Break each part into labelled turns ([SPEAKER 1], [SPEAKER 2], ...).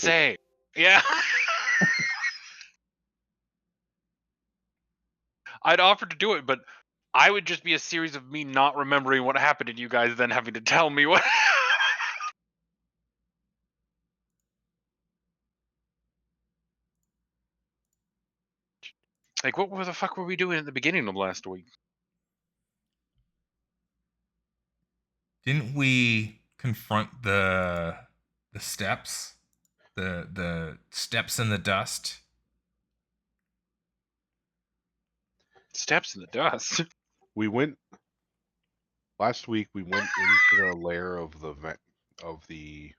[SPEAKER 1] say. Yeah. I'd offer to do it, but I would just be a series of me not remembering what happened and you guys then having to tell me what. Like, what the fuck were we doing at the beginning of last week?
[SPEAKER 2] Didn't we confront the steps? The steps in the dust?
[SPEAKER 1] Steps in the dust.
[SPEAKER 3] We went last week. We went into the lair of the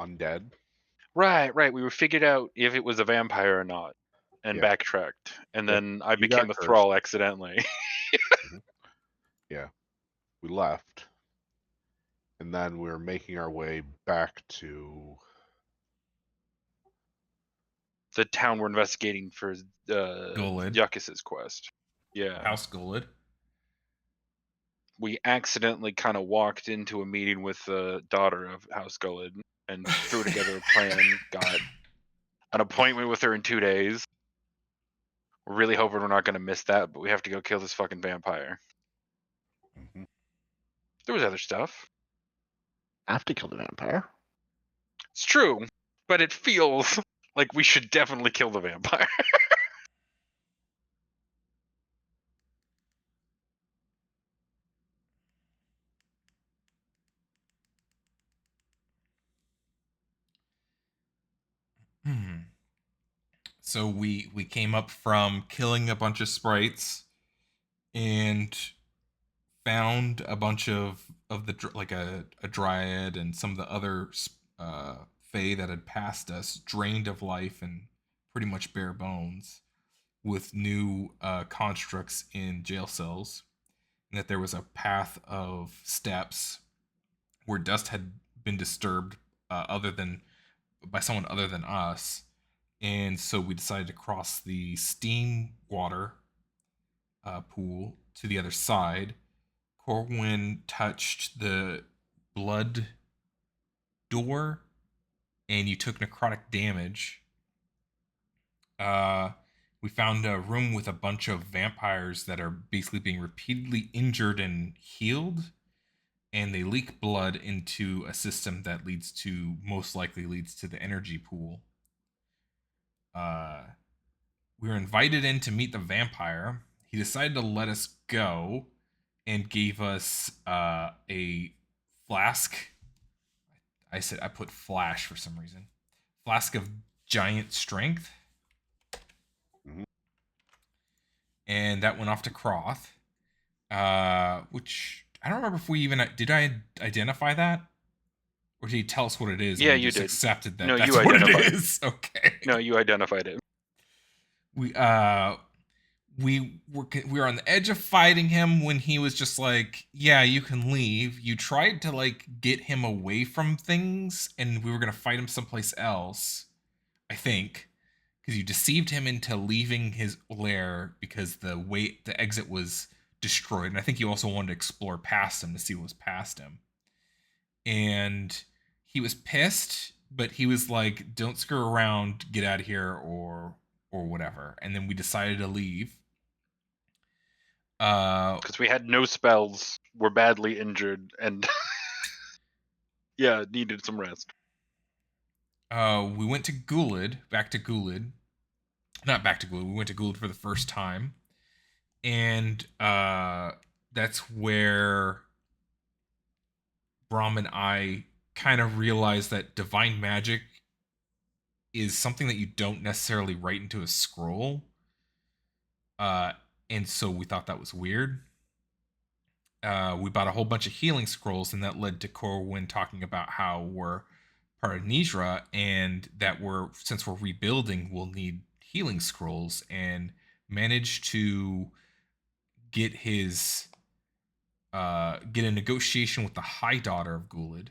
[SPEAKER 3] undead.
[SPEAKER 1] Right. We were figured out if it was a vampire or not, and backtracked, and then I became a thrall accidentally.
[SPEAKER 3] Yeah, we left, and then we were making our way back to
[SPEAKER 1] the town we're investigating for
[SPEAKER 2] Gullid.
[SPEAKER 1] Yuccas's quest. Yeah.
[SPEAKER 2] House Gullid.
[SPEAKER 1] We accidentally kind of walked into a meeting with the daughter of House Gullid and threw together a plan, got an appointment with her in 2 days. We're really hoping we're not going to miss that, but we have to go kill this fucking vampire.
[SPEAKER 3] Mm-hmm.
[SPEAKER 1] There was other stuff.
[SPEAKER 4] I have to kill the vampire.
[SPEAKER 1] It's true, but it feels like we should definitely kill the vampire.
[SPEAKER 2] So we came up from killing a bunch of sprites and found a bunch of the like a dryad and some of the other fae that had passed us, drained of life and pretty much bare bones, with new constructs in jail cells, and that there was a path of steps where dust had been disturbed other than by someone other than us. And so we decided to cross the steam water pool to the other side. Corwin touched the blood door, and you took necrotic damage. We found a room with a bunch of vampires that are basically being repeatedly injured and healed, and they leak blood into a system that most likely leads to the energy pool. We were invited in to meet the vampire. He decided to let us go and gave us a flask. I put flash for some reason. Flask of giant strength.
[SPEAKER 3] Mm-hmm.
[SPEAKER 2] And that went off to Croth. Which I don't remember if we even did. I identify that, or did he tell us what it is?
[SPEAKER 1] Yeah,
[SPEAKER 2] and we
[SPEAKER 1] you
[SPEAKER 2] just
[SPEAKER 1] did.
[SPEAKER 2] Accepted that.
[SPEAKER 1] No,
[SPEAKER 2] that's
[SPEAKER 1] you
[SPEAKER 2] what
[SPEAKER 1] identified
[SPEAKER 2] it is. Okay.
[SPEAKER 1] No, you identified it.
[SPEAKER 2] We were on the edge of fighting him when he was just like, "Yeah, you can leave." You tried to like get him away from things, and we were gonna fight him someplace else, I think, because you deceived him into leaving his lair because the exit was destroyed, and I think you also wanted to explore past him to see what was past him. And he was pissed, but he was like, "Don't screw around, get out of here," or whatever. And then we decided to leave.
[SPEAKER 1] Because we had no spells, were badly injured, and yeah, needed some rest.
[SPEAKER 2] We went to Gullid, back to Gullid. Not back to Gullid, we went to Gullid for the first time. And that's where Brahm and I kind of realized that divine magic is something that you don't necessarily write into a scroll. And so we thought that was weird. We bought a whole bunch of healing scrolls, and that led to Corwin talking about how we're part of Nizra, and that since we're rebuilding, we'll need healing scrolls, and managed to get get a negotiation with the High Daughter of Gullid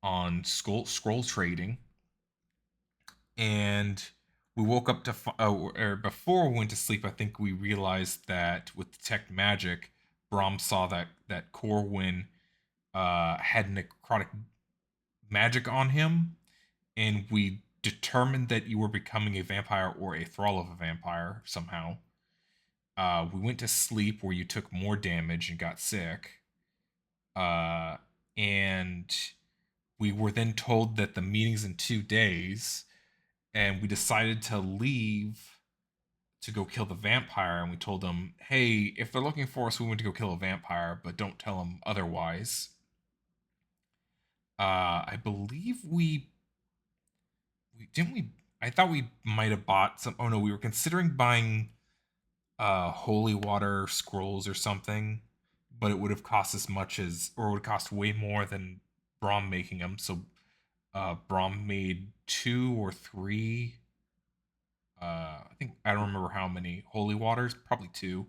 [SPEAKER 2] on scroll trading. And we woke up to or before we went to sleep, I think we realized that with detect magic, Brahm saw that Corwin had necrotic magic on him, and we determined that you were becoming a vampire or a thrall of a vampire somehow. We went to sleep where you took more damage and got sick. And we were then told that the meeting's in 2 days, and we decided to leave to go kill the vampire. And we told them, hey, if they're looking for us, we want to go kill a vampire, but don't tell them otherwise. I believe we didn't we. I thought we might have bought some. Oh no, we were considering buying holy water scrolls or something, but it would have cost as much as, or it would cost way more than Brom making them. So Brom made 2 or 3. I think I don't remember how many holy waters, probably 2.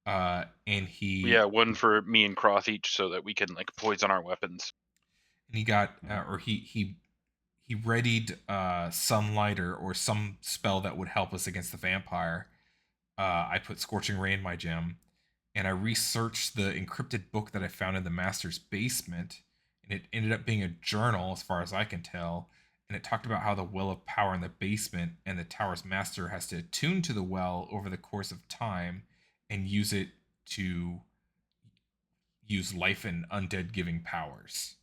[SPEAKER 2] And
[SPEAKER 1] Yeah, one for me and Cross each, so that we can like poison our weapons.
[SPEAKER 2] he got or he readied sunlight or some spell that would help us against the vampire. I put Scorching Ray in my gem, and I researched the encrypted book that I found in the master's basement, and it ended up being a journal, as far as I can tell. And it talked about how the well of power in the basement and the tower's master has to attune to the well over the course of time and use it to use life and undead giving powers.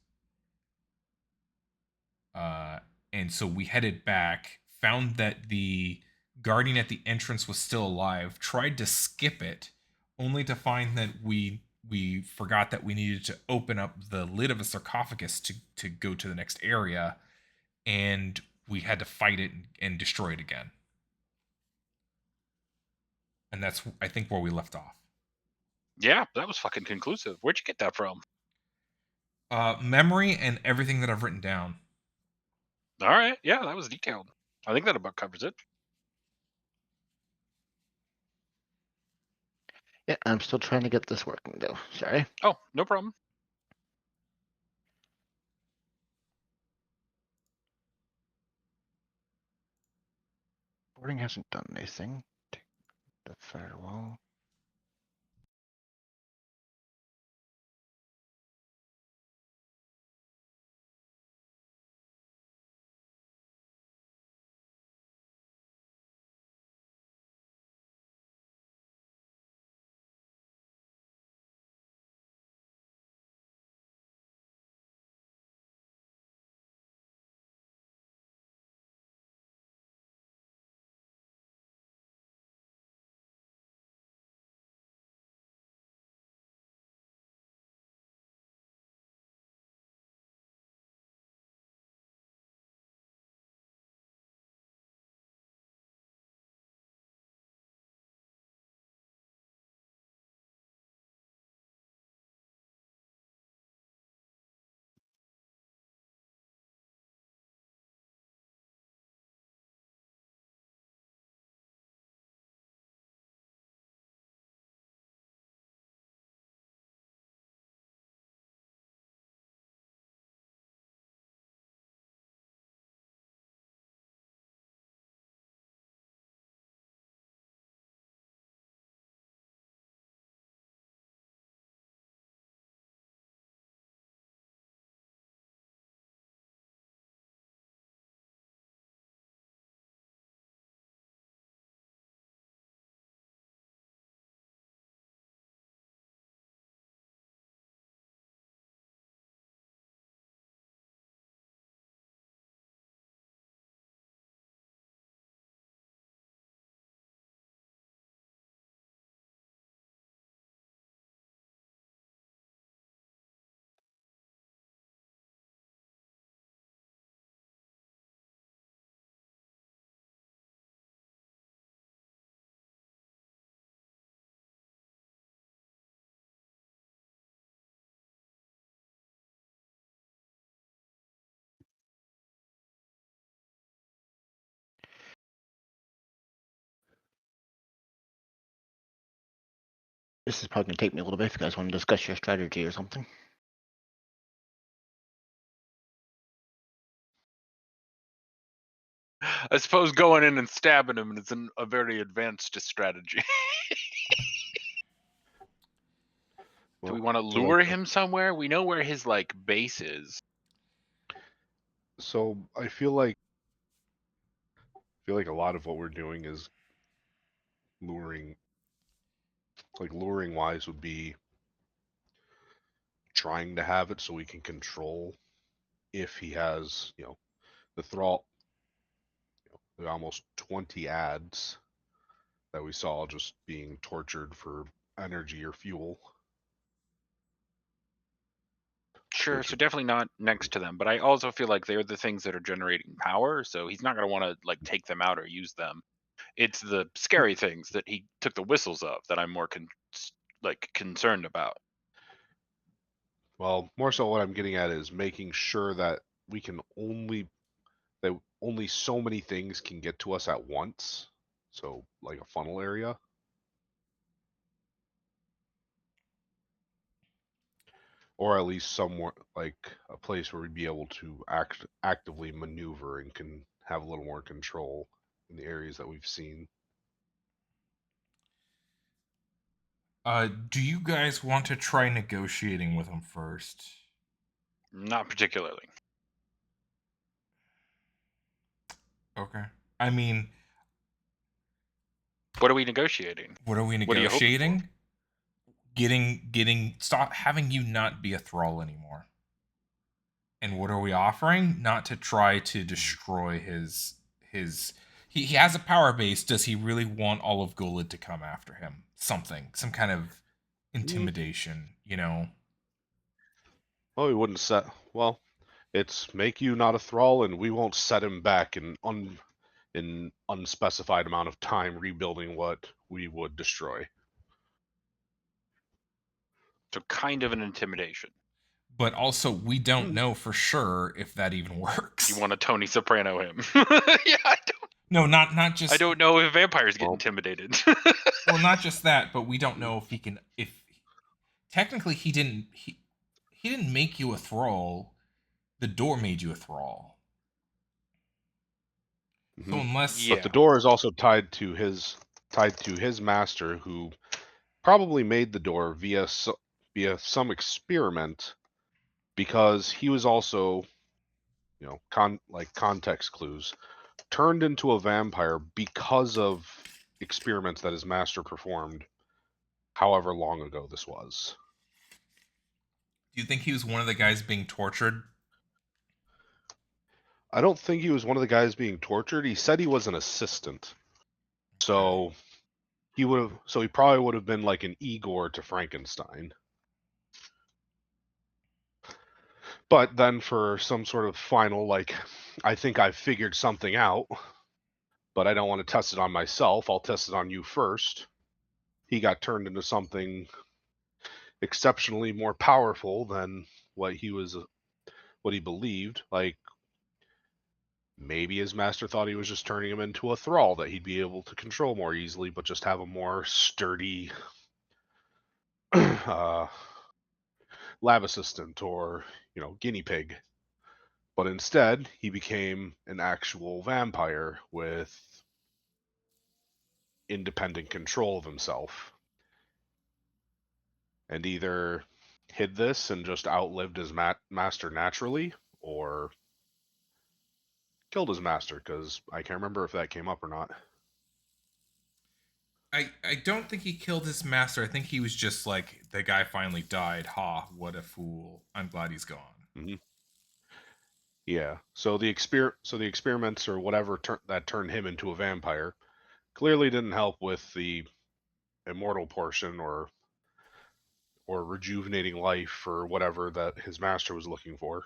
[SPEAKER 2] And so we headed back, found that the guardian at the entrance was still alive, tried to skip it, only to find that we forgot that we needed to open up the lid of a sarcophagus to go to the next area, and we had to fight it and destroy it again. And that's, I think, where we left off.
[SPEAKER 1] Yeah, that was fucking conclusive. Where'd you get that from?
[SPEAKER 2] Memory and everything that I've written down.
[SPEAKER 1] All right, yeah, that was detailed. I think that about covers it.
[SPEAKER 4] Yeah, I'm still trying to get this working though. Sorry.
[SPEAKER 1] Oh, no problem.
[SPEAKER 4] Boarding hasn't done anything. Take the firewall. This is probably gonna take me a little bit if you guys want to discuss your strategy or something.
[SPEAKER 1] I suppose going in and stabbing him is a very advanced strategy. Do we want to lure him somewhere? We know where his like base is.
[SPEAKER 3] So I feel like a lot of what we're doing is luring. Like luring wise would be trying to have it so we can control if he has, the thrall, the almost 20 ads that we saw just being tortured for energy or fuel.
[SPEAKER 1] Sure,
[SPEAKER 3] Which
[SPEAKER 1] so
[SPEAKER 3] would,
[SPEAKER 1] definitely not next to them, but I also feel like they're the things that are generating power, so he's not going to want to like take them out or use them. It's the scary things that he took the whistles of that I'm more concerned about.
[SPEAKER 3] well, more so what I'm getting at is making sure that we can that only so many things can get to us at once. So like a funnel area. Or at least somewhere like a place where we'd be able to actively maneuver and can have a little more control in the areas that we've seen.
[SPEAKER 2] Do you guys want to try negotiating with him first?
[SPEAKER 1] Not particularly.
[SPEAKER 2] Okay. I mean,
[SPEAKER 1] What are we negotiating?
[SPEAKER 2] what are we
[SPEAKER 1] What are you hoping for?
[SPEAKER 2] negotiating? Stop having you not be a thrall anymore. And what are we offering? Not to try to destroy his he has a power base. Does he really want all of Gullid to come after him? Some kind of intimidation, you know?
[SPEAKER 3] Well, we wouldn't set. Well, it's make you not a thrall, and we won't set him back in unspecified amount of time rebuilding what we would destroy.
[SPEAKER 1] So kind of an intimidation.
[SPEAKER 2] But also, we don't know for sure if that even works.
[SPEAKER 1] You want to Tony Soprano him? Yeah,
[SPEAKER 2] No, not just.
[SPEAKER 1] I don't know if vampires get
[SPEAKER 3] Well-
[SPEAKER 1] intimidated.
[SPEAKER 2] Well, not just that, but we don't know if he can. If technically he didn't make you a thrall. The door made you a thrall. So
[SPEAKER 3] Mhm.
[SPEAKER 2] unless
[SPEAKER 1] Yeah.
[SPEAKER 3] But the door is also tied to his master, who probably made the door via some experiment, because he was also, context clues, turned into a vampire because of experiments that his master performed, however long ago this was.
[SPEAKER 2] do you think he was one of the guys being tortured?
[SPEAKER 3] I don't think he was one of the guys being tortured. He said he was an assistant. So he probably would have been like an Igor to Frankenstein. But then for some sort of final, like, I think I've figured something out, but I don't want to test it on myself. I'll test it on you first. He got turned into something exceptionally more powerful than what he believed. Like, maybe his master thought he was just turning him into a thrall that he'd be able to control more easily, but just have a more sturdy lab assistant or, guinea pig. But instead, he became an actual vampire with independent control of himself. And either hid this and just outlived his master naturally, or killed his master, because I can't remember if that came up or not.
[SPEAKER 2] I don't think he killed his master. I think he was just like, the guy finally died. Ha, what a fool. I'm glad he's gone.
[SPEAKER 3] Mm-hmm. Yeah. So the experiments or whatever that turned him into a vampire clearly didn't help with the immortal portion or rejuvenating life or whatever that his master was looking for.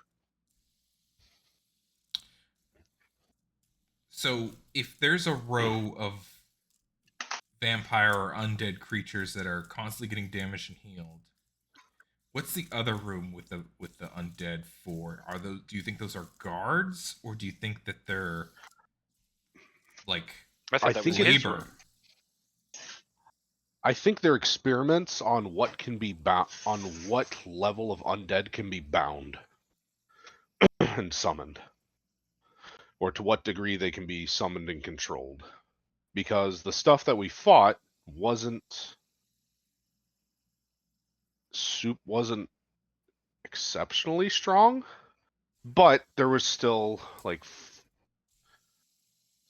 [SPEAKER 2] So if there's a row of vampire or undead creatures that are constantly getting damaged and healed, what's the other room with the undead for? Are those? Do you think those are guards, or do you think that they're like
[SPEAKER 1] I thought that was his
[SPEAKER 2] labor?
[SPEAKER 1] room.
[SPEAKER 3] I think they're experiments on what can be on what level of undead can be bound and summoned, or to what degree they can be summoned and controlled. Because the stuff that we fought wasn't exceptionally strong, But there was still like,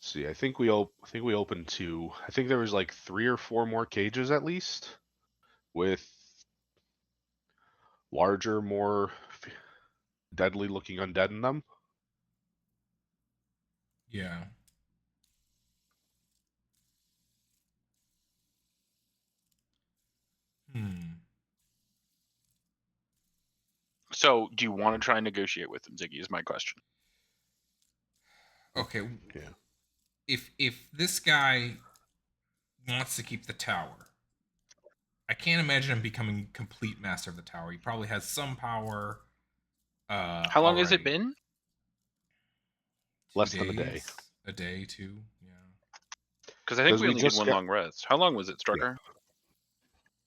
[SPEAKER 3] see, I think we opened 2. I think there was like 3 or 4 more cages at least, with larger, more deadly looking undead in them.
[SPEAKER 2] Yeah.
[SPEAKER 1] So, do you want to try and negotiate with him, Ziggy? Is my question.
[SPEAKER 2] Okay.
[SPEAKER 3] Yeah.
[SPEAKER 2] If this guy wants to keep the tower, I can't imagine him becoming complete master of the tower. He probably has some power.
[SPEAKER 1] How long has it
[SPEAKER 2] Already.
[SPEAKER 1] been?
[SPEAKER 2] 2
[SPEAKER 3] Less than a day.
[SPEAKER 2] A day, 2. Yeah.
[SPEAKER 1] Because I think
[SPEAKER 3] 'Cause
[SPEAKER 1] we
[SPEAKER 3] we
[SPEAKER 1] only did
[SPEAKER 3] just
[SPEAKER 1] one
[SPEAKER 3] got-
[SPEAKER 1] long rest. How long was it,
[SPEAKER 3] Yeah.
[SPEAKER 1] Strucker?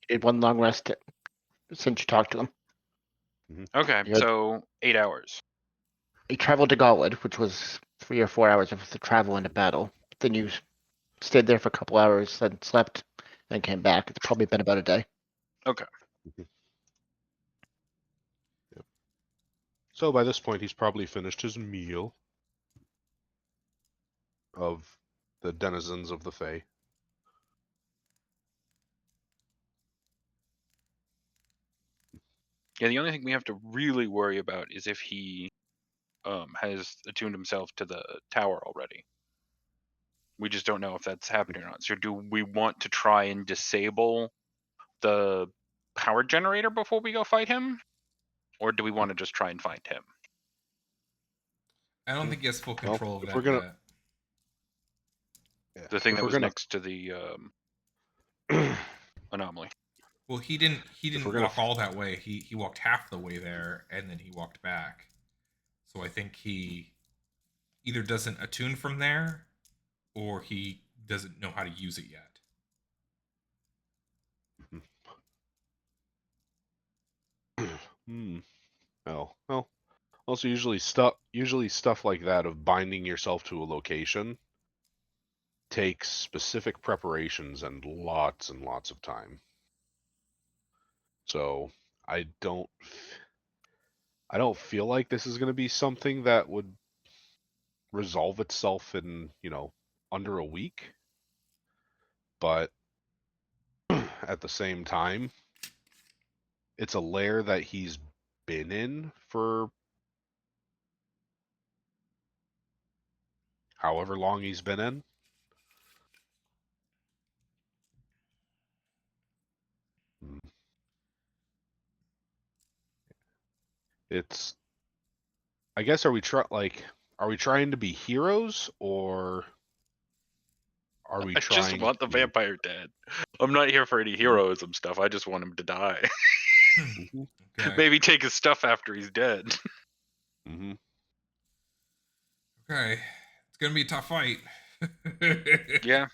[SPEAKER 4] Did one long rest since you talked to him.
[SPEAKER 1] Okay,
[SPEAKER 4] You had-
[SPEAKER 1] so 8 hours.
[SPEAKER 4] You traveled to Gullid, which was 3 or 4 hours of the travel into battle. Then you stayed there for a couple hours, then slept, then came back. It's probably been about a day.
[SPEAKER 1] Okay.
[SPEAKER 3] So by this point, he's probably finished his meal of the denizens of the Fae.
[SPEAKER 1] Yeah, the only thing we have to really worry about is if he has attuned himself to the tower already. We just don't know if that's happening or not. So do we want to try and disable the power generator before we go fight him? Or do we want to just try and find him?
[SPEAKER 2] I don't think he has full control of
[SPEAKER 3] if
[SPEAKER 2] that
[SPEAKER 3] we're gonna,
[SPEAKER 2] yet.
[SPEAKER 3] yeah,
[SPEAKER 1] The thing
[SPEAKER 3] if
[SPEAKER 1] that
[SPEAKER 3] we're
[SPEAKER 1] was
[SPEAKER 3] gonna,
[SPEAKER 1] next to the anomaly.
[SPEAKER 2] Well, he didn't
[SPEAKER 3] If we're
[SPEAKER 2] walk
[SPEAKER 3] gonna-
[SPEAKER 2] all that way. He walked half the way there and then he walked back. So I think he either doesn't attune from there or he doesn't know how to use it yet.
[SPEAKER 3] Oh, well. Also, usually stuff like that of binding yourself to a location takes specific preparations and lots of time. So I don't feel like this is going to be something that would resolve itself in, under a week. But at the same time, it's a lair that he's been in for however long he's been in. It's, I guess, are we trying to be heroes, or are we
[SPEAKER 1] I just
[SPEAKER 3] trying
[SPEAKER 1] want the
[SPEAKER 3] to...
[SPEAKER 1] vampire dead. I'm not here for any heroism stuff. I just want him to die.
[SPEAKER 3] Mhm,
[SPEAKER 2] Okay.
[SPEAKER 1] Maybe take his stuff after he's dead.
[SPEAKER 3] mhm.
[SPEAKER 2] Okay. It's gonna be a tough fight.
[SPEAKER 1] Yeah.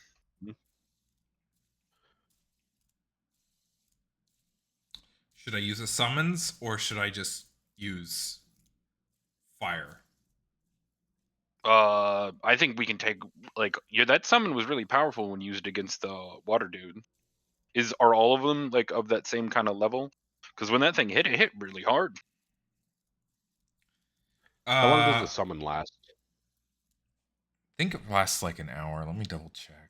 [SPEAKER 2] Should I use a summons or should I just use fire?
[SPEAKER 1] I think we can take that summon was really powerful when used against the water dude. Are all of them like of that same kind of level? Because when that thing hit, it hit really hard.
[SPEAKER 3] How long does the summon last?
[SPEAKER 2] I think it lasts like an hour. Let me double check.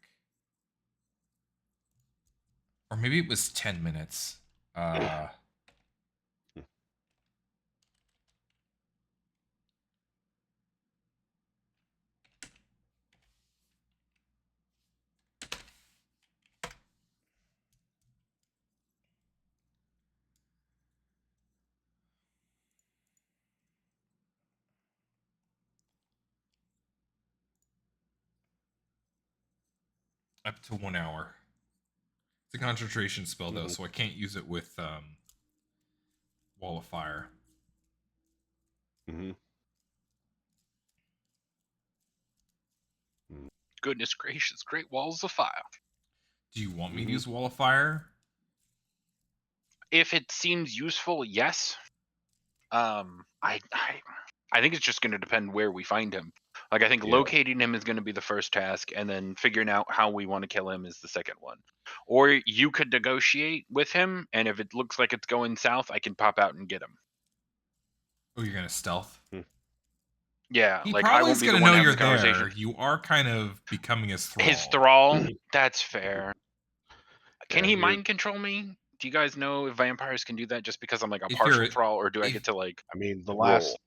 [SPEAKER 2] Or maybe it was 10 minutes. Up to 1 hour. It's a concentration spell though, so I can't use it with Wall of Fire.
[SPEAKER 3] Mm-hmm.
[SPEAKER 1] Goodness gracious, great walls of fire.
[SPEAKER 2] Do you want me to
[SPEAKER 3] Mhm.
[SPEAKER 2] use Wall of Fire?
[SPEAKER 1] If it seems useful, yes. I think it's just going to depend where we find him. Like, I think
[SPEAKER 3] Yeah.
[SPEAKER 1] locating him is going to be the first task, and then figuring out how we want to kill him is the second one. Or you could negotiate with him, and if it looks like it's going south, I can pop out and get him.
[SPEAKER 2] Oh, you're gonna stealth?
[SPEAKER 1] Yeah,
[SPEAKER 2] He
[SPEAKER 1] like I
[SPEAKER 2] probably
[SPEAKER 1] won't
[SPEAKER 2] is
[SPEAKER 1] be the
[SPEAKER 2] gonna
[SPEAKER 1] one
[SPEAKER 2] know
[SPEAKER 1] having
[SPEAKER 2] you're
[SPEAKER 1] the conversation.
[SPEAKER 2] there. You are kind of becoming his thrall.
[SPEAKER 1] His thrall. That's fair. Can
[SPEAKER 3] Yeah,
[SPEAKER 1] he
[SPEAKER 3] you're-
[SPEAKER 1] mind control me? Do you guys know if vampires can do that just because I'm like a
[SPEAKER 2] If
[SPEAKER 1] partial
[SPEAKER 2] you're-
[SPEAKER 1] thrall, or do I
[SPEAKER 2] if-
[SPEAKER 1] get to like
[SPEAKER 3] I mean, the
[SPEAKER 1] roll?
[SPEAKER 3] last.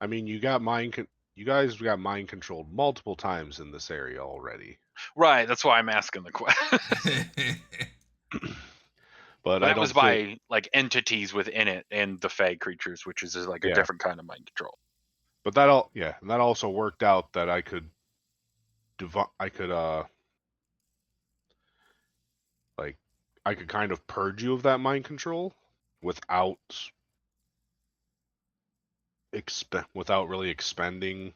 [SPEAKER 3] I mean, you guys got mind controlled multiple times in this area already.
[SPEAKER 1] Right, that's why I'm asking the question.
[SPEAKER 3] But
[SPEAKER 1] But
[SPEAKER 3] I
[SPEAKER 1] that
[SPEAKER 3] don't
[SPEAKER 1] was by like entities within it and the fey creatures, which is like a
[SPEAKER 3] Yeah.
[SPEAKER 1] different kind of mind control.
[SPEAKER 3] But that also worked out that I could I could kind of purge you of that mind control without really expending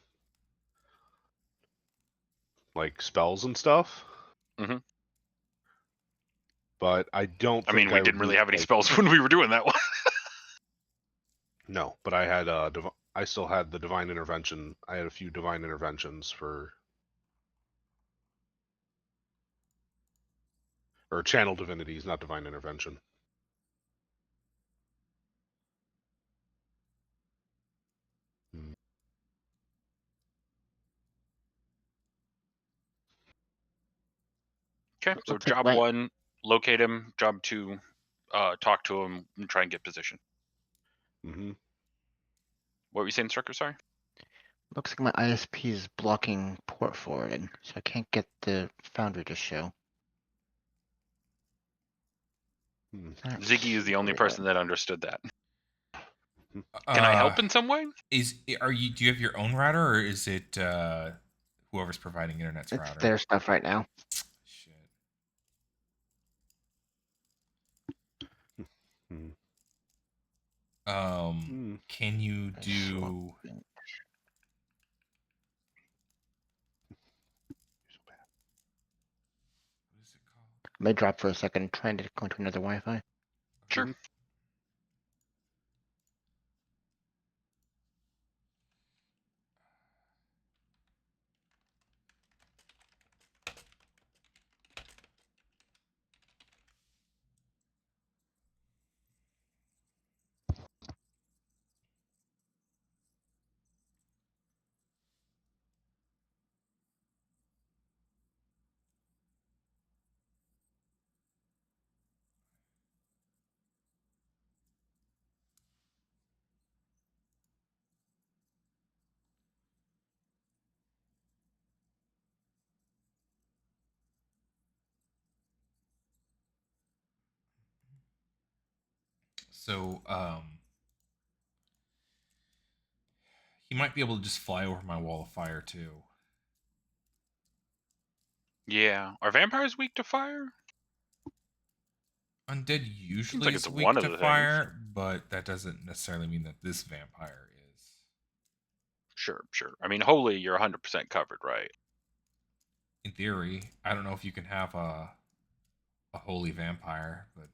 [SPEAKER 3] like spells and stuff.
[SPEAKER 1] Mhm.
[SPEAKER 3] But I don't
[SPEAKER 1] I
[SPEAKER 3] think
[SPEAKER 1] mean, we
[SPEAKER 3] would
[SPEAKER 1] didn't really
[SPEAKER 3] be,
[SPEAKER 1] have any
[SPEAKER 3] like-
[SPEAKER 1] spells when we were doing that one.
[SPEAKER 3] No, but I had I still had the divine intervention. I had a few divine interventions or channel divinities, not divine intervention.
[SPEAKER 1] Okay, so
[SPEAKER 4] Looks like
[SPEAKER 1] job
[SPEAKER 4] my-
[SPEAKER 1] 1, locate him. Job 2, talk to him and try and get position.
[SPEAKER 3] Mm-hmm.
[SPEAKER 1] What were you saying, Strucker? Sorry.
[SPEAKER 4] Looks like my ISP is blocking port forwarding, so I can't get the Foundry to show. That's
[SPEAKER 1] Ziggy is the only
[SPEAKER 4] weird.
[SPEAKER 1] person that understood that. Can I
[SPEAKER 2] Uh,
[SPEAKER 1] help in some way?
[SPEAKER 2] Do you have your own router, or is it whoever's providing internet's
[SPEAKER 4] It's
[SPEAKER 2] router?
[SPEAKER 4] their stuff right now.
[SPEAKER 2] Shit. Can you do? What is it called?
[SPEAKER 4] I may drop for a second, trying to go into another Wi-Fi.
[SPEAKER 1] Sure.
[SPEAKER 2] So, he might be able to just fly over my wall of fire too.
[SPEAKER 1] Yeah. Are vampires weak to fire?
[SPEAKER 2] Undead usually
[SPEAKER 1] like
[SPEAKER 2] is
[SPEAKER 1] it's
[SPEAKER 2] weak
[SPEAKER 1] one of
[SPEAKER 2] to
[SPEAKER 1] the things.
[SPEAKER 2] fire, but that doesn't necessarily mean that this vampire is.
[SPEAKER 1] Sure. I mean, holy, you're 100% covered, right?
[SPEAKER 2] In theory, I don't know if you can have a holy vampire, but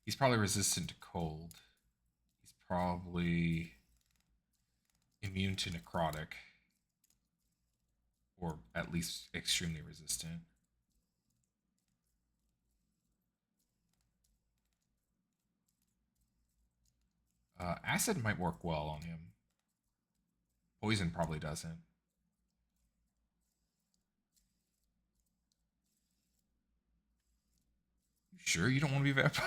[SPEAKER 2] he's probably resistant to cold. He's probably immune to necrotic, or at least extremely resistant. Acid might work well on him. Poison probably doesn't. You sure you don't want to be a vampire?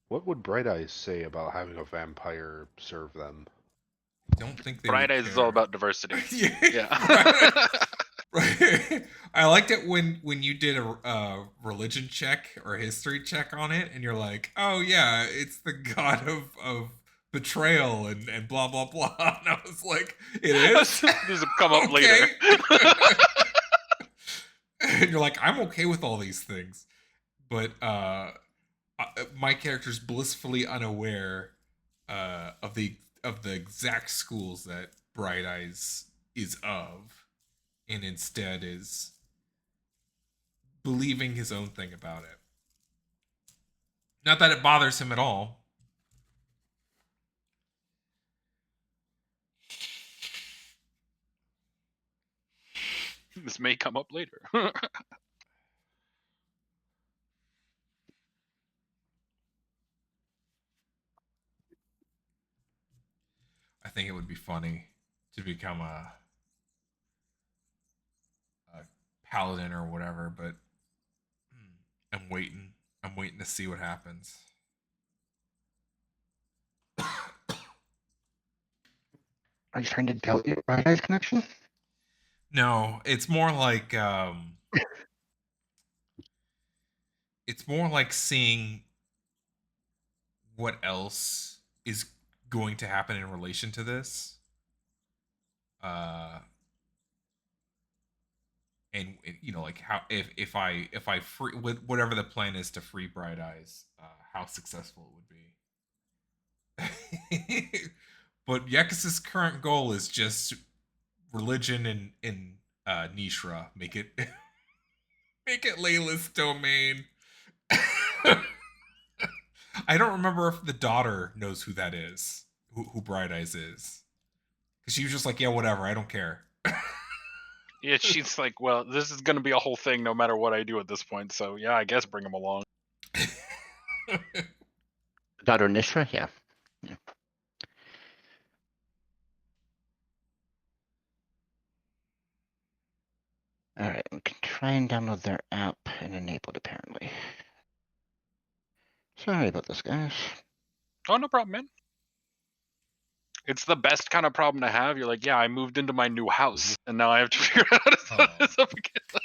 [SPEAKER 3] What would Bright Eyes say about having a vampire serve them?
[SPEAKER 2] Don't think they
[SPEAKER 1] Bright
[SPEAKER 2] would
[SPEAKER 1] Eyes is all
[SPEAKER 2] care.
[SPEAKER 1] about diversity.
[SPEAKER 2] Yeah. Right. I liked it when you did a religion check or a history check on it, and you're like, oh yeah, it's the god of betrayal and blah blah blah. And I was like, it is.
[SPEAKER 1] This will come up
[SPEAKER 2] Okay.
[SPEAKER 1] later.
[SPEAKER 2] And you're like, I'm okay with all these things, but my character's blissfully unaware of the exact schools that Bright Eyes is of, and instead is believing his own thing about it. Not that it bothers him at all.
[SPEAKER 1] This may come up later.
[SPEAKER 2] I think it would be funny to become a paladin or whatever, but I'm waiting. I'm waiting to see what happens.
[SPEAKER 4] Are you trying to doubt your Bright Eyes connection?
[SPEAKER 2] No, it's more like seeing what else is going to happen in relation to this. Uh and like how if I free with whatever the plan is to free Bright Eyes, how successful it would be. But Yekis's current goal is just religion and Nishra. Make it make it Layla's domain. I don't remember if the daughter knows who that is, who Bright Eyes is, because she was just like, yeah, whatever, I don't care.
[SPEAKER 1] Yeah, she's like, well, this is going to be a whole thing no matter what I do at this point. So yeah, I guess bring him along.
[SPEAKER 4] Daughter Nishra? Yeah. Alright, we can try and download their app and enable it apparently. Sorry about this, guys.
[SPEAKER 1] Oh, no problem, man. It's the best kind of problem to have. You're like, yeah, I moved into my new house, and now I have to figure out how to set this up again.
[SPEAKER 4] I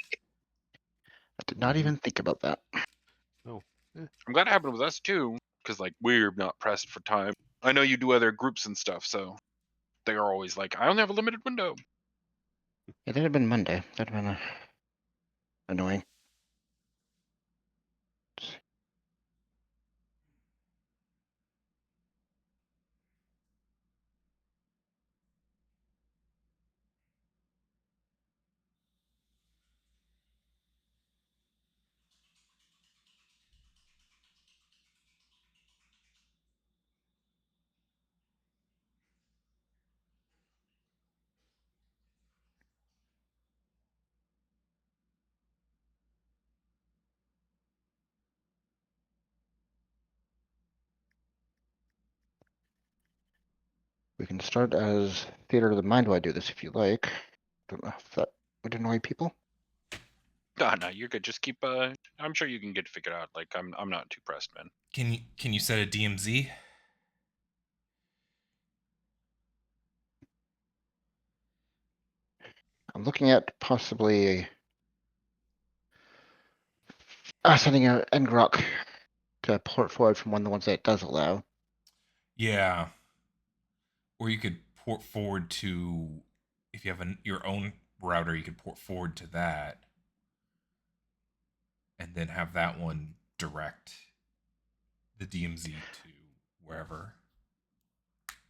[SPEAKER 4] did not even think about that.
[SPEAKER 1] I'm glad it happened with us too, because like we're not pressed for time. I know you do other groups and stuff, so they are always like, I only have a limited window.
[SPEAKER 4] It would have been Monday. That'd have been annoying. We can start as Theater of the Mind while I do this if you like. Don't know if that would annoy people.
[SPEAKER 1] No, you're good. Just keep. I'm sure you can get it figured out. Like I'm not too pressed, man.
[SPEAKER 2] Can you set a DMZ?
[SPEAKER 4] I'm looking at possibly sending an ngrok to port forward from one of the ones that it does allow.
[SPEAKER 2] Yeah. Or you could port forward to, if you have your own router, you could port forward to that, and then have that one direct the DMZ to wherever.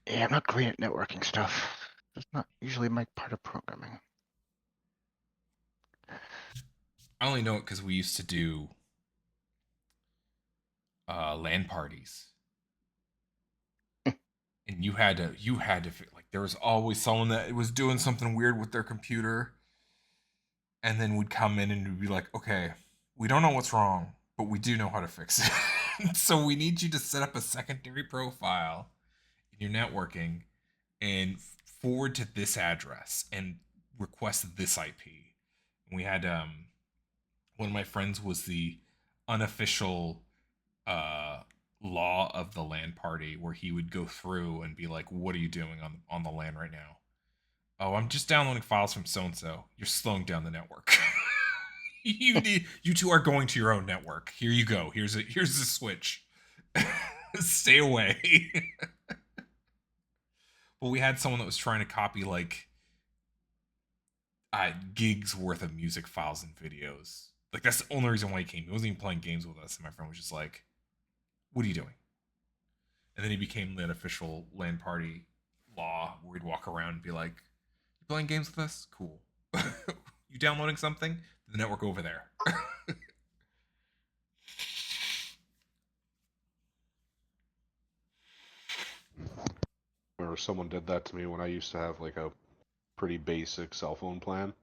[SPEAKER 4] Yeah, I'm not great at networking stuff. It's not usually my part of programming.
[SPEAKER 2] I only know it because we used to do LAN parties, and you had to like there was always someone that was doing something weird with their computer, and then would come in and would be like, okay, we don't know what's wrong, but we do know how to fix it. So we need you to set up a secondary profile in your networking and forward to this address and request this IP. And we had one of my friends was the unofficial uh law of the LAN party, where he would go through and be like, what are you doing on the LAN right now? Oh, I'm just downloading files from so and so. You're slowing down the network. You two are going to your own network. Here you go. Here's the switch. Stay away. But we had someone that was trying to copy like gigs worth of music files and videos. Like that's the only reason why he came. He wasn't even playing games with us. And my friend was just like, "What are you doing?" And then he became the official LAN party law, where he'd walk around and be like, "You playing games with us? Cool. You downloading something? The network over there."
[SPEAKER 3] Remember someone did that to me when I used to have like a pretty basic cell phone plan.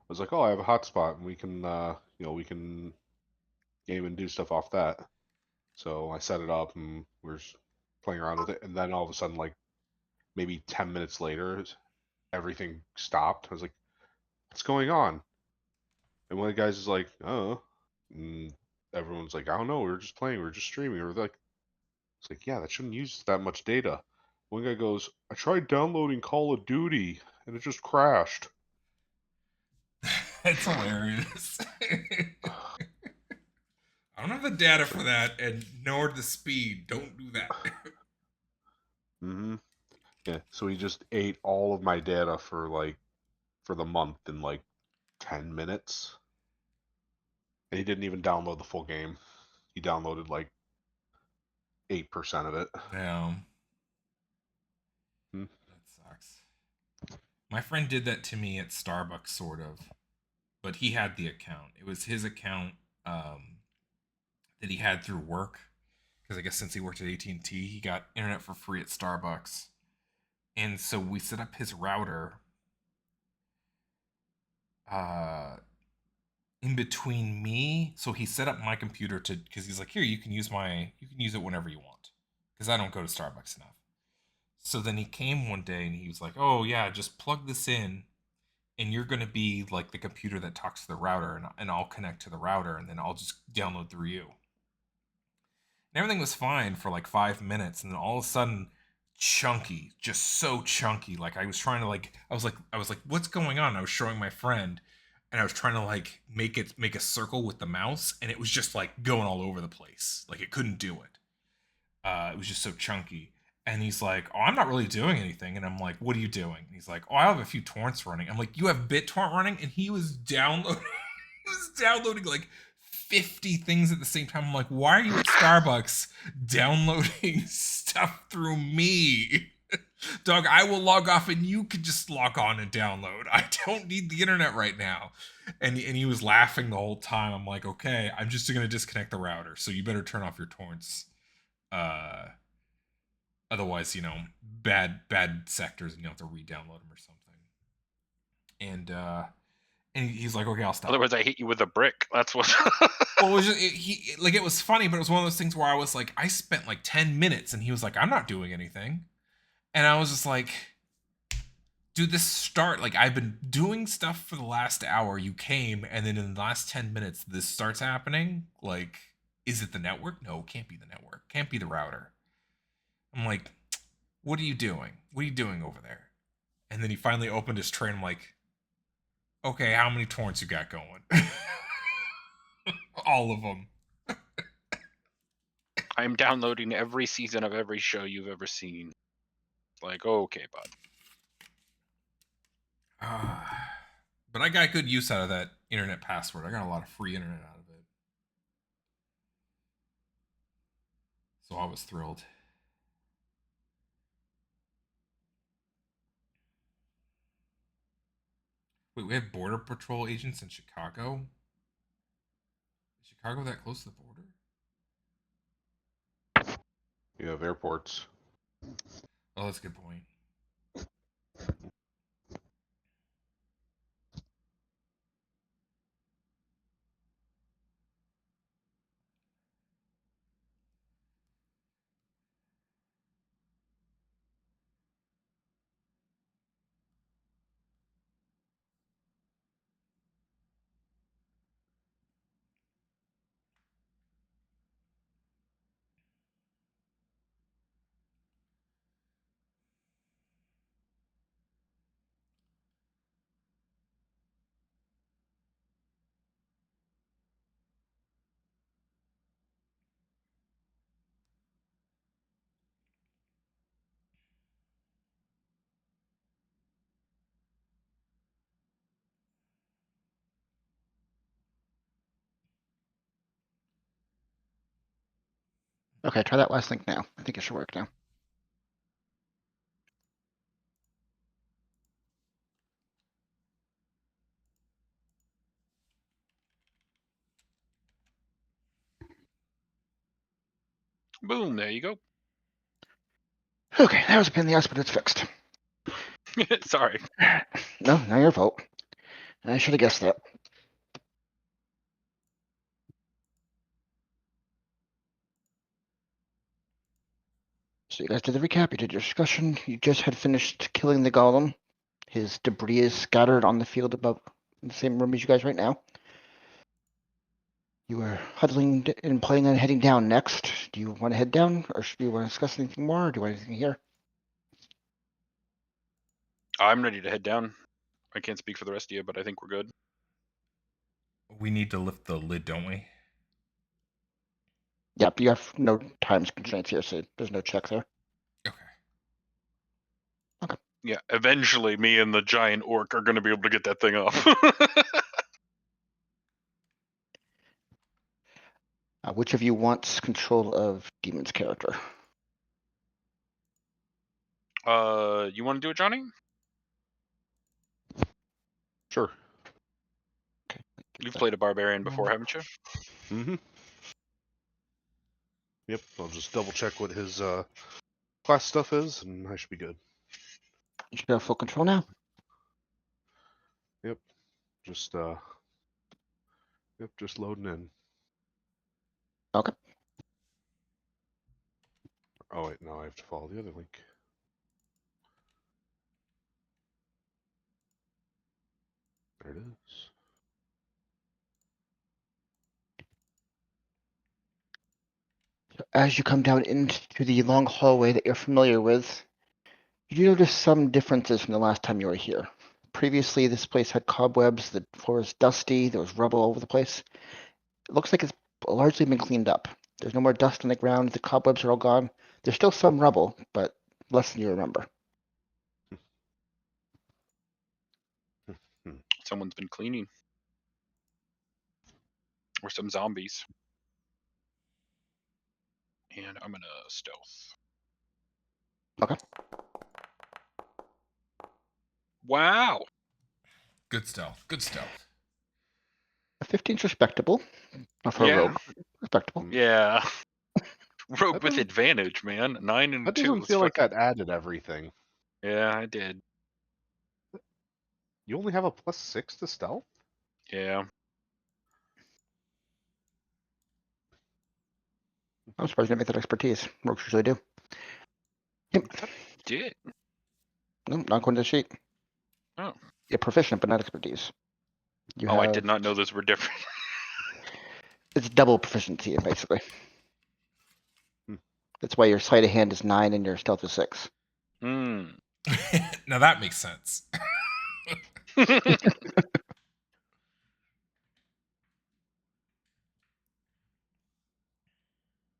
[SPEAKER 3] was like, oh, I have a hotspot, and we can, we can game and do stuff off that. So I set it up, and we're playing around with it, and then all of a sudden, like maybe 10 minutes later, everything stopped. I was like, what's going on? And one of the guys is like, oh, and everyone's like, I don't know, we were just playing, we were just streaming. Or like, it's like, yeah, that shouldn't use that much data. One guy goes, I tried downloading Call of Duty and it just crashed.
[SPEAKER 2] It's hilarious. I don't have the data for that, and nor the speed. Don't do that.
[SPEAKER 3] Mm-hmm. Yeah, so he just ate all of my data for the month in like 10 minutes. And he didn't even download the full game. He downloaded like 8% of it.
[SPEAKER 2] Damn.
[SPEAKER 3] Hmm.
[SPEAKER 2] That sucks. My friend did that to me at Starbucks, sort of, but he had the account. It was his account that he had through work, because I guess since he worked at AT&T, he got internet for free at Starbucks, and so we set up his router in between me. So he set up my computer to, because he's like, here, you can use it whenever you want, because I don't go to Starbucks enough. So then he came one day and he was like, oh yeah, just plug this in, and you're going to be like the computer that talks to the router, and I'll connect to the router, and then I'll just download through you. And everything was fine for like 5 minutes, and then all of a sudden, chunky, just so chunky. Like I was trying to I was like, what's going on? I was showing my friend, and I was trying to like make a circle with the mouse, and it was just like going all over the place. Like it couldn't do it. It was just so chunky. And he's like, oh, I'm not really doing anything. And I'm like, what are you doing? And he's like, oh, I have a few torrents running. I'm like, you have BitTorrent running? And he was downloading he was downloading like 50 things at the same time. I'm like, why are you at Starbucks downloading stuff through me? Dog, I will log off and you can just log on and download. I don't need the internet right now. And he was laughing the whole time. I'm like, okay, I'm just going to disconnect the router. So you better turn off your torrents. Otherwise, bad sectors, and you have to re-download them or something. And he's like, okay, I'll stop.
[SPEAKER 1] Otherwise, I hit you with a brick. That's what.
[SPEAKER 2] Well, it was just it was funny, but it was one of those things where I was like, I spent like 10 minutes, and he was like, I'm not doing anything, and I was just like, dude, this start, like, I've been doing stuff for the last hour. You came, and then in the last 10 minutes, this starts happening. Like, is it the network? No, it can't be the network. Can't be the router. I'm like, what are you doing? What are you doing over there? And then he finally opened his tray, and I'm like, okay, how many torrents you got going? All of them.
[SPEAKER 1] I'm downloading every season of every show you've ever seen. Like, okay, bud.
[SPEAKER 2] But I got good use out of that internet password. I got a lot of free internet out of it. So I was thrilled. Wait, we have Border Patrol agents in Chicago? Is Chicago that close to the border?
[SPEAKER 3] You have airports.
[SPEAKER 2] Oh, that's a good point.
[SPEAKER 4] Okay, try that last link now. I think it should work now.
[SPEAKER 1] Boom, there you go.
[SPEAKER 4] Okay, that was a pain in the ass, but it's fixed.
[SPEAKER 1] Sorry.
[SPEAKER 4] No, not your fault. I should have guessed that. So you guys did the recap, you did your discussion, you just had finished killing the golem. His debris is scattered on the field above in the same room as you guys right now. You are huddling and planning on heading down next. Do you want to head down, or do you want to discuss anything more, or do you want anything here?
[SPEAKER 1] I'm ready to head down. I can't speak for the rest of you, but I think we're good.
[SPEAKER 2] We need to lift the lid, don't we?
[SPEAKER 4] Yep, you have no time constraints here, so there's no check there.
[SPEAKER 2] Okay.
[SPEAKER 1] Yeah, eventually me and the giant orc are going to be able to get that thing off.
[SPEAKER 4] Which of you wants control of Demon's character?
[SPEAKER 1] You want to do it, Johnny?
[SPEAKER 3] Sure.
[SPEAKER 4] Okay.
[SPEAKER 1] You've played a barbarian before, haven't you?
[SPEAKER 3] Mm-hmm. Yep. I'll just double check what his class stuff is, and I should be good.
[SPEAKER 4] You should have full control now.
[SPEAKER 3] Yep. Just just loading in.
[SPEAKER 4] Okay.
[SPEAKER 3] Oh wait, no, I have to follow the other link. There it is.
[SPEAKER 4] As you come down into the long hallway that you're familiar with, you do notice some differences from the last time you were here. Previously, this place had cobwebs, the floor is dusty, there was rubble all over the place. It looks like it's largely been cleaned up. There's no more dust on the ground, the cobwebs are all gone. There's still some rubble, but less than you remember.
[SPEAKER 1] Someone's been cleaning. Or some zombies. And I'm going to stealth.
[SPEAKER 4] Okay.
[SPEAKER 1] Wow!
[SPEAKER 2] Good stealth. Good stealth.
[SPEAKER 4] A 15's respectable. Not for a
[SPEAKER 1] Yeah.
[SPEAKER 4] rogue. Respectable.
[SPEAKER 1] Yeah. Rogue
[SPEAKER 3] That
[SPEAKER 1] with
[SPEAKER 3] doesn't-
[SPEAKER 1] advantage, man. 9 and
[SPEAKER 3] That
[SPEAKER 1] 2.
[SPEAKER 3] doesn't
[SPEAKER 1] Let's
[SPEAKER 3] feel like
[SPEAKER 1] fucking...
[SPEAKER 3] that added everything.
[SPEAKER 1] Yeah, I did.
[SPEAKER 3] You only have a +6 to stealth?
[SPEAKER 1] Yeah.
[SPEAKER 4] I'm surprised you didn't make that expertise. Rogues usually do. Yep.
[SPEAKER 1] I thought I did.
[SPEAKER 4] No, not according to the sheet.
[SPEAKER 1] Oh.
[SPEAKER 4] You're proficient, but not expertise. You
[SPEAKER 1] Oh, I
[SPEAKER 4] have
[SPEAKER 1] did not know those were different.
[SPEAKER 4] it's double proficiency basically.
[SPEAKER 3] Hmm.
[SPEAKER 4] That's why your sleight of hand is 9 and your stealth is 6.
[SPEAKER 1] Hmm.
[SPEAKER 2] Now that makes sense.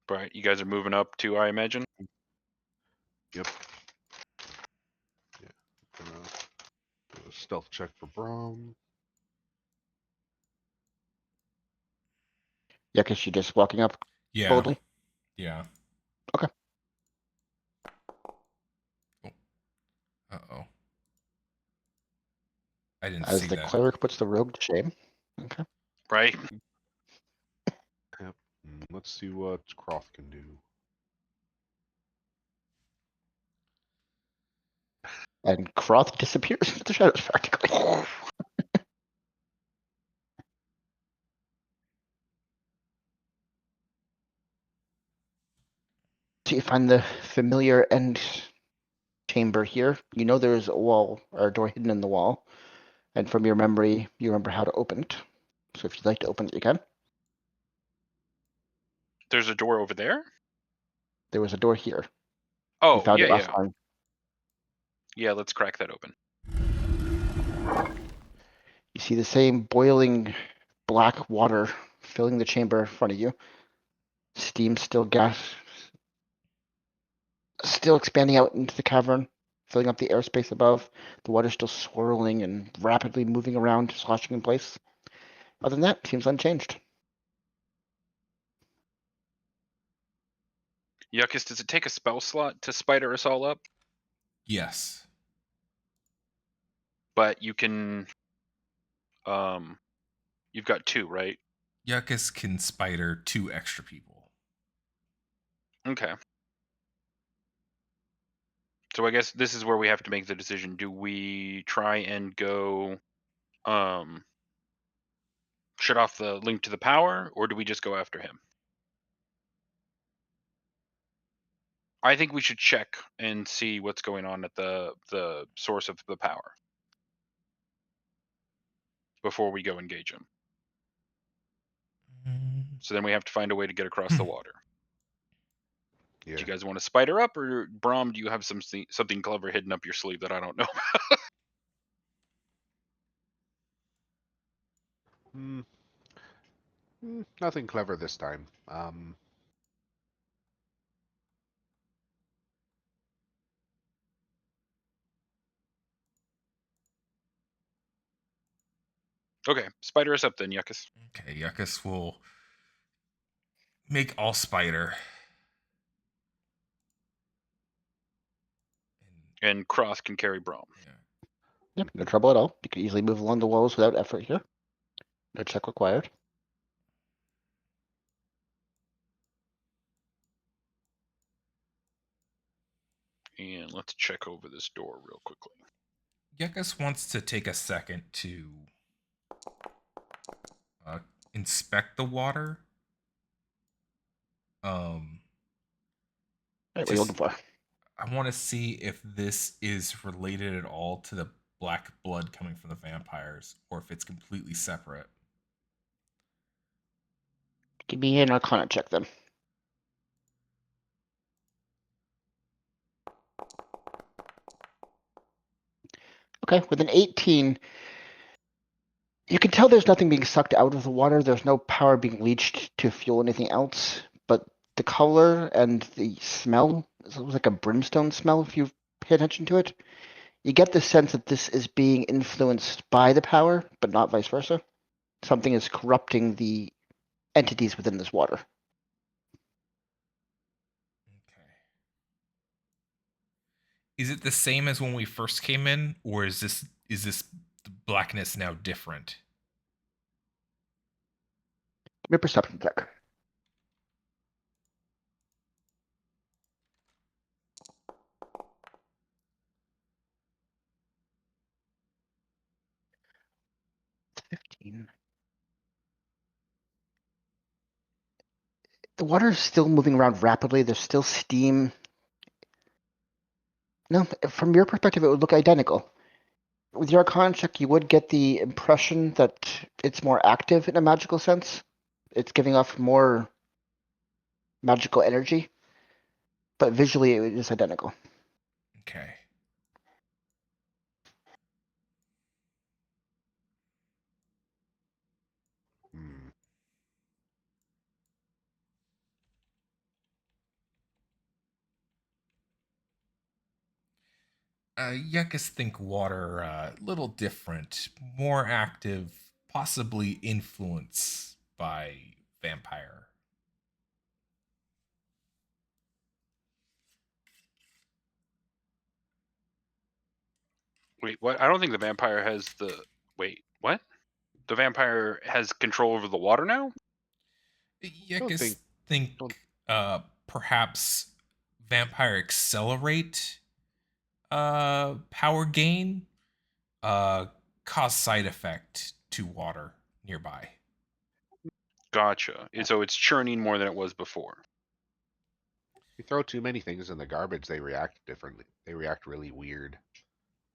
[SPEAKER 1] Right, you guys are moving up too, I imagine?
[SPEAKER 3] Yep. Yeah. Do a stealth check for Brom.
[SPEAKER 4] Yeah, because you're just walking up
[SPEAKER 2] Yeah.
[SPEAKER 4] boldly.
[SPEAKER 2] Yeah.
[SPEAKER 4] Okay.
[SPEAKER 2] Uh-oh. I didn't
[SPEAKER 4] As
[SPEAKER 2] see
[SPEAKER 4] the
[SPEAKER 2] that.
[SPEAKER 4] cleric puts the rogue to shame. Okay.
[SPEAKER 1] Right?
[SPEAKER 3] Yep. Let's see what Croft can do.
[SPEAKER 4] And Croth disappears into the shadows practically. So you find the familiar end chamber here. You know there's a wall or a door hidden in the wall. And from your memory, you remember how to open it. So if you'd like to open it, you can.
[SPEAKER 1] There's a door over there?
[SPEAKER 4] There was a door here. You
[SPEAKER 1] Oh,
[SPEAKER 4] found
[SPEAKER 1] yeah,
[SPEAKER 4] it last
[SPEAKER 1] yeah.
[SPEAKER 4] time.
[SPEAKER 1] Yeah, let's crack that open.
[SPEAKER 4] You see the same boiling black water filling the chamber in front of you. Steam still expanding out into the cavern, filling up the airspace above. The water still swirling and rapidly moving around, sloshing in place. Other than that, seems unchanged.
[SPEAKER 1] Yuckus, does it take a spell slot to spider us all up?
[SPEAKER 2] Yes.
[SPEAKER 1] But you can... You've got 2, right?
[SPEAKER 2] Yuckus can spider 2 extra people.
[SPEAKER 1] Okay. So I guess this is where we have to make the decision. Do we try and go shut off the link to the power, or do we just go after him? I think we should check and see what's going on at the source of the power before we go engage him. So then we have to find a way to get across the water.
[SPEAKER 3] Yeah.
[SPEAKER 1] Do you guys want to spider up, or Brom? Do you have something clever hidden up your sleeve that I don't know?
[SPEAKER 3] Nothing clever this time.
[SPEAKER 1] Okay, spider us up then, Yuckus.
[SPEAKER 2] Okay, Yuckus will make all spider.
[SPEAKER 1] And Cross can carry Brom.
[SPEAKER 2] Yeah.
[SPEAKER 4] Yep, no trouble at all. You can easily move along the walls without effort here. No check required.
[SPEAKER 1] And let's check over this door real quickly.
[SPEAKER 2] Yuckus wants to take a second to inspect the water.
[SPEAKER 4] Right, what are you looking for?
[SPEAKER 2] I want to see if this is related at all to the black blood coming from the vampires, or if it's completely separate.
[SPEAKER 4] Give me an Arcana check then. Okay, with an 18, you can tell there's nothing being sucked out of the water. There's no power being leached to fuel anything else. But the color and the smell, it looks like a brimstone smell if you pay attention to it. You get the sense that this is being influenced by the power, but not vice versa. Something is corrupting the entities within this water.
[SPEAKER 2] Okay. Is it the same as when we first came in, or is this blackness now different?
[SPEAKER 4] Give me a perception check. The water is still moving around rapidly. There's still steam. No, from your perspective, it would look identical. With your Arcana check, you would get the impression that it's more active in a magical sense. It's giving off more magical energy, but visually it is identical.
[SPEAKER 2] Okay.
[SPEAKER 3] Hmm.
[SPEAKER 2] Yuckus think water little different, more active, possibly influenced by vampire.
[SPEAKER 1] Wait, what? I don't think the vampire has the. Wait, what? The vampire has control over the water now?
[SPEAKER 2] Yuckus think
[SPEAKER 3] don't-
[SPEAKER 2] perhaps vampire accelerate power gain, cause side effect to water nearby.
[SPEAKER 1] Gotcha. So it's churning more than it was before.
[SPEAKER 3] You throw too many things in the garbage, they react differently. They react really weird.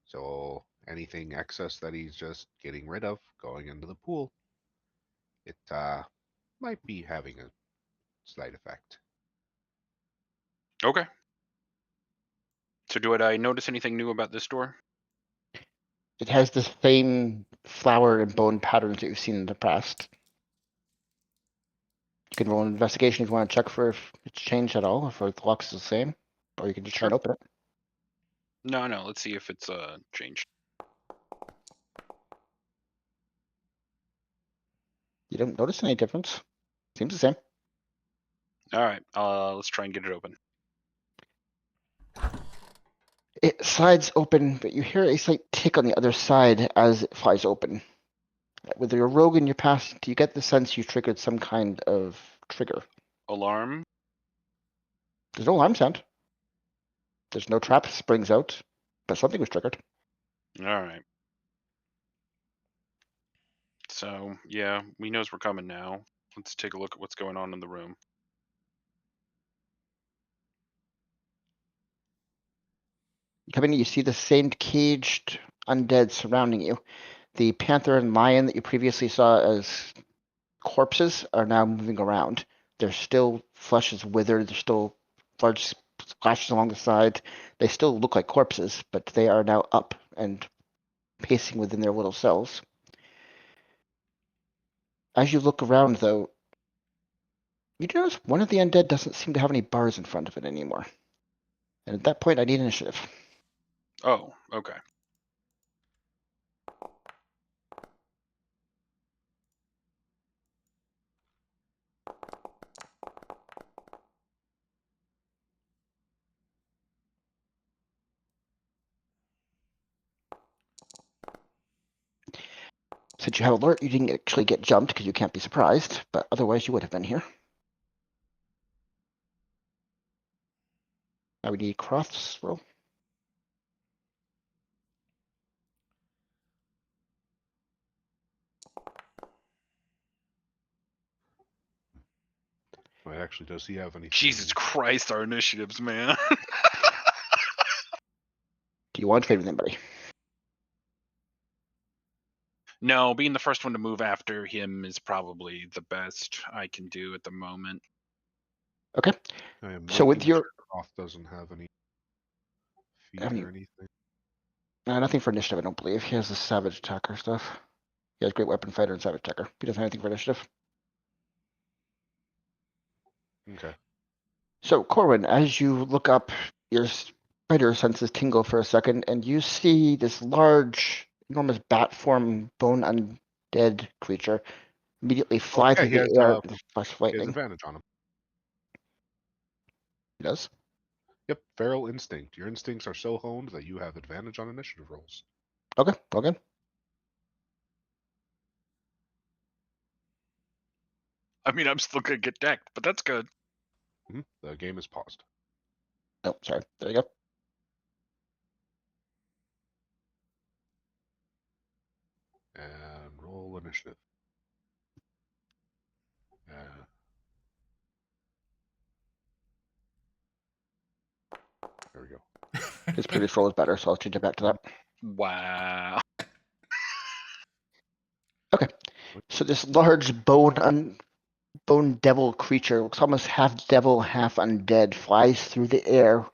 [SPEAKER 3] So anything excess that he's just getting rid of, going into the pool, it might be having a slight effect.
[SPEAKER 1] Okay. So did I notice anything new about this door?
[SPEAKER 4] It has the same flower and bone patterns that you've seen in the past. You can roll an investigation if you want to check for if it's changed at all, if the lock is the same, or you can just try and open it.
[SPEAKER 1] No, let's see if it's changed.
[SPEAKER 4] You don't notice any difference. Seems the same.
[SPEAKER 1] All right, let's try and get it open.
[SPEAKER 4] It slides open, but you hear a slight tick on the other side as it flies open. With your rogue in your past, do you get the sense you triggered some kind of trigger?
[SPEAKER 1] Alarm?
[SPEAKER 4] There's no alarm sound. There's no trap springs out, but something was triggered.
[SPEAKER 1] All right. So, yeah, he knows we're coming now. Let's take a look at what's going on in the room.
[SPEAKER 4] Coming, you see the same caged undead surrounding you. The panther and lion that you previously saw as corpses are now moving around. Their still flesh is withered. There's still large splashes along the side. They still look like corpses, but they are now up and pacing within their little cells. As you look around, though, you notice one of the undead doesn't seem to have any bars in front of it anymore. And at that point, I need initiative.
[SPEAKER 1] Oh, okay.
[SPEAKER 4] Since you have alert, you didn't actually get jumped because you can't be surprised, but otherwise you would have been here. Now we need Croft's roll.
[SPEAKER 3] Wait, actually, does he have any?
[SPEAKER 1] Jesus Christ, our initiatives, man.
[SPEAKER 4] Do you want to trade with anybody?
[SPEAKER 1] No, being the first one to move after him is probably the best I can do at the moment.
[SPEAKER 4] Okay.
[SPEAKER 3] I am
[SPEAKER 4] So with
[SPEAKER 3] making
[SPEAKER 4] your
[SPEAKER 3] sure Croft doesn't have any feet
[SPEAKER 4] Have
[SPEAKER 3] or
[SPEAKER 4] you-
[SPEAKER 3] anything.
[SPEAKER 4] nothing for initiative, I don't believe. He has the savage attacker stuff. He has great weapon fighter and savage attacker. He doesn't have anything for initiative.
[SPEAKER 3] Okay.
[SPEAKER 4] So Corwin, as you look up, your spider senses tingle for a second, and you see this large, enormous bat form, bone undead creature immediately fly
[SPEAKER 3] Okay,
[SPEAKER 4] through
[SPEAKER 3] he
[SPEAKER 4] the
[SPEAKER 3] has,
[SPEAKER 4] air with flash of
[SPEAKER 3] he has
[SPEAKER 4] lightning.
[SPEAKER 3] advantage on him.
[SPEAKER 4] He does.
[SPEAKER 3] Yep, feral instinct. Your instincts are so honed that you have advantage on initiative rolls.
[SPEAKER 4] Okay, okay.
[SPEAKER 1] I mean, I'm still gonna get decked, but that's good.
[SPEAKER 3] The game is paused.
[SPEAKER 4] Oh, sorry. There you go.
[SPEAKER 3] And roll initiative. There we go.
[SPEAKER 4] His previous roll is better, so I'll change it back to that.
[SPEAKER 1] Wow.
[SPEAKER 4] Okay. So this large bone devil creature, looks almost half devil, half undead, flies through the air,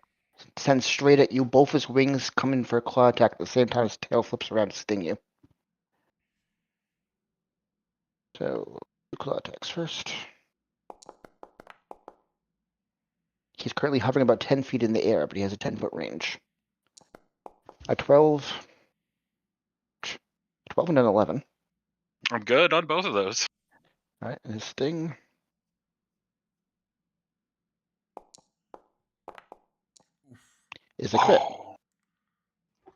[SPEAKER 4] sends straight at you. Both his wings come in for a claw attack at the same time his tail flips around to sting you. So, claw attacks first. He's currently hovering about 10 feet in the air, but he has a 10-foot range. A 12, 12 and an 11.
[SPEAKER 1] I'm good on both of those.
[SPEAKER 4] All right, and his sting. Is a crit.
[SPEAKER 1] Oh.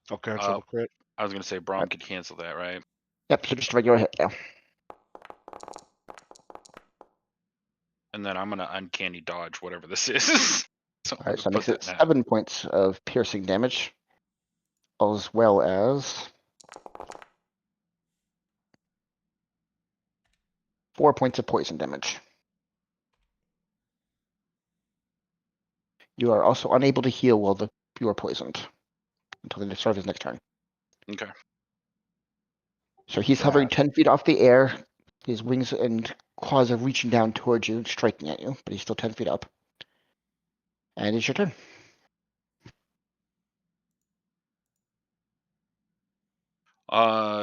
[SPEAKER 3] I'll cancel the crit.
[SPEAKER 1] I was gonna say Braum could cancel that, right?
[SPEAKER 4] Yep, so just a regular hit now.
[SPEAKER 1] And then I'm gonna uncanny dodge whatever this is. So
[SPEAKER 4] All
[SPEAKER 1] I'm
[SPEAKER 4] right, so that
[SPEAKER 1] gonna
[SPEAKER 4] makes
[SPEAKER 1] put
[SPEAKER 4] it
[SPEAKER 1] that now.
[SPEAKER 4] 7 points of piercing damage, as well as 4 points of poison damage. You are also unable to heal while you are poisoned until the start of his next turn.
[SPEAKER 1] Okay.
[SPEAKER 4] So he's hovering 10 feet off the air. His wings and claws are reaching down towards you, striking at you, but he's still 10 feet up. And it's your turn.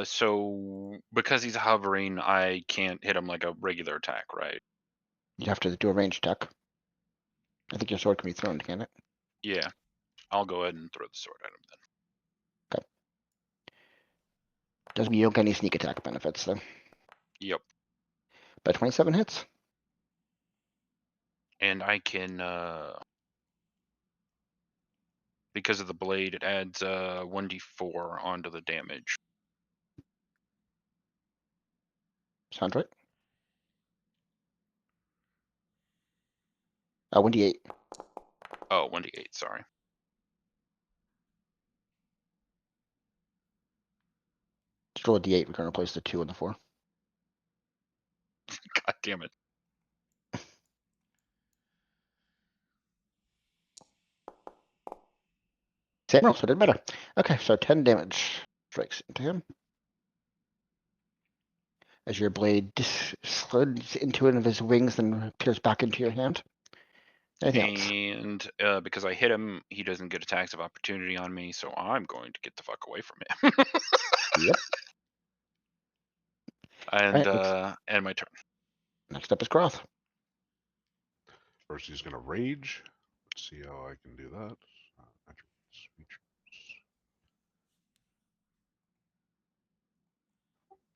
[SPEAKER 1] So because he's hovering, I can't hit him like a regular attack, right?
[SPEAKER 4] You have to do a range attack. I think your sword can be thrown, can it?
[SPEAKER 1] Yeah. I'll go ahead and throw the sword at him then.
[SPEAKER 4] Doesn't mean you don't get any sneak attack benefits, though.
[SPEAKER 1] Yep.
[SPEAKER 4] But 27 hits.
[SPEAKER 1] And I can because of the blade, it adds 1d4 onto the damage.
[SPEAKER 4] Sounds right. 1d8.
[SPEAKER 1] Oh, 1d8, sorry.
[SPEAKER 4] Just roll a d8. We're going to replace the 2 and the 4.
[SPEAKER 1] damn it.
[SPEAKER 4] Same roll, so it didn't matter. Okay, so 10 damage strikes into him. As your blade slides into one of his wings, then peers back into your hand. Anything else?
[SPEAKER 1] And because I hit him, he doesn't get attacks of opportunity on me, so I'm going to get the fuck away from him.
[SPEAKER 4] Yep.
[SPEAKER 1] And
[SPEAKER 4] Alright,
[SPEAKER 1] and my turn.
[SPEAKER 4] next up is Groth.
[SPEAKER 3] First, he's going to rage. Let's see how I can do that. Attributes, features.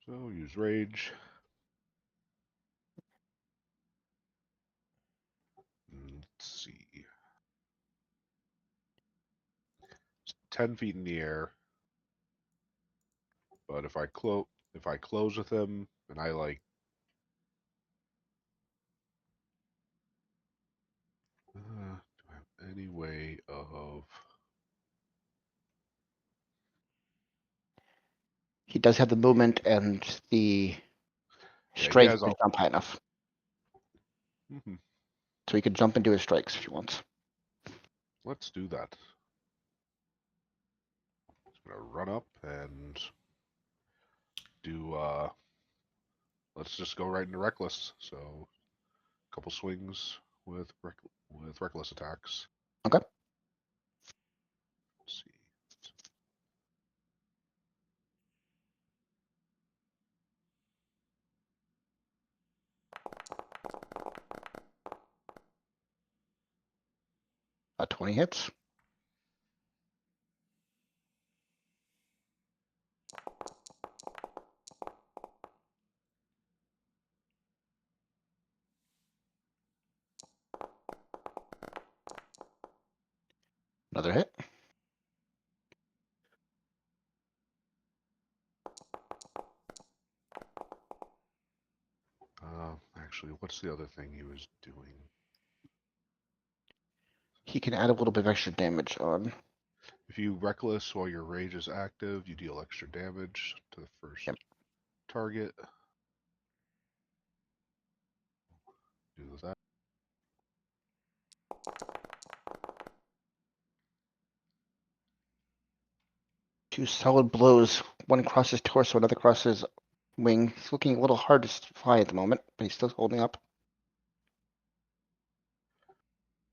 [SPEAKER 3] So use rage. Let's see. It's 10 feet in the air. But if I close with him and I like do I have any way of
[SPEAKER 4] He does have the movement and the
[SPEAKER 3] he
[SPEAKER 4] strength
[SPEAKER 3] has
[SPEAKER 4] to
[SPEAKER 3] a
[SPEAKER 4] jump high enough.
[SPEAKER 3] mhm.
[SPEAKER 4] So he could jump into his strikes if he wants.
[SPEAKER 3] Let's do that. Just gonna run up and do let's just go right into reckless. So a couple swings with reckless attacks.
[SPEAKER 4] Okay.
[SPEAKER 3] Let's see.
[SPEAKER 4] A 20 hits. Another hit.
[SPEAKER 3] Actually, what's the other thing he was doing?
[SPEAKER 4] He can add a little bit of extra damage on.
[SPEAKER 3] If you reckless while your rage is active, you deal extra damage to the first
[SPEAKER 4] Yep.
[SPEAKER 3] target. Do that.
[SPEAKER 4] Two solid blows. One across his torso, another across his wing. He's looking a little hard to fly at the moment, but he's still holding up.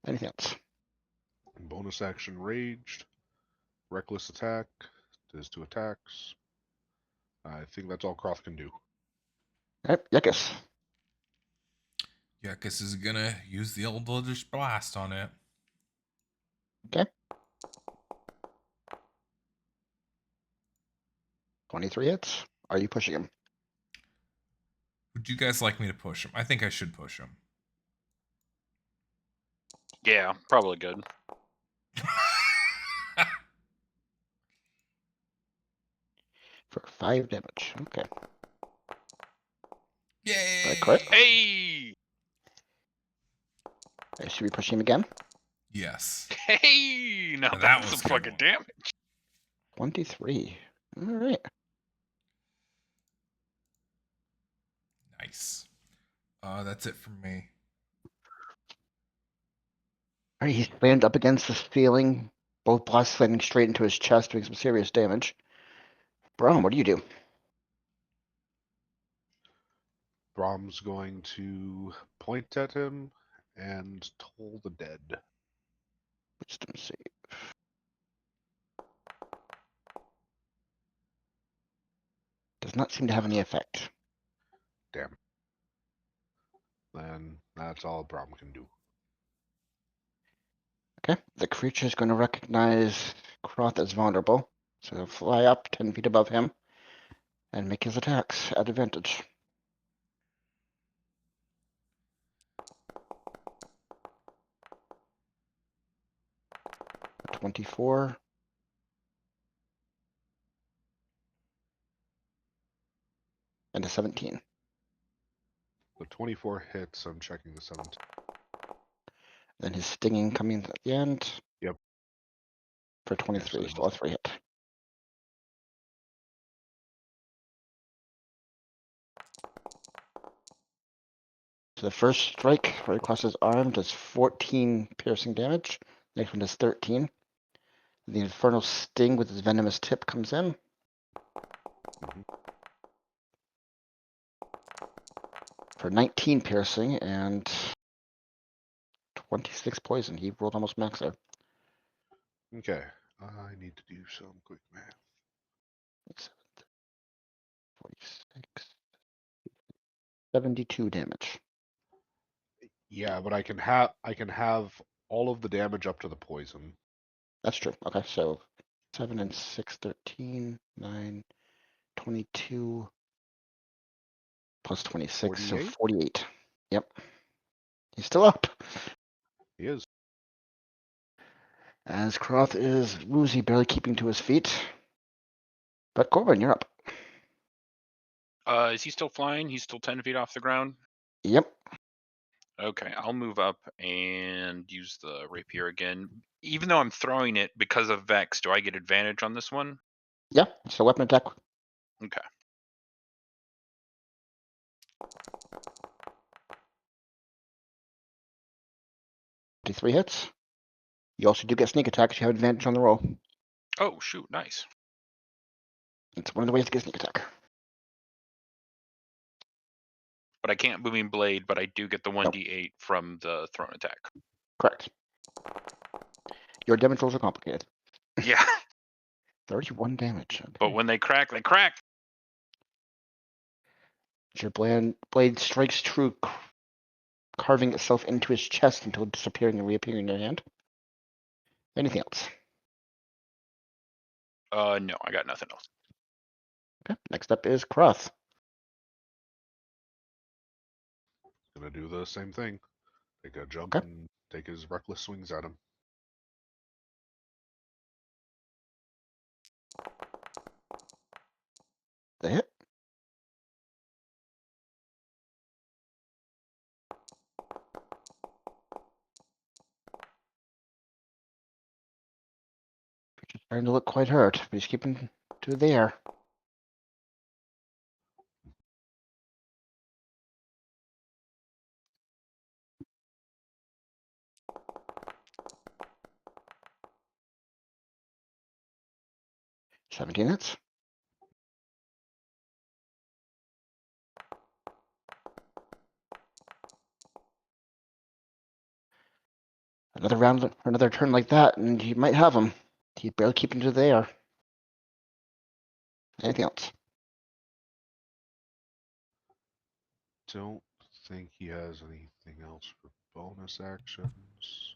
[SPEAKER 4] Anything else?
[SPEAKER 3] Bonus action raged. Reckless attack. Does 2 attacks. I think that's all Croft can do.
[SPEAKER 4] Alright, Yuckus.
[SPEAKER 2] Yuckus is gonna use the old Eldritch Blast on it.
[SPEAKER 4] Okay. 23 hits. Are you pushing him?
[SPEAKER 2] Would you guys like me to push him? I think I should push him.
[SPEAKER 1] Yeah, probably good.
[SPEAKER 4] For 5 damage. Okay.
[SPEAKER 2] Yay!
[SPEAKER 4] Crit.
[SPEAKER 1] Hey!
[SPEAKER 4] Should we push him again?
[SPEAKER 2] Yes.
[SPEAKER 1] Hey! Now
[SPEAKER 2] That
[SPEAKER 1] that's
[SPEAKER 2] was
[SPEAKER 1] some fucking
[SPEAKER 2] good.
[SPEAKER 1] damage.
[SPEAKER 4] 23. Alright.
[SPEAKER 2] Nice. That's it from me.
[SPEAKER 4] Alright, he slammed up against the ceiling. Both blasts landing straight into his chest, doing some serious damage. Brom, what do you do?
[SPEAKER 3] Brom's going to point at him and toll the dead.
[SPEAKER 4] Wisdom save. Does not seem to have any effect.
[SPEAKER 3] Damn. Then that's all Brom can do.
[SPEAKER 4] Okay. The creature is going to recognize Croth as vulnerable. So he'll fly up 10 feet above him and make his attacks at advantage. 24. And a 17.
[SPEAKER 3] The 24 hits. I'm checking the 17.
[SPEAKER 4] Then his stinging coming at the end.
[SPEAKER 3] Yep.
[SPEAKER 4] For 23,
[SPEAKER 3] so
[SPEAKER 4] still a 3 hit. So the first strike right across his arm does 14 piercing damage. Next one does 13. The infernal sting with his venomous tip comes in. For 19 piercing and 26 poison. He rolled almost max there.
[SPEAKER 3] Okay. I need to do some quick math.
[SPEAKER 4] 46. 72 damage.
[SPEAKER 3] Yeah, but I can have all of the damage up to the poison.
[SPEAKER 4] That's true. Okay, so 7 and 6, 13, 9, 22, plus 26, so
[SPEAKER 3] 48?
[SPEAKER 4] 48. Yep. He's still up.
[SPEAKER 3] He is.
[SPEAKER 4] As Croth is woozy, barely keeping to his feet. But Corbin, you're up.
[SPEAKER 1] Is he still flying? He's still 10 feet off the ground?
[SPEAKER 4] Yep.
[SPEAKER 1] Okay, I'll move up and use the rapier again. Even though I'm throwing it because of Vex, do I get advantage on this one?
[SPEAKER 4] Yeah, it's a weapon attack.
[SPEAKER 1] Okay.
[SPEAKER 4] D3 hits. You also do get sneak attack if you have advantage on the roll.
[SPEAKER 1] Oh, shoot, nice.
[SPEAKER 4] It's one of the ways to get sneak attack.
[SPEAKER 1] But I can't Booming Blade, but I do get the
[SPEAKER 4] Nope.
[SPEAKER 1] 1d8 from the thrown attack.
[SPEAKER 4] Correct. Your damage rolls are complicated.
[SPEAKER 1] Yeah,
[SPEAKER 4] 31 damage. Okay.
[SPEAKER 1] but when they crack, they crack.
[SPEAKER 4] Your blade strikes true, carving itself into his chest until disappearing and reappearing in your hand. Anything else?
[SPEAKER 1] No, I got nothing else.
[SPEAKER 4] Okay. Next up is Croth.
[SPEAKER 3] Gonna do the same thing. Take a jump
[SPEAKER 4] Okay.
[SPEAKER 3] and take his reckless swings at him.
[SPEAKER 4] The hit. Just starting to look quite hurt, but he's keeping to the air. Seventeen hits. Another round, another turn like that, and you might have him. He's barely keeping to the air. Anything else?
[SPEAKER 3] Don't think he has anything else for bonus actions.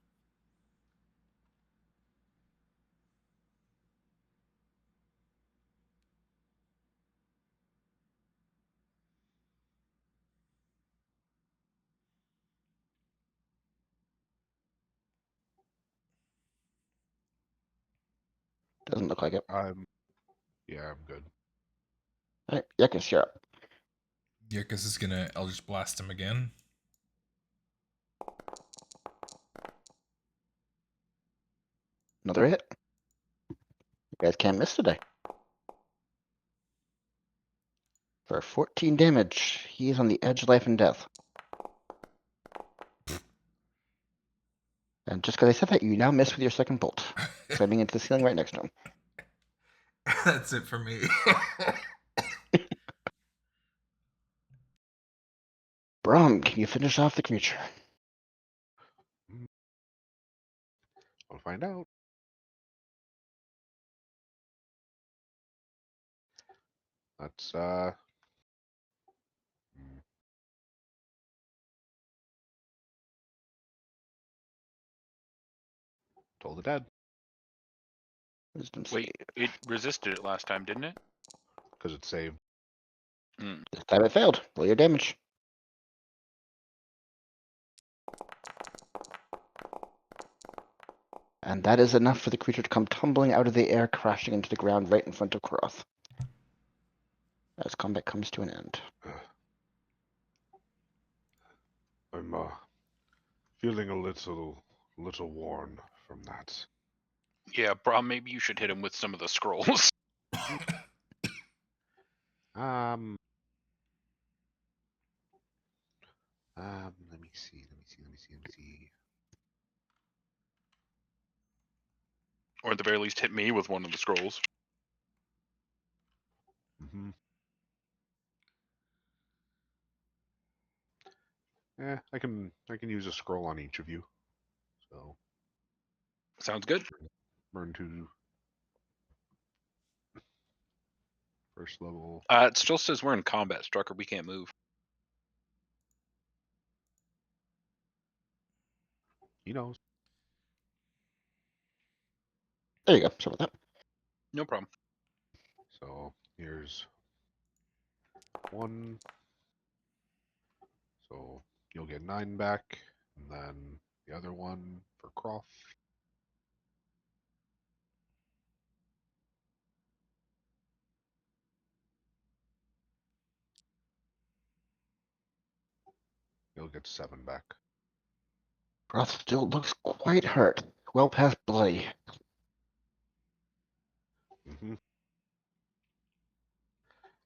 [SPEAKER 4] Doesn't look like it.
[SPEAKER 3] Yeah, I'm good.
[SPEAKER 4] All right, Yekus, you're up.
[SPEAKER 2] Yerkus is gonna Eldritch Blast him again.
[SPEAKER 4] Another hit. You guys can't miss today. For 14 damage, he is on the edge of life and death. And just because I said that, you now miss with your second bolt, slamming into the ceiling right next to him.
[SPEAKER 2] That's it for me.
[SPEAKER 4] Brom, can you finish off the creature?
[SPEAKER 3] I'll find out. That's Toll the Dead,
[SPEAKER 4] Wisdom save.
[SPEAKER 1] Wait, it resisted it last time, didn't it?
[SPEAKER 3] because it's saved.
[SPEAKER 4] This time it failed. Roll your damage. And that is enough for the creature to come tumbling out of the air, crashing into the ground right in front of Croth. As combat comes to an end.
[SPEAKER 3] I'm feeling a little worn from that.
[SPEAKER 1] Yeah, Brom, maybe you should hit him with some of the scrolls.
[SPEAKER 3] Let me see.
[SPEAKER 1] Or at the very least, hit me with one of the scrolls.
[SPEAKER 3] Mm-hmm. Yeah, I can use a scroll on each of you. So
[SPEAKER 1] Sounds good.
[SPEAKER 3] burn to first level.
[SPEAKER 1] It still says we're in combat, Strucker. We can't move.
[SPEAKER 3] He knows.
[SPEAKER 4] There you go. Sorry about that.
[SPEAKER 1] No problem.
[SPEAKER 3] So here's one. So you'll get 9 back, and then the other one for Croft. You'll get 7 back.
[SPEAKER 4] Broth still looks quite hurt. Well past bloody.
[SPEAKER 3] Mm-hmm.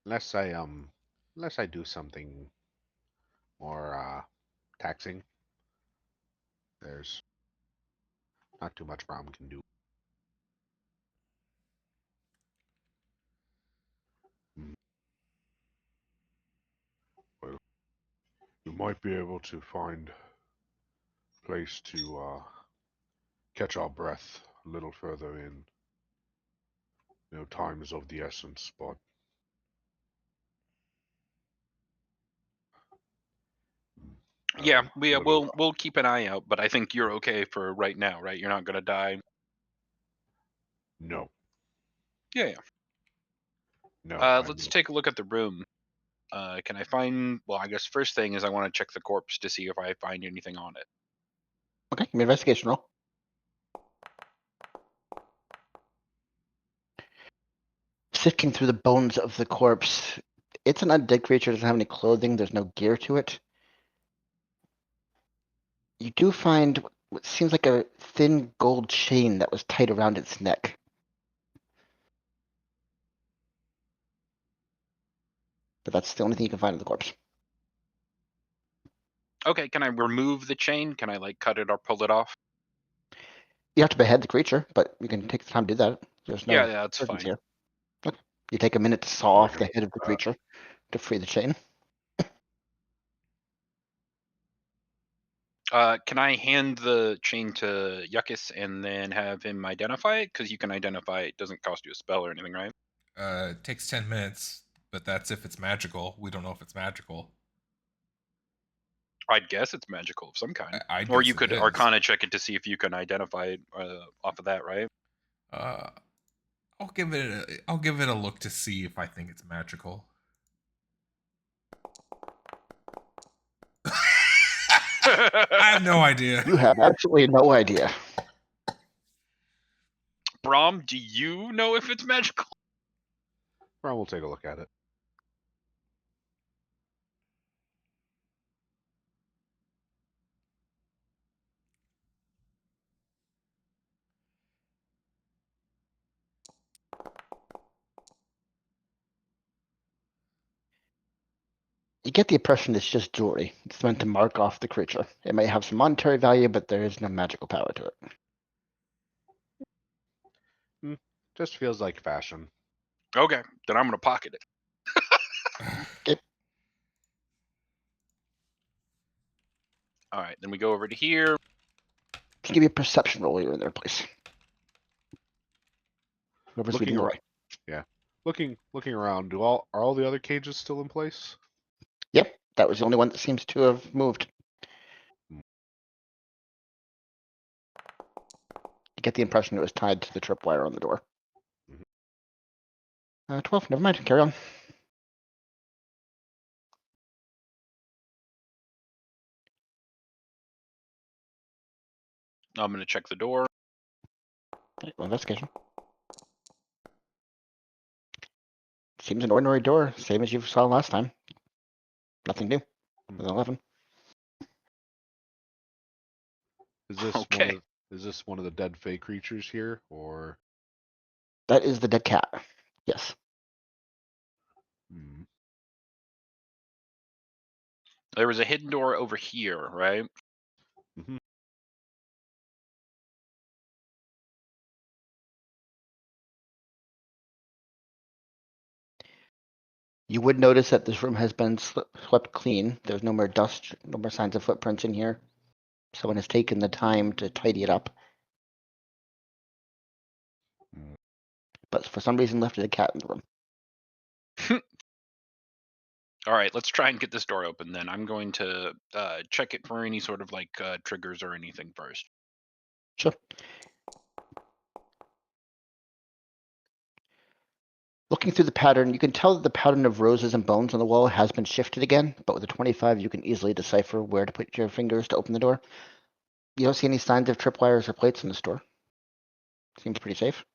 [SPEAKER 3] Unless I do something more taxing, there's not too much Braum can do. Well, you might be able to find a place to catch our breath a little further in. You know, time is of the essence, but
[SPEAKER 1] Yeah,
[SPEAKER 3] a little,
[SPEAKER 1] we'll keep an eye out, but I think you're okay for right now, right? You're not gonna die.
[SPEAKER 3] no,
[SPEAKER 1] Yeah.
[SPEAKER 3] no.
[SPEAKER 1] Let's take a look at the room. Can I find? Well, I guess first thing is I want to check the corpse to see if I find anything on it.
[SPEAKER 4] Okay, give me an investigation roll. Sifting through the bones of the corpse, it's an undead creature. Doesn't have any clothing. There's no gear to it. You do find what seems like a thin gold chain that was tied around its neck. But that's the only thing you can find in the corpse.
[SPEAKER 1] Okay, can I remove the chain? Can I like cut it or pull it off?
[SPEAKER 4] You have to behead the creature, but you can take the time to do that. There's no
[SPEAKER 1] Yeah, that's
[SPEAKER 4] surgeons
[SPEAKER 1] fine.
[SPEAKER 4] here. Okay. You take a minute to saw off the head of the creature to free the chain.
[SPEAKER 1] Can I hand the chain to Yuckus and then have him identify it? Because you can identify it. Doesn't cost you a spell or anything, right?
[SPEAKER 2] It takes 10 minutes, but that's if it's magical. We don't know if it's magical.
[SPEAKER 1] I'd guess it's magical of some kind.
[SPEAKER 2] I
[SPEAKER 1] Or
[SPEAKER 2] guess
[SPEAKER 1] you
[SPEAKER 2] it
[SPEAKER 1] could
[SPEAKER 2] is.
[SPEAKER 1] Arcana check it to see if you can identify it off of that, right?
[SPEAKER 2] I'll give it a look to see if I think it's magical. I have no idea.
[SPEAKER 4] You have absolutely no idea.
[SPEAKER 1] Braum, do you know if it's magical?
[SPEAKER 3] Braum will take a look at it.
[SPEAKER 4] You get the impression it's just jewelry. It's meant to mark off the creature. It may have some monetary value, but there is no magical power to it.
[SPEAKER 3] Just feels like fashion.
[SPEAKER 1] Okay, then I'm gonna pocket it.
[SPEAKER 4] Okay.
[SPEAKER 1] All right, then we go over to here.
[SPEAKER 4] Can you give me a perception roll while you're in their place? Whoever's
[SPEAKER 3] Looking
[SPEAKER 4] leading the
[SPEAKER 3] around,
[SPEAKER 4] way.
[SPEAKER 3] yeah. Looking around. Are all the other cages still in place?
[SPEAKER 4] Yep, that was the only one that seems to have moved.
[SPEAKER 3] Hmm.
[SPEAKER 4] You get the impression it was tied to the tripwire on the door. 12, never mind, carry on.
[SPEAKER 1] I'm gonna check the door.
[SPEAKER 4] Okay, well, investigation. Seems an ordinary door, same as you saw last time. Nothing new. With 11.
[SPEAKER 3] Is this
[SPEAKER 1] Okay.
[SPEAKER 3] one of the dead fey creatures here, or?
[SPEAKER 4] That is the dead cat. Yes.
[SPEAKER 1] There was a hidden door over here, right?
[SPEAKER 3] Mhm.
[SPEAKER 4] You would notice that this room has been swept clean. There's no more dust, no more signs of footprints in here. Someone has taken the time to tidy it up,
[SPEAKER 3] Mm.
[SPEAKER 4] but for some reason left a cat in the room.
[SPEAKER 1] All right, let's try and get this door open then. I'm going to check it for any sort of like triggers or anything first.
[SPEAKER 4] Sure. Looking through the pattern, you can tell that the pattern of roses and bones on the wall has been shifted again, but with a 25, you can easily decipher where to put your fingers to open the door. You don't see any signs of tripwires or plates in this door. Seems pretty safe.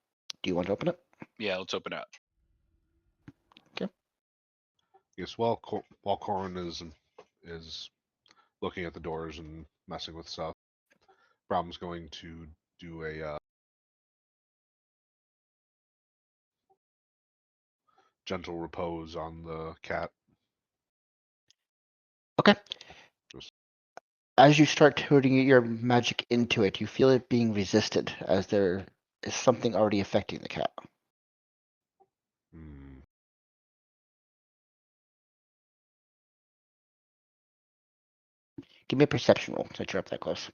[SPEAKER 4] Do you want to open it?
[SPEAKER 1] Yeah, let's open up.
[SPEAKER 3] Yes. While Corin is looking at the doors and messing with stuff, Brom's going to do a gentle repose on the cat.
[SPEAKER 4] Okay.
[SPEAKER 3] Just,
[SPEAKER 4] As you start putting your magic into it, you feel it being resisted, as there is something already affecting the cat.
[SPEAKER 3] hmm.
[SPEAKER 4] Give me a perception roll since you're up that close.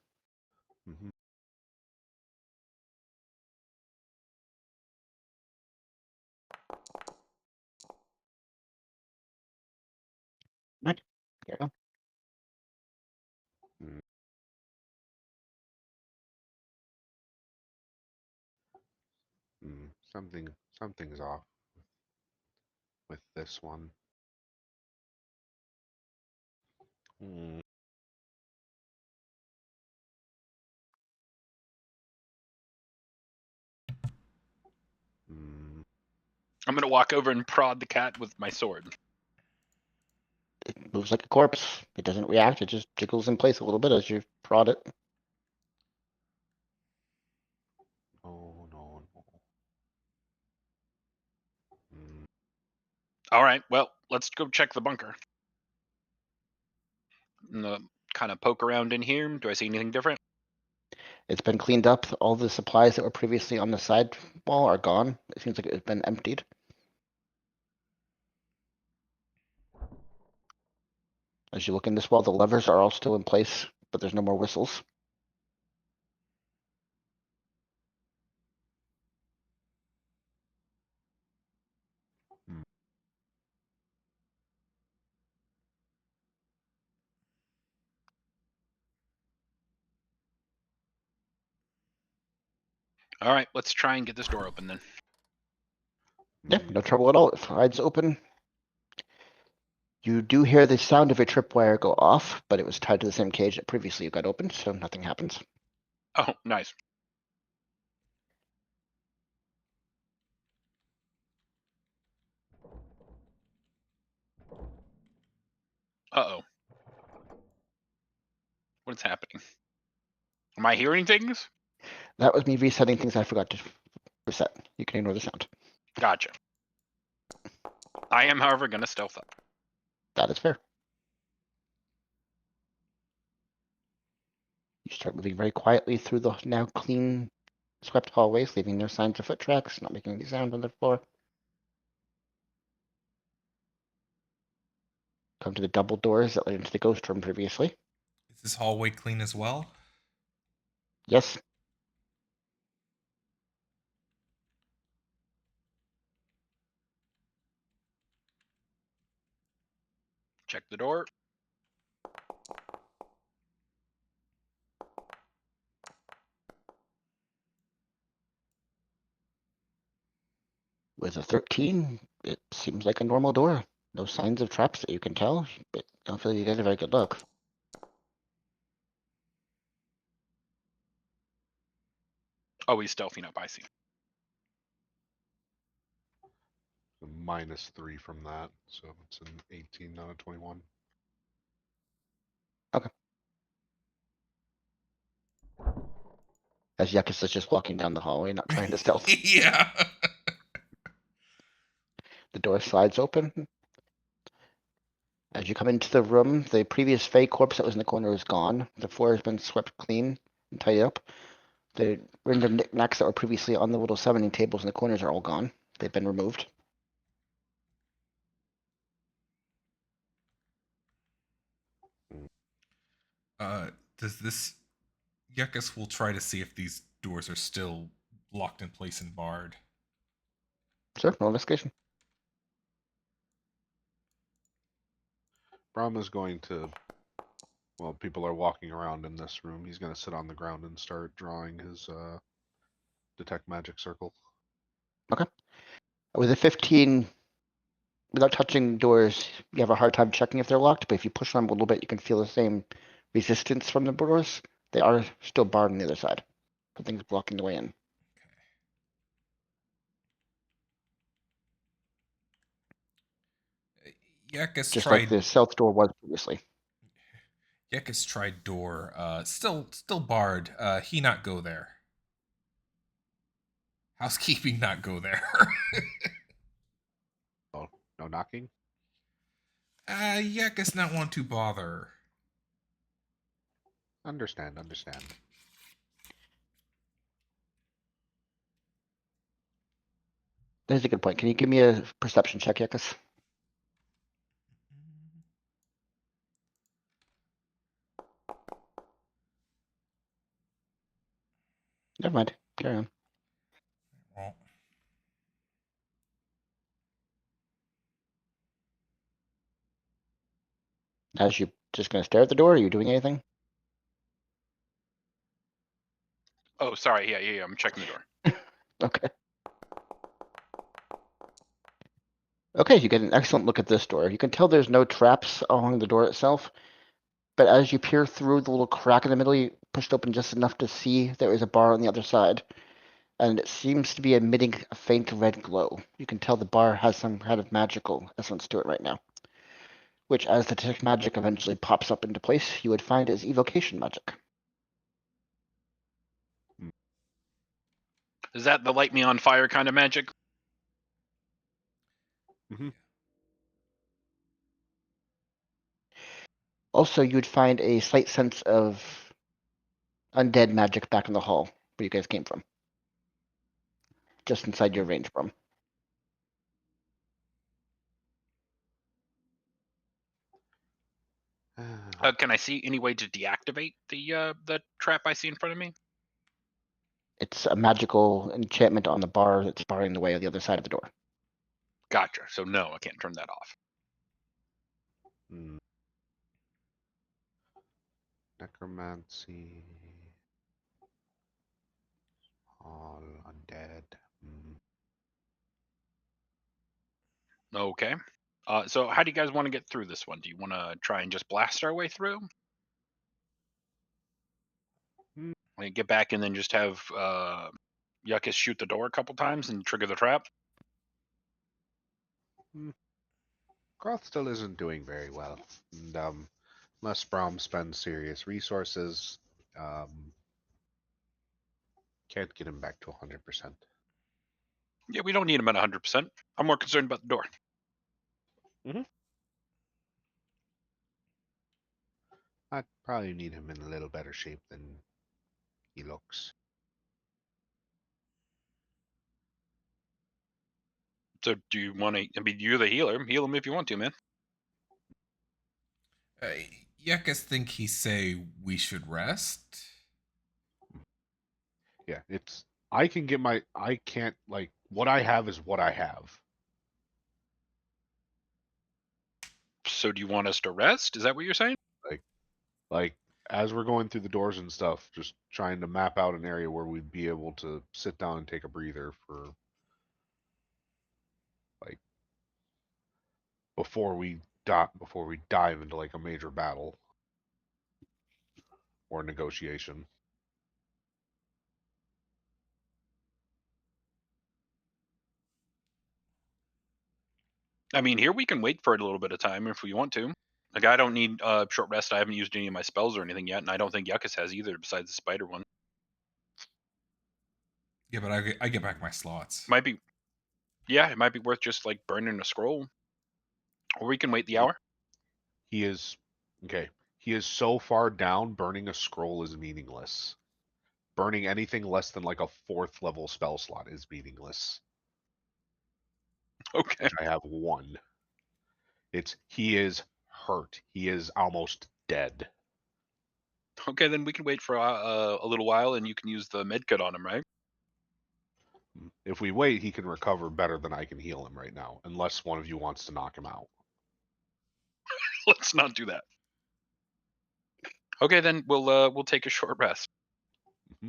[SPEAKER 3] Mhm.
[SPEAKER 4] Right. There you go.
[SPEAKER 3] Mm. Something's off with this one. Hmm. Hmm.
[SPEAKER 1] I'm gonna walk over and prod the cat with my sword.
[SPEAKER 4] It moves like a corpse. It doesn't react. It just jiggles in place a little bit as you prod it.
[SPEAKER 3] No, no, no. Hmm.
[SPEAKER 1] All right, well, let's go check the bunker. Kind of poke around in here. Do I see anything different?
[SPEAKER 4] It's been cleaned up. All the supplies that were previously on the side wall are gone. It seems like it's been emptied. As you look in this wall, the levers are all still in place, but there's no more whistles.
[SPEAKER 3] Hmm.
[SPEAKER 1] All right, let's try and get this door open then.
[SPEAKER 4] Yeah,
[SPEAKER 3] Hmm.
[SPEAKER 4] no trouble at all. It slides open. You do hear the sound of a tripwire go off, but it was tied to the same cage that previously you got opened, so nothing happens.
[SPEAKER 1] Oh, nice. Uh-oh. What's happening? Am I hearing things?
[SPEAKER 4] That was me resetting things I forgot to reset. You can ignore the sound.
[SPEAKER 1] Gotcha. I am, however, gonna stealth up.
[SPEAKER 4] That is fair. You start moving very quietly through the now clean, swept hallways, leaving no signs of foot tracks, not making any sound on the floor. Come to the double doors that led into the ghost room previously.
[SPEAKER 2] Is this hallway clean as well?
[SPEAKER 4] Yes,
[SPEAKER 1] Check the door.
[SPEAKER 4] with a 13, it seems like a normal door. No signs of traps that you can tell, but I don't feel you get a very good look.
[SPEAKER 1] Oh, he's stealthing up. I see.
[SPEAKER 3] -3 from that, so it's an 18, not a 21.
[SPEAKER 4] Okay. As Yuckus is just walking down the hallway, not trying to stealth.
[SPEAKER 2] Yeah.
[SPEAKER 4] The door slides open, As you come into the room, the previous Fey corpse that was in the corner is gone. The floor has been swept clean and tidied up. The random knickknacks that were previously on the little summoning tables in the corners are all gone. They've been removed.
[SPEAKER 2] Does this? Yuckus will try to see if these doors are still locked in place and barred.
[SPEAKER 4] Sure, no investigation.
[SPEAKER 3] Brahma's going to, well, people are walking around in this room. He's going to sit on the ground and start drawing his detect magic circle.
[SPEAKER 4] Okay. With a 15, without touching doors, you have a hard time checking if they're locked, but if you push them a little bit, you can feel the same resistance from the doors. They are still barred on the other side. Something's blocking the way in.
[SPEAKER 2] Yuckus
[SPEAKER 4] Just like
[SPEAKER 2] tried.
[SPEAKER 4] the south door was previously.
[SPEAKER 2] Yuckus tried door. Still barred. He not go there. Housekeeping not go there.
[SPEAKER 3] Oh, no knocking?
[SPEAKER 2] Yuckus not want to bother.
[SPEAKER 3] Understand.
[SPEAKER 4] That's a good point. Can you give me a perception check, Yakus? Never mind. Carry on.
[SPEAKER 2] Well,
[SPEAKER 4] As you just going to stare at the door, are you doing anything?
[SPEAKER 1] Oh, sorry. Yeah. I'm checking the door.
[SPEAKER 4] Okay. Okay, you get an excellent look at this door. You can tell there's no traps along the door itself, but as you peer through the little crack in the middle, you pushed open just enough to see there is a bar on the other side, and it seems to be emitting a faint red glow. You can tell the bar has some kind of magical essence to it right now, which, as the detect magic eventually pops up into place, you would find is evocation magic.
[SPEAKER 1] Is that the light me on fire kind of magic?
[SPEAKER 3] Mm-hmm.
[SPEAKER 4] Also, you'd find a slight sense of undead magic back in the hall where you guys came from, just inside your range from.
[SPEAKER 1] Can I see any way to deactivate the trap I see in front of me?
[SPEAKER 4] It's a magical enchantment on the bar that's barring the way of the other side of the door.
[SPEAKER 1] Gotcha. So no, I can't turn that off.
[SPEAKER 3] Necromancy. All undead.
[SPEAKER 1] Okay. So how do you guys want to get through this one? Do you want to try and just blast our way through? Like get back and then just have Yuckus shoot the door a couple times and trigger the trap?
[SPEAKER 3] Groth still isn't doing very well. And unless Brahm spends serious resources, can't get him back to 100%.
[SPEAKER 1] Yeah, we don't need him at 100%. I'm more concerned about the door.
[SPEAKER 3] I'd probably need him in a little better shape than he looks.
[SPEAKER 1] So do you want to? I mean, you're the healer. Heal him if you want to, man.
[SPEAKER 2] Yuckus think he say we should rest.
[SPEAKER 3] Yeah, it's. I can't, like, what I have is what I have.
[SPEAKER 1] So do you want us to rest? Is that what you're saying?
[SPEAKER 3] Like, as we're going through the doors and stuff, just trying to map out an area where we'd be able to sit down and take a breather for, like, before we dive into, like, a major battle or negotiation.
[SPEAKER 1] I mean, here we can wait for it a little bit of time if we want to. Like, I don't need short rest. I haven't used any of my spells or anything yet, and I don't think Yuckus has either, besides the spider one.
[SPEAKER 2] Yeah, but I get back my slots.
[SPEAKER 1] Might be, yeah, it might be worth just like burning a scroll, or we can wait the hour.
[SPEAKER 3] He is okay. He is so far down, burning a scroll is meaningless. Burning anything less than like a 4th level spell slot is meaningless.
[SPEAKER 1] Okay.
[SPEAKER 3] Which I have 1. He is hurt. He is almost dead.
[SPEAKER 1] Okay, then we can wait for a little while, and you can use the med kit on him, right?
[SPEAKER 3] If we wait, he can recover better than I can heal him right now, unless one of you wants to knock him out.
[SPEAKER 1] Let's not do that. Okay, then we'll take a short rest.
[SPEAKER 2] All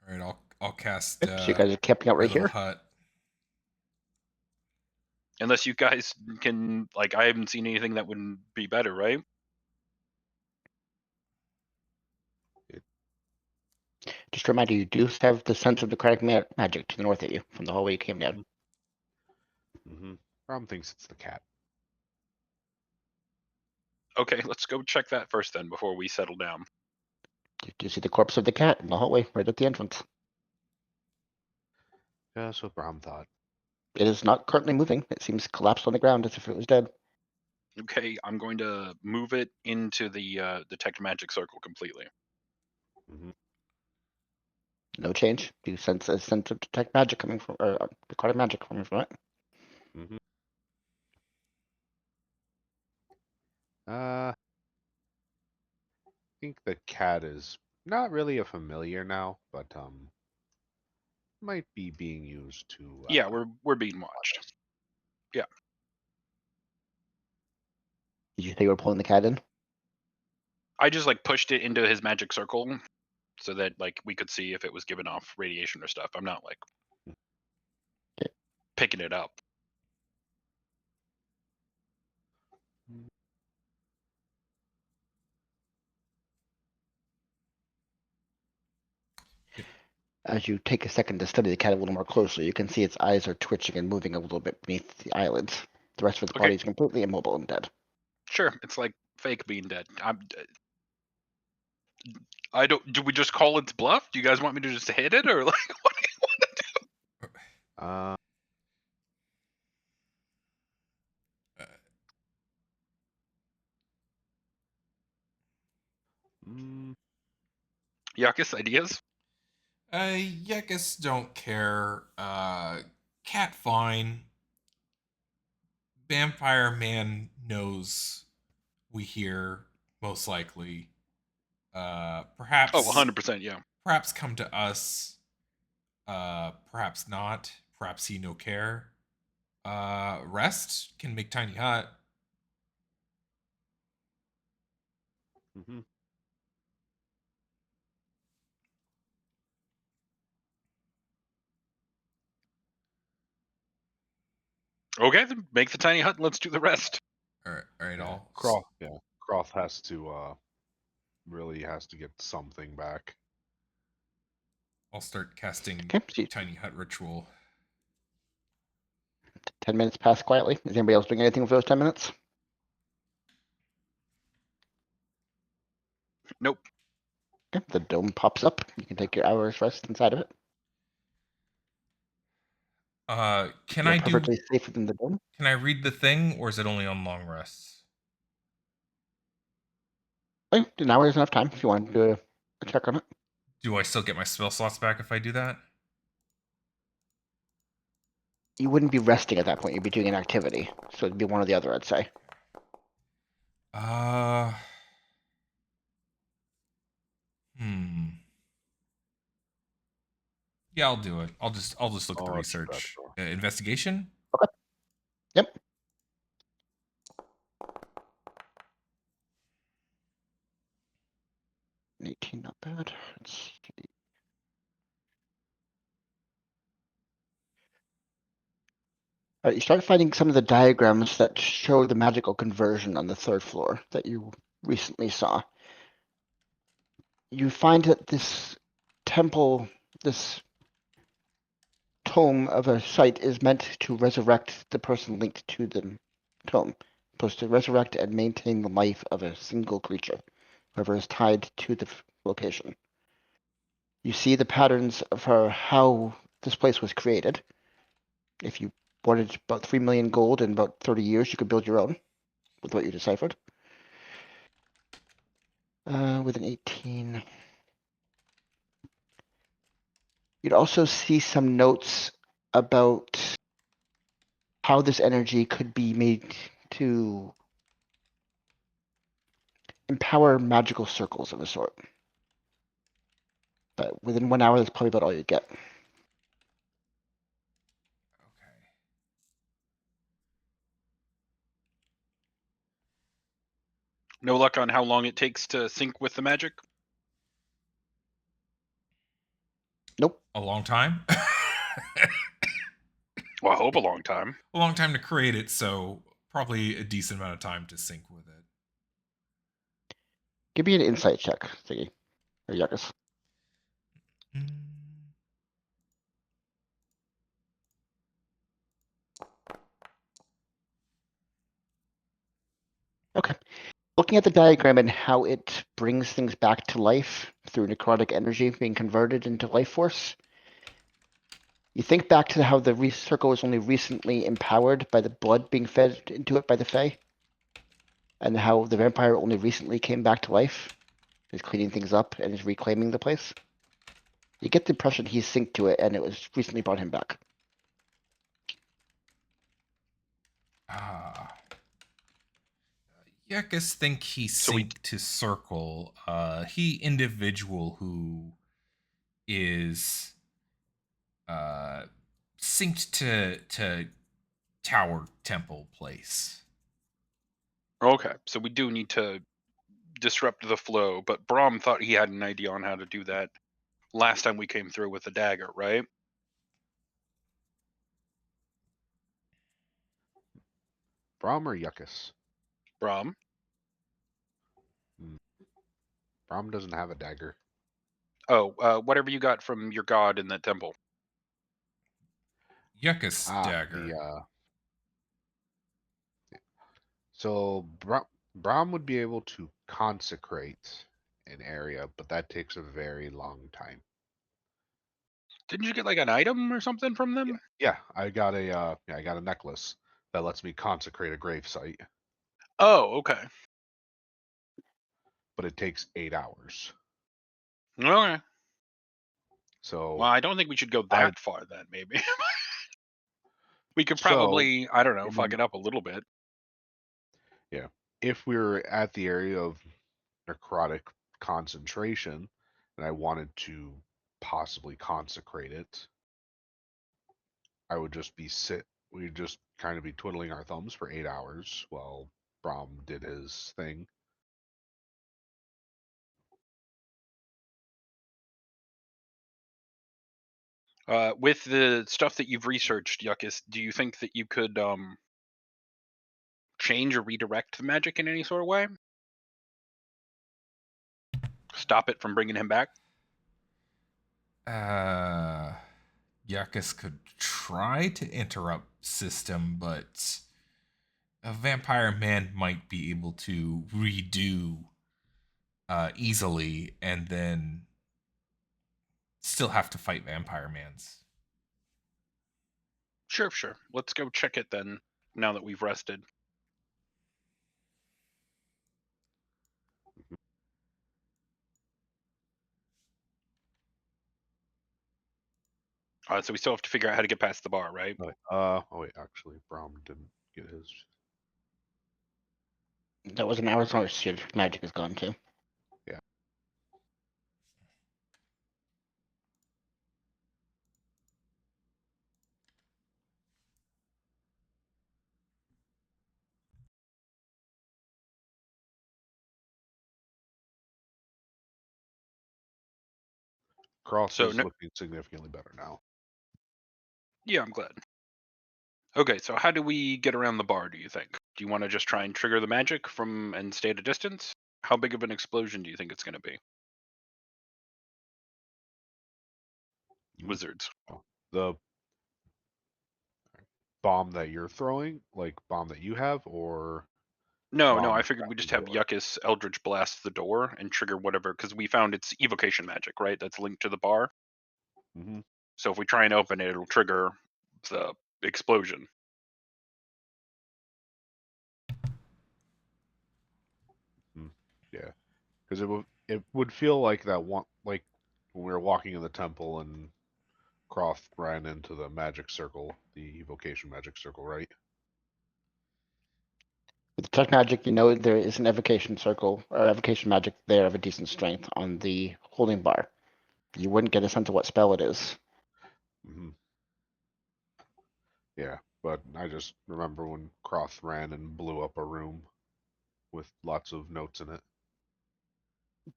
[SPEAKER 2] right, I'll cast
[SPEAKER 4] So you guys are camping out
[SPEAKER 2] my
[SPEAKER 4] right
[SPEAKER 2] little
[SPEAKER 4] here?
[SPEAKER 2] hut.
[SPEAKER 1] Unless you guys can, like, I haven't seen anything that would be better, right?
[SPEAKER 4] Just a reminder, you do have the sense of necrotic magic to the north of you from the hallway you came down.
[SPEAKER 3] Rom thinks it's the cat.
[SPEAKER 1] Okay, let's go check that first then before we settle down.
[SPEAKER 4] You do see the corpse of the cat in the hallway right at the entrance.
[SPEAKER 3] Yeah, that's what Brom thought.
[SPEAKER 4] It is not currently moving. It seems collapsed on the ground as if it was dead.
[SPEAKER 1] Okay, I'm going to move it into the detect magic circle completely.
[SPEAKER 4] No change. Do you sense a sense of detect magic coming from, or necrotic magic coming from it?
[SPEAKER 3] I think the cat is not really a familiar now, but might be being used to.
[SPEAKER 1] Yeah, we're being watched. Yeah.
[SPEAKER 4] Did you think you were pulling the cat in?
[SPEAKER 1] I just like pushed it into his magic circle so that like we could see if it was giving off radiation or stuff. I'm not like picking it up.
[SPEAKER 4] As you take a second to study the cat a little more closely, you can see its eyes are twitching and moving a little bit beneath the eyelids. The rest of its
[SPEAKER 1] Okay.
[SPEAKER 4] body is completely immobile and dead.
[SPEAKER 1] Sure, it's like fake being dead. I don't. Do we just call its bluff? Do you guys want me to just hit it, or like what do you want to do? Yakis, ideas?
[SPEAKER 2] Yekis don't care. Cat fine. Vampire man knows we hear, most likely. Perhaps.
[SPEAKER 1] Oh, 100%. Yeah.
[SPEAKER 2] Perhaps come to us. Perhaps not. Perhaps he no care. Rest can make tiny hut.
[SPEAKER 1] Okay, then make the tiny hut and let's do the rest.
[SPEAKER 2] All right. I'll
[SPEAKER 3] Croth has to really has to get something back.
[SPEAKER 2] I'll start casting
[SPEAKER 4] Okay,
[SPEAKER 2] tiny hut ritual.
[SPEAKER 4] 10 minutes pass quietly. Is anybody else doing anything for those 10 minutes?
[SPEAKER 1] Nope.
[SPEAKER 4] Okay, the dome pops up. You can take your hour's rest inside of it.
[SPEAKER 2] Can
[SPEAKER 4] You're
[SPEAKER 2] I do?
[SPEAKER 4] perfectly safe within the dome.
[SPEAKER 2] Can I read the thing, or is it only on long rests?
[SPEAKER 4] Okay, an hour is enough time if you want to do a check on it.
[SPEAKER 2] Do I still get my spell slots back if I do that?
[SPEAKER 4] You wouldn't be resting at that point. You'd be doing an activity. So it'd be one or the other, I'd say.
[SPEAKER 2] Yeah, I'll do it. I'll just look at the
[SPEAKER 3] Oh, that's
[SPEAKER 2] research.
[SPEAKER 3] better.
[SPEAKER 2] Investigation?
[SPEAKER 4] Okay. Yep. 18, not bad. Let's see. All right, you start finding some of the diagrams that show the magical conversion on the 3rd floor that you recently saw. You find that this temple, this tome of a site is meant to resurrect the person linked to the tome. Supposed to resurrect and maintain the life of a single creature, whoever is tied to the location. You see the patterns for how this place was created. If you wanted about 3 million gold in about 30 years, you could build your own with what you deciphered. With an 18. You'd also see some notes about how this energy could be made to empower magical circles of a sort. But within 1 hour, that's probably about all you get.
[SPEAKER 2] Okay.
[SPEAKER 1] No luck on how long it takes to sync with the magic?
[SPEAKER 4] Nope.
[SPEAKER 2] A long time.
[SPEAKER 1] Well, I hope a long time.
[SPEAKER 2] A long time to create it, so probably a decent amount of time to sync with it.
[SPEAKER 4] Give me an insight check, Ziggy. Or Yuckus.
[SPEAKER 2] Mm.
[SPEAKER 4] Okay. Looking at the diagram and how it brings things back to life through necrotic energy being converted into life force, you think back to how the circle was only recently empowered by the blood being fed into it by the Fae, and how the vampire only recently came back to life, is cleaning things up and is reclaiming the place. You get the impression he's synced to it and it was recently brought him back.
[SPEAKER 2] Ah. Yeah, I guess think he
[SPEAKER 1] So we-
[SPEAKER 2] synced to circle. He individual who is synced to tower temple place.
[SPEAKER 1] Okay, so we do need to disrupt the flow, but Brahm thought he had an idea on how to do that last time we came through with the dagger, right?
[SPEAKER 3] Brahm or Yuckus?
[SPEAKER 1] Brahm?
[SPEAKER 3] Brahm doesn't have a dagger.
[SPEAKER 1] Oh, whatever you got from your god in that temple.
[SPEAKER 2] Yuckus
[SPEAKER 3] Ah,
[SPEAKER 2] dagger.
[SPEAKER 3] So Brahm would be able to consecrate an area, but that takes a very long time.
[SPEAKER 1] Didn't you get like an item or something from them?
[SPEAKER 3] Yeah, I got a necklace that lets me consecrate a grave site,
[SPEAKER 1] Oh, okay.
[SPEAKER 3] but it takes 8 hours.
[SPEAKER 1] Okay.
[SPEAKER 3] So
[SPEAKER 1] Well, I don't think we should go
[SPEAKER 3] I
[SPEAKER 1] that far then, maybe. We could
[SPEAKER 3] so
[SPEAKER 1] probably, I don't know, fuck
[SPEAKER 3] in,
[SPEAKER 1] it up a little bit.
[SPEAKER 3] yeah, if we were at the area of necrotic concentration and I wanted to possibly consecrate it, I would just we'd just kind of be twiddling our thumbs for 8 hours while Brahm did his thing.
[SPEAKER 1] With the stuff that you've researched, Yuckus, do you think that you could change or redirect the magic in any sort of way? Stop it from bringing him back?
[SPEAKER 2] Yuckus could try to interrupt system, but a vampire man might be able to redo easily and then still have to fight vampire mans.
[SPEAKER 1] Sure. Let's go check it then, now that we've rested. So we still have to figure out how to get past the bar, right?
[SPEAKER 3] Oh wait, actually, Brahm didn't get his.
[SPEAKER 4] That was an hour's notice. Your magic is gone too.
[SPEAKER 3] Yeah. Cross
[SPEAKER 1] So,
[SPEAKER 3] is looking significantly better now.
[SPEAKER 1] yeah, I'm glad. Okay, so how do we get around the bar, do you think? Do you want to just try and trigger the magic and stay at a distance? How big of an explosion do you think it's going to be? Wizards.
[SPEAKER 3] The bomb that you're throwing, like bomb that you have, or
[SPEAKER 1] No, I
[SPEAKER 3] bomb
[SPEAKER 1] figured
[SPEAKER 3] at
[SPEAKER 1] we just
[SPEAKER 3] the
[SPEAKER 1] have
[SPEAKER 3] door?
[SPEAKER 1] Yuckus Eldritch blast the door and trigger whatever, because we found it's evocation magic, right? That's linked to the bar.
[SPEAKER 3] Mm-hmm.
[SPEAKER 1] So if we try and open it, it'll trigger the explosion.
[SPEAKER 3] Yeah. Because it would feel like that one, like when we were walking in the temple and Croft ran into the magic circle, the evocation magic circle, right?
[SPEAKER 4] With detect magic, you know there is an evocation circle or evocation magic there of a decent strength on the holding bar. You wouldn't get a sense of what spell it is.
[SPEAKER 3] Hmm. Yeah, but I just remember when Croft ran and blew up a room with lots of notes in it.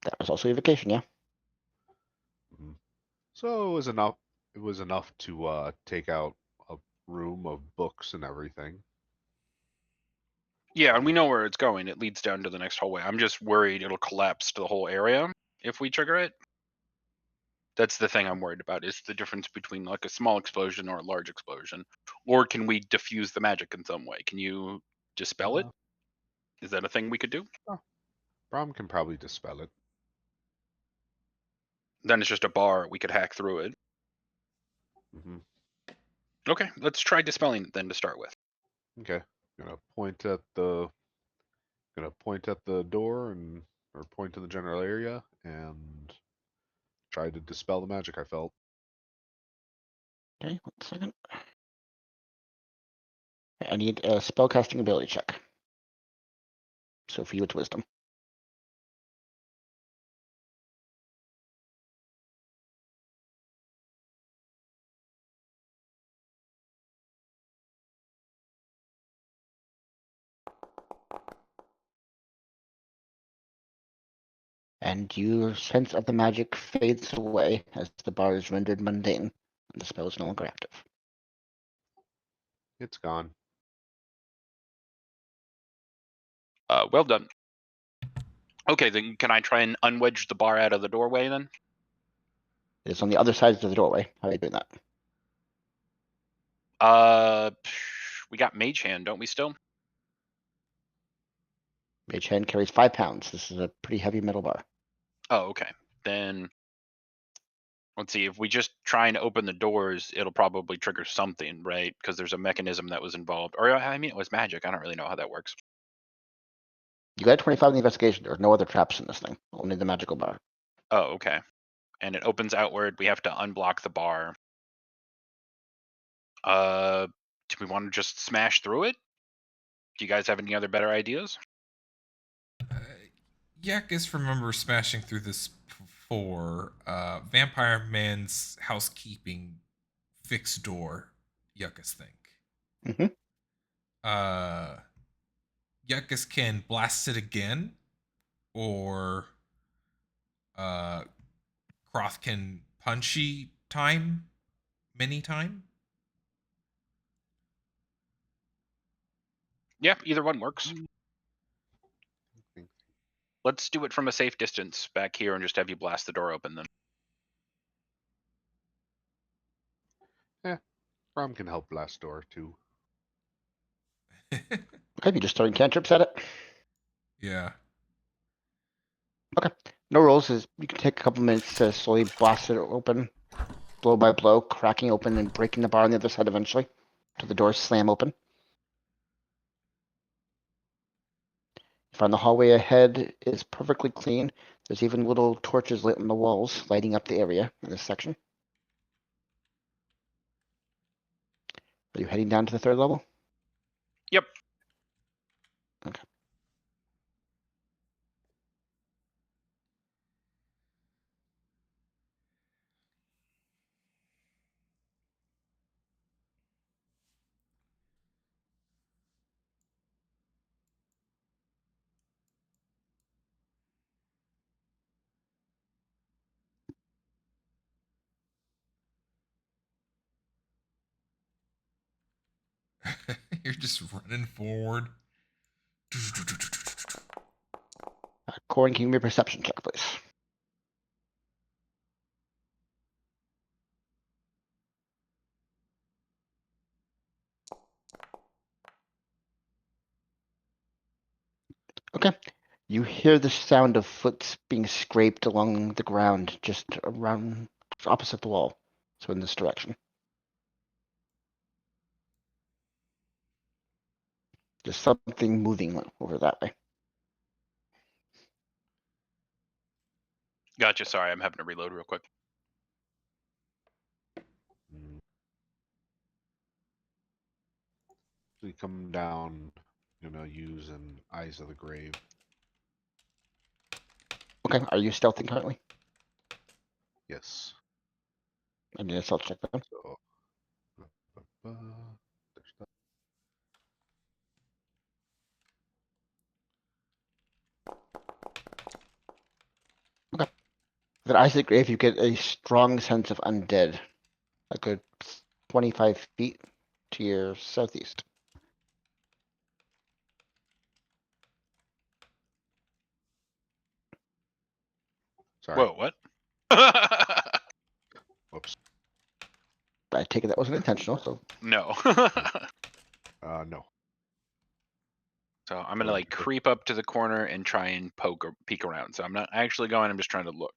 [SPEAKER 4] That was also evocation, yeah.
[SPEAKER 3] Hmm. So it was enough. It was enough to take out a room of books and everything.
[SPEAKER 1] Yeah, and we know where it's going. It leads down to the next hallway. I'm just worried it'll collapse to the whole area if we trigger it. That's the thing I'm worried about, is the difference between like a small explosion or a large explosion. Or can we diffuse the magic in some way? Can you dispel it?
[SPEAKER 3] Uh,
[SPEAKER 1] Is that a thing we could do?
[SPEAKER 3] Brom can probably dispel it.
[SPEAKER 1] Then it's just a bar. We could hack through it.
[SPEAKER 3] Hmm.
[SPEAKER 1] Okay, let's try dispelling it then to start with.
[SPEAKER 3] Okay, gonna point at the door and or point to the general area and try to dispel the magic I felt.
[SPEAKER 4] Okay, 1 second. I need a spellcasting ability check. So for you, it's wisdom. And your sense of the magic fades away as the bar is rendered mundane, and the spell is no longer active.
[SPEAKER 3] It's gone.
[SPEAKER 1] Well done. Okay, then can I try and unwedge the bar out of the doorway then?
[SPEAKER 4] It's on the other side of the doorway. How are you doing that?
[SPEAKER 1] We got Mage Hand, don't we still?
[SPEAKER 4] Mage hand carries 5 pounds. This is a pretty heavy metal bar.
[SPEAKER 1] Oh, okay. Then let's see. If we just try and open the doors, it'll probably trigger something, right? Because there's a mechanism that was involved. Or I mean, it was magic. I don't really know how that works.
[SPEAKER 4] You got 25 in the investigation. There's no other traps in this thing. Only the magical bar.
[SPEAKER 1] Oh, okay. And it opens outward. We have to unblock the bar. Do we want to just smash through it? Do you guys have any other better ideas?
[SPEAKER 2] Yakis remember smashing through this before. Vampire Man's housekeeping fixed door. Yuckus think.
[SPEAKER 4] Mm-hmm.
[SPEAKER 2] Uh, Yuckus can blast it again, or Croth can punchy time many time.
[SPEAKER 1] Yeah, either one works.
[SPEAKER 3] Mm.
[SPEAKER 1] Let's do it from a safe distance back here and just have you blast the door open then.
[SPEAKER 3] Brom can help blast door too.
[SPEAKER 4] Okay, you just throwing cantrips at it.
[SPEAKER 2] Yeah.
[SPEAKER 4] Okay. No rolls. Is you can take a couple minutes to slowly blast it open, blow by blow, cracking open and breaking the bar on the other side eventually, till the doors slam open. You find the hallway ahead is perfectly clean. There's even little torches lit on the walls, lighting up the area in this section. Are you heading down to the 3rd level?
[SPEAKER 1] Yep.
[SPEAKER 4] Okay.
[SPEAKER 2] You're just running forward.
[SPEAKER 4] Corin, can you give me a perception check, please? Okay. You hear the sound of foot being scraped along the ground just around opposite the wall. So in this direction. There's something moving over that way.
[SPEAKER 1] Gotcha. Sorry, I'm having to reload real quick.
[SPEAKER 3] We come down, use an Eyes of the Grave.
[SPEAKER 4] Okay, are you stealthing currently?
[SPEAKER 3] Yes.
[SPEAKER 4] I need a stealth check then.
[SPEAKER 3] So, there's that.
[SPEAKER 4] With Eyes of the Grave, you get a strong sense of undead. A good 25 feet to your southeast.
[SPEAKER 3] Sorry.
[SPEAKER 1] Whoa, what?
[SPEAKER 3] Whoops.
[SPEAKER 4] I take it that wasn't intentional, so
[SPEAKER 1] No.
[SPEAKER 3] No.
[SPEAKER 1] So I'm gonna like creep up to the corner and try and poke or peek around. So I'm not actually going. I'm just trying to look.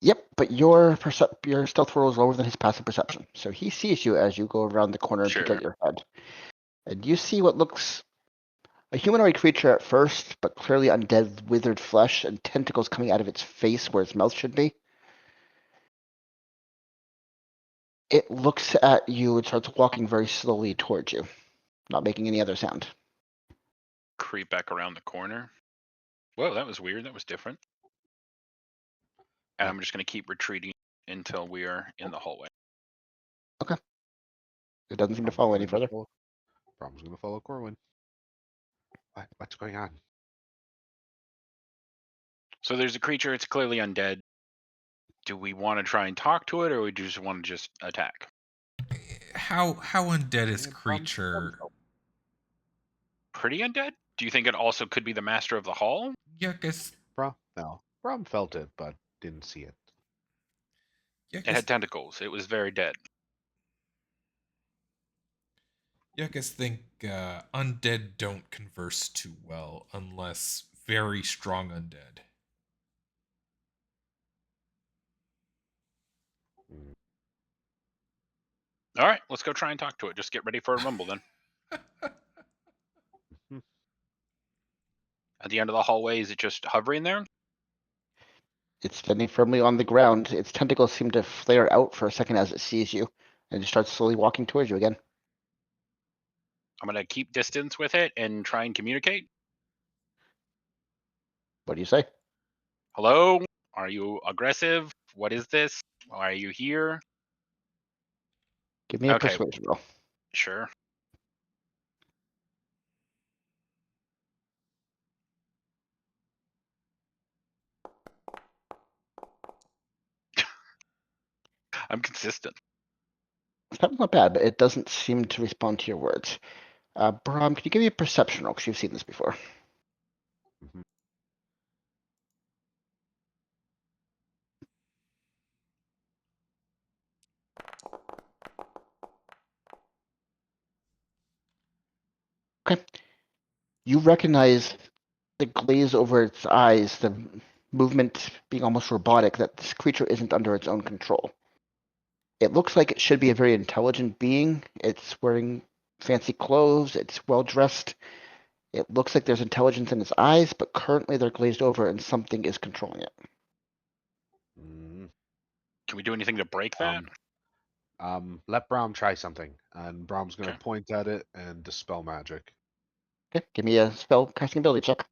[SPEAKER 4] yep, but your stealth roll is lower than his passive perception. So he sees you as you go around the corner and peek
[SPEAKER 1] Sure.
[SPEAKER 4] out your head. And you see what looks a humanoid creature at first, but clearly undead, withered flesh and tentacles coming out of its face where its mouth should be. It looks at you and starts walking very slowly towards you, not making any other sound.
[SPEAKER 1] Creep back around the corner. Whoa, that was weird. That was different. And
[SPEAKER 3] Yeah.
[SPEAKER 1] I'm just gonna keep retreating until we are in the hallway.
[SPEAKER 4] Okay. It doesn't seem to follow any further.
[SPEAKER 3] Brom's gonna follow Corwin. What's going on?
[SPEAKER 1] So there's a creature. It's clearly undead. Do we want to try and talk to it, or we just want to just attack?
[SPEAKER 2] How undead is
[SPEAKER 3] Yeah,
[SPEAKER 2] creature?
[SPEAKER 1] Pretty undead? Do you think it also could be the master of the hall?
[SPEAKER 2] Yeah, I guess.
[SPEAKER 3] No. Brom felt it, but didn't see it.
[SPEAKER 2] Yeah, I
[SPEAKER 1] It
[SPEAKER 2] guess.
[SPEAKER 1] had tentacles. It was very dead.
[SPEAKER 2] Yeah, I guess think undead don't converse too well unless very strong undead.
[SPEAKER 3] Mm.
[SPEAKER 1] All right, let's go try and talk to it. Just get ready for a rumble then. At the end of the hallway, is it just hovering there?
[SPEAKER 4] It's standing firmly on the ground. Its tentacles seem to flare out for a second as it sees you, and it starts slowly walking towards you again.
[SPEAKER 1] I'm gonna keep distance with it and try and communicate.
[SPEAKER 4] What do you say?
[SPEAKER 1] Hello? Are you aggressive? What is this? Why are you here?
[SPEAKER 4] Give me a
[SPEAKER 1] Okay,
[SPEAKER 4] persuasion roll.
[SPEAKER 1] sure. I'm consistent.
[SPEAKER 4] That's not bad, but it doesn't seem to respond to your words. Brom, can you give me a perception roll? Because you've seen this before.
[SPEAKER 3] Mhm.
[SPEAKER 4] Okay. You recognize the glaze over its eyes, the movement being almost robotic, that this creature isn't under its own control. It looks like it should be a very intelligent being. It's wearing fancy clothes, it's well dressed. It looks like there's intelligence in its eyes, but currently they're glazed over and something is controlling it.
[SPEAKER 3] Mm.
[SPEAKER 1] Can we do anything to break that?
[SPEAKER 3] Let Brom try something, and Brom's gonna
[SPEAKER 1] Okay.
[SPEAKER 3] point at it and dispel magic.
[SPEAKER 4] Okay, give me a spell casting ability check.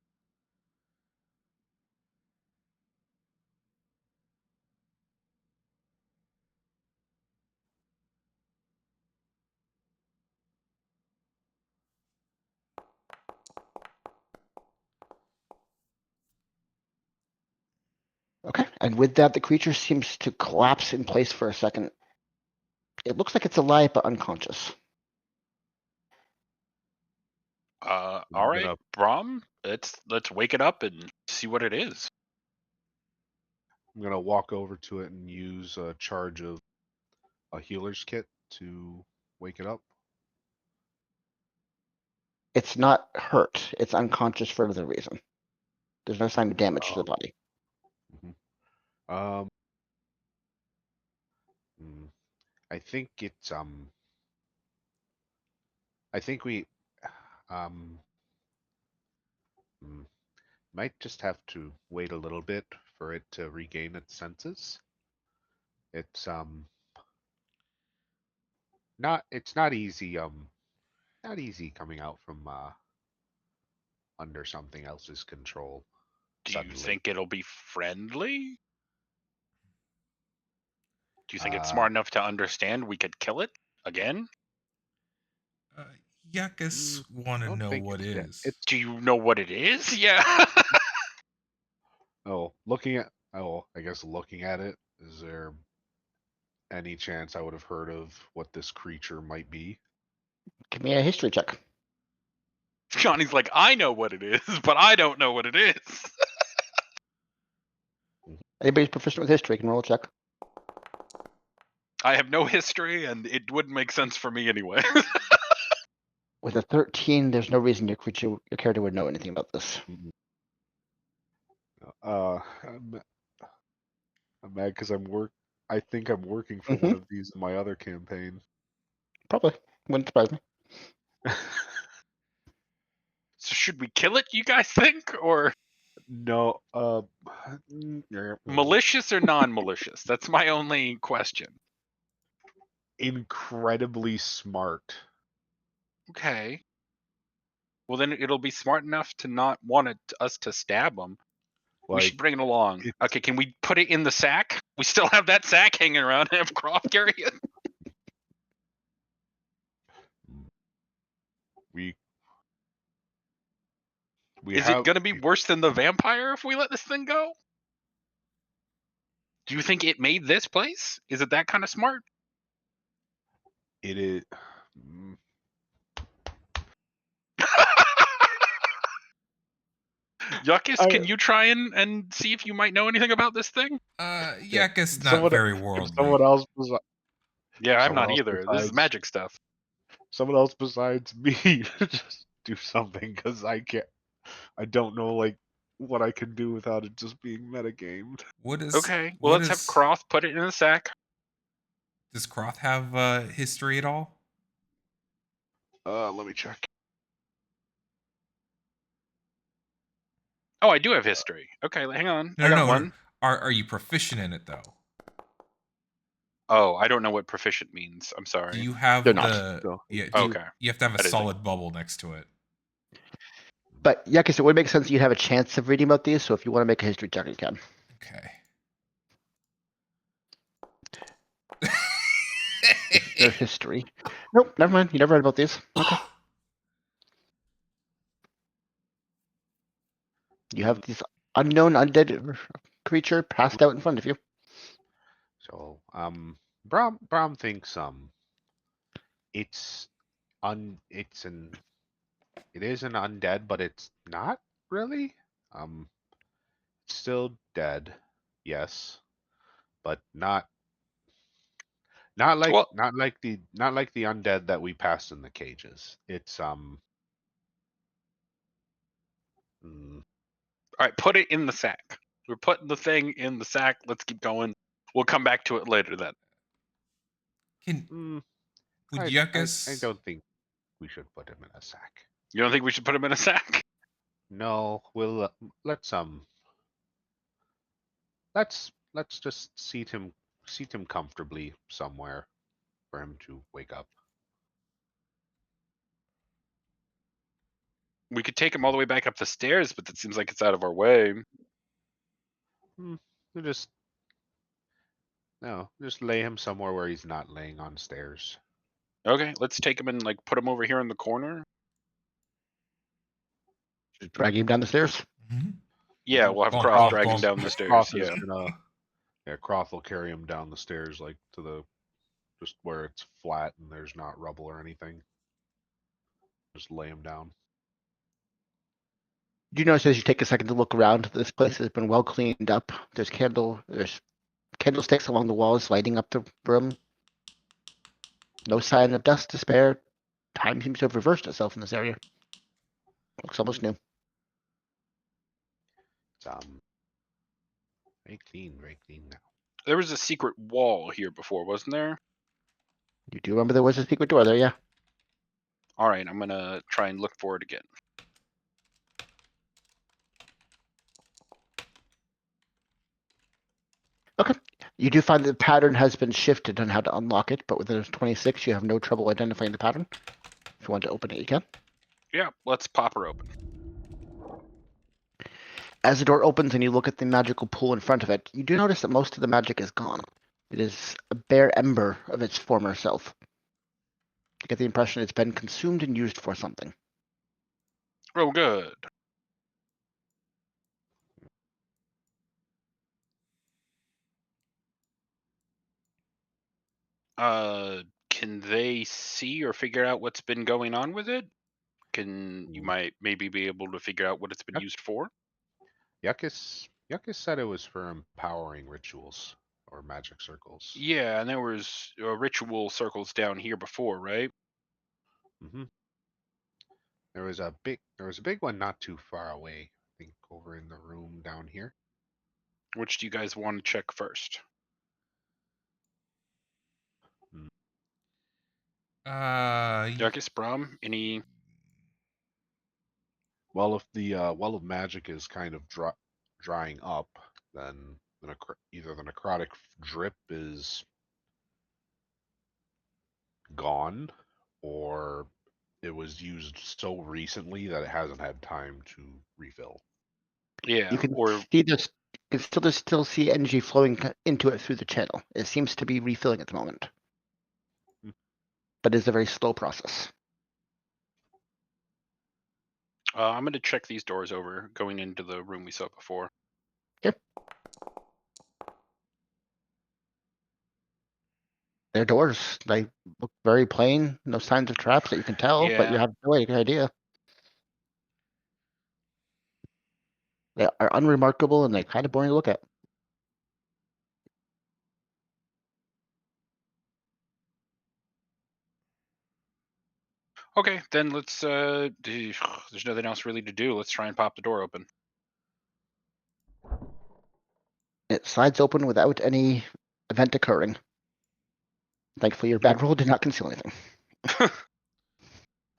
[SPEAKER 4] Okay, and with that, the creature seems to collapse in place for a second. It looks like it's alive but unconscious.
[SPEAKER 1] All
[SPEAKER 3] I'm
[SPEAKER 1] right,
[SPEAKER 3] gonna
[SPEAKER 1] Brom. Let's wake it up and see what it is.
[SPEAKER 3] I'm gonna walk over to it and use a charge of a healer's kit to wake it up.
[SPEAKER 4] It's not hurt. It's unconscious for another reason. There's no sign of damage to the
[SPEAKER 3] Oh.
[SPEAKER 4] body.
[SPEAKER 3] Mhm. Um, mm, I think it's I think we um mm, might just have to wait a little bit for it to regain its senses. It's not easy not easy coming out from under something else's control.
[SPEAKER 1] Do you
[SPEAKER 3] Suddenly.
[SPEAKER 1] think it'll be friendly? Do you think it's
[SPEAKER 3] Uh,
[SPEAKER 1] smart enough to understand we could kill it again?
[SPEAKER 2] Yakus
[SPEAKER 3] I
[SPEAKER 2] want to
[SPEAKER 3] don't
[SPEAKER 2] know
[SPEAKER 3] think
[SPEAKER 2] what
[SPEAKER 3] it's
[SPEAKER 2] is.
[SPEAKER 3] it's
[SPEAKER 1] Do you know what it is? Yeah.
[SPEAKER 3] I guess looking at it, is there any chance I would have heard of what this creature might be?
[SPEAKER 4] Give me a history check.
[SPEAKER 1] Johnny's like, I know what it is, but I don't know what it is.
[SPEAKER 4] Anybody's proficient with history can roll a check.
[SPEAKER 1] I have no history, and it wouldn't make sense for me anyway.
[SPEAKER 4] With a 13, there's no reason your character would know anything about this.
[SPEAKER 3] I'm mad because I think I'm working for one of these in my other campaign.
[SPEAKER 4] Probably. Wouldn't surprise me.
[SPEAKER 1] So should we kill it, you guys think? Or
[SPEAKER 3] No,
[SPEAKER 1] malicious or non-malicious? That's my only question.
[SPEAKER 3] incredibly smart.
[SPEAKER 1] Okay. Well, then it'll be smart enough to not want us to stab them. We should bring it along. Okay, can we put it in the sack? We still have that sack hanging around and have Croft carry it?
[SPEAKER 3] We
[SPEAKER 1] Is
[SPEAKER 3] have
[SPEAKER 1] it going to be worse than the vampire if we let this thing go? Do you think it made this place? Is it that kind of smart?
[SPEAKER 3] it is.
[SPEAKER 1] Yuckus, can you try and see if you might know anything about this thing?
[SPEAKER 2] Yakus not
[SPEAKER 3] Someone-
[SPEAKER 2] very
[SPEAKER 3] If
[SPEAKER 2] worldly.
[SPEAKER 3] someone else besi-
[SPEAKER 1] Yeah, I'm
[SPEAKER 3] Someone
[SPEAKER 1] not
[SPEAKER 3] else
[SPEAKER 1] either. This is
[SPEAKER 3] besides-
[SPEAKER 1] magic stuff.
[SPEAKER 3] someone else besides me just do something, because I can't. I don't know what I can do without it just being metagamed.
[SPEAKER 2] What is
[SPEAKER 1] Okay, well,
[SPEAKER 2] what
[SPEAKER 1] let's have
[SPEAKER 2] is-
[SPEAKER 1] Croft put it in a sack.
[SPEAKER 2] Does Croth have history at all?
[SPEAKER 3] Let me check.
[SPEAKER 1] Oh, I do have history. Okay, hang on.
[SPEAKER 2] No,
[SPEAKER 1] I got
[SPEAKER 2] no,
[SPEAKER 1] one.
[SPEAKER 2] Are you proficient in it though?
[SPEAKER 1] Oh, I don't know what proficient means. I'm sorry.
[SPEAKER 2] Do you have
[SPEAKER 4] They're not.
[SPEAKER 2] the?
[SPEAKER 3] No.
[SPEAKER 2] Yeah.
[SPEAKER 1] Okay.
[SPEAKER 2] You have to have
[SPEAKER 1] I
[SPEAKER 2] a
[SPEAKER 1] didn't think-
[SPEAKER 2] solid bubble next to it.
[SPEAKER 4] But Yakus, it would make sense you'd have a chance of reading about these, so if you want to make a history check, you can.
[SPEAKER 2] Okay.
[SPEAKER 4] Their history. Nope, never mind. You never read about these. Okay. You have this unknown undead creature passed out in front of you.
[SPEAKER 3] So, Brom thinks it's it is an undead, but it's not really. It's still dead, yes, but not like
[SPEAKER 1] Well-
[SPEAKER 3] not like the undead that we passed in the cages. It's mm,
[SPEAKER 1] All right, put it in the sack. We're putting the thing in the sack. Let's keep going. We'll come back to it later then.
[SPEAKER 2] Would
[SPEAKER 3] I
[SPEAKER 2] Yakus?
[SPEAKER 3] don't think we should put him in a sack.
[SPEAKER 1] You don't think we should put him in a sack?
[SPEAKER 3] No, we'll let's just seat him comfortably somewhere for him to wake up.
[SPEAKER 1] We could take him all the way back up the stairs, but that seems like it's out of our way.
[SPEAKER 3] We'll just lay him somewhere where he's not laying on stairs.
[SPEAKER 1] Okay, let's take him and put him over here in the corner.
[SPEAKER 4] Just drag him down the stairs.
[SPEAKER 2] Mhm.
[SPEAKER 1] Yeah, we'll have
[SPEAKER 2] Bonk,
[SPEAKER 1] Croft
[SPEAKER 2] bonk,
[SPEAKER 1] drag him
[SPEAKER 2] bonk.
[SPEAKER 1] down the stairs.
[SPEAKER 3] Croft
[SPEAKER 1] Yeah.
[SPEAKER 3] is gonna, Croft will carry him down the stairs, to the just where it's flat and there's not rubble or anything. Just lay him down.
[SPEAKER 4] You notice as you take a second to look around, this place has been well cleaned up. There's candlesticks along the walls lighting up the room. No sign of dust, despair. Time seems to have reversed itself in this area. Looks almost new.
[SPEAKER 3] It's very clean now.
[SPEAKER 1] There was a secret wall here before, wasn't there?
[SPEAKER 4] You do remember there was a secret door there, yeah?
[SPEAKER 1] All right, I'm gonna try and look for it again.
[SPEAKER 4] You do find that the pattern has been shifted on how to unlock it, but with the 26, you have no trouble identifying the pattern. If you want to open it, you can.
[SPEAKER 1] Yeah, let's pop her open.
[SPEAKER 4] As the door opens and you look at the magical pool in front of it, you do notice that most of the magic is gone. It is a bare ember of its former self. You get the impression it's been consumed and used for something.
[SPEAKER 1] Real good. Can they see or figure out what's been going on with it? Can you might maybe be able to figure out what it's been
[SPEAKER 3] Yep.
[SPEAKER 1] used for?
[SPEAKER 3] Yuckus said it was for empowering rituals or magic circles.
[SPEAKER 1] Yeah, and there was ritual circles down here before, right?
[SPEAKER 3] hmm There was a big one not too far away. I think over in the room down here.
[SPEAKER 1] Which do you guys want to check first? Yuckus, Brom, any?
[SPEAKER 3] Well, if the well of magic is kind of drying up, then either the necrotic drip is gone, or it was used so recently that it hasn't had time to refill.
[SPEAKER 1] Yeah,
[SPEAKER 4] You can
[SPEAKER 1] or
[SPEAKER 4] see this. You can still see energy flowing into it through the channel. It seems to be refilling at the moment,
[SPEAKER 3] Hmm.
[SPEAKER 4] but it's a very slow process.
[SPEAKER 1] I'm going to check these doors over going into the room we saw before.
[SPEAKER 4] Yep. They're doors. They look very plain. No signs of traps that you can tell, but you
[SPEAKER 1] Yeah.
[SPEAKER 4] have no idea. They are unremarkable and they're kind of boring to look at.
[SPEAKER 1] Okay, then let's. There's nothing else really to do. Let's try and pop the door open.
[SPEAKER 4] It slides open without any event occurring. Thankfully, your bad roll did not conceal anything.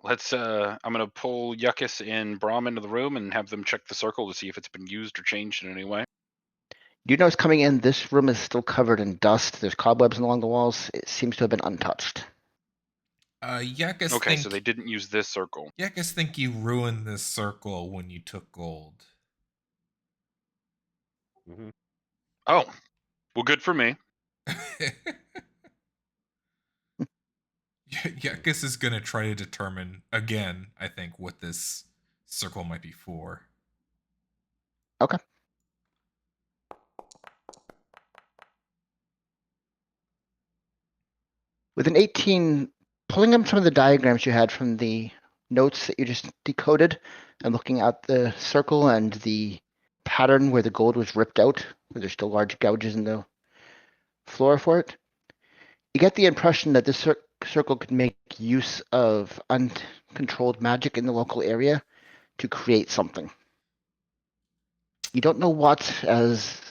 [SPEAKER 1] Let's. I'm gonna pull Yuckus and Brom into the room and have them check the circle to see if it's been used or changed in any way.
[SPEAKER 4] You notice coming in, this room is still covered in dust. There's cobwebs along the walls. It seems to have been untouched.
[SPEAKER 2] Yakus
[SPEAKER 1] Okay,
[SPEAKER 2] think
[SPEAKER 1] so they didn't use this circle.
[SPEAKER 2] Yakus think you ruined this circle when you took gold.
[SPEAKER 3] hmm
[SPEAKER 1] Oh, well, good for me.
[SPEAKER 2] Yakus is gonna try to determine again, I think, what this circle might be for.
[SPEAKER 4] Okay. With an 18, pulling up some of the diagrams you had from the notes that you just decoded and looking at the circle and the pattern where the gold was ripped out, where there's still large gouges in the floor for it, you get the impression that this circle could make use of uncontrolled magic in the local area to create something. You don't know what, as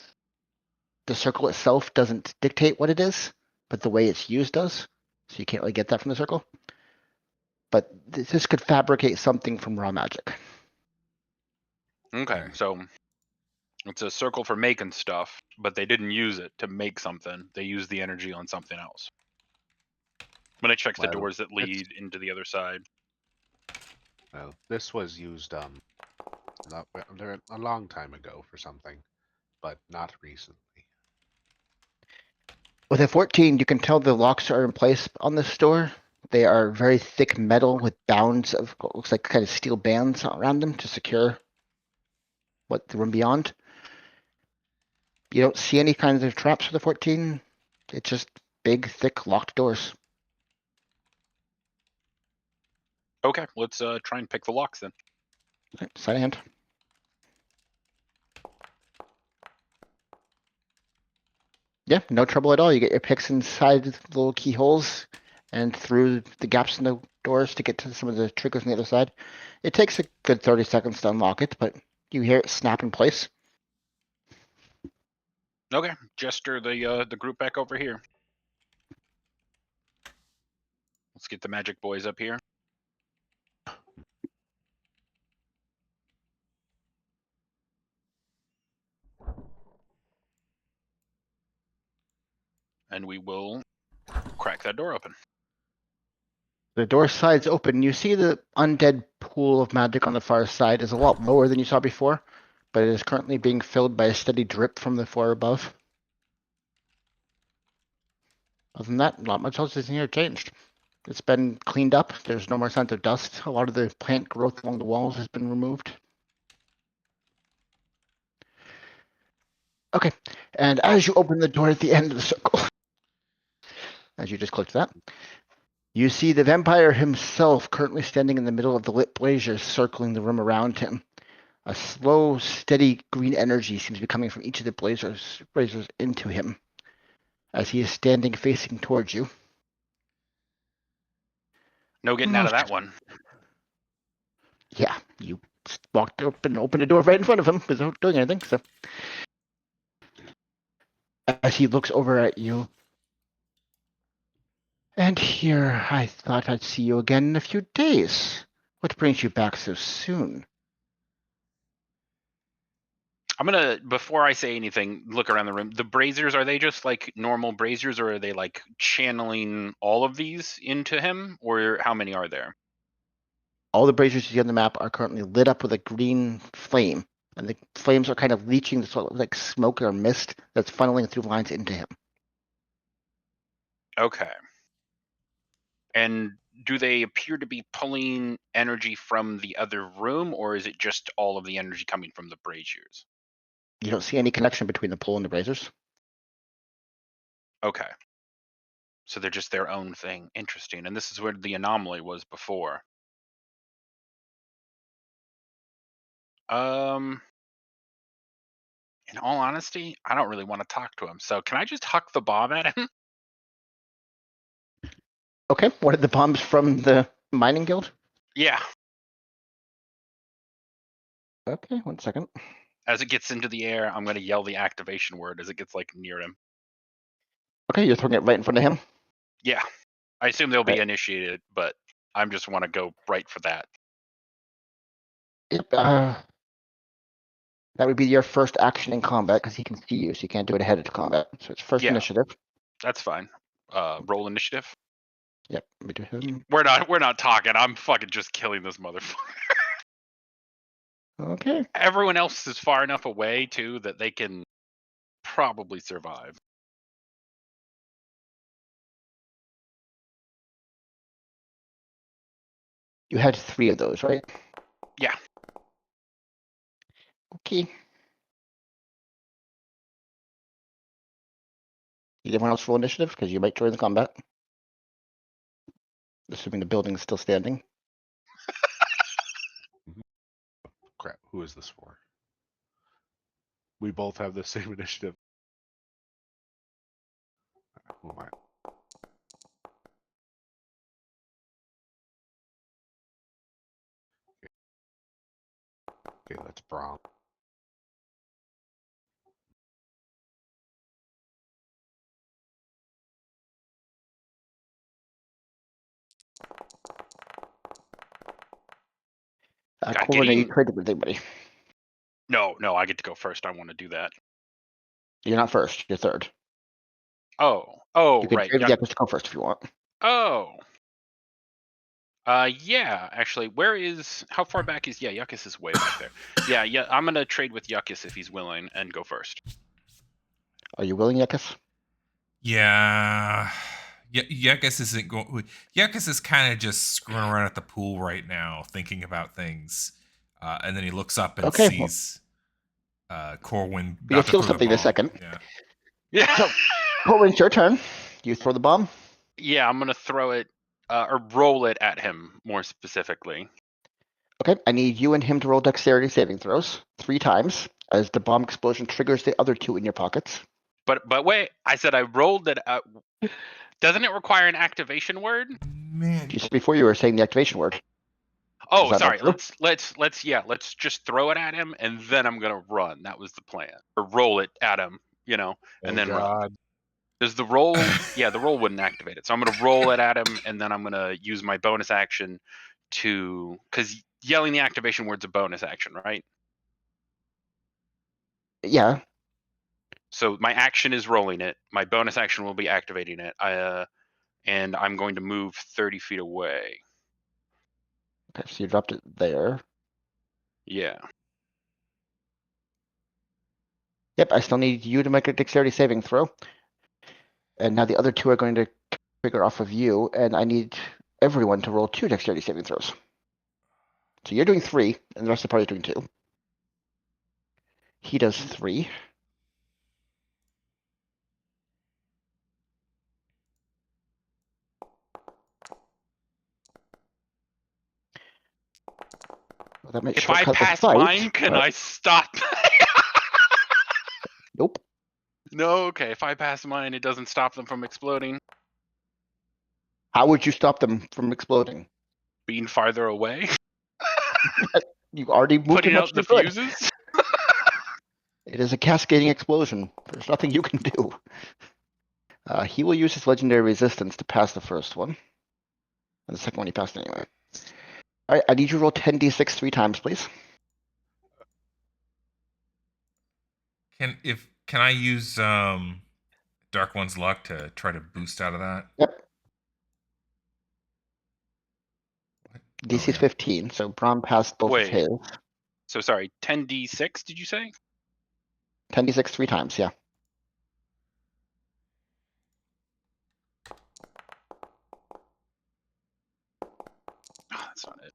[SPEAKER 4] the circle itself doesn't dictate what it is, but the way it's used does. So you can't really get that from the circle. But this could fabricate something from raw magic.
[SPEAKER 1] Okay, so it's a circle for making stuff, but they didn't use it to make something. They used the energy on something else. I'm gonna check the
[SPEAKER 3] Well,
[SPEAKER 1] doors that lead into the other side.
[SPEAKER 3] well, this was used a long time ago for something, but not recently.
[SPEAKER 4] With a 14, you can tell the locks are in place on this door. They are very thick metal with bounds of what looks like kind of steel bands around them to secure what the room beyond. You don't see any kinds of traps for the 14. It's just big, thick, locked doors.
[SPEAKER 1] Okay, let's try and pick the locks then.
[SPEAKER 4] Right, side of hand. Yeah, no trouble at all. You get your picks inside the little keyholes and through the gaps in the doors to get to some of the triggers on the other side. It takes a good 30 seconds to unlock it, but you hear it snap in place.
[SPEAKER 1] Okay, gesture the group back over here. Let's get the magic boys up here. and we will crack that door open.
[SPEAKER 4] The door slides open. You see the undead pool of magic on the far side is a lot lower than you saw before, but it is currently being filled by a steady drip from the floor above. Other than that, not much else is in here changed. It's been cleaned up. There's no more signs of dust. A lot of the plant growth along the walls has been removed. Okay, and as you open the door at the end of the circle, as you just clicked that, you see the vampire himself currently standing in the middle of the lit braziers circling the room around him. A slow, steady green energy seems to be coming from each of the braziers into him as he is standing facing towards you.
[SPEAKER 1] No getting out of that one.
[SPEAKER 4] Yeah, you walked up and opened the door right in front of him without doing anything. So, as he looks over at you, and here, I thought I'd see you again in a few days. What brings you back so soon?
[SPEAKER 1] I'm gonna, before I say anything, look around the room. The braziers, are they just like normal braziers, or are they like channeling all of these into him, or how many are there?
[SPEAKER 4] All the braziers you see on the map are currently lit up with a green flame, and the flames are kind of leaching the sort of like smoke or mist that's funneling through lines into him.
[SPEAKER 1] Okay. And do they appear to be pulling energy from the other room, or is it just all of the energy coming from the braziers?
[SPEAKER 4] You don't see any connection between the pool and the braziers.
[SPEAKER 1] Okay. So they're just their own thing. Interesting. And this is where the anomaly was before. In all honesty, I don't really want to talk to him. So can I just huck the bomb at him?
[SPEAKER 4] Okay, what are the bombs from the mining guild?
[SPEAKER 1] Yeah.
[SPEAKER 4] Okay, 1 second.
[SPEAKER 1] As it gets into the air, I'm going to yell the activation word as it gets like near him.
[SPEAKER 4] Okay, you're throwing it right in front of him.
[SPEAKER 1] Yeah. I assume they'll be
[SPEAKER 4] Right.
[SPEAKER 1] initiated, but I just want to go right for that.
[SPEAKER 4] Yep. That would be your first action in combat because he can see you, so you can't do it ahead of combat. So it's first
[SPEAKER 1] Yeah.
[SPEAKER 4] initiative.
[SPEAKER 1] That's fine. Roll initiative.
[SPEAKER 4] Yep. We do him.
[SPEAKER 1] We're not talking. I'm fucking just killing this motherfucker.
[SPEAKER 4] Okay.
[SPEAKER 1] Everyone else is far enough away too that they can probably survive.
[SPEAKER 4] You had 3 of those, right?
[SPEAKER 1] Yeah.
[SPEAKER 4] Okay. Did anyone else roll initiative? Because you might join the combat. Assuming the building is still standing.
[SPEAKER 3] Crap, who is this for? We both have the same initiative. Who am I? Okay, that's Brown.
[SPEAKER 1] God,
[SPEAKER 4] Corbin, are you
[SPEAKER 1] getting
[SPEAKER 4] traded with anybody?
[SPEAKER 1] no, I get to go first. I want to do that.
[SPEAKER 4] You're not first. You're third.
[SPEAKER 1] Oh,
[SPEAKER 4] You can
[SPEAKER 1] right.
[SPEAKER 4] trade with Yakos to go first if you want.
[SPEAKER 1] Oh. Yeah, actually, how far back is, Yuckus is way back there. Yeah, I'm gonna trade with Yuckus if he's willing and go first.
[SPEAKER 4] Are you willing, Yakos?
[SPEAKER 2] Yeah. Yakus isn't going. Yakus is kind of just screwing around at the pool right now, thinking about things. And then he looks up and
[SPEAKER 4] Okay,
[SPEAKER 2] sees Corwin
[SPEAKER 4] you'll
[SPEAKER 2] about to
[SPEAKER 4] feel
[SPEAKER 2] throw the
[SPEAKER 4] something in a
[SPEAKER 2] bomb.
[SPEAKER 4] second.
[SPEAKER 2] Yeah.
[SPEAKER 1] Yeah.
[SPEAKER 4] So, Corbin, it's your turn. You throw the bomb.
[SPEAKER 1] Yeah, I'm gonna throw it or roll it at him more specifically.
[SPEAKER 4] Okay, I need you and him to roll dexterity saving throws 3 times as the bomb explosion triggers the other 2 in your pockets.
[SPEAKER 1] But wait, I said I rolled it. Doesn't it require an activation word?
[SPEAKER 2] Man.
[SPEAKER 4] Just before you were saying the activation word.
[SPEAKER 1] Oh,
[SPEAKER 4] that not
[SPEAKER 1] sorry.
[SPEAKER 4] true?
[SPEAKER 1] Let's just throw it at him, and then I'm gonna run. That was the plan, or roll it at him, and then run. Does the roll? Yeah, the roll wouldn't activate it, so I'm gonna roll it at him, and then I'm gonna use my bonus action because yelling the activation word's a bonus action, right?
[SPEAKER 4] Yeah.
[SPEAKER 1] So my action is rolling it. My bonus action will be activating it. And I'm going to move 30 feet away.
[SPEAKER 4] Okay, so you dropped it there.
[SPEAKER 1] Yeah.
[SPEAKER 4] Yep, I still need you to make a dexterity saving throw. And now the other two are going to trigger off of you, and I need everyone to roll 2 dexterity saving throws. So you're doing 3, and the rest of the party is doing 2. He does 3. Well, that might
[SPEAKER 1] If I
[SPEAKER 4] shortcut the
[SPEAKER 1] pass
[SPEAKER 4] fight.
[SPEAKER 1] mine, can
[SPEAKER 4] but
[SPEAKER 1] I stop?
[SPEAKER 4] Nope.
[SPEAKER 1] No, okay. If I pass mine, it doesn't stop them from exploding.
[SPEAKER 4] How would you stop them from exploding?
[SPEAKER 1] Being farther away.
[SPEAKER 4] You already moved
[SPEAKER 1] Putting
[SPEAKER 4] him up
[SPEAKER 1] out
[SPEAKER 4] to
[SPEAKER 1] the
[SPEAKER 4] the good.
[SPEAKER 1] fuses.
[SPEAKER 4] It is a cascading explosion. There's nothing you can do. He will use his legendary resistance to pass the first one. And the second one he passed anyway. All right, I need you to roll 10d6 3 times, please.
[SPEAKER 2] Can I use Dark One's luck to try to boost out of that?
[SPEAKER 4] Yep.
[SPEAKER 2] What?
[SPEAKER 4] DC is
[SPEAKER 2] Okay.
[SPEAKER 4] 15, so Braun passed both of
[SPEAKER 1] Wait.
[SPEAKER 4] his.
[SPEAKER 1] So sorry, 10d6, did you say?
[SPEAKER 4] 10d6 3 times, yeah.
[SPEAKER 1] Oh, that's not it.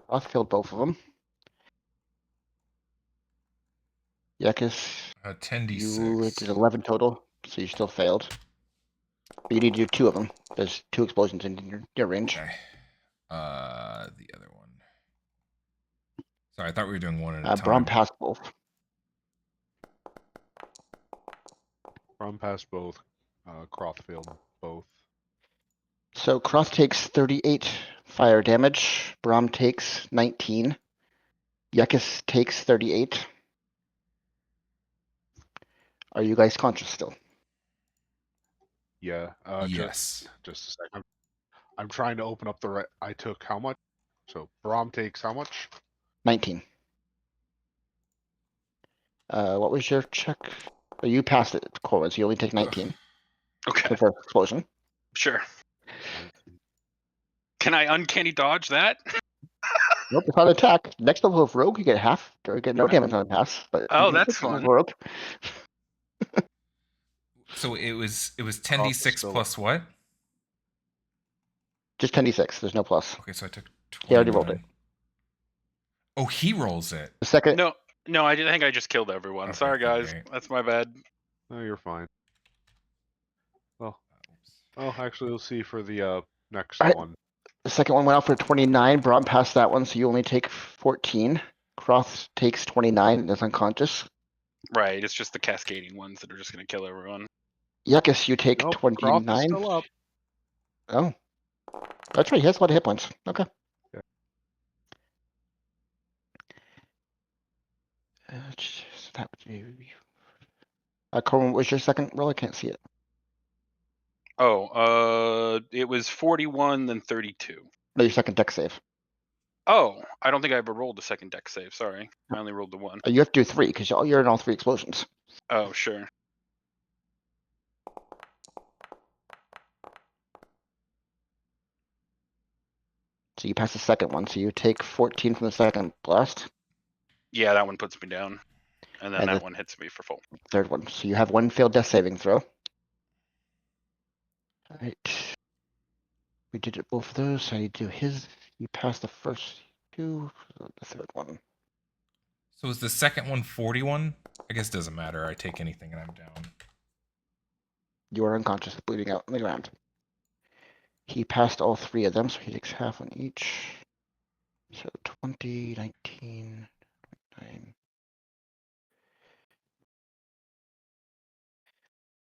[SPEAKER 4] Roth killed both of them. Yakis,
[SPEAKER 2] 10d6.
[SPEAKER 4] you did 11 total, so you still failed. But you need to do 2 of them. There's 2 explosions in your range.
[SPEAKER 2] Okay. The other one. Sorry, I thought we were doing one at a
[SPEAKER 4] Braun
[SPEAKER 2] time.
[SPEAKER 4] passed both.
[SPEAKER 3] From past both. Crothfield both.
[SPEAKER 4] So Cross takes 38 fire damage. Braum takes 19. Yakis takes 38. Are you guys conscious still?
[SPEAKER 3] Yeah.
[SPEAKER 2] Yes.
[SPEAKER 3] Just a second. I'm trying to open up the. I took how much? So Brom takes how much?
[SPEAKER 4] 19. What was your check? Oh, you passed it, Cora, so you only take 19
[SPEAKER 1] Okay,
[SPEAKER 4] for first explosion.
[SPEAKER 1] sure. Can I uncanny dodge that?
[SPEAKER 4] Nope, it's not an attack. Next level of Rogue, you get half, or you get no damage on a pass. But
[SPEAKER 1] Oh,
[SPEAKER 4] you can
[SPEAKER 1] that's
[SPEAKER 4] still
[SPEAKER 1] fun.
[SPEAKER 4] Rogue.
[SPEAKER 2] So it was
[SPEAKER 3] Cross is
[SPEAKER 2] 10d6
[SPEAKER 3] still
[SPEAKER 2] plus what?
[SPEAKER 4] Just 10d6. There's no plus.
[SPEAKER 2] Okay, so I took 29.
[SPEAKER 4] He already rolled it.
[SPEAKER 2] Oh, he rolls it.
[SPEAKER 4] The second,
[SPEAKER 1] No, I think I just killed everyone.
[SPEAKER 2] Okay,
[SPEAKER 1] Sorry, guys.
[SPEAKER 2] great.
[SPEAKER 1] That's my bad.
[SPEAKER 3] No, you're fine. Well,
[SPEAKER 2] Oops.
[SPEAKER 3] oh, actually, we'll see for the next
[SPEAKER 4] Alright.
[SPEAKER 3] one.
[SPEAKER 4] the second one went out for 29. Braum passed that one, so you only take 14. Cross takes 29 and is unconscious.
[SPEAKER 1] Right, it's just the cascading ones that are just going to kill everyone.
[SPEAKER 4] Yakis, you take
[SPEAKER 3] Nope, Croft is
[SPEAKER 4] 29.
[SPEAKER 3] still up.
[SPEAKER 4] Oh. That's right, he has a lot of hit points. Okay.
[SPEAKER 3] Yeah.
[SPEAKER 4] So that would be. Corbin, what was your second roll? I can't see it.
[SPEAKER 1] Oh, it was 41, then 32.
[SPEAKER 4] No, your second deck save.
[SPEAKER 1] Oh, I don't think I ever rolled a second deck save. Sorry, I only rolled the one.
[SPEAKER 4] You have to do 3 because you're in all 3 explosions.
[SPEAKER 1] Oh, sure.
[SPEAKER 4] So you pass the second one, so you take 14 from the second blast.
[SPEAKER 1] Yeah, that one puts me down, and then
[SPEAKER 4] And
[SPEAKER 1] that
[SPEAKER 4] the
[SPEAKER 1] one hits me for full.
[SPEAKER 4] third one. So you have 1 failed death saving throw. Alright. We did it both of those, so you do his. You pass the first 2, the third one.
[SPEAKER 2] So is the second one 41? I guess it doesn't matter. I take anything and I'm down.
[SPEAKER 4] You are unconscious, bleeding out on the ground. He passed all 3 of them, so he takes half on each. So 20, 19, 9.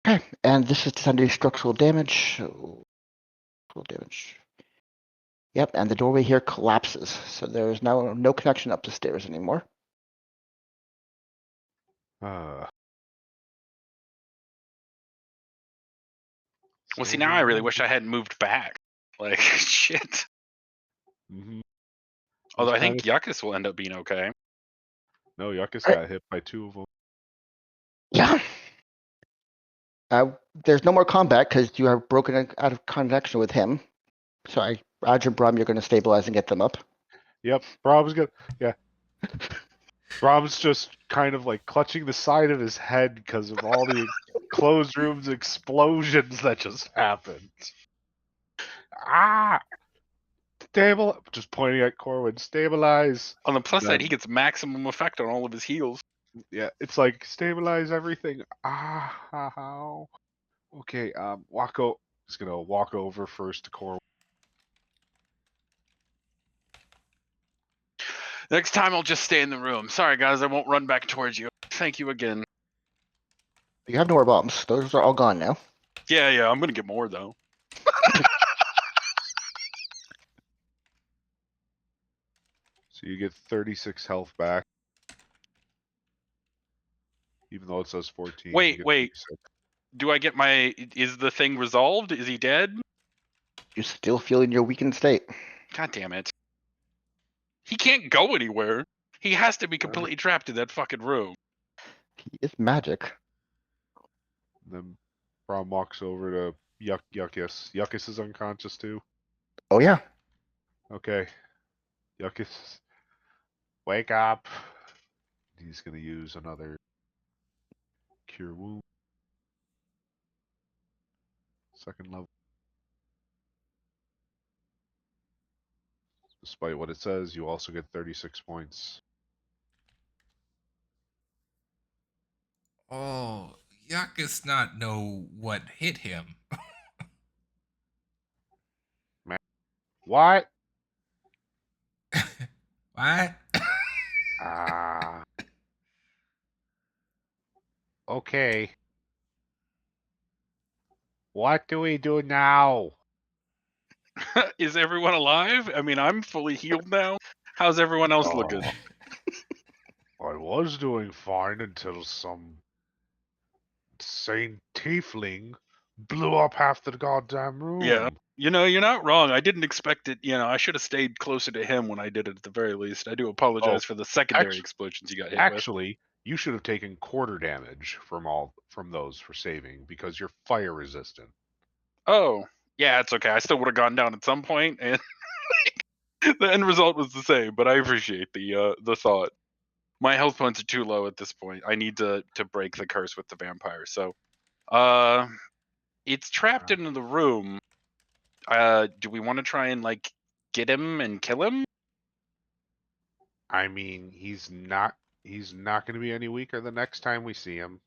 [SPEAKER 4] Okay, and this is to do structural damage. So, structural damage. Yep, and the doorway here collapses, so there is now no connection up the stairs anymore.
[SPEAKER 1] Well, see, now I really wish I hadn't moved back. Like, shit.
[SPEAKER 3] Mm-hmm.
[SPEAKER 1] Although I think
[SPEAKER 3] Kinda...
[SPEAKER 1] Yuckus will end up being okay.
[SPEAKER 3] No, Yuckus
[SPEAKER 4] I-
[SPEAKER 3] got hit by 2 of them.
[SPEAKER 4] Yeah. There's no more combat because you are broken out of connection with him. So I, Roger Brum, you're going to stabilize and get them up.
[SPEAKER 3] Yep, Brom's good. Yeah. Brom's just kind of like clutching the side of his head because of all the closed rooms explosions that just happened. Ah! Just pointing at Corwin. Stabilize!
[SPEAKER 1] On the plus side, he
[SPEAKER 3] Then,
[SPEAKER 1] gets maximum effect on all of his heals.
[SPEAKER 3] yeah, it's like, stabilize everything. Ah, how? Okay, Wako is gonna walk over first to Corwin.
[SPEAKER 1] Next time, I'll just stay in the room. Sorry, guys, I won't run back towards you. Thank you again.
[SPEAKER 4] You have no more bombs. Those are all gone now.
[SPEAKER 1] Yeah, I'm gonna get more though.
[SPEAKER 3] So you get 36 health back. Even though it says 14. You
[SPEAKER 1] Wait.
[SPEAKER 3] get 36.
[SPEAKER 1] Do I get my? Is the thing resolved? Is he dead?
[SPEAKER 4] You still feel in your weakened state.
[SPEAKER 1] God damn it! He can't go anywhere. He has to be completely trapped in that fucking room.
[SPEAKER 4] He is magic.
[SPEAKER 3] Then Brom walks over to Yuckus. Yuckus is unconscious too.
[SPEAKER 4] Oh, yeah.
[SPEAKER 3] Okay. Yuckus, wake up. He's gonna use another cure wound. Second level. Despite what it says, you also get 36 points.
[SPEAKER 2] Oh, Yakus not know what hit him.
[SPEAKER 3] What?
[SPEAKER 2] What?
[SPEAKER 3] Ah. Okay. What do we do now?
[SPEAKER 1] Is everyone alive? I mean, I'm fully healed now. How's everyone else looking?
[SPEAKER 3] Oh, I was doing fine until some insane tiefling blew up half the goddamn
[SPEAKER 1] Yeah.
[SPEAKER 3] room.
[SPEAKER 1] You know, you're not wrong. I didn't expect it. You know, I should have stayed closer to him when I did it at the very least. I do apologize for the secondary
[SPEAKER 3] actu-
[SPEAKER 1] explosions you got hit with.
[SPEAKER 3] Actually, you should have taken quarter damage from those for saving because you're fire resistant.
[SPEAKER 1] Oh, yeah, it's okay. I still would have gone down at some point, and the end result was the same. But I appreciate the thought. My health points are too low at this point. I need to break the curse with the vampire. So, it's trapped in the room. Do we want to try and like get him and kill him?
[SPEAKER 3] I mean, he's not going to be any weaker the next time we see him.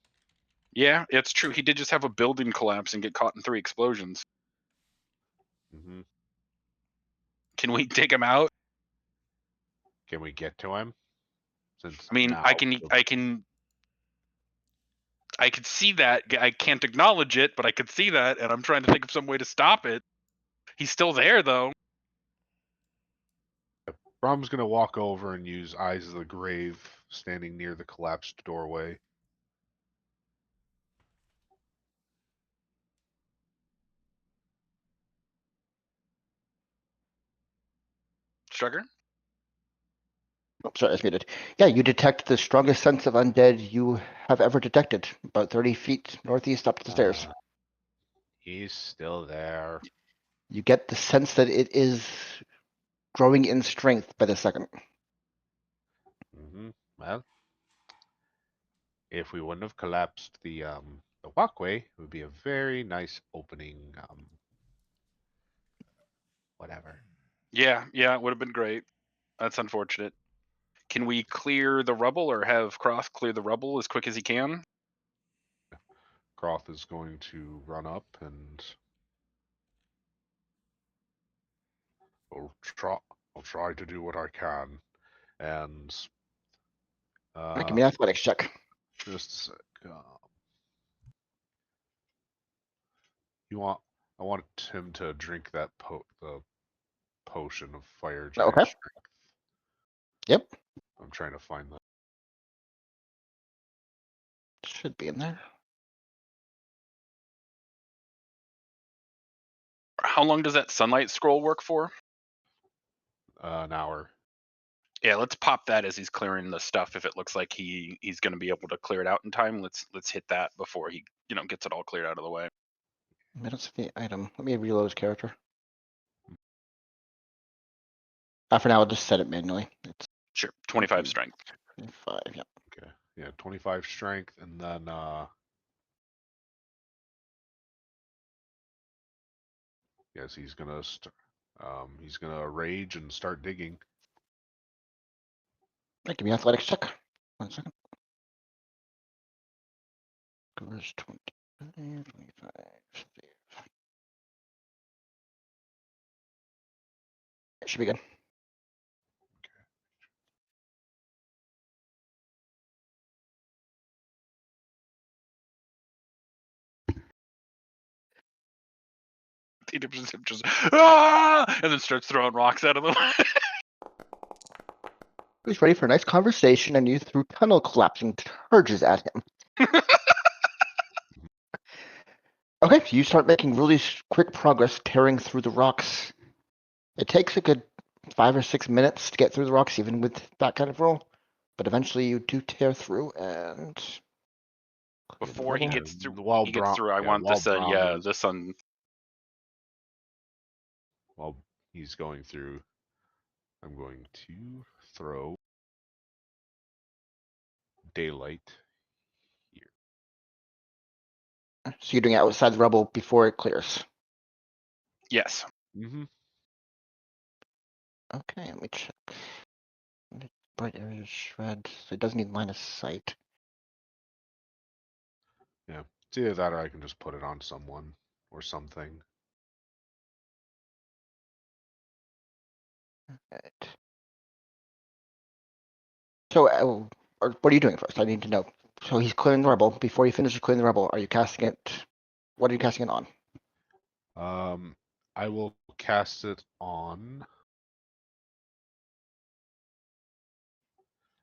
[SPEAKER 1] Yeah, it's true. He did just have a building collapse and get caught in 3 explosions.
[SPEAKER 3] Mm-hmm.
[SPEAKER 1] Can we take him out?
[SPEAKER 3] Can we get to him? Since
[SPEAKER 1] I mean,
[SPEAKER 3] now,
[SPEAKER 1] I can see that. I can't acknowledge it, but I could see that, and I'm trying to think of some way to stop it. He's still there, though.
[SPEAKER 3] Brom's gonna walk over and use Eyes of the Grave, standing near the collapsed doorway.
[SPEAKER 1] Strucker?
[SPEAKER 4] Oh, sorry, I was muted. Yeah, you detect the strongest sense of undead you have ever detected, about 30 feet northeast up the stairs.
[SPEAKER 3] He's still there.
[SPEAKER 4] You get the sense that it is growing in strength by the second.
[SPEAKER 3] Mm-hmm. Well, if we wouldn't have collapsed the walkway, it would be a very nice opening. Whatever.
[SPEAKER 1] Yeah, it would have been great. That's unfortunate. Can we clear the rubble or have Cross clear the rubble as quick as he can?
[SPEAKER 3] Croth is going to run up and I'll try to do what I can. And
[SPEAKER 4] Give me an athletics check.
[SPEAKER 3] just a sec. I want him to drink that the potion of fire giant
[SPEAKER 4] Okay.
[SPEAKER 3] strength.
[SPEAKER 4] Yep.
[SPEAKER 3] I'm trying to find that.
[SPEAKER 4] Should be in there.
[SPEAKER 1] How long does that sunlight scroll work for?
[SPEAKER 3] an hour.
[SPEAKER 1] Yeah, let's pop that as he's clearing the stuff. If it looks like he's going to be able to clear it out in time, let's hit that before he gets it all cleared out of the way.
[SPEAKER 4] I don't see the item. Let me reload his character. For now, I'll just set it manually. It's
[SPEAKER 1] Sure, 25 strength.
[SPEAKER 4] 25. Yeah.
[SPEAKER 3] Okay. Yeah, 25 strength, and then yes, he's gonna rage and start digging.
[SPEAKER 4] Right, give me an athletics check. 1 second. Where's 20, 25, save. It should be good.
[SPEAKER 1] Just and then starts throwing rocks out of the way.
[SPEAKER 4] He's ready for a nice conversation, and you threw tunnel collapsing charges at him. Okay, so you start making really quick progress, tearing through the rocks. It takes a good 5 or 6 minutes to get through the rocks, even with that kind of roll. But eventually, you do tear through, and
[SPEAKER 1] Before he
[SPEAKER 4] level.
[SPEAKER 1] gets through,
[SPEAKER 3] While
[SPEAKER 1] I want
[SPEAKER 3] while
[SPEAKER 1] this.
[SPEAKER 3] Brom
[SPEAKER 1] This on.
[SPEAKER 3] while he's going through, I'm going to throw daylight here.
[SPEAKER 4] So you're doing it outside the rubble before it clears.
[SPEAKER 1] Yes.
[SPEAKER 3] Mm-hmm.
[SPEAKER 4] Okay, let me check. Bright area shred, so it doesn't need line of sight.
[SPEAKER 3] Yeah. It's either that or I can just put it on someone or something.
[SPEAKER 4] Right. So, or what are you doing first? I need to know. So he's clearing the rubble. Before he finishes clearing the rubble, are you casting it? What are you casting it on?
[SPEAKER 3] I will cast it on.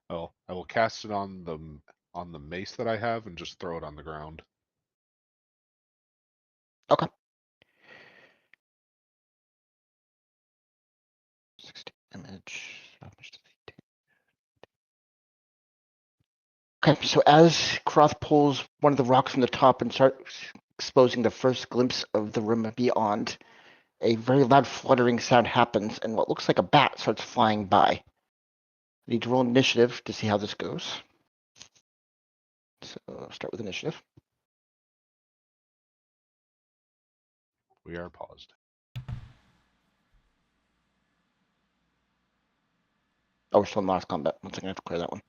[SPEAKER 3] Oh, I will cast it on the mace that I have and just throw it on the ground.
[SPEAKER 4] Okay. 60 damage. How much does he take? Okay, so as Croth pulls one of the rocks from the top and starts exposing the first glimpse of the room beyond, a very loud fluttering sound happens, and what looks like a bat starts flying by. I need to roll initiative to see how this goes. So start with initiative.
[SPEAKER 3] We are paused.
[SPEAKER 4] Oh, we're still in last combat. One second, I have to clear that one.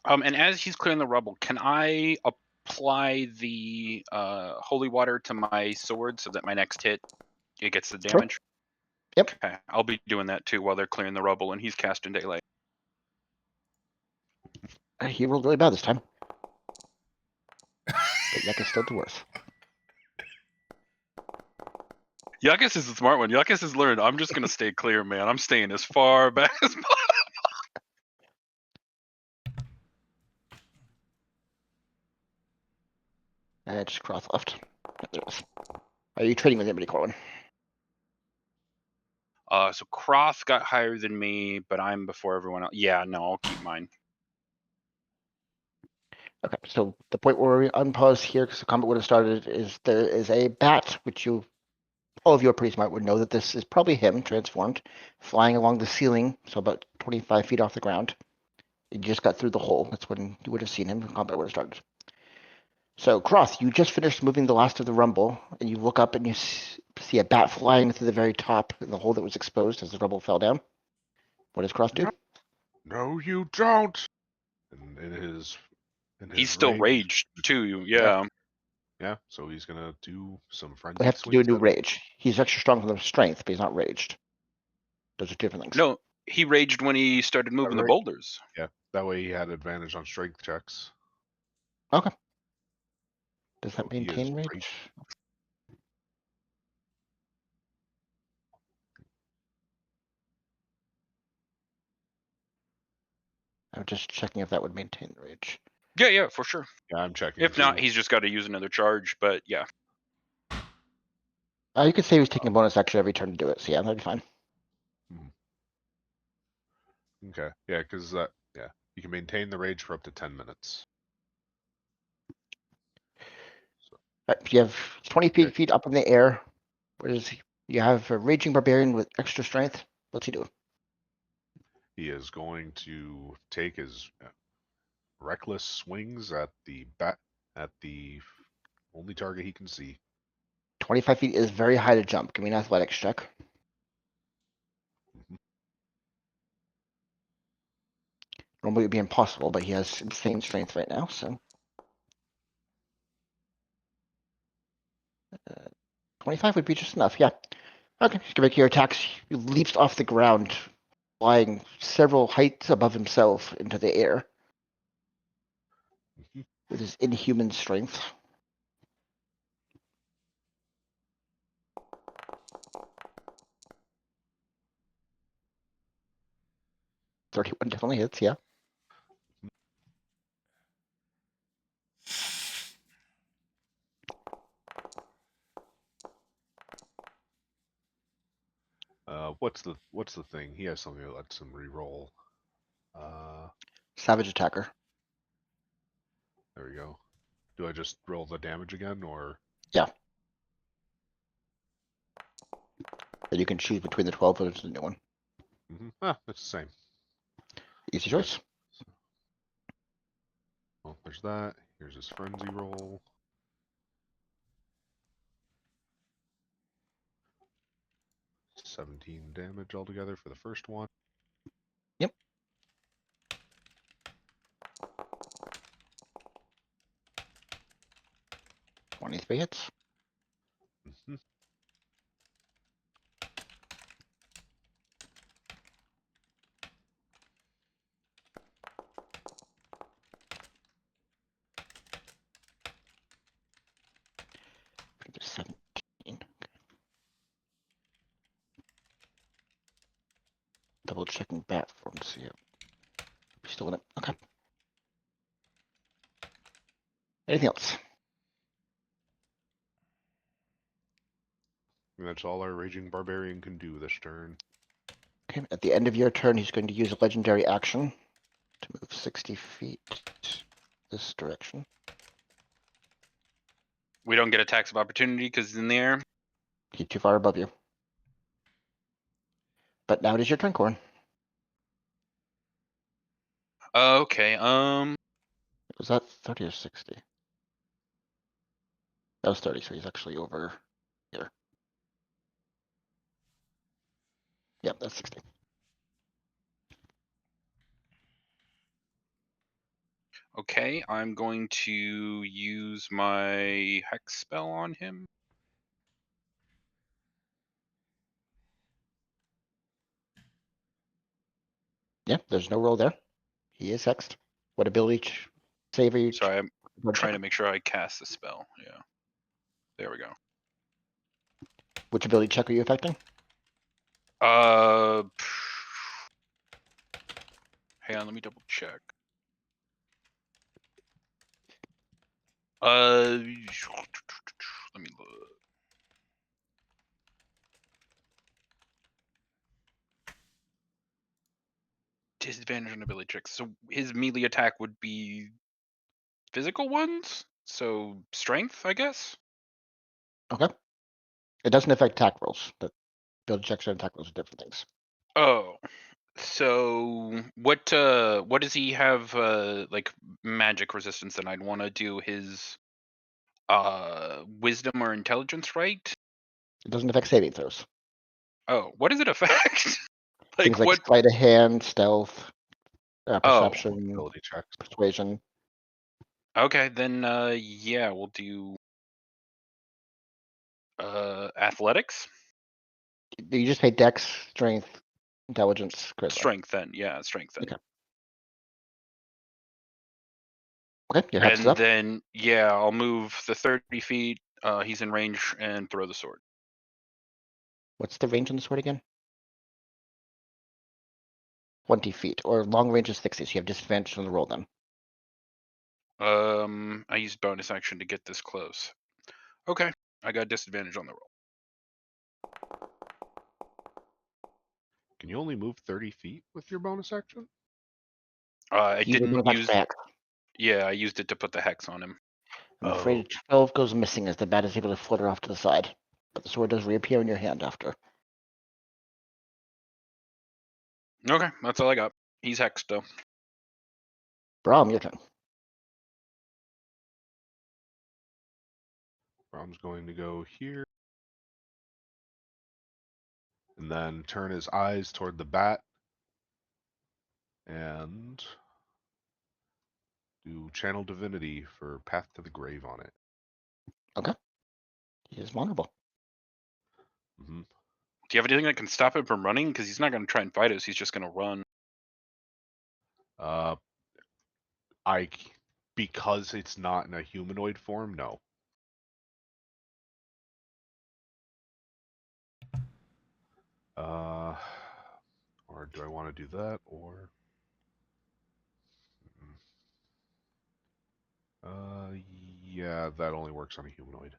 [SPEAKER 1] And as he's clearing the rubble, can I apply the holy water to my sword so that my next hit it gets the damage?
[SPEAKER 4] Sure. Yep.
[SPEAKER 1] Okay, I'll be doing that too while they're clearing the rubble and he's casting daylight.
[SPEAKER 4] He rolled really bad this time. But Yucca still did worse.
[SPEAKER 1] Yuckus is the smart one. Yuckus has learned, I'm just going to stay clear, man. I'm staying as far back as possible.
[SPEAKER 4] Just Croth left. There it is. Are you trading with anybody, Corwin?
[SPEAKER 1] So Croth got higher than me, but I'm before everyone else. Yeah, no, I'll keep mine.
[SPEAKER 4] Okay, so the point where we unpause here, because the combat would have started, is there is a bat, which all of you are pretty smart, would know that this is probably him, transformed, flying along the ceiling, so about 25 feet off the ground. You just got through the hole. That's when you would have seen him. The combat would have started. So, Croth, you just finished moving the last of the rumble, and you look up and you see a bat flying through the very top in the hole that was exposed as the rubble fell down. What does Croth do?
[SPEAKER 3] No, you don't. And
[SPEAKER 1] He's still raged too. Yeah.
[SPEAKER 3] Yeah, so he's gonna do some
[SPEAKER 4] We
[SPEAKER 3] frenzied
[SPEAKER 4] have to do a
[SPEAKER 3] swings
[SPEAKER 4] new
[SPEAKER 3] at it.
[SPEAKER 4] rage. He's extra strong from the strength, but he's not raged. Those are different things.
[SPEAKER 1] No, he raged when he started moving the
[SPEAKER 3] Right.
[SPEAKER 1] boulders.
[SPEAKER 3] Yeah, that way he had advantage on strength checks.
[SPEAKER 4] Okay. Does that
[SPEAKER 3] So he is
[SPEAKER 4] maintain rage?
[SPEAKER 3] raged.
[SPEAKER 4] I'm just checking if that would maintain the rage.
[SPEAKER 1] Yeah, for sure.
[SPEAKER 3] Yeah, I'm checking.
[SPEAKER 1] If not,
[SPEAKER 3] too.
[SPEAKER 1] he's just got to use another charge. But yeah.
[SPEAKER 4] You could say he was taking a bonus action every turn to do it, so yeah, that'd be fine.
[SPEAKER 3] Okay. Yeah, because you can maintain the rage for up to 10 minutes. So,
[SPEAKER 4] You have 20
[SPEAKER 3] Okay.
[SPEAKER 4] feet up in the air. What is he? You have a raging barbarian with extra strength. What's he doing?
[SPEAKER 3] he is going to take his reckless swings at the only target he can see.
[SPEAKER 4] 25 feet is very high to jump. Give me an athletics check.
[SPEAKER 3] Mhm.
[SPEAKER 4] Normally it would be impossible, but he has insane strength right now, so. 25 would be just enough, yeah. Okay, just make your attacks. He leaps off the ground, flying several heights above himself into the air
[SPEAKER 3] Mhm.
[SPEAKER 4] with his inhuman strength. "31 definitely hits, yeah.
[SPEAKER 3] What's the thing? He has something that lets him re-roll.
[SPEAKER 4] Savage attacker.
[SPEAKER 3] There we go. Do I just roll the damage again, or?
[SPEAKER 4] Yeah. And you can choose between the 12 or the new one.
[SPEAKER 3] It's the same.
[SPEAKER 4] Easy
[SPEAKER 3] Okay.
[SPEAKER 4] choice.
[SPEAKER 3] Well, there's that. Here's his frenzy roll. $17 damage altogether for the first one.
[SPEAKER 4] Yep. 23 hits.
[SPEAKER 3] Mhm.
[SPEAKER 4] I think it's 17. Double checking bat form to see it. Still in it. Okay. Anything else?
[SPEAKER 3] And that's all our raging barbarian can do this turn.
[SPEAKER 4] Okay. At the end of your turn, he's going to use a legendary action to move 60 feet this direction.
[SPEAKER 1] We don't get attacks of opportunity because it's in the air.
[SPEAKER 4] He's too far above you. But now it is your turn, Corn.
[SPEAKER 1] Okay.
[SPEAKER 4] Was that 30 or 60? That was 30, so he's actually over here. Yep, that's 60.
[SPEAKER 1] Okay, I'm going to use my hex spell on him.
[SPEAKER 4] Yeah, there's no roll there. He is hexed. What ability save are you?
[SPEAKER 1] Sorry, I'm trying to make sure I cast the spell. Yeah. There we go.
[SPEAKER 4] Which ability check are you affecting?
[SPEAKER 1] Hang on, let me double check. Let me look. Disadvantage on ability checks. So his melee attack would be physical ones? So strength, I guess?
[SPEAKER 4] Okay. It doesn't affect attack rolls. The ability checks and attack rolls are different things.
[SPEAKER 1] Oh. So what does he have like magic resistance? Then I'd want to do his wisdom or intelligence, right?
[SPEAKER 4] It doesn't affect saving throws.
[SPEAKER 1] Oh, what does it affect?
[SPEAKER 4] Things
[SPEAKER 1] Like
[SPEAKER 4] like
[SPEAKER 1] what?
[SPEAKER 4] sleight of hand, stealth,
[SPEAKER 1] Oh,
[SPEAKER 4] perception,
[SPEAKER 3] Ability checks.
[SPEAKER 4] persuasion.
[SPEAKER 1] okay, then yeah, we'll do athletics.
[SPEAKER 4] You just pay dex, strength, intelligence, charisma.
[SPEAKER 1] Strength then. Yeah, strength then.
[SPEAKER 4] Okay. Okay, your hex is
[SPEAKER 1] And
[SPEAKER 4] up.
[SPEAKER 1] then yeah, I'll move the 30 feet. He's in range and throw the sword.
[SPEAKER 4] What's the range on the sword again? 20 feet, or long range is 60, so you have disadvantage on the roll then.
[SPEAKER 1] I used bonus action to get this close. Okay, I got disadvantage on the roll.
[SPEAKER 3] Can you only move 30 feet with your bonus action?
[SPEAKER 1] I
[SPEAKER 4] You were going
[SPEAKER 1] didn't
[SPEAKER 4] back to
[SPEAKER 1] use.
[SPEAKER 4] the hex.
[SPEAKER 1] Yeah, I used it to put the hex on him.
[SPEAKER 4] I'm
[SPEAKER 3] Oh.
[SPEAKER 4] afraid 12 goes missing as the bat is able to flutter off to the side. But the sword does reappear in your hand after.
[SPEAKER 1] Okay, that's all I got. He's hexed though.
[SPEAKER 4] Braum, your turn.
[SPEAKER 3] Brom's going to go here. And then turn his eyes toward the bat. And do Channel Divinity for Path to the Grave on it.
[SPEAKER 4] He is vulnerable.
[SPEAKER 3] Mm-hmm.
[SPEAKER 1] Do you have anything that can stop him from running? Because he's not going to try and fight us. He's just going to run.
[SPEAKER 3] Because it's not in a humanoid form, no. Or do I want to do that, or... Yeah, that only works on a humanoid.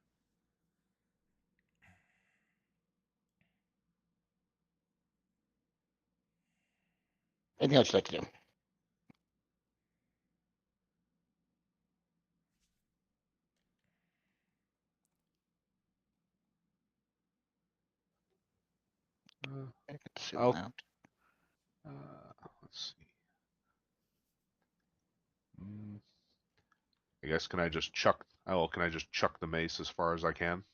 [SPEAKER 4] Anything else you'd like to do? I can zoom
[SPEAKER 3] I'll-
[SPEAKER 4] out.
[SPEAKER 3] Let's see. I guess can I just chuck the mace as far as I can?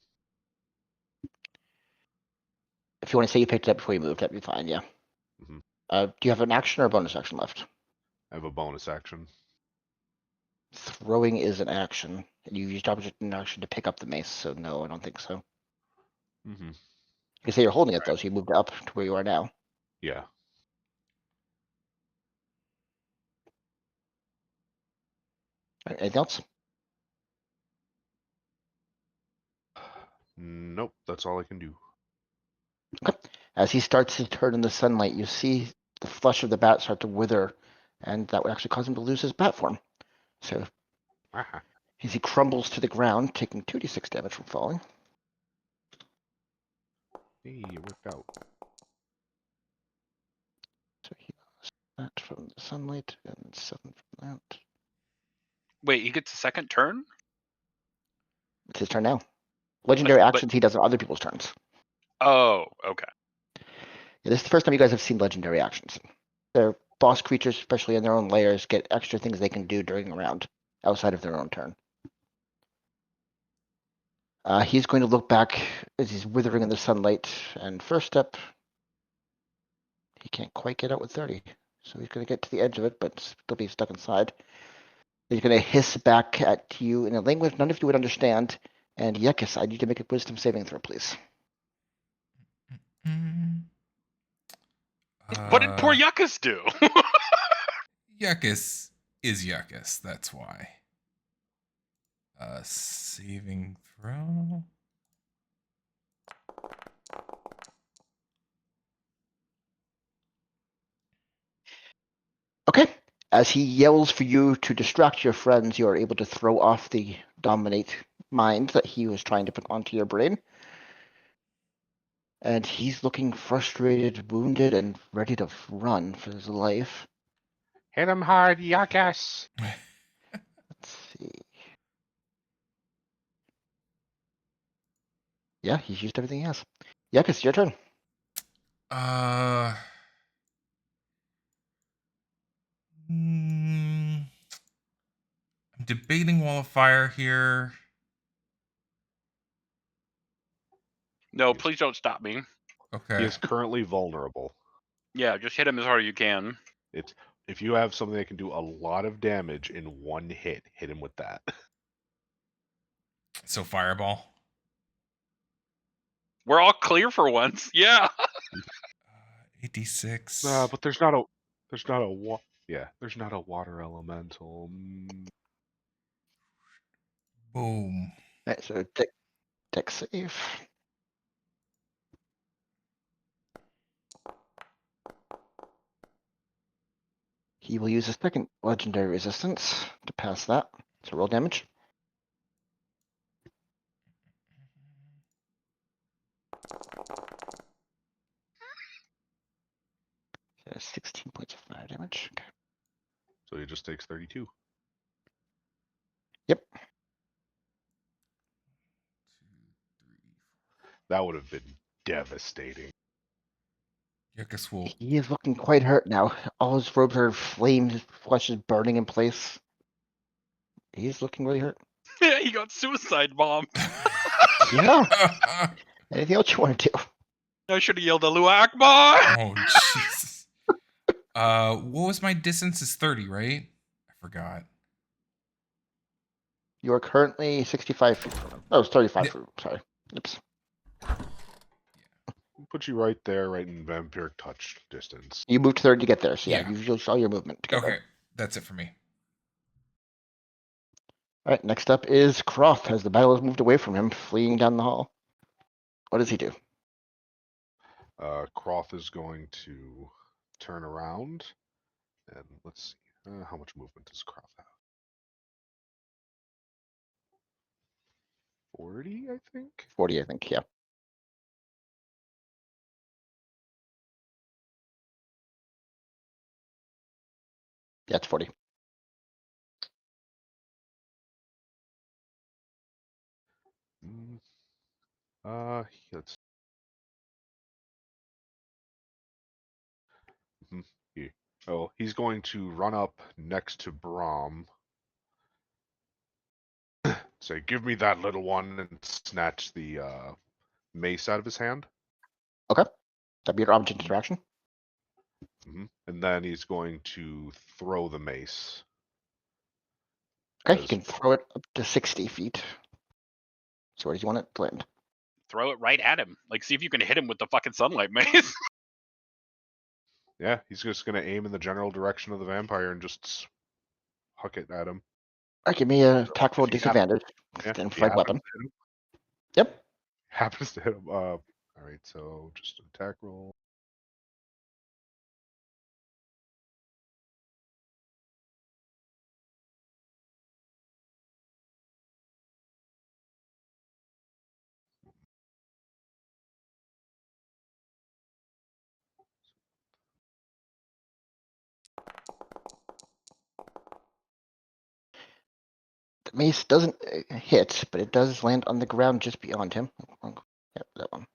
[SPEAKER 4] If you want to say you picked it up before you moved, that'd be fine, yeah.
[SPEAKER 3] Mhm.
[SPEAKER 4] Do you have an action or a bonus action left?
[SPEAKER 3] I have a bonus action.
[SPEAKER 4] Throwing is an action. And you used object in action to pick up the mace, so no, I don't think so.
[SPEAKER 3] Mm-hmm.
[SPEAKER 4] You say you're holding it though, so you moved up to where you are now.
[SPEAKER 3] Yeah.
[SPEAKER 4] Anything else?
[SPEAKER 3] Nope, that's all I can do.
[SPEAKER 4] Okay. As he starts to turn in the sunlight, you see the flesh of the bat start to wither, and that would actually cause him to lose his bat form. So
[SPEAKER 3] Aha.
[SPEAKER 4] as he crumbles to the ground, taking 2d6 damage from falling.
[SPEAKER 3] Hey, it worked out.
[SPEAKER 4] So he lost that from the sunlight and 7 from that.
[SPEAKER 1] Wait, he gets a second turn?
[SPEAKER 4] It's his turn now. Legendary
[SPEAKER 1] But
[SPEAKER 4] actions he does on other people's turns.
[SPEAKER 1] oh, okay.
[SPEAKER 4] Yeah, this is the first time you guys have seen legendary actions. Their boss creatures, especially in their own layers, get extra things they can do during a round outside of their own turn. He's going to look back as he's withering in the sunlight, and first step, he can't quite get out with 30. So he's going to get to the edge of it, but still be stuck inside. He's going to hiss back at you in a language none of you would understand. And Yekis, I need to make a wisdom saving throw, please.
[SPEAKER 1] What did poor Yuckus do?
[SPEAKER 2] Yuckus is Yuckus. That's why. Saving throw.
[SPEAKER 4] Okay. As he yells for you to distract your friends, you are able to throw off the dominate mind that he was trying to put onto your brain. And he's looking frustrated, wounded, and ready to run for his life.
[SPEAKER 3] Hit him hard, Yakas!
[SPEAKER 4] Let's see. Yeah, he's used everything he has. Yekis, your turn.
[SPEAKER 2] I'm debating Wall of Fire here.
[SPEAKER 1] No, please don't stop me.
[SPEAKER 3] He
[SPEAKER 2] Okay.
[SPEAKER 3] is currently vulnerable.
[SPEAKER 1] Yeah, just hit him as hard as you can.
[SPEAKER 3] If you have something that can do a lot of damage in one hit him with that.
[SPEAKER 2] So Fireball.
[SPEAKER 1] We're all clear for once. Yeah.
[SPEAKER 2] 86.
[SPEAKER 3] But there's not a water elemental.
[SPEAKER 2] Boom.
[SPEAKER 4] Alright, so deck save. He will use a second legendary resistance to pass that. So roll damage. 16 points of fire damage. Okay.
[SPEAKER 3] So he just takes 32.
[SPEAKER 4] Yep.
[SPEAKER 3] That would have been devastating.
[SPEAKER 2] Yeah, I guess we'll.
[SPEAKER 4] He is looking quite hurt now. All his robes are flamed, his flesh is burning in place. He's looking really hurt.
[SPEAKER 1] Yeah, he got suicide bombed.
[SPEAKER 4] Yeah. Anything else you want to do?
[SPEAKER 1] I should have yelled Allahu Akbar.
[SPEAKER 2] Oh Jesus. What was my distance? Is 30, right? I forgot.
[SPEAKER 4] You are currently 65 feet from him. Oh, it's 35
[SPEAKER 2] Yeah.
[SPEAKER 4] feet. Sorry. Oops.
[SPEAKER 3] Put you right there, right in vampiric touch distance.
[SPEAKER 4] You moved 30 to get there, so yeah,
[SPEAKER 2] Yeah.
[SPEAKER 4] you saw your movement to get
[SPEAKER 2] Okay,
[SPEAKER 4] there.
[SPEAKER 2] that's it for me.
[SPEAKER 4] All right, next up is Croft, as the battle has moved away from him, fleeing down the hall. What does he do?
[SPEAKER 3] Croth is going to turn around and let's see. How much movement does Croth have? 40, I think.
[SPEAKER 4] 40, I think, yeah. Yeah, it's 40.
[SPEAKER 3] Mm, let's. Oh, he's going to run up next to Brahm. Say, give me that little one, and snatch the mace out of his hand.
[SPEAKER 4] Okay. That'd be your object interaction.
[SPEAKER 3] And then he's going to throw the mace.
[SPEAKER 4] Okay, you can throw it up to 60 feet. So where do you want it to land?
[SPEAKER 1] Throw it right at him. Like, see if you can hit him with the fucking sunlight mace.
[SPEAKER 3] Yeah, he's just going to aim in the general direction of the vampire and just huck it at him.
[SPEAKER 4] All right, give me a attack roll
[SPEAKER 3] If he
[SPEAKER 4] disadvantage.
[SPEAKER 3] Yeah,
[SPEAKER 4] Then
[SPEAKER 3] if he
[SPEAKER 4] flag
[SPEAKER 3] happens
[SPEAKER 4] weapon.
[SPEAKER 3] to hit him,
[SPEAKER 4] Yep.
[SPEAKER 3] happens to hit him. All right, so just attack roll.
[SPEAKER 4] The mace doesn't hit, but it does land on the ground just beyond him. Yep, that one.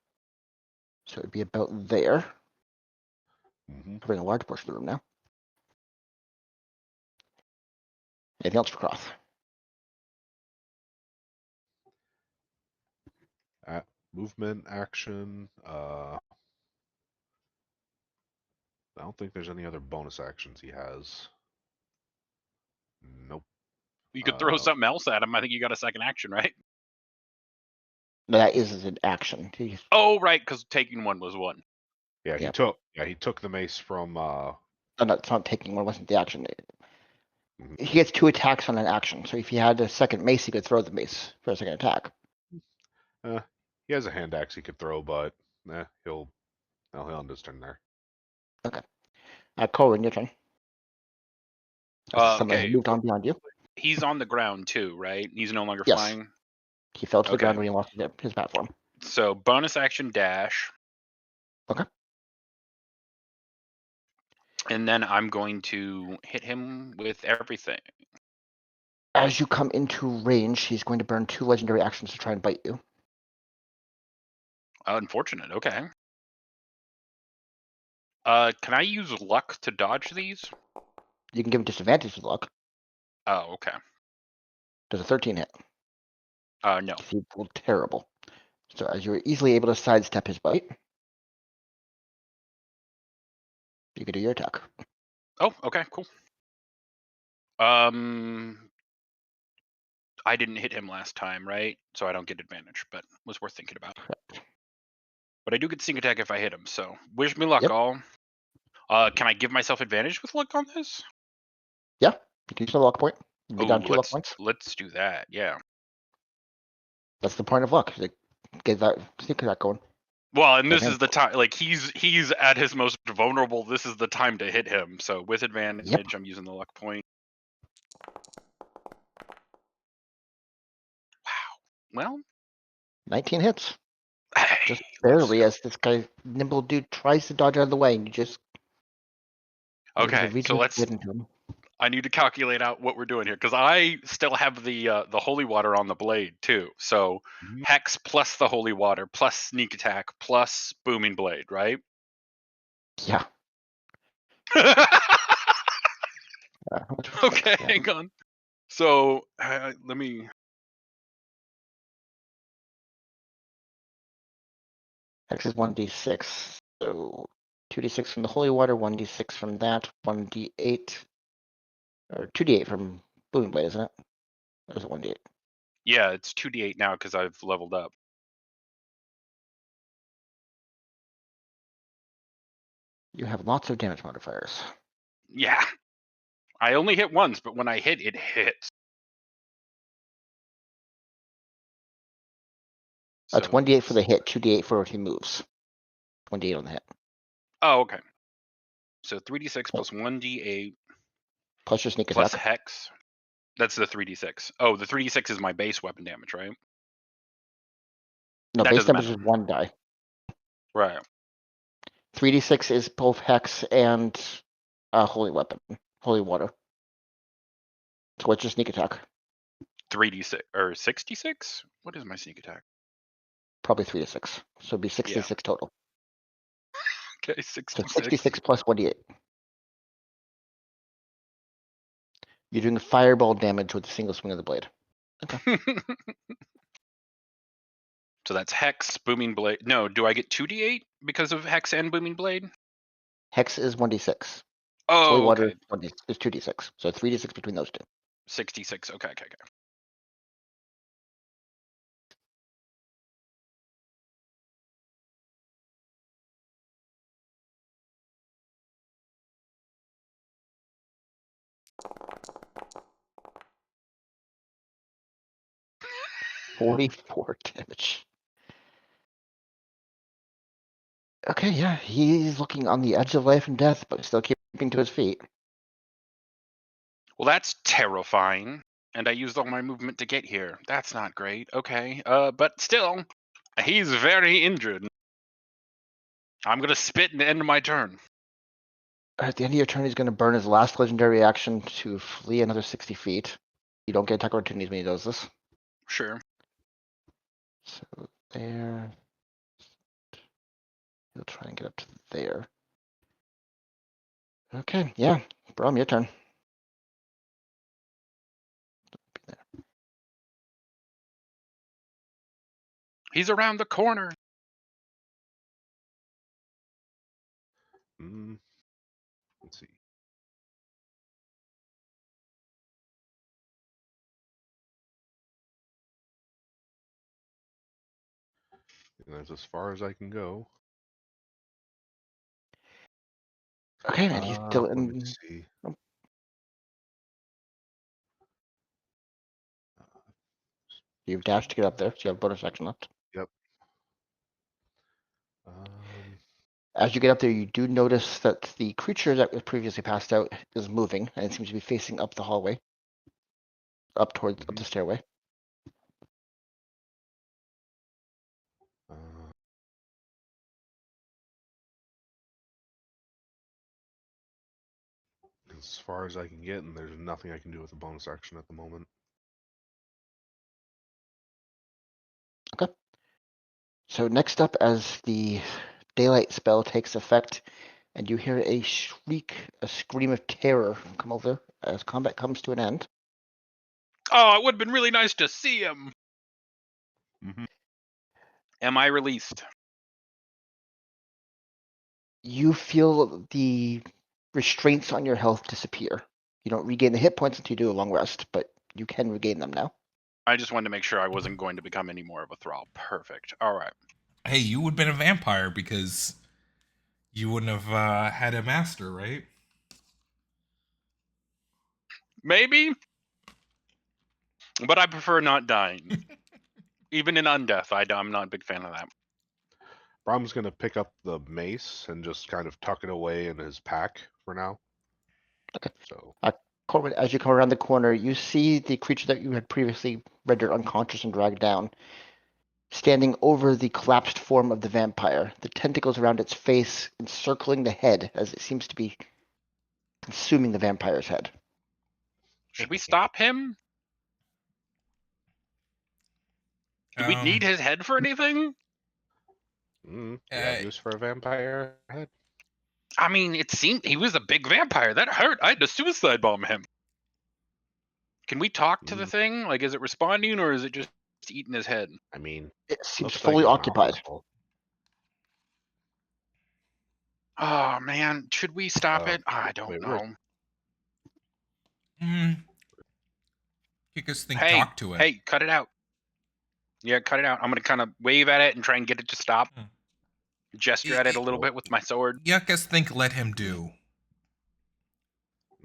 [SPEAKER 4] So it'd be about there. Covering a large portion of the room now. Anything else for Croth?
[SPEAKER 3] Movement, action. I don't think there's any other bonus actions he has. Nope.
[SPEAKER 1] You could throw something else at him. I think you got a second action, right?
[SPEAKER 4] No, that is an action.
[SPEAKER 1] Oh, right, because taking one was one.
[SPEAKER 3] Yeah,
[SPEAKER 4] Yep.
[SPEAKER 3] he took the mace from.
[SPEAKER 4] Oh, no, it's not taking one. Wasn't the action? He gets 2 attacks on an action. So if he had a second mace, he could throw the mace for a second attack.
[SPEAKER 3] He has a hand axe he could throw, but he'll end his turn there.
[SPEAKER 4] Okay. Corin, your turn. Somebody
[SPEAKER 1] Okay.
[SPEAKER 4] moved on beyond you.
[SPEAKER 1] He's on the ground too, right? He's no longer
[SPEAKER 4] Yes.
[SPEAKER 1] flying.
[SPEAKER 4] He fell to the
[SPEAKER 1] Okay.
[SPEAKER 4] ground when he lost his platform.
[SPEAKER 1] So bonus action dash.
[SPEAKER 4] Okay.
[SPEAKER 1] And then I'm going to hit him with everything.
[SPEAKER 4] As you come into range, he's going to burn 2 legendary actions to try and bite you.
[SPEAKER 1] Unfortunate. Okay. Can I use luck to dodge these?
[SPEAKER 4] You can give him disadvantage with luck.
[SPEAKER 1] Oh, okay.
[SPEAKER 4] Does a 13 hit?
[SPEAKER 1] No.
[SPEAKER 4] He rolled terrible. So as you're easily able to sidestep his bite, you can do your attack.
[SPEAKER 1] Oh, okay, cool. I didn't hit him last time, right? So I don't get advantage, but was worth thinking about.
[SPEAKER 4] Correct.
[SPEAKER 1] But I do get sneak attack if I hit him, so wish me luck,
[SPEAKER 4] Yep.
[SPEAKER 1] all. Can I give myself advantage with luck on this?
[SPEAKER 4] Yeah, you can use a luck point. You'd be
[SPEAKER 1] Oh,
[SPEAKER 4] down 2 luck points.
[SPEAKER 1] let's do that. Yeah.
[SPEAKER 4] That's the point of luck. To get that sneak attack going.
[SPEAKER 1] Well, and this
[SPEAKER 4] Okay.
[SPEAKER 1] is the time. Like he's at his most vulnerable. This is the time to hit him. So with advantage, I'm using the luck point. Wow. Well,
[SPEAKER 4] 19 hits.
[SPEAKER 1] hey,
[SPEAKER 4] Just barely, as this guy, nimble dude, tries to dodge out of the way, and you just
[SPEAKER 1] Okay, so I need to calculate out what we're doing here because I still have the holy water on the blade too. So
[SPEAKER 3] Mhm.
[SPEAKER 1] hex plus the holy water plus sneak attack plus booming blade, right?
[SPEAKER 4] Yeah.
[SPEAKER 1] Okay, hang on. So let me.
[SPEAKER 4] Hex is 1d6. So 2d6 from the holy water, 1d6 from that, 1d8. Or 2d8 from Booming Blade, isn't it? Or is it 1d8?
[SPEAKER 1] Yeah, it's 2d8 now because I've leveled up.
[SPEAKER 4] You have lots of damage modifiers.
[SPEAKER 1] Yeah, I only hit once, but when I hit, it hits.
[SPEAKER 4] That's
[SPEAKER 1] So
[SPEAKER 4] 1d8 for the hit, 2d8 for if he moves. 1d8 on the hit.
[SPEAKER 1] Oh, okay. So 3d6 plus 1d8
[SPEAKER 4] Plus your sneak
[SPEAKER 1] plus
[SPEAKER 4] attack.
[SPEAKER 1] hex. That's the 3d6. Oh, the 3d6 is my base weapon damage, right?
[SPEAKER 4] No,
[SPEAKER 1] That
[SPEAKER 4] base
[SPEAKER 1] doesn't
[SPEAKER 4] damage
[SPEAKER 1] matter.
[SPEAKER 4] is 1 die.
[SPEAKER 1] Right.
[SPEAKER 4] 3d6 is both hex and holy weapon. Holy water. So what's your sneak attack?
[SPEAKER 1] 3d6 or 66? What is my sneak attack?
[SPEAKER 4] Probably 3d6. So it'd be 66 total.
[SPEAKER 1] Okay,
[SPEAKER 4] So
[SPEAKER 1] 66.
[SPEAKER 4] 66 plus 1d8. You're doing fireball damage with a single swing of the blade. Okay.
[SPEAKER 1] So that's hex, booming blade. No, do I get 2d8 because of hex and booming blade?
[SPEAKER 4] Hex is 1d6. Holy
[SPEAKER 1] Oh,
[SPEAKER 4] water
[SPEAKER 1] okay.
[SPEAKER 4] is 2d6. So 3d6 between those two.
[SPEAKER 1] 66. Okay.
[SPEAKER 4] 44 damage. Okay, yeah, he's looking on the edge of life and death, but still keeping to his feet.
[SPEAKER 1] Well, that's terrifying. And I used all my movement to get here. That's not great. Okay. But still, he's very injured. I'm gonna spit and end my turn.
[SPEAKER 4] At the end of your turn, he's going to burn his last legendary action to flee another 60 feet. You don't get attack opportunities when he does this.
[SPEAKER 1] Sure.
[SPEAKER 4] So there. He'll try and get up to there. Okay, yeah. Brom, your turn.
[SPEAKER 1] He's around the corner.
[SPEAKER 3] Let's see. And that's as far as I can go.
[SPEAKER 4] Okay, and he's still
[SPEAKER 3] Let me
[SPEAKER 4] in.
[SPEAKER 3] see.
[SPEAKER 4] Oh. You've dashed to get up there, so you have bonus action left.
[SPEAKER 3] Yep.
[SPEAKER 4] As you get up there, you do notice that the creature that was previously passed out is moving, and it seems to be facing up the hallway, up towards up the stairway.
[SPEAKER 3] As far as I can get, and there's nothing I can do with a bonus action at the moment.
[SPEAKER 4] Okay. So next up, as the daylight spell takes effect, and you hear a shriek, a scream of terror come over as combat comes to an end.
[SPEAKER 1] Oh, it would have been really nice to see him. Am I released?
[SPEAKER 4] You feel the restraints on your health disappear. You don't regain the hit points until you do a long rest, but you can regain them now.
[SPEAKER 1] I just wanted to make sure I wasn't going to become any more of a thrall. Perfect. All right.
[SPEAKER 2] Hey, you would have been a vampire because you wouldn't have had a master, right?
[SPEAKER 1] Maybe. But I prefer not dying. Even in undeath, I'm not a big fan of that.
[SPEAKER 3] Brom's going to pick up the mace and just kind of tuck it away in his pack for now.
[SPEAKER 4] Okay.
[SPEAKER 3] So,
[SPEAKER 4] Corbin, as you come around the corner, you see the creature that you had previously rendered unconscious and dragged down, standing over the collapsed form of the vampire, the tentacles around its face encircling the head as it seems to be consuming the vampire's head.
[SPEAKER 1] Should we stop him? Do we need his head for anything?
[SPEAKER 3] You have use for a vampire head?
[SPEAKER 1] I mean, it seemed he was a big vampire. That hurt. I had to suicide bomb him. Can we talk to the thing? Like, is it responding or is it just eating his head?
[SPEAKER 3] I mean,
[SPEAKER 4] It seems
[SPEAKER 3] looks
[SPEAKER 4] fully
[SPEAKER 3] like
[SPEAKER 4] occupied.
[SPEAKER 1] Oh man, should we stop it? I don't
[SPEAKER 3] wait,
[SPEAKER 1] know.
[SPEAKER 2] Kick us think
[SPEAKER 1] Hey,
[SPEAKER 2] talk to it.
[SPEAKER 1] hey, cut it out. Yeah, cut it out. I'm gonna kind of wave at it and try and get it to stop. Gesture at it a little bit with my sword.
[SPEAKER 2] Yuckus think let him do.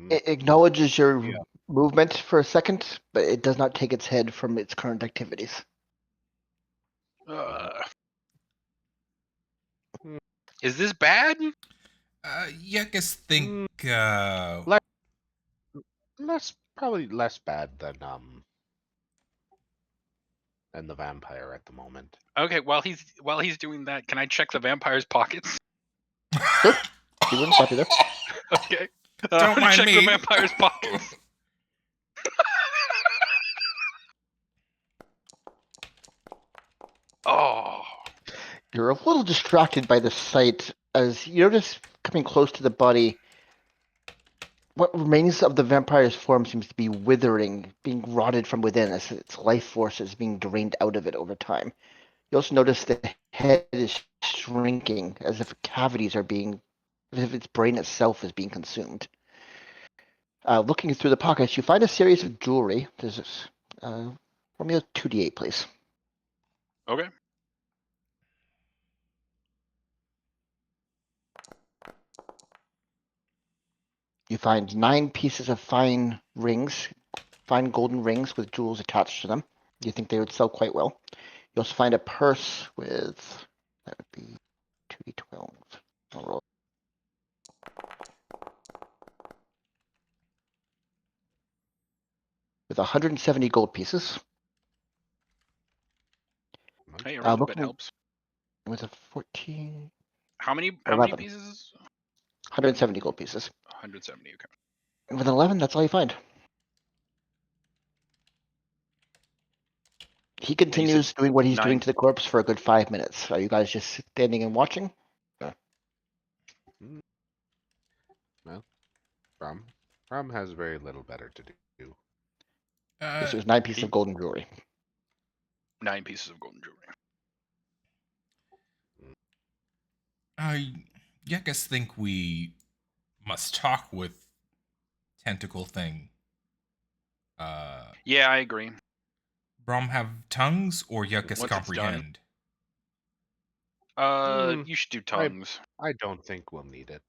[SPEAKER 4] It acknowledges your movement for a second, but it does not take its head from its current activities.
[SPEAKER 1] Is this bad?
[SPEAKER 2] Yuckus think
[SPEAKER 3] probably less bad than the vampire at the moment.
[SPEAKER 1] Okay, while he's doing that, can I check the vampire's pockets?
[SPEAKER 4] Sure. You wouldn't stop you there.
[SPEAKER 1] Okay.
[SPEAKER 2] Don't mind
[SPEAKER 1] check
[SPEAKER 2] me.
[SPEAKER 1] the vampire's pockets. Oh.
[SPEAKER 4] You're a little distracted by the sight as you notice coming close to the body. What remains of the vampire's form seems to be withering, being rotted from within as its life force is being drained out of it over time. You also notice the head is shrinking as if cavities are being, as if its brain itself is being consumed. Looking through the pockets, you find a series of jewelry. There's this, roll me a 2d8, please.
[SPEAKER 1] Okay.
[SPEAKER 4] You find 9 pieces of fine rings, fine golden rings with jewels attached to them. You think they would sell quite well. You also find a purse with, that would be 2d12. I'll roll. With 170 gold pieces.
[SPEAKER 1] Hey, a little bit
[SPEAKER 4] looking-
[SPEAKER 1] helps.
[SPEAKER 4] With a 14,
[SPEAKER 1] How many
[SPEAKER 4] 11.
[SPEAKER 1] pieces?
[SPEAKER 4] 170 gold pieces.
[SPEAKER 1] 170, okay.
[SPEAKER 4] And with an 11, that's all you find. He continues doing what he's doing
[SPEAKER 1] 9.
[SPEAKER 4] to the corpse for a good 5 minutes. Are you guys just standing and watching?
[SPEAKER 3] Well, Rom has very little better to do.
[SPEAKER 4] This was 9 pieces of golden jewelry.
[SPEAKER 1] 9 pieces of golden jewelry.
[SPEAKER 2] Yuckus think we must talk with tentacle thing.
[SPEAKER 1] Yeah, I agree.
[SPEAKER 2] Brom have tongues or Yuckus
[SPEAKER 1] Once it's
[SPEAKER 2] comprehend?
[SPEAKER 1] You should do tongues.
[SPEAKER 3] I don't think we'll need it.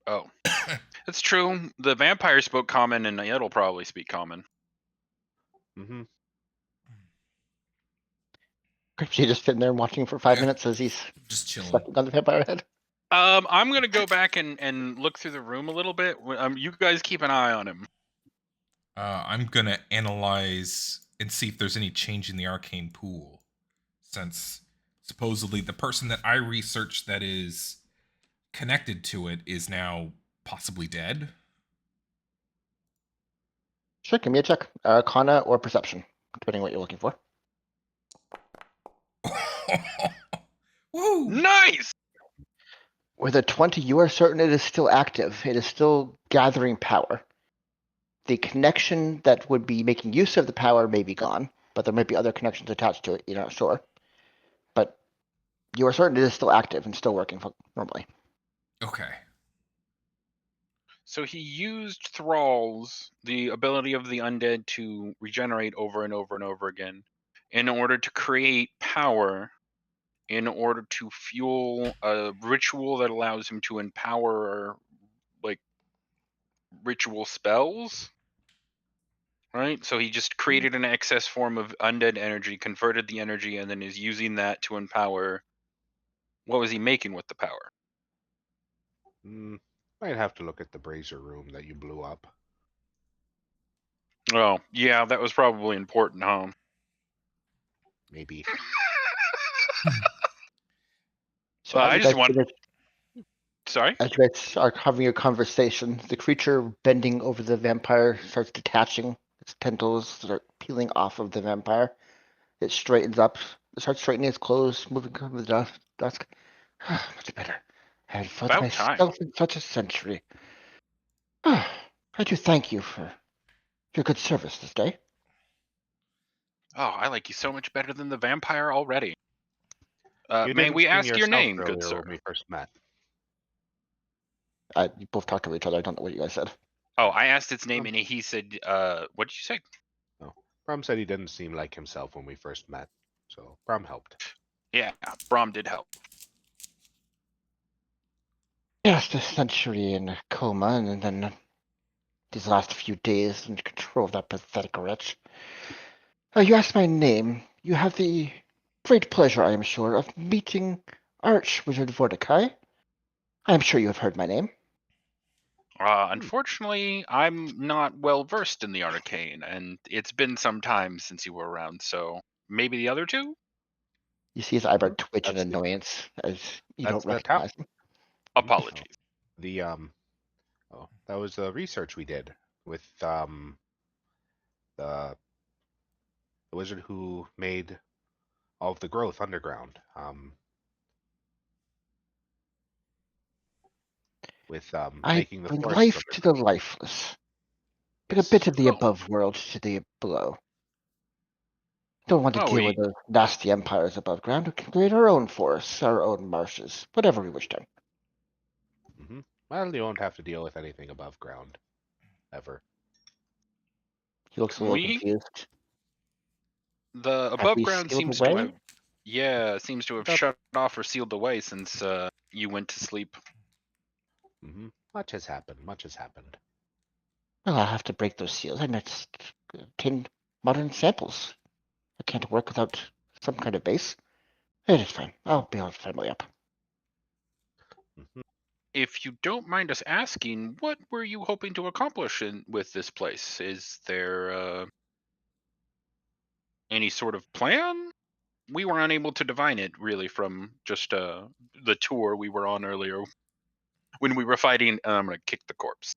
[SPEAKER 1] Oh. It's true. The vampire spoke common and it'll probably speak common.
[SPEAKER 3] Mm-hmm.
[SPEAKER 4] She just sitting there watching for 5 minutes as he's
[SPEAKER 2] Just chilling.
[SPEAKER 4] sucking on the vampire head.
[SPEAKER 1] I'm gonna go back and look through the room a little bit. You guys keep an eye on him.
[SPEAKER 2] I'm gonna analyze and see if there's any change in the arcane pool, since supposedly the person that I researched that is connected to it is now possibly dead.
[SPEAKER 4] Sure, give me a check. Arcana or perception, depending on what you're looking for.
[SPEAKER 2] Woo!
[SPEAKER 1] Nice!
[SPEAKER 4] With a 20, you are certain it is still active. It is still gathering power. The connection that would be making use of the power may be gone, but there might be other connections attached to it. You're not sure. But you are certain it is still active and still working normally.
[SPEAKER 2] Okay.
[SPEAKER 1] So he used thralls, the ability of the undead to regenerate over and over and over again, in order to create power, in order to fuel a ritual that allows him to empower, like, ritual spells. Right? So he just created an excess form of undead energy, converted the energy, and then is using that to empower. What was he making with the power?
[SPEAKER 3] Might have to look at the brazier room that you blew up.
[SPEAKER 1] Oh, yeah, that was probably important, huh?
[SPEAKER 3] Maybe.
[SPEAKER 4] So
[SPEAKER 1] I
[SPEAKER 4] as
[SPEAKER 1] just
[SPEAKER 4] you guys
[SPEAKER 1] want
[SPEAKER 4] finish,
[SPEAKER 1] Sorry?
[SPEAKER 4] As you guys are having your conversation, the creature bending over the vampire starts detaching. Its tentacles start peeling off of the vampire. It straightens up. It starts straightening its clothes, moving over the dusk. Much better. I haven't felt
[SPEAKER 1] About time.
[SPEAKER 4] myself in such a century. I do thank you for your good service this day.
[SPEAKER 1] Oh, I like you so much better than the vampire already.
[SPEAKER 3] You
[SPEAKER 1] May
[SPEAKER 3] didn't
[SPEAKER 1] we
[SPEAKER 3] seem
[SPEAKER 1] ask your
[SPEAKER 3] yourself
[SPEAKER 1] name, good
[SPEAKER 3] earlier
[SPEAKER 1] sir?
[SPEAKER 3] when we first met.
[SPEAKER 4] You both talked to each other. I don't know what you guys said.
[SPEAKER 1] Oh, I asked its name and he said, what did you say?
[SPEAKER 3] No. Brom said he didn't seem like himself when we first met, so Brom helped.
[SPEAKER 1] Yeah, Brom did help.
[SPEAKER 4] Yes, a century in a coma, and then these last few days in control of that pathetic wretch. You asked my name. You have the great pleasure, I am sure, of meeting Archwizard Vorticai. I am sure you have heard my name.
[SPEAKER 1] Unfortunately, I'm not well versed in the arcane, and it's been some time since you were around, so maybe the other two?
[SPEAKER 4] You see his eyebrow
[SPEAKER 3] Mhm.
[SPEAKER 4] twitch in
[SPEAKER 3] That's the-
[SPEAKER 4] annoyance as you
[SPEAKER 3] That's
[SPEAKER 4] don't
[SPEAKER 3] the top.
[SPEAKER 4] recognize him.
[SPEAKER 1] Apologies.
[SPEAKER 3] The that was the research we did with the wizard who made all of the growth underground. With
[SPEAKER 4] I
[SPEAKER 3] making the
[SPEAKER 4] bring
[SPEAKER 3] forest
[SPEAKER 4] life to the
[SPEAKER 3] underground.
[SPEAKER 4] lifeless, but a
[SPEAKER 3] Yes.
[SPEAKER 4] bit of the
[SPEAKER 1] Oh.
[SPEAKER 4] above world to the below. Don't want to
[SPEAKER 1] Oh,
[SPEAKER 4] deal with those nasty empires above ground. We can create our own forests, our own marshes, whatever we wish to.
[SPEAKER 3] Well, you won't have to deal with anything above ground, ever.
[SPEAKER 4] He looks a little
[SPEAKER 1] we
[SPEAKER 4] confused.
[SPEAKER 1] the
[SPEAKER 4] Have
[SPEAKER 1] above
[SPEAKER 4] we
[SPEAKER 1] ground
[SPEAKER 4] sealed
[SPEAKER 1] seems to
[SPEAKER 4] away?
[SPEAKER 1] have seems to have
[SPEAKER 3] Yep.
[SPEAKER 1] shut off or sealed away since you went to sleep.
[SPEAKER 3] Much has happened. Much has happened.
[SPEAKER 4] Well, I'll have to break those seals. I must obtain modern samples. I can't work without some kind of base. It is fine. I'll be able to family up.
[SPEAKER 1] If you don't mind us asking, what were you hoping to accomplish with this place? Is there any sort of plan? We were unable to divine it really from just the tour we were on earlier when we were fighting. I'm gonna kick the corpse.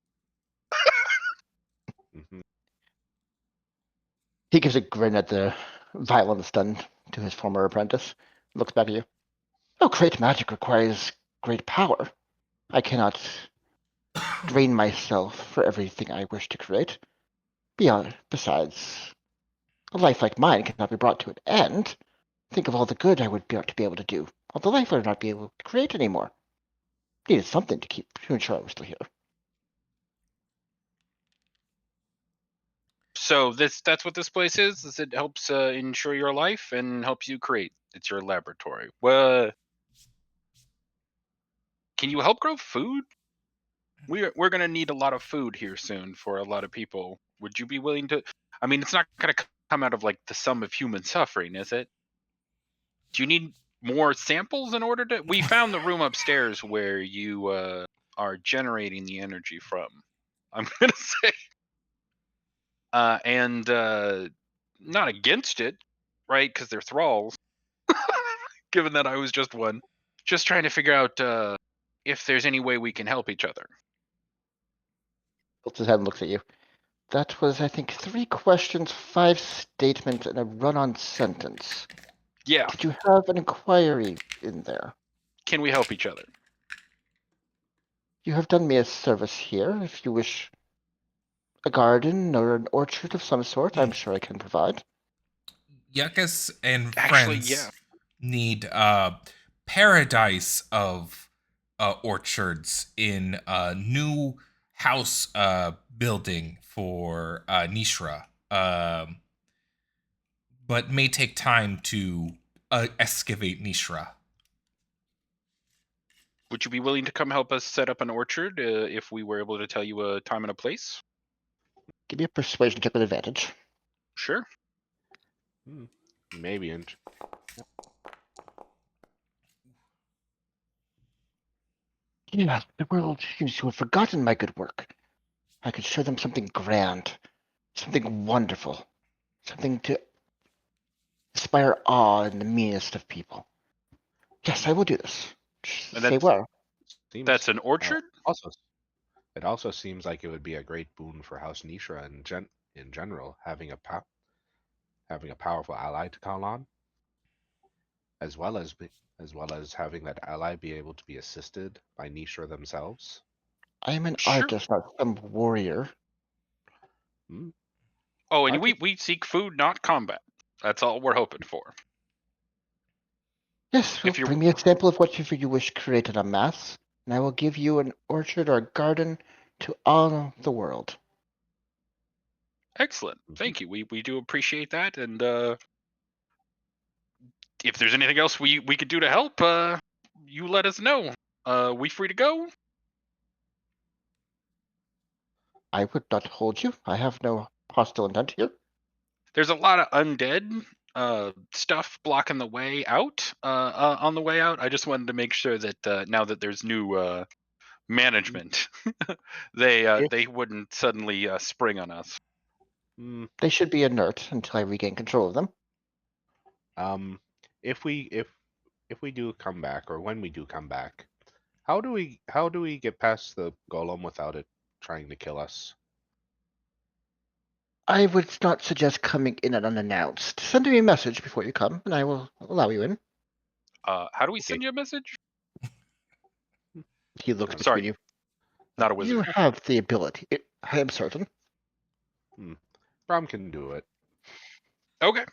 [SPEAKER 4] He gives a grin at the violence done to his former apprentice. Looks back at you. Oh, great magic requires great power. I cannot drain myself for everything I wish to create. Besides, a life like mine cannot be brought to an end. Think of all the good I would be able to do. All the life I would not be able to create anymore. Needed something to ensure I was still here.
[SPEAKER 1] So that's what this place is it helps ensure your life and helps you create. It's your laboratory. Well, can you help grow food? We're gonna need a lot of food here soon for a lot of people. Would you be willing to? I mean, it's not gonna come out of like the sum of human suffering, is it? Do you need more samples in order to? We found the room upstairs where you are generating the energy from. I'm gonna say, and not against it, right? Because they're thralls. Given that I was just one, just trying to figure out if there's any way we can help each other.
[SPEAKER 4] Tilts his head and looks at you. That was, I think, 3 questions, 5 statements, and a run-on sentence.
[SPEAKER 1] Yeah.
[SPEAKER 4] Did you have an inquiry in there?
[SPEAKER 1] Can we help each other?
[SPEAKER 4] You have done me a service here. If you wish a garden or an orchard of some sort, I'm sure I can provide.
[SPEAKER 2] Yuckus and
[SPEAKER 1] Actually,
[SPEAKER 2] friends
[SPEAKER 1] yeah.
[SPEAKER 2] need paradise of orchards in a new house building for Nishra, but may take time to excavate Nishra.
[SPEAKER 1] Would you be willing to come help us set up an orchard if we were able to tell you a time and a place?
[SPEAKER 4] Give me a persuasion check with advantage.
[SPEAKER 1] Sure.
[SPEAKER 3] Maybe.
[SPEAKER 4] Yeah, the world seems to have forgotten my good work. I could show them something grand, something wonderful, something to inspire awe in the meanest of people. Yes, I will do this.
[SPEAKER 1] And
[SPEAKER 4] Say where.
[SPEAKER 1] That's
[SPEAKER 3] Seems
[SPEAKER 1] an orchard?
[SPEAKER 3] also it also seems like it would be a great boon for House Nishra in general, having a powerful ally to call on, as well as having that ally be able to be assisted by Nishra themselves.
[SPEAKER 4] I am an
[SPEAKER 1] Sure.
[SPEAKER 4] artist, not some warrior.
[SPEAKER 3] Hmm?
[SPEAKER 1] Oh, and
[SPEAKER 3] Artist-
[SPEAKER 1] we seek food, not combat. That's all we're hoping for.
[SPEAKER 4] Yes, well,
[SPEAKER 1] If you're
[SPEAKER 4] bring me a sample of whatever you wish created en masse, and I will give you an orchard or garden to all the world.
[SPEAKER 1] excellent,
[SPEAKER 3] Mhm.
[SPEAKER 1] thank you. We do appreciate that, and if there's anything else we could do to help, you let us know. We free to go?
[SPEAKER 4] I would not hold you. I have no hostile intent here.
[SPEAKER 1] There's a lot of undead stuff blocking the way out. On the way out, I just wanted to make sure that now that there's new management, they wouldn't suddenly spring on us.
[SPEAKER 3] Hmm,
[SPEAKER 4] They should be inert until I regain control of them.
[SPEAKER 3] if we do come back, or when we do come back, how do we get past the golem without it trying to kill us?
[SPEAKER 4] I would not suggest coming in unannounced. Send me a message before you come, and I will allow you in.
[SPEAKER 1] How do we
[SPEAKER 3] Okay.
[SPEAKER 1] send you a message?
[SPEAKER 4] He looks
[SPEAKER 3] Um,
[SPEAKER 4] between
[SPEAKER 1] Sorry,
[SPEAKER 4] you.
[SPEAKER 1] not a
[SPEAKER 4] You
[SPEAKER 1] wizard.
[SPEAKER 4] have the ability. I am certain.
[SPEAKER 3] Brom can do it.
[SPEAKER 1] Okay,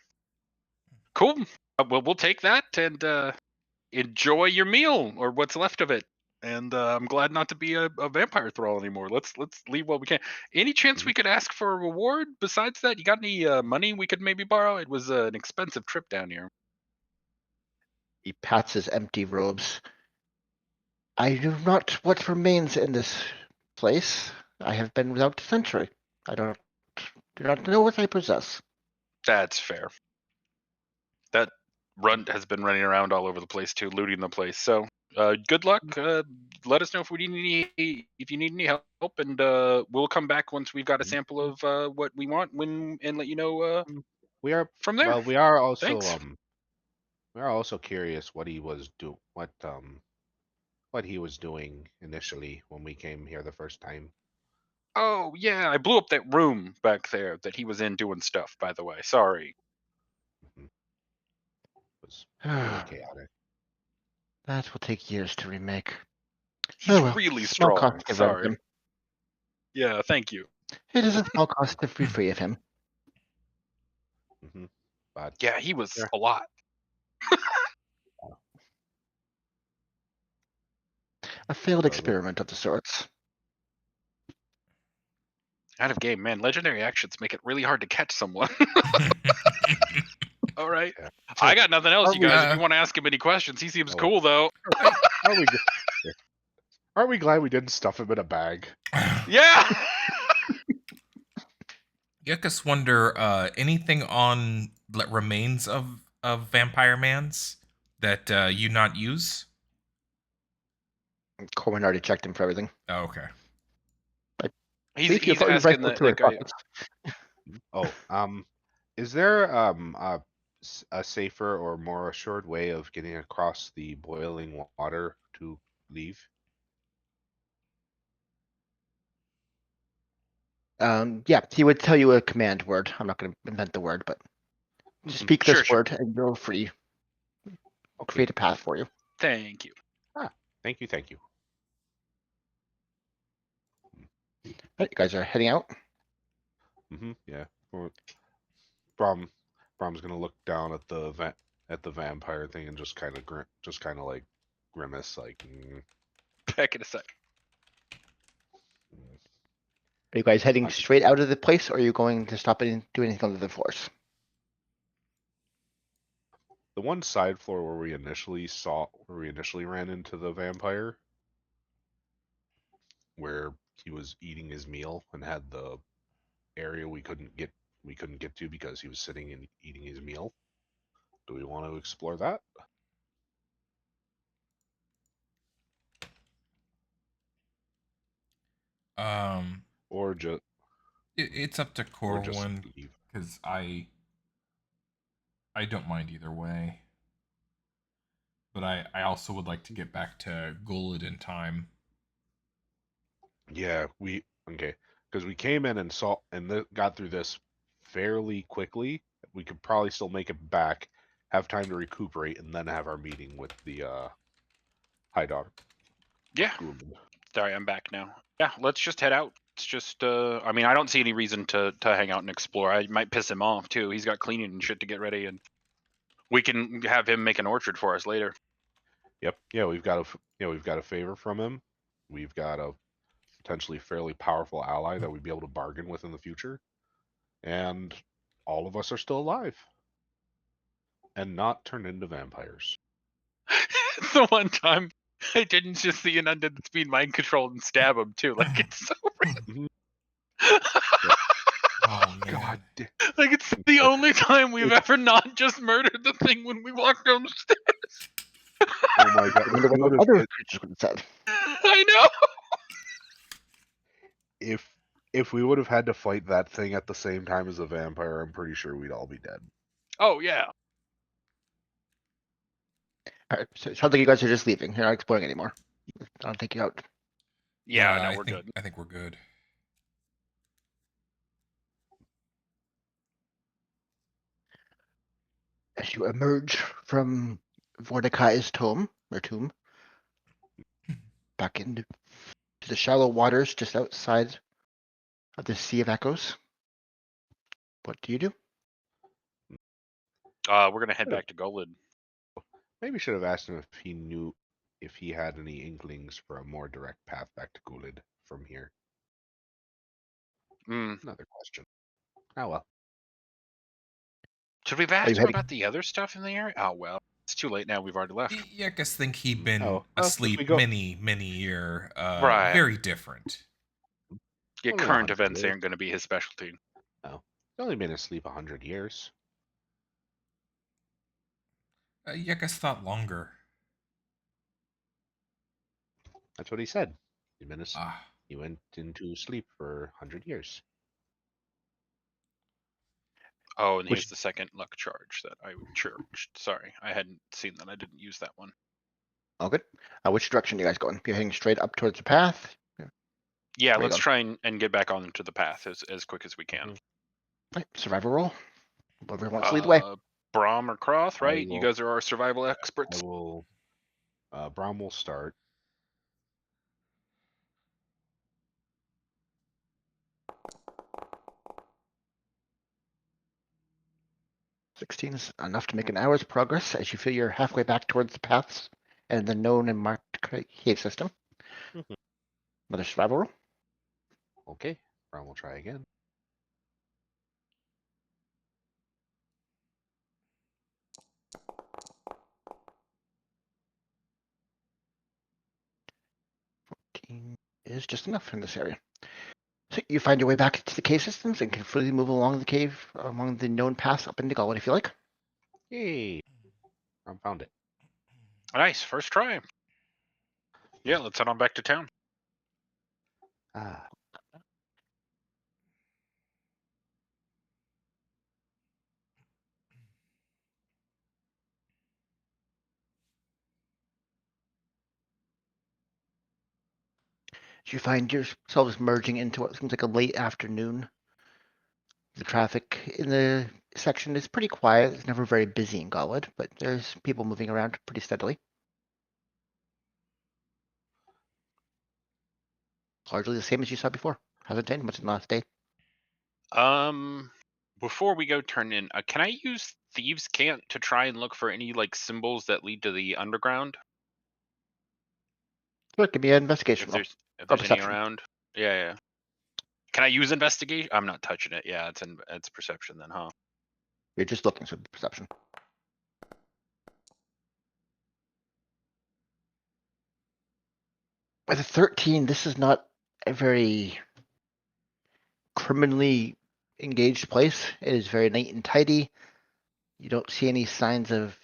[SPEAKER 1] cool. We'll take that and enjoy your meal or what's left of it. And I'm glad not to be a vampire thrall anymore. Let's leave what we can. Any chance we could ask for a reward besides that? You got any money we could maybe borrow? It was an expensive trip down here.
[SPEAKER 4] He pats his empty robes. I do not what remains in this place. I have been without a century. I do not know what I possess.
[SPEAKER 1] That's fair. That runt has been running around all over the place too, looting the place. So good luck. Let us know if we need if you need any help, and we'll come back once we've got a sample of what we want and let you know
[SPEAKER 3] We are
[SPEAKER 1] from there.
[SPEAKER 3] well. We are also
[SPEAKER 1] Thanks.
[SPEAKER 3] curious what he was what he was doing initially when we came here the first time.
[SPEAKER 1] Oh yeah, I blew up that room back there that he was in doing stuff. By the way, sorry.
[SPEAKER 3] Mhm. It was really
[SPEAKER 4] That
[SPEAKER 3] chaotic.
[SPEAKER 4] will take years to remake.
[SPEAKER 1] He's
[SPEAKER 4] Oh well,
[SPEAKER 1] really
[SPEAKER 4] small cost
[SPEAKER 1] strong.
[SPEAKER 4] to get rid of
[SPEAKER 1] Sorry.
[SPEAKER 4] him.
[SPEAKER 1] Yeah, thank you.
[SPEAKER 4] It is a small cost to be free of him.
[SPEAKER 3] Hmm. But
[SPEAKER 1] Yeah, he was
[SPEAKER 3] yeah,
[SPEAKER 1] a lot.
[SPEAKER 4] A failed
[SPEAKER 3] so
[SPEAKER 4] experiment of the sorts.
[SPEAKER 1] Out of game, man. Legendary actions make it really hard to catch someone. All right.
[SPEAKER 3] yeah.
[SPEAKER 1] I got nothing else,
[SPEAKER 3] Are
[SPEAKER 1] you
[SPEAKER 3] we?
[SPEAKER 1] guys. If you want to ask him any questions, he seems
[SPEAKER 3] Oh,
[SPEAKER 1] cool though.
[SPEAKER 3] are we? Yeah. Aren't we glad we didn't stuff him in a bag?
[SPEAKER 1] Yeah.
[SPEAKER 2] Yuckus wonder anything on remains of Vampire Mans that you not use?
[SPEAKER 4] Corwin already checked him for everything.
[SPEAKER 2] Oh, okay.
[SPEAKER 1] he's
[SPEAKER 4] You've already
[SPEAKER 1] asking
[SPEAKER 4] rifled through
[SPEAKER 1] that
[SPEAKER 4] his
[SPEAKER 1] guy.
[SPEAKER 4] pockets.
[SPEAKER 3] Oh, is there a safer or more assured way of getting across the boiling water to leave?
[SPEAKER 4] Yeah, he would tell you a command word. I'm not going to invent the word, but just
[SPEAKER 3] Mhm.
[SPEAKER 4] speak
[SPEAKER 1] Sure,
[SPEAKER 4] this
[SPEAKER 1] sure.
[SPEAKER 4] word and you're free.
[SPEAKER 3] Okay.
[SPEAKER 4] Create a path for you.
[SPEAKER 1] Thank you.
[SPEAKER 3] Thank you. Thank you.
[SPEAKER 4] Right, you guys are heading out.
[SPEAKER 3] Yeah. Brom Brom's gonna look down at the vampire thing and just kind of like grimace, like.
[SPEAKER 1] Back in a sec.
[SPEAKER 3] Mm.
[SPEAKER 4] Are you guys heading
[SPEAKER 3] I-
[SPEAKER 4] straight out of the place, or are you going to stop and do anything under the floors?
[SPEAKER 3] The one side floor where we initially ran into the vampire, where he was eating his meal and had the area we couldn't get to because he was sitting and eating his meal. Do we want to explore that,
[SPEAKER 2] Um,
[SPEAKER 3] or just
[SPEAKER 2] it's up to Corwin
[SPEAKER 3] leave?
[SPEAKER 2] because I don't mind either way. but I also would like to get back to Gullid in time.
[SPEAKER 3] Yeah, okay, because we came in and saw and got through this fairly quickly. We could probably still make it back, have time to recuperate, and then have our meeting with the High Daughter.
[SPEAKER 1] Yeah.
[SPEAKER 3] Gullid.
[SPEAKER 1] Sorry, I'm back now. Yeah, let's just head out. It's just, I mean, I don't see any reason to hang out and explore. I might piss him off too. He's got cleaning and shit to get ready, and we can have him make an orchard for us later.
[SPEAKER 3] Yep. Yeah, we've got a favor from him. We've got a potentially fairly powerful ally that we'd be able to bargain with in the future, and all of us are still alive and not turned into vampires.
[SPEAKER 1] The one time I didn't just see an undead that's being mind controlled and stab him too. Like it's so
[SPEAKER 3] Mhm.
[SPEAKER 2] Oh man.
[SPEAKER 3] God,
[SPEAKER 1] like it's the only time we've ever not just murdered the thing when we walked down the stairs.
[SPEAKER 3] oh my God!
[SPEAKER 4] I wonder what those other creatures would have said.
[SPEAKER 1] I know.
[SPEAKER 3] If we would have had to fight that thing at the same time as a vampire, I'm pretty sure we'd all be dead.
[SPEAKER 1] Oh yeah.
[SPEAKER 4] All right, so it sounds like you guys are just leaving. You're not exploring anymore. I'll take you out.
[SPEAKER 1] Yeah, no,
[SPEAKER 2] I
[SPEAKER 1] we're
[SPEAKER 2] think
[SPEAKER 1] good.
[SPEAKER 2] I think we're good.
[SPEAKER 4] As you emerge from Mordecai's tomb, back into the shallow waters just outside of the Sea of Echoes, what do you do?
[SPEAKER 1] We're gonna head back to Gullid.
[SPEAKER 3] Maybe should have asked him if he had any inklings for a more direct path back to Gullid from here. Another question. Oh well.
[SPEAKER 1] Should we have
[SPEAKER 4] Are
[SPEAKER 1] asked
[SPEAKER 4] you
[SPEAKER 1] him
[SPEAKER 4] heading?
[SPEAKER 1] about the other stuff in the area? Oh well, it's too late now. We've already left.
[SPEAKER 2] Yeah, I guess think he'd been
[SPEAKER 3] Oh, well, if we
[SPEAKER 2] asleep
[SPEAKER 3] go-
[SPEAKER 2] many year.
[SPEAKER 1] Right.
[SPEAKER 2] Very different.
[SPEAKER 1] Yeah,
[SPEAKER 3] Only
[SPEAKER 1] current
[SPEAKER 3] 100
[SPEAKER 1] events
[SPEAKER 3] years.
[SPEAKER 1] aren't going to be his specialty.
[SPEAKER 3] Oh, he's only been asleep 100 years.
[SPEAKER 2] Yeah, I guess thought longer.
[SPEAKER 3] That's what he said.
[SPEAKER 2] Ah,
[SPEAKER 3] He went into sleep for 100 years.
[SPEAKER 1] Oh, and here's
[SPEAKER 4] Which-
[SPEAKER 1] the second luck charge that I charged. Sorry, I hadn't seen that. I didn't use that one.
[SPEAKER 4] All good. Which direction are you guys going? You're heading straight up towards the path?
[SPEAKER 1] Yeah,
[SPEAKER 4] Where you
[SPEAKER 1] let's
[SPEAKER 4] going?
[SPEAKER 1] try and get back onto the path as quick as we can.
[SPEAKER 4] Right, survival roll. Whoever wants to lead the way.
[SPEAKER 1] Brom or Croth,
[SPEAKER 3] I
[SPEAKER 1] right? You
[SPEAKER 3] will-
[SPEAKER 1] guys are our survival
[SPEAKER 3] I
[SPEAKER 1] experts.
[SPEAKER 3] will. Brom will start.
[SPEAKER 4] 16 is enough to make an hour's progress as you feel you're halfway back towards the paths and the known and marked cave system.
[SPEAKER 3] Mhm.
[SPEAKER 4] Another survival roll.
[SPEAKER 3] Okay, Brom will try again.
[SPEAKER 4] Is just enough in this area. So you find your way back to the cave systems and can freely move along the cave, among the known paths up into Gullid if you like.
[SPEAKER 3] Yay! Brom found it.
[SPEAKER 1] Nice, first try. Yeah, let's head on back to town.
[SPEAKER 3] Ah,
[SPEAKER 4] You find yourselves merging into what seems like a late afternoon. The traffic in the section is pretty quiet. It's never very busy in Gullid, but there's people moving around pretty steadily. Largely the same as you saw before. Hasn't changed much in the last day.
[SPEAKER 1] Before we go turn in, can I use Thieves' Cant to try and look for any like symbols that lead to the underground?
[SPEAKER 4] Sure, give me an investigation
[SPEAKER 1] If
[SPEAKER 4] roll.
[SPEAKER 1] there's
[SPEAKER 4] Or
[SPEAKER 1] any
[SPEAKER 4] perception.
[SPEAKER 1] around. Yeah. Can I use investigation? I'm not touching it. Yeah, it's perception then, huh?
[SPEAKER 4] You're just looking for perception. With a 13, this is not a very criminally engaged place. It is very neat and tidy. You don't see any signs of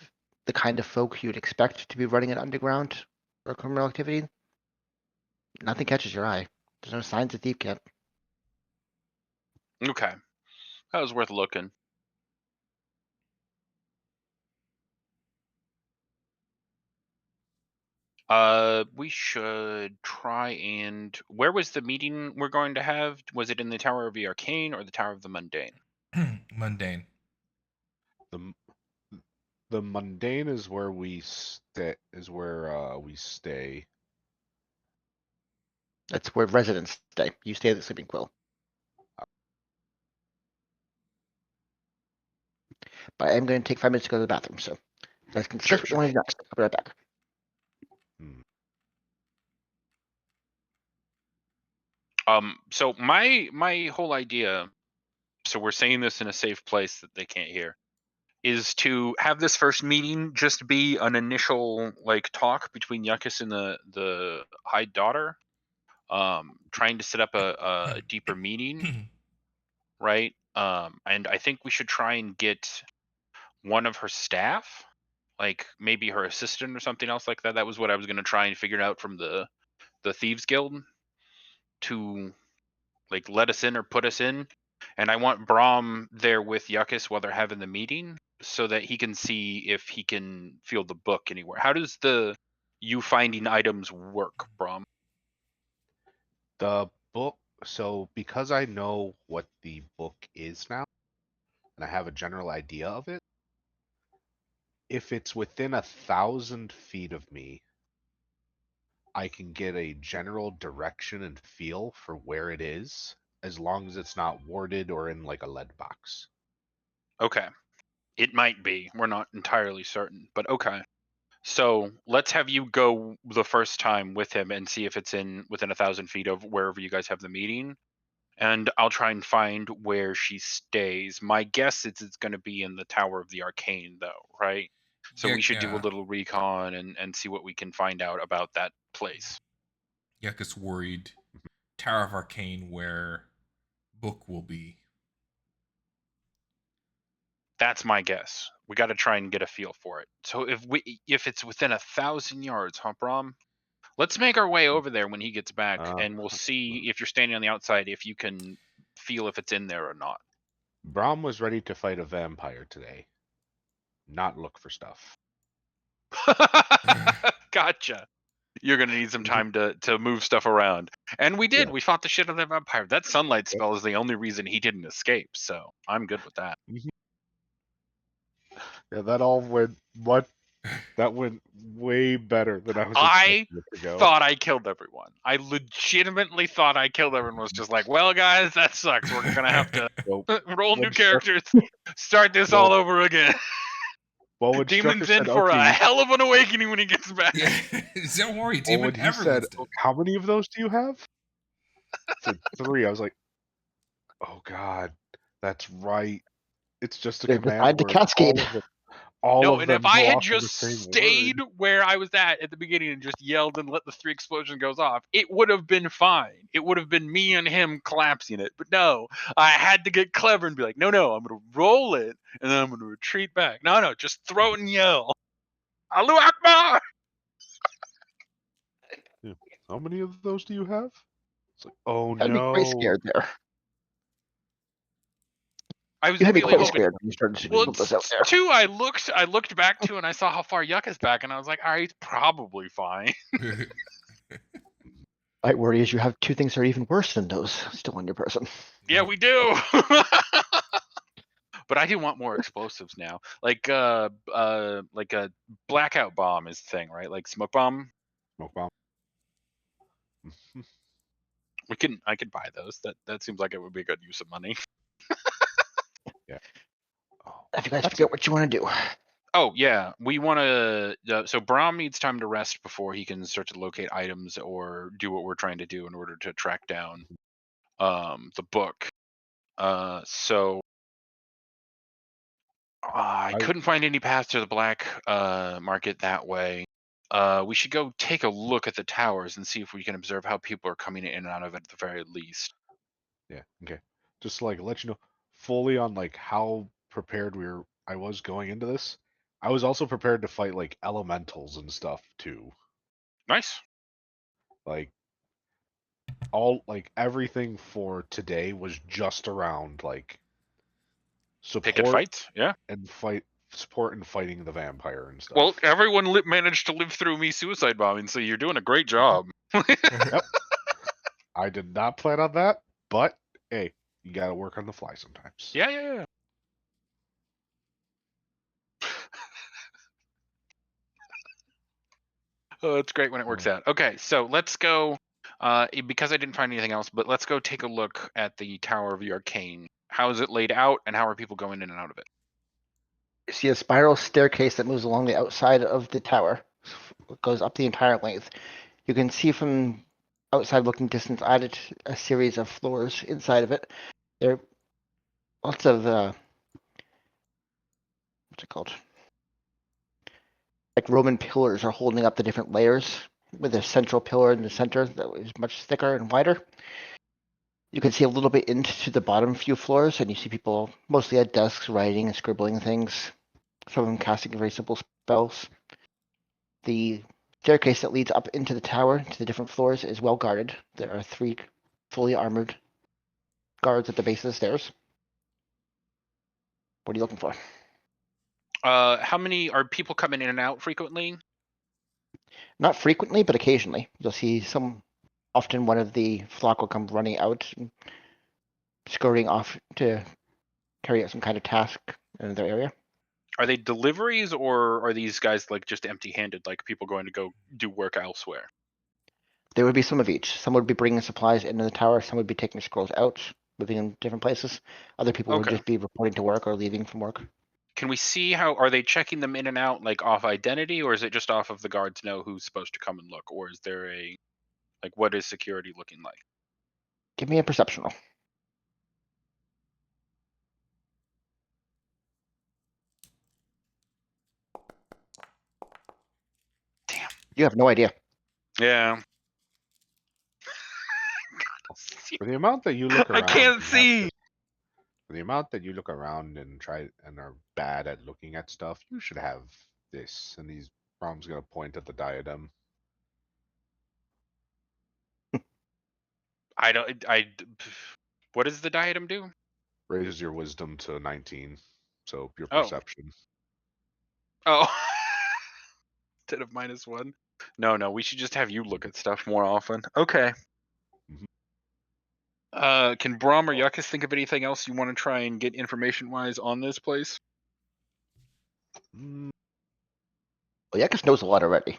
[SPEAKER 4] the kind of folk you'd expect to be running an underground or criminal activity. Nothing catches your eye. There's no signs of thief camp.
[SPEAKER 1] Okay, that was worth looking. . We should try and. Where was the meeting we're going to have? Was it in the Tower of the Arcane or the Tower of the Mundane?
[SPEAKER 2] Mundane.
[SPEAKER 3] The the mundane is where we stay. We stay.
[SPEAKER 4] That's where residents stay. You stay at the Sleeping Quill. But I'm going to take 5 minutes to go to the bathroom, so you guys can discuss what you want to do next. I'll be right back.
[SPEAKER 3] Hmm.
[SPEAKER 1] So my whole idea. So we're saying this in a safe place that they can't hear. Is to have this first meeting just be an initial like talk between Yuckus and the High Daughter, trying to set up a deeper meeting, right? And I think we should try and get one of her staff, like maybe her assistant or something else like that. That was what I was going to try and figure out from the Thieves Guild to like let us in or put us in. And I want Brahm there with Yuckus while they're having the meeting so that he can see if he can feel the book anywhere. How does the you finding items work, Brahm?
[SPEAKER 3] The book. So because I know what the book is now, and I have a general idea of it, if it's within 1,000 feet of me, I can get a general direction and feel for where it is, as long as it's not warded or in like a lead box.
[SPEAKER 1] Okay. It might be. We're not entirely certain, but okay. So let's have you go the first time with him and see if it's within 1,000 feet of wherever you guys have the meeting. And I'll try and find where she stays. My guess is it's going to be in the Tower of the Arcane, though, right? So
[SPEAKER 2] Yeah,
[SPEAKER 1] we should do a
[SPEAKER 2] yeah.
[SPEAKER 1] little recon and see what we can find out about that place.
[SPEAKER 2] Yuckus worried. Tower of Arcane, where book will be.
[SPEAKER 1] That's my guess. We got to try and get a feel for it. So if it's within 1,000 yards, huh, Brom? Let's make our way over there when he gets back, and we'll see if you're standing on the outside if you can feel if it's in there or not.
[SPEAKER 3] Brahm was ready to fight a vampire today, not look for stuff.
[SPEAKER 1] Gotcha. You're gonna need some time to move stuff around, and we did.
[SPEAKER 3] Yeah.
[SPEAKER 1] We fought the shit out of that vampire. That sunlight
[SPEAKER 3] Yep.
[SPEAKER 1] spell is the only reason he didn't escape, so I'm good with that.
[SPEAKER 3] Yeah, that all went what? That went way better than I was
[SPEAKER 1] I
[SPEAKER 3] expecting it to go.
[SPEAKER 1] thought I killed everyone. I legitimately thought I killed everyone. Was just like, well, guys, that sucks. We're gonna have to
[SPEAKER 3] Well,
[SPEAKER 1] roll new
[SPEAKER 3] when Strucker,
[SPEAKER 1] characters, start this
[SPEAKER 3] well,
[SPEAKER 1] all over again.
[SPEAKER 3] when
[SPEAKER 1] Demon's
[SPEAKER 3] Strucker
[SPEAKER 1] in
[SPEAKER 3] said,
[SPEAKER 1] for a
[SPEAKER 3] "Okay,"
[SPEAKER 1] hell of an awakening when he gets back.
[SPEAKER 2] Yeah, don't worry,
[SPEAKER 3] well,
[SPEAKER 2] Demon.
[SPEAKER 3] when he said,
[SPEAKER 2] Everyone's dead.
[SPEAKER 3] "Oh, how many of those do you have?" I said 3. I was like, "Oh God, that's right. It's just a
[SPEAKER 4] They
[SPEAKER 3] command
[SPEAKER 4] decided to
[SPEAKER 3] word.
[SPEAKER 4] cascade.
[SPEAKER 3] All
[SPEAKER 1] No,
[SPEAKER 3] of
[SPEAKER 1] and if
[SPEAKER 3] them
[SPEAKER 1] I
[SPEAKER 3] go
[SPEAKER 1] had
[SPEAKER 3] off of the
[SPEAKER 1] just
[SPEAKER 3] same
[SPEAKER 1] stayed
[SPEAKER 3] word."
[SPEAKER 1] where I was at the beginning and just yelled and let the 3 explosions goes off, it would have been fine. It would have been me and him collapsing it. But no, I had to get clever and be like, no, I'm going to roll it and then I'm going to retreat back. No, just throw it and yell. Allahu Akbar!
[SPEAKER 3] Yeah. How many of those do you have? It's like, oh
[SPEAKER 4] Gotta be quite
[SPEAKER 3] no.
[SPEAKER 4] scared there.
[SPEAKER 1] I was
[SPEAKER 4] You had me
[SPEAKER 1] really
[SPEAKER 4] quite
[SPEAKER 1] hoping.
[SPEAKER 4] scared when you started to
[SPEAKER 1] Well,
[SPEAKER 4] put those out there.
[SPEAKER 1] two, I looked back to and I saw how far Yuck is back and I was like, all right, he's probably fine.
[SPEAKER 4] My worry is you have 2 things that are even worse than those still on your person.
[SPEAKER 1] Yeah, we do. But I do want more explosives now. Like a blackout bomb is the thing, right? Like smoke bomb.
[SPEAKER 3] Smoke bomb.
[SPEAKER 1] I could buy those. That seems like it would be a good use of money.
[SPEAKER 3] Yeah. Oh,
[SPEAKER 4] If you guys
[SPEAKER 3] that's
[SPEAKER 4] forget what you want to do.
[SPEAKER 1] Oh yeah, we want to. So Brahm needs time to rest before he can start to locate items or do what we're trying to do in order to track down the book. So I couldn't find any path to the black market that way. We should go take a look at the towers and see if we can observe how people are coming in and out of it at the very least.
[SPEAKER 3] Yeah. Okay. Just like let you know fully on like how prepared I was going into this. I was also prepared to fight like elementals and stuff too.
[SPEAKER 1] Nice.
[SPEAKER 3] Like everything for today was just around like
[SPEAKER 1] Picket
[SPEAKER 3] support
[SPEAKER 1] fights, yeah.
[SPEAKER 3] and fight support in fighting the vampire and stuff.
[SPEAKER 1] Well, everyone managed to live through me suicide bombing, so you're doing a great job.
[SPEAKER 3] Yep. I did not plan on that, but hey, you gotta work on the fly sometimes.
[SPEAKER 1] Yeah. Oh, it's great when it works out. Okay, so let's go. Because I didn't find anything else, but let's go take a look at the Tower of the Arcane. How is it laid out, and how are people going in and out of it?
[SPEAKER 4] You see a spiral staircase that moves along the outside of the tower. It goes up the entire length. You can see from outside looking distance added a series of floors inside of it. There are lots of what's it called? Like Roman pillars are holding up the different layers, with a central pillar in the center that is much thicker and wider. You can see a little bit into the bottom few floors, and you see people mostly at desks writing and scribbling things. Some of them casting very simple spells. The staircase that leads up into the tower to the different floors is well guarded. There are 3 fully armored guards at the base of the stairs. What are you looking for?
[SPEAKER 1] How many are people coming in and out frequently?
[SPEAKER 4] Not frequently, but occasionally. You'll see often one of the flock will come running out and scurrying off to carry out some kind of task in another area.
[SPEAKER 1] Are they deliveries, or are these guys like just empty-handed, like people going to go do work elsewhere?
[SPEAKER 4] There would be some of each. Some would be bringing supplies into the tower. Some would be taking scrolls out, moving in different places. Other people would
[SPEAKER 1] Okay.
[SPEAKER 4] just be reporting to work or leaving from work.
[SPEAKER 1] Can we see how are they checking them in and out, like off identity, or is it just off of the guards know who's supposed to come and look, or is there what is security looking like?
[SPEAKER 4] Give me a perception roll.
[SPEAKER 1] Damn.
[SPEAKER 4] You have no idea.
[SPEAKER 1] Yeah.
[SPEAKER 3] For the amount that you look
[SPEAKER 1] I
[SPEAKER 3] around,
[SPEAKER 1] can't
[SPEAKER 3] and have
[SPEAKER 1] see.
[SPEAKER 3] to- for the amount that you look around and try and are bad at looking at stuff, you should have this. And these Rom's gonna point at the diadem.
[SPEAKER 1] I don't. What does the diadem do?
[SPEAKER 3] Raises your wisdom to 19, so your
[SPEAKER 1] Oh.
[SPEAKER 3] perception.
[SPEAKER 1] Oh. Instead of -1. No. We should just have you look at stuff more often. Okay. Can Brom or Yuckus think of anything else you want to try and get information-wise on this place?
[SPEAKER 3] Mm,
[SPEAKER 4] Well, Yakus knows a lot already.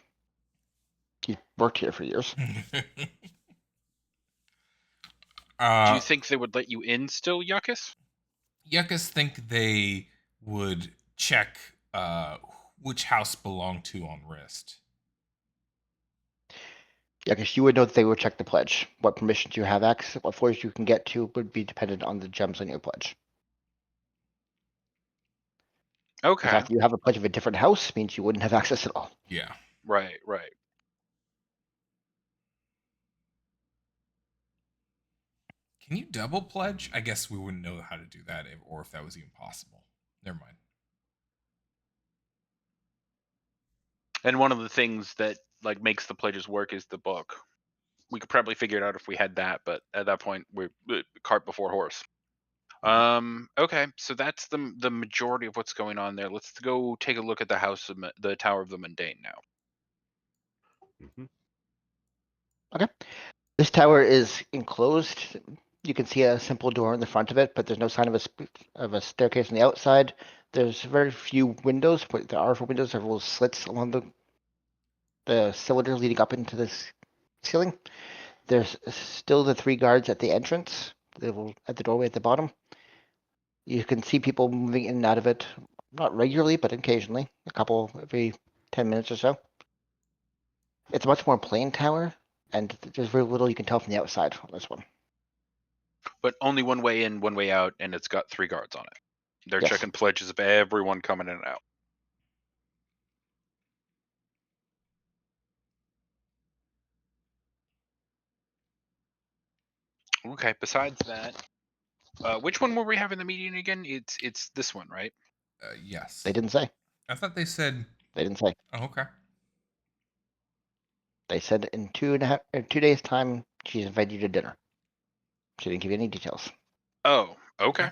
[SPEAKER 4] He's worked here for years.
[SPEAKER 1] Do you think they would let you in still, Yuckus?
[SPEAKER 2] Yuckus think they would check which house belonged to on wrist.
[SPEAKER 4] Yakus, you would know that they would check the pledge. What permissions you have access, what floors you can get to would be dependent on the gems on your pledge. The
[SPEAKER 1] Okay.
[SPEAKER 4] fact that you have a pledge of a different house means you wouldn't have access at all.
[SPEAKER 2] Yeah.
[SPEAKER 1] Right.
[SPEAKER 2] Can you double pledge? I guess we wouldn't know how to do that, or if that was even possible. Never mind.
[SPEAKER 1] And one of the things that makes the pledges work is the book. We could probably figure it out if we had that, but at that point we're cart before horse. Okay, so that's the majority of what's going on there. Let's go take a look at the Tower of the Mundane now.
[SPEAKER 3] mhm.
[SPEAKER 4] Okay. This tower is enclosed. You can see a simple door in the front of it, but there's no sign of a staircase on the outside. There's very few windows, but there are windows. There are little slits along the cylinder leading up into this ceiling. There's still the 3 guards at the entrance, at the doorway at the bottom. You can see people moving in and out of it, not regularly, but occasionally, a couple every 10 minutes or so. It's a much more plain tower, and there's very little you can tell from the outside on this one.
[SPEAKER 1] But only one way in, one way out, and it's got 3 guards on it. They're
[SPEAKER 4] Yes.
[SPEAKER 1] checking pledges of everyone coming in and out. Okay, besides that, which one were we having the meeting again? It's this one, right?
[SPEAKER 2] Yes.
[SPEAKER 4] They didn't say.
[SPEAKER 2] I thought they said.
[SPEAKER 4] They didn't say.
[SPEAKER 2] Oh, okay.
[SPEAKER 4] They said in 2 days' time, she's invited you to dinner. She didn't give you any details.
[SPEAKER 1] Oh, okay.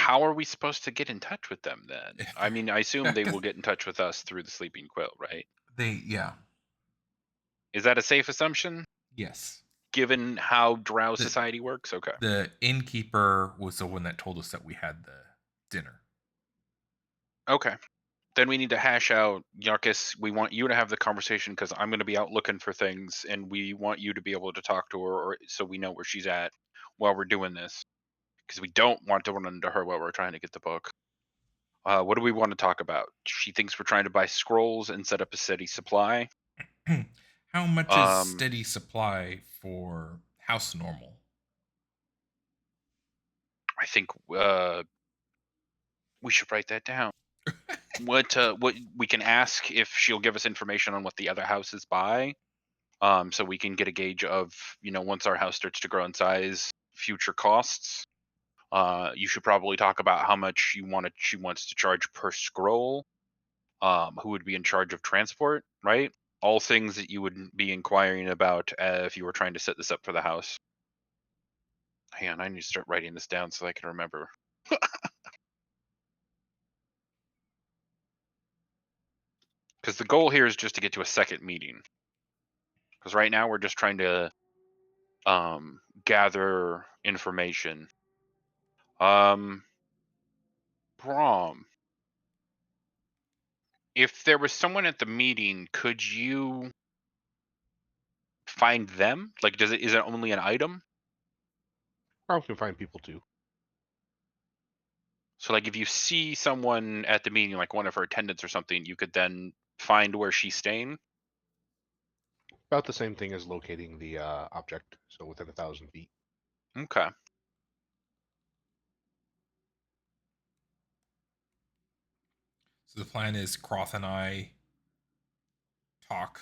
[SPEAKER 1] How are we supposed to get in touch with them then?
[SPEAKER 2] If
[SPEAKER 1] I mean, I assume they
[SPEAKER 2] 'cause
[SPEAKER 1] will get in touch with us through the Sleeping Quill, right?
[SPEAKER 2] yeah,
[SPEAKER 1] Is that a safe assumption,
[SPEAKER 2] yes.
[SPEAKER 1] given how Drow
[SPEAKER 2] The
[SPEAKER 1] society works? Okay.
[SPEAKER 2] the innkeeper was the one that told us that we had the dinner.
[SPEAKER 1] Okay. Then we need to hash out, Yarkis. We want you to have the conversation because I'm going to be out looking for things, and we want you to be able to talk to her, or so we know where she's at while we're doing this. Because we don't want to run into her while we're trying to get the book. What do we want to talk about? She thinks we're trying to buy scrolls and set up a steady supply.
[SPEAKER 2] How much is
[SPEAKER 1] Um,
[SPEAKER 2] steady supply for house normal?
[SPEAKER 1] I think we should write that down. What we can ask if she'll give us information on what the other houses buy, so we can get a gauge of, once our house starts to grow in size, future costs. You should probably talk about how much she wants to charge per scroll. Who would be in charge of transport, right? All things that you would be inquiring about if you were trying to set this up for the house. Hang on, I need to start writing this down so I can remember. Because the goal here is just to get to a second meeting. Because right now we're just trying to gather information. Brom, if there was someone at the meeting, could you find them? Like, is it only an item?
[SPEAKER 3] Or we can find people too.
[SPEAKER 1] So, like, if you see someone at the meeting, like one of her attendants or something, you could then find where she's staying.
[SPEAKER 3] About the same thing as locating the object, so within 1,000 feet.
[SPEAKER 1] Okay.
[SPEAKER 2] So the plan is Croth and I talk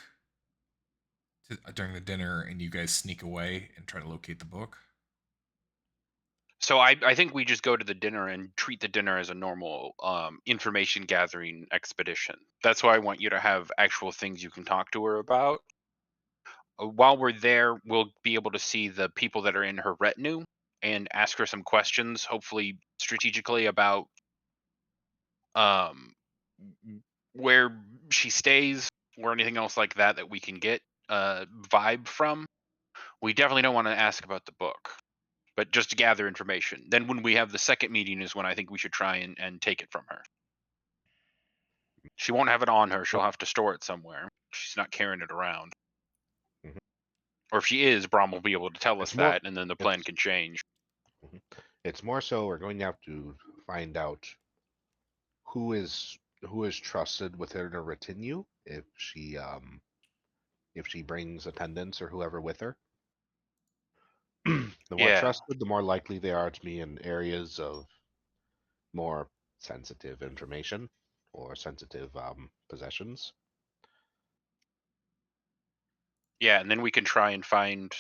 [SPEAKER 2] during the dinner, and you guys sneak away and try to locate the book.
[SPEAKER 1] So I think we just go to the dinner and treat the dinner as a normal information gathering expedition. That's why I want you to have actual things you can talk to her about. While we're there, we'll be able to see the people that are in her retinue and ask her some questions, hopefully strategically about um, where she stays or anything else like that that we can get vibe from. We definitely don't want to ask about the book, but just to gather information. Then when we have the second meeting is when I think we should try and take it from her. She won't have it on her. She'll have to store it somewhere. She's not carrying it around.
[SPEAKER 3] Mhm.
[SPEAKER 1] Or if she is, Brom will be able to tell us
[SPEAKER 3] It's more.
[SPEAKER 1] that, and then the plan can change.
[SPEAKER 3] Mhm. It's more so we're going to have to find out who is trusted within a retinue if she brings attendants or whoever with her. The more
[SPEAKER 1] Yeah.
[SPEAKER 3] trusted, the more likely they are to be in areas of more sensitive information or sensitive possessions.
[SPEAKER 1] Yeah, and then we can try and find,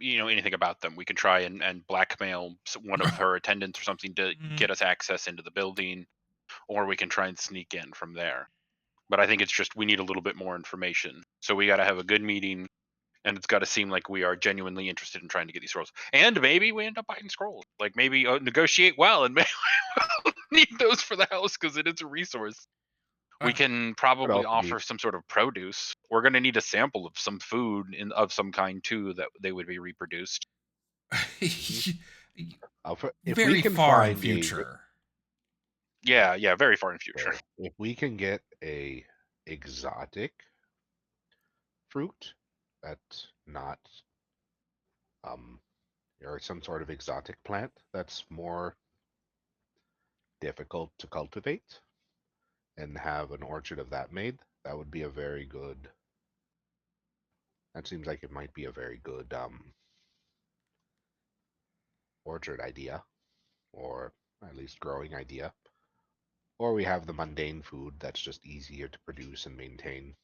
[SPEAKER 1] anything about them. We can try and blackmail one of her attendants or something to
[SPEAKER 2] Mm,
[SPEAKER 1] get us access into the building, or we can try and sneak in from there. But I think it's just we need a little bit more information. So we got to have a good meeting, and it's got to seem like we are genuinely interested in trying to get these scrolls. And maybe we end up buying scrolls. Like maybe negotiate well, and maybe we'll need those for the house because it is a resource. We
[SPEAKER 2] uh,
[SPEAKER 1] can
[SPEAKER 3] Could
[SPEAKER 1] probably
[SPEAKER 3] also be
[SPEAKER 1] offer some sort of produce. We're going to need a sample of some food of some kind too that they would be reproduced.
[SPEAKER 3] mhm. If we
[SPEAKER 2] very
[SPEAKER 3] can
[SPEAKER 2] far in
[SPEAKER 3] find a
[SPEAKER 2] future.
[SPEAKER 1] Yeah, very far in the future.
[SPEAKER 3] if we can get a exotic fruit that's not um or some sort of exotic plant that's more difficult to cultivate and have an orchard of that made, that would be a very good. That seems like it might be a very good orchard idea, or at least growing idea. Or we have the mundane food that's just easier to produce and maintain.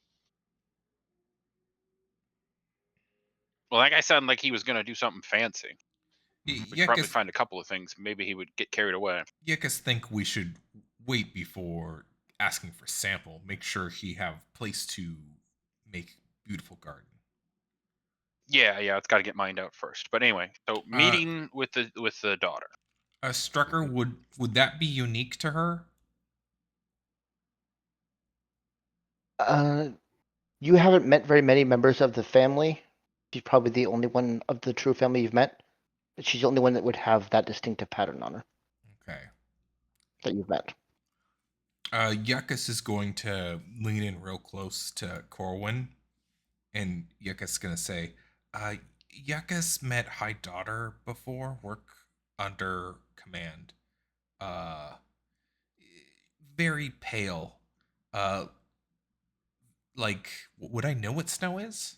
[SPEAKER 1] Well, that guy sounded like he was going to do something fancy. We could
[SPEAKER 2] Yeah,
[SPEAKER 1] probably find a couple of things. Maybe he would get carried away.
[SPEAKER 2] think we should wait before asking for sample. Make sure he have place to make beautiful garden.
[SPEAKER 1] Yeah, it's got to get mined out first. But anyway, so
[SPEAKER 2] Uh,
[SPEAKER 1] meeting with the daughter.
[SPEAKER 2] Strucker, would that be unique to her?
[SPEAKER 4] Uh, you haven't met very many members of the family. She's probably the only one of the true family you've met. She's the only one that would have that distinctive pattern on her
[SPEAKER 2] Okay.
[SPEAKER 4] that you've met.
[SPEAKER 2] Yuckus is going to lean in real close to Corwin, and Yuckus is going to say, Yuckus met High Daughter before, work under command. Uh, very pale. Uh, like, would I know what snow is?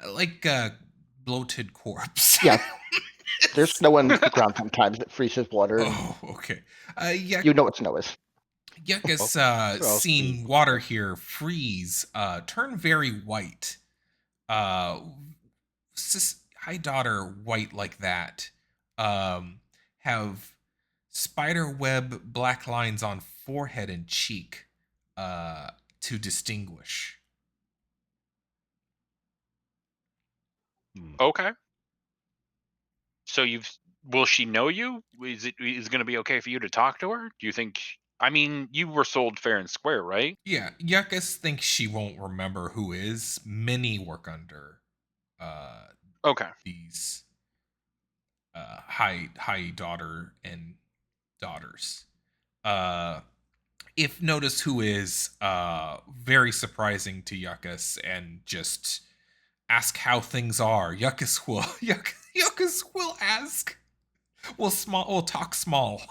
[SPEAKER 2] Like a bloated corpse.
[SPEAKER 4] Yeah, there's snow on the ground sometimes that freezes water. And
[SPEAKER 2] Oh, okay.
[SPEAKER 4] you know what snow is.
[SPEAKER 2] Yuckus
[SPEAKER 3] Or else
[SPEAKER 2] seen
[SPEAKER 3] be-
[SPEAKER 2] water here freeze, turn very white. Uh, High Daughter white like that. Have spider web black lines on forehead and cheek. To distinguish.
[SPEAKER 1] Okay. So will she know you? Is it going to be okay for you to talk to her? Do you think? I mean, you were sold fair and square, right?
[SPEAKER 2] Yeah, Yuckus thinks she won't remember who is. Many work under uh
[SPEAKER 1] Okay.
[SPEAKER 2] these high daughter and daughters. Uh if notice who is very surprising to Yuckus and just ask how things are. Yuckus will Yuckus will ask. We'll talk small.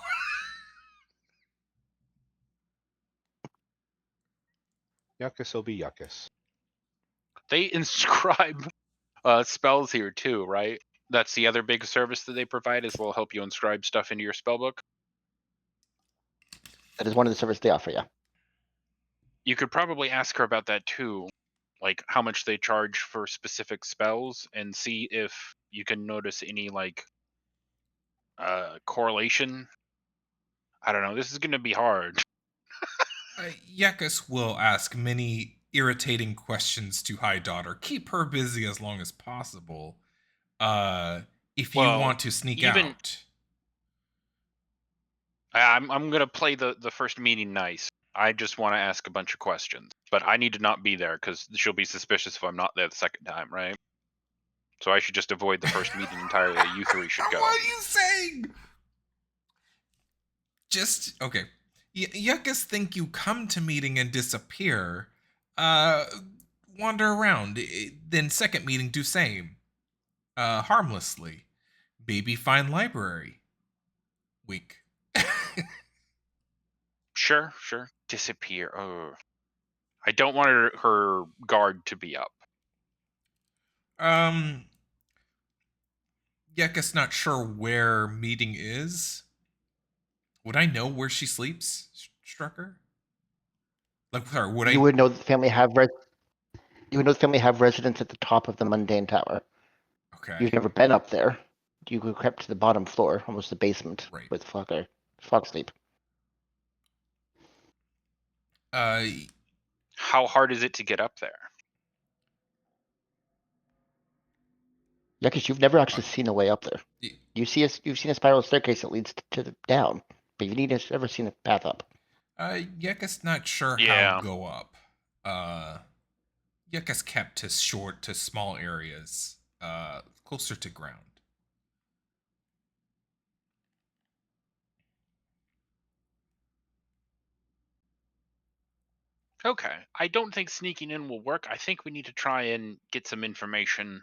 [SPEAKER 3] Yuckus will be Yuckus.
[SPEAKER 1] They inscribe spells here too, right? That's the other big service that they provide is they'll help you inscribe stuff into your spellbook.
[SPEAKER 4] That is one of the services they offer, yeah.
[SPEAKER 1] You could probably ask her about that too, like how much they charge for specific spells, and see if you can notice any like correlation. I don't know. This is going to be hard.
[SPEAKER 2] Yuckus will ask many irritating questions to High Daughter. Keep her busy as long as possible. If you
[SPEAKER 1] Well,
[SPEAKER 2] want to sneak
[SPEAKER 1] even
[SPEAKER 2] out.
[SPEAKER 1] I'm gonna play the first meeting nice. I just want to ask a bunch of questions, but I need to not be there because she'll be suspicious if I'm not there the second time, right? So I should just avoid the first meeting entirely. You three should go.
[SPEAKER 2] What are you saying? Just okay. Yuckus think you come to meeting and disappear. Uh, Wander around. Then second meeting do same. Harmlessly. Baby find library. Wink.
[SPEAKER 1] Sure. Disappear. Oh, I don't want her guard to be up.
[SPEAKER 2] um, Yuckus not sure where meeting is. Would I know where she sleeps, Strucker? Like, sorry, would
[SPEAKER 4] You
[SPEAKER 2] I?
[SPEAKER 4] would know that the family you would know the family have residence at the top of the mundane tower.
[SPEAKER 2] Okay,
[SPEAKER 4] You've never been up there. You go crept to the bottom floor, almost the basement,
[SPEAKER 2] right.
[SPEAKER 4] with Fog sleep.
[SPEAKER 2] Uh,
[SPEAKER 1] How hard is it to get up there?
[SPEAKER 4] Yeah, because you've never actually seen a way up there.
[SPEAKER 2] y-
[SPEAKER 4] You've seen a spiral staircase that leads to the down, but you've never seen a path up.
[SPEAKER 2] Yuckus not sure how
[SPEAKER 1] Yeah.
[SPEAKER 2] go up. Yuckus kept to small areas, closer to ground.
[SPEAKER 1] Okay. I don't think sneaking in will work. I think we need to try and get some information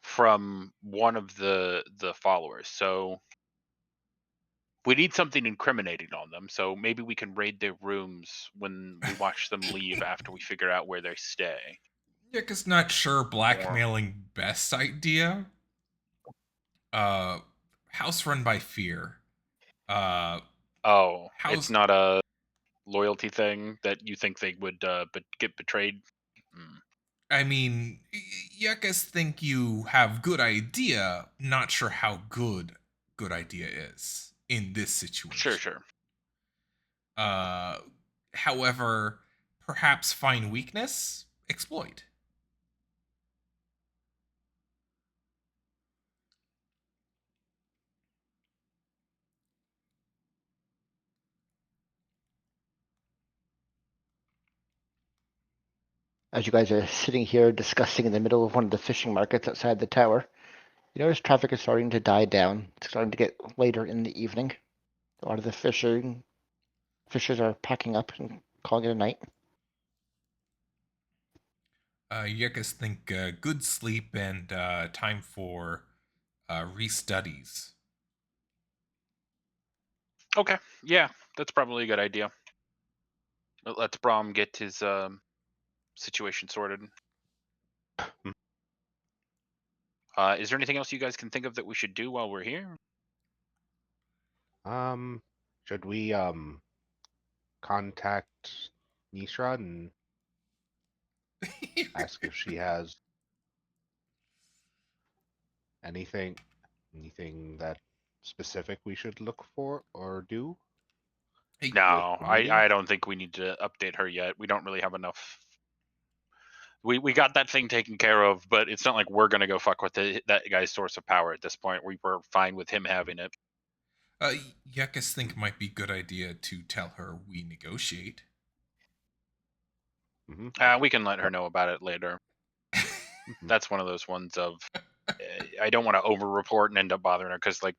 [SPEAKER 1] from one of the followers. So we need something incriminating on them. So maybe we can raid their rooms when we watch them leave after we figure out where they stay.
[SPEAKER 2] Yuckus not sure blackmailing best idea. House run by fear.
[SPEAKER 1] Oh,
[SPEAKER 2] House.
[SPEAKER 1] it's not a loyalty thing that you think they would get betrayed? Hmm.
[SPEAKER 2] I mean, Yuckus think you have good idea. Not sure how good idea is in this situation.
[SPEAKER 1] Sure.
[SPEAKER 2] Uh, However, perhaps find weakness, exploit.
[SPEAKER 4] As you guys are sitting here discussing in the middle of one of the fishing markets outside the tower, you notice traffic is starting to die down. It's starting to get later in the evening. A lot of the fishers are packing up and calling it a night.
[SPEAKER 2] You guys think good sleep and time for restudies.
[SPEAKER 1] Okay, yeah, that's probably a good idea. Let's Brom get his situation sorted. Is there anything else you guys can think of that we should do while we're here?
[SPEAKER 3] Should we contact Nisra and ask if she has anything that specific we should look for or do?
[SPEAKER 2] Hey,
[SPEAKER 1] No,
[SPEAKER 3] the meeting?
[SPEAKER 1] I don't think we need to update her yet. We don't really have enough. We got that thing taken care of, but it's not like we're gonna go fuck with that guy's source of power at this point. We were fine with him having it.
[SPEAKER 2] Yuckus think it might be a good idea to tell her we negotiate.
[SPEAKER 1] We can let her know about it later. That's one of those ones of I don't want to over-report and end up bothering her because, like,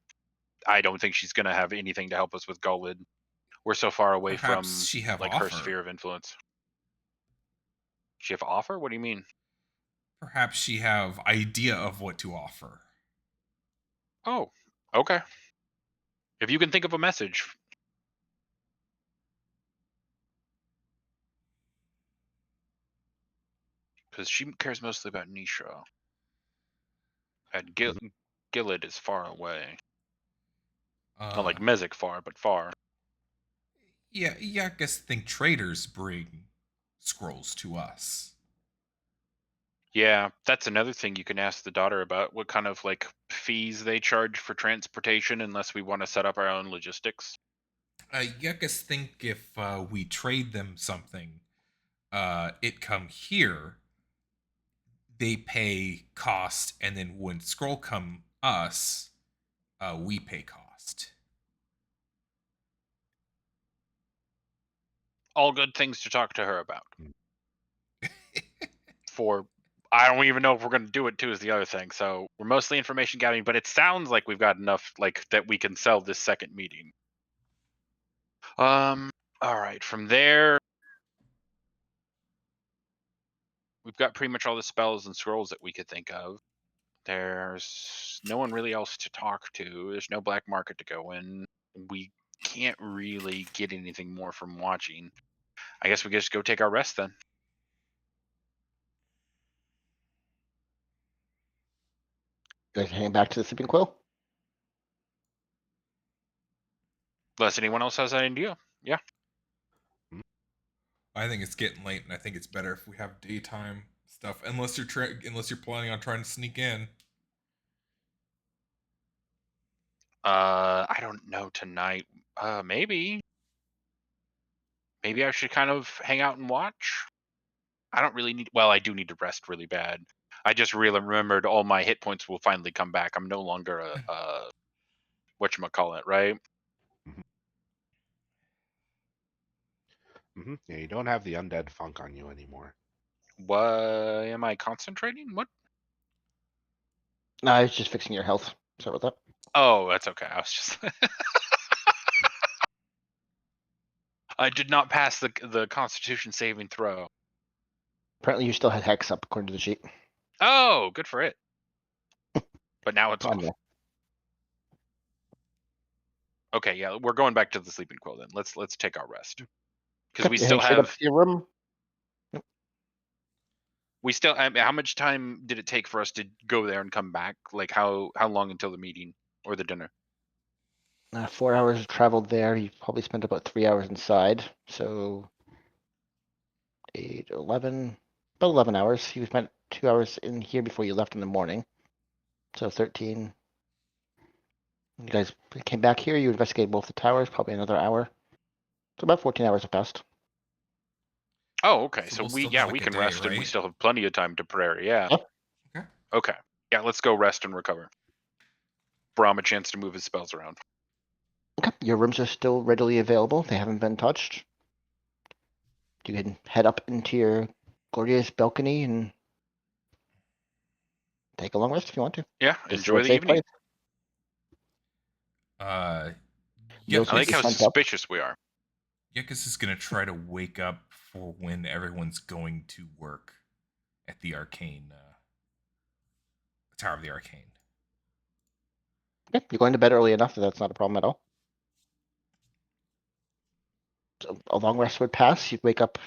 [SPEAKER 1] I don't think she's gonna have anything to help us with Gullid. We're so far away
[SPEAKER 2] Perhaps
[SPEAKER 1] from
[SPEAKER 2] she have
[SPEAKER 1] like
[SPEAKER 2] offer.
[SPEAKER 1] her sphere of influence. She have offer? What do you mean?
[SPEAKER 2] Perhaps she have idea of what to offer.
[SPEAKER 1] Oh, okay. If you can think of a message. Because she cares mostly about Nisha. And Gullid is far away. Not like Mezek far, but far.
[SPEAKER 2] Yeah, Yuckus think traders bring scrolls to us.
[SPEAKER 1] Yeah, that's another thing you can ask the daughter about. What kind of like fees they charge for transportation unless we want to set up our own logistics.
[SPEAKER 2] Yuckus think if we trade them something, it come here, they pay cost, and then when scroll come us, we pay cost.
[SPEAKER 1] All good things to talk to her about. For I don't even know if we're going to do it too is the other thing. So we're mostly information gathering, but it sounds like we've got enough like that we can sell this second meeting. All right, from there we've got pretty much all the spells and scrolls that we could think of. There's no one really else to talk to. There's no black market to go in. We can't really get anything more from watching. I guess we just go take our rest then.
[SPEAKER 4] You guys heading back to the sleeping quill?
[SPEAKER 1] Unless anyone else has an idea. Yeah.
[SPEAKER 2] I think it's getting late, and I think it's better if we have daytime stuff. Unless you're planning on trying to sneak in.
[SPEAKER 1] I don't know tonight. Maybe. Maybe I should kind of hang out and watch. I don't really need. Well, I do need to rest really bad. I just really remembered all my hit points will finally come back. I'm no longer a whatchamacallit, right?
[SPEAKER 3] Yeah, you don't have the undead funk on you anymore.
[SPEAKER 1] What am I concentrating? What?
[SPEAKER 4] No, I was just fixing your health. Sorry about that.
[SPEAKER 1] Oh, that's okay. I was just. I did not pass the Constitution saving throw.
[SPEAKER 4] Apparently you still had Hex up according to the sheet.
[SPEAKER 1] Oh, good for it. But now it's off.
[SPEAKER 4] Yeah.
[SPEAKER 1] Okay, yeah, we're going back to the sleeping quill then. Let's take our rest because
[SPEAKER 4] Okay,
[SPEAKER 1] we
[SPEAKER 4] you're
[SPEAKER 1] still
[SPEAKER 4] heading straight up
[SPEAKER 1] have.
[SPEAKER 4] to your room.
[SPEAKER 1] We still. I mean, how much time did it take for us to go there and come back? Like how long until the meeting or the dinner?
[SPEAKER 4] 4 hours traveled there. You probably spent about 3 hours inside. So 8, 11, about 11 hours. You spent 2 hours in here before you left in the morning. So 13. You guys came back here. You investigated both the towers, probably another hour. So about 14 hours have passed.
[SPEAKER 1] Oh, okay.
[SPEAKER 2] So
[SPEAKER 1] So
[SPEAKER 2] we'll
[SPEAKER 1] we
[SPEAKER 2] still have, like,
[SPEAKER 1] we
[SPEAKER 2] a
[SPEAKER 1] can
[SPEAKER 2] day,
[SPEAKER 1] rest and we
[SPEAKER 2] right?
[SPEAKER 1] still have plenty of time to prepare. Yeah.
[SPEAKER 4] Yep.
[SPEAKER 2] Okay.
[SPEAKER 1] Okay. Yeah, let's go rest and recover. Brom a chance to move his spells around.
[SPEAKER 4] Okay, your rooms are still readily available. They haven't been touched. You can head up into your gorgeous balcony and take a long rest if you want to.
[SPEAKER 1] Yeah,
[SPEAKER 4] This is
[SPEAKER 1] enjoy
[SPEAKER 4] a
[SPEAKER 1] the
[SPEAKER 4] safe
[SPEAKER 1] evening.
[SPEAKER 4] place.
[SPEAKER 2] Yuckus,
[SPEAKER 1] I like how
[SPEAKER 4] Front up.
[SPEAKER 1] suspicious we are.
[SPEAKER 2] Yuckus is gonna try to wake up for when everyone's going to work at the Arcane Tower of the Arcane.
[SPEAKER 4] Yeah, you're going to bed early enough that that's not a problem at all. So a long rest would pass. You'd wake up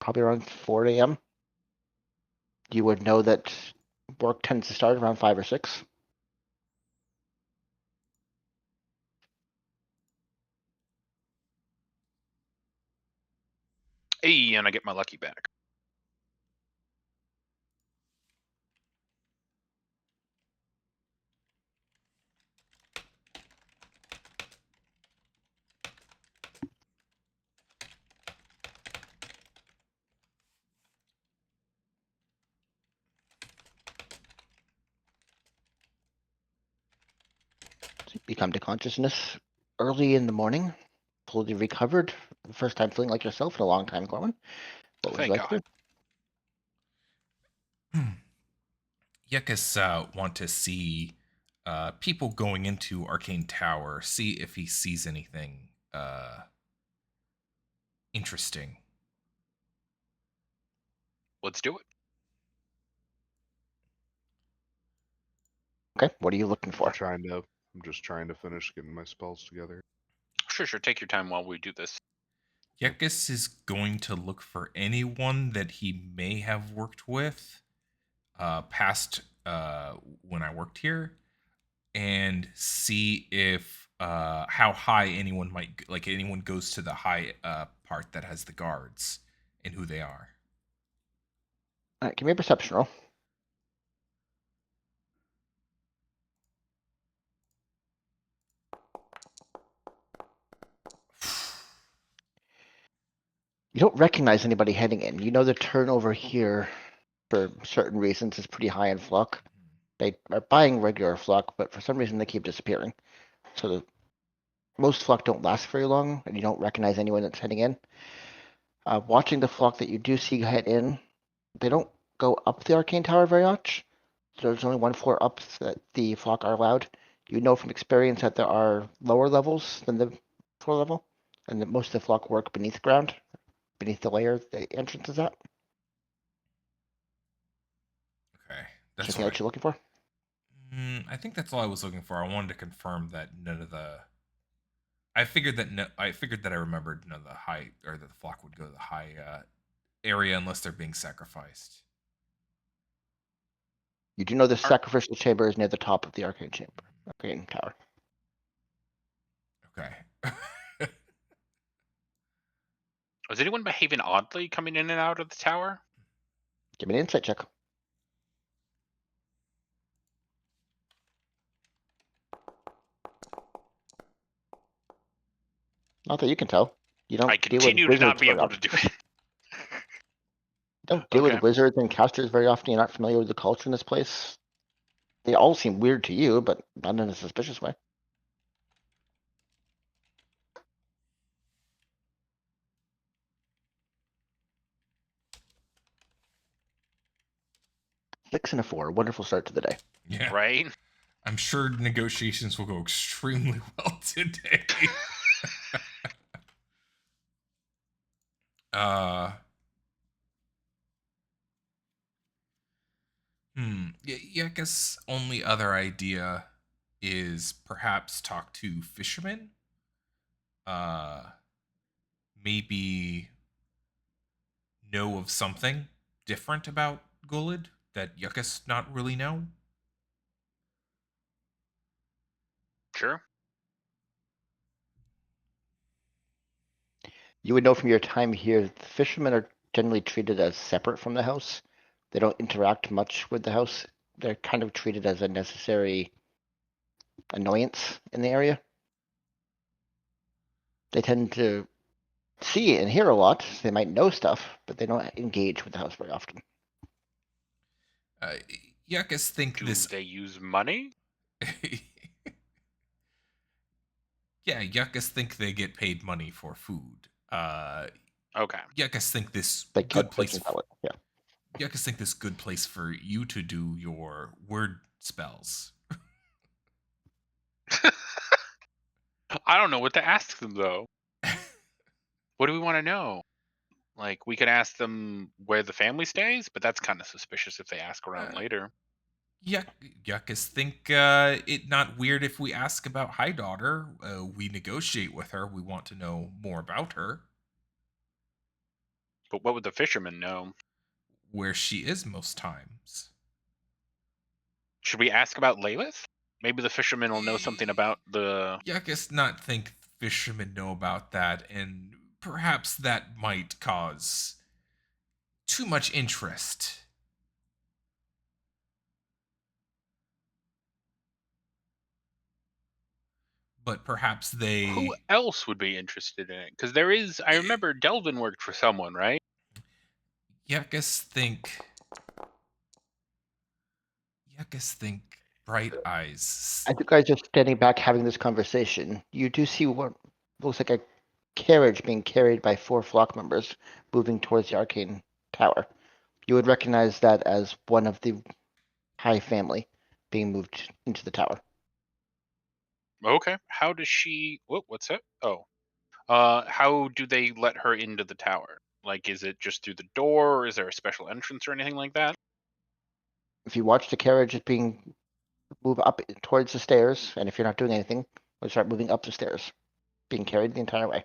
[SPEAKER 4] probably around 4 a.m. You would know that work tends to start around 5 or 6.
[SPEAKER 1] Hey, and I get my lucky back.
[SPEAKER 4] So you come to consciousness early in the morning, fully recovered. The first time feeling like yourself in a long time, Corwin. What would you
[SPEAKER 1] Thank
[SPEAKER 4] like to do?
[SPEAKER 2] Yuckus want to see people going into Arcane Tower, see if he sees anything interesting.
[SPEAKER 1] Let's do it.
[SPEAKER 4] Okay, what are you looking for?
[SPEAKER 3] I'm just trying to finish getting my spells together.
[SPEAKER 1] Sure. Take your time while we do this.
[SPEAKER 2] Yuckus is going to look for anyone that he may have worked with past when I worked here, and see if how high anyone anyone goes to the high part that has the guards and who they are.
[SPEAKER 4] All right, give me a perception roll. You don't recognize anybody heading in. You know the turnover here, for certain reasons, is pretty high in flock. They are buying regular flock, but for some reason they keep disappearing. So most flock don't last very long, and you don't recognize anyone that's heading in. Watching the flock that you do see head in, they don't go up the arcane tower very much. So there's only one floor up that the flock are allowed. You know from experience that there are lower levels than the floor level, and that most of the flock work beneath ground, beneath the layer the entrance is at.
[SPEAKER 2] Okay,
[SPEAKER 4] Is
[SPEAKER 2] that's
[SPEAKER 4] there anything
[SPEAKER 2] right.
[SPEAKER 4] else you're looking for?
[SPEAKER 2] I think that's all I was looking for. I wanted to confirm that none of the. I figured that I remembered none of the high or that the flock would go to the high area unless they're being sacrificed.
[SPEAKER 4] You do know the sacrificial chamber is near the top of the arcane chamber, arcane tower.
[SPEAKER 2] Okay.
[SPEAKER 1] Is anyone behaving oddly coming in and out of the tower?
[SPEAKER 4] Give me an insight check. Not that you can tell. You don't
[SPEAKER 1] I
[SPEAKER 4] deal with
[SPEAKER 1] continue to not
[SPEAKER 4] wizards
[SPEAKER 1] be
[SPEAKER 4] very
[SPEAKER 1] able to
[SPEAKER 4] often.
[SPEAKER 1] do it.
[SPEAKER 4] Don't deal
[SPEAKER 1] Okay.
[SPEAKER 4] with wizards and casters very often. You're not familiar with the culture in this place. They all seem weird to you, but not in a suspicious way. Six and a 4. Wonderful start to the day.
[SPEAKER 2] Yeah.
[SPEAKER 1] Right?
[SPEAKER 2] I'm sure negotiations will go extremely well today. uh yeah, I guess only other idea is perhaps talk to fishermen. Uh maybe know of something different about Gullid that Yuckus not really know.
[SPEAKER 1] Sure.
[SPEAKER 4] You would know from your time here that the fishermen are generally treated as separate from the house. They don't interact much with the house. They're kind of treated as a necessary annoyance in the area. They tend to see and hear a lot. They might know stuff, but they don't engage with the house very often.
[SPEAKER 2] Uh, Yuckus think
[SPEAKER 1] Do
[SPEAKER 2] this.
[SPEAKER 1] they use money?
[SPEAKER 2] Yeah, Yuckus think they get paid money for food.
[SPEAKER 1] Okay.
[SPEAKER 2] Yuckus think this
[SPEAKER 4] Like
[SPEAKER 2] good place.
[SPEAKER 4] fortune teller. Yeah.
[SPEAKER 2] I just think this is a good place for you to do your word spells.
[SPEAKER 1] I don't know what to ask them though. What do we want to know? Like, we could ask them where the family stays, but that's kind of suspicious if they ask around
[SPEAKER 2] Uh,
[SPEAKER 1] later.
[SPEAKER 2] Yuckus think it not weird if we ask about High Daughter. We negotiate with her. We want to know more about her.
[SPEAKER 1] But what would the fisherman know?
[SPEAKER 2] Where she is most times.
[SPEAKER 1] Should we ask about Lilith? Maybe the fisherman will know something about the.
[SPEAKER 2] Yuckus not think fishermen know about that, and perhaps that might cause too much interest. But perhaps
[SPEAKER 1] Who
[SPEAKER 2] they.
[SPEAKER 1] else would be interested in it? Because there is. I remember Delvin worked for someone, right?
[SPEAKER 2] Yuckus think. Yuckus think Bright Eyes.
[SPEAKER 4] As you guys are standing back having this conversation, you do see what looks like a carriage being carried by 4 flock members moving towards the arcane tower. You would recognize that as one of the High family being moved into the tower.
[SPEAKER 1] Okay. How does she? What's that? Oh. How do they let her into the tower? Like, is it just through the door, or is there a special entrance or anything like that?
[SPEAKER 4] If you watch the carriage it's being move up towards the stairs, and if you're not doing anything, we'll start moving up the stairs, being carried the entire way.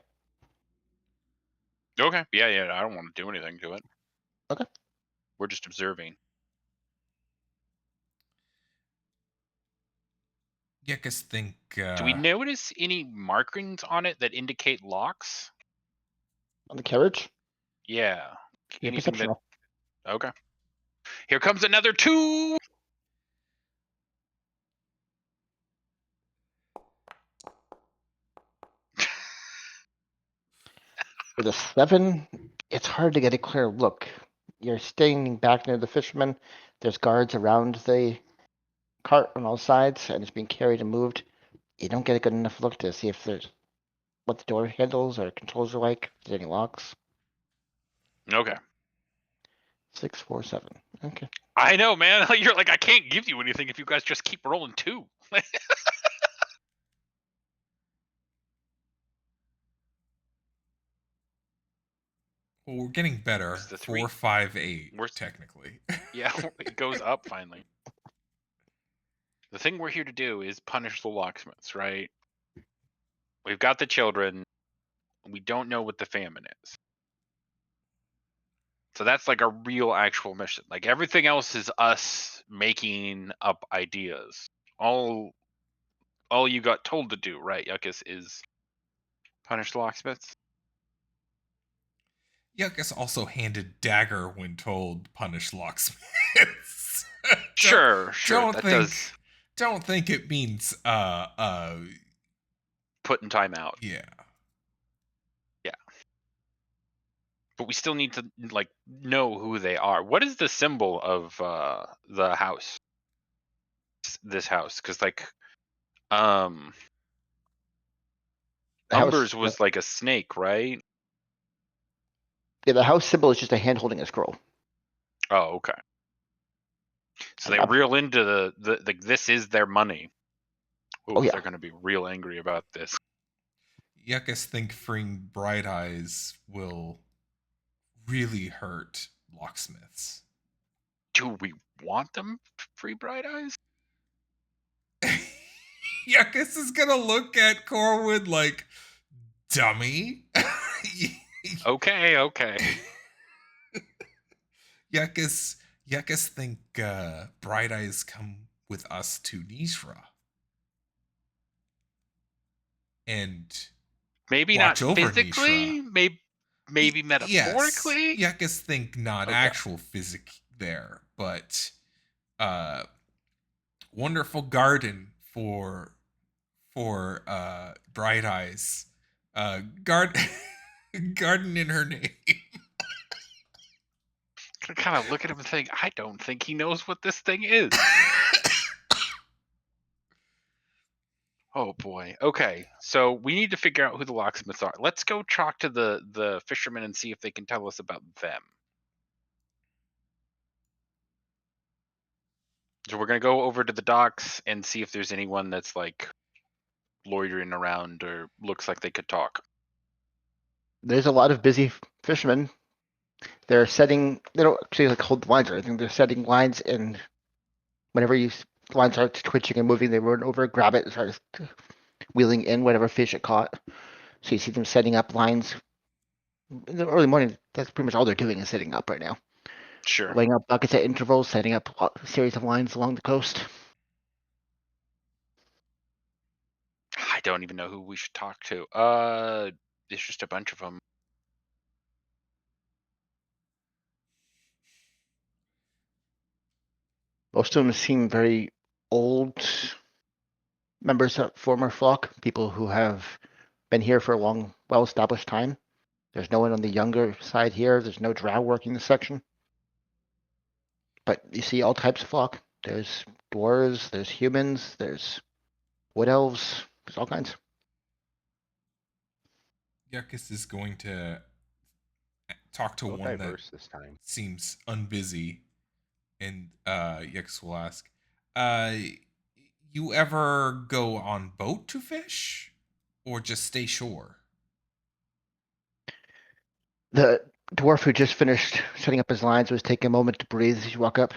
[SPEAKER 1] Okay. Yeah. I don't want to do anything to it.
[SPEAKER 4] Okay.
[SPEAKER 1] We're just observing.
[SPEAKER 2] Yuckus think.
[SPEAKER 1] Do we notice any markings on it that indicate locks?
[SPEAKER 4] On the carriage,
[SPEAKER 1] Yeah.
[SPEAKER 4] your
[SPEAKER 1] Anything
[SPEAKER 4] perception
[SPEAKER 1] that?
[SPEAKER 4] roll.
[SPEAKER 1] Okay. Here comes another 2.
[SPEAKER 4] With a 7, it's hard to get a clear look. You're standing back near the fisherman. There's guards around the cart on all sides, and it's being carried and moved. You don't get a good enough look to see if there's what the door handles or controls are like. If there's any locks.
[SPEAKER 1] Okay.
[SPEAKER 4] 6, 4, 7. Okay.
[SPEAKER 1] I know, man. You're like, I can't give you anything if you guys just keep rolling 2.
[SPEAKER 2] Well, we're getting better.
[SPEAKER 1] The
[SPEAKER 2] 4,
[SPEAKER 1] three.
[SPEAKER 2] 5, 8,
[SPEAKER 1] We're
[SPEAKER 2] technically.
[SPEAKER 1] Yeah, it goes up finally. The thing we're here to do is punish the locksmiths, right? We've got the children. We don't know what the famine is. So that's like a real actual mission. Like, everything else is us making up ideas. All you got told to do, right, Yuckus, is punish the locksmiths?
[SPEAKER 2] Yuckus also handed dagger when told punish locksmiths.
[SPEAKER 1] Sure.
[SPEAKER 2] Don't
[SPEAKER 1] That
[SPEAKER 2] think
[SPEAKER 1] does
[SPEAKER 2] don't think it means
[SPEAKER 1] put in time out.
[SPEAKER 2] yeah.
[SPEAKER 1] But we still need to like know who they are. What is the symbol of the house? This house, because like
[SPEAKER 4] The house,
[SPEAKER 1] Umber's was like a snake, right?
[SPEAKER 4] yeah, the house symbol is just a hand holding a scroll.
[SPEAKER 1] Oh, okay. So
[SPEAKER 4] And
[SPEAKER 1] they
[SPEAKER 4] up,
[SPEAKER 1] reel into the this is their money. Ooh,
[SPEAKER 4] Oh, yeah.
[SPEAKER 1] they're gonna be real angry about this.
[SPEAKER 2] Yuckus think freeing Bright Eyes will really hurt locksmiths.
[SPEAKER 1] Do we want them free bright eyes?
[SPEAKER 2] Yuckus is gonna look at Corwood like, dummy.
[SPEAKER 1] Okay.
[SPEAKER 2] Yuckus think Bright Eyes come with us to Nishra. And
[SPEAKER 1] Maybe
[SPEAKER 2] watch
[SPEAKER 1] not
[SPEAKER 2] over
[SPEAKER 1] physically,
[SPEAKER 2] Nishra.
[SPEAKER 1] maybe
[SPEAKER 2] Yes.
[SPEAKER 1] metaphorically.
[SPEAKER 2] Yuckus think not
[SPEAKER 1] Okay.
[SPEAKER 2] actual physic there, but wonderful garden for Bright Eyes. Garden in her name.
[SPEAKER 1] I kind of look at him and think, I don't think he knows what this thing is. Oh boy. Okay, so we need to figure out who the locksmiths are. Let's go talk to the fishermen and see if they can tell us about them. So we're gonna go over to the docks and see if there's anyone that's like loitering around or looks like they could talk.
[SPEAKER 4] There's a lot of busy fishermen. They're setting. They don't actually like hold the lines or anything. They're setting lines, and whenever the line starts twitching and moving, they run over, grab it, and start wheeling in whatever fish it caught. So you see them setting up lines in the early morning. That's pretty much all they're doing is setting up right now.
[SPEAKER 1] Sure.
[SPEAKER 4] Laying up buckets at intervals, setting up a series of lines along the coast.
[SPEAKER 1] I don't even know who we should talk to. It's just a bunch of them.
[SPEAKER 4] Most of them seem very old members of former flock, people who have been here for a long, well-established time. There's no one on the younger side here. There's no drow working this section. But you see all types of flock. There's dwarves, there's humans, there's wood elves, there's all kinds.
[SPEAKER 2] Yuckus is going to talk to
[SPEAKER 3] So
[SPEAKER 2] one that
[SPEAKER 3] diverse this time.
[SPEAKER 2] seems unbusy, and Yuckus will ask, uh, "You ever go on boat to fish, or just stay shore?"
[SPEAKER 4] The dwarf who just finished setting up his lines was taking a moment to breathe as you walk up.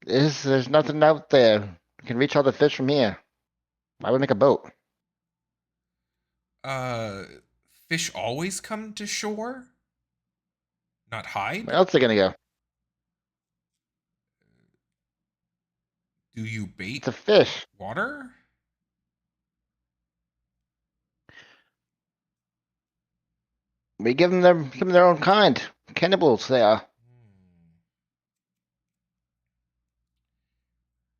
[SPEAKER 4] There's nothing out there. You can reach all the fish from here. Why would we make a boat?
[SPEAKER 2] Uh, Fish always come to shore, not
[SPEAKER 4] Where
[SPEAKER 2] hide.
[SPEAKER 4] else are they gonna go?
[SPEAKER 2] Do you
[SPEAKER 4] It's
[SPEAKER 2] bait
[SPEAKER 4] a fish.
[SPEAKER 2] water?
[SPEAKER 4] We give them their own kind. Cannibals they are.
[SPEAKER 2] Hmm.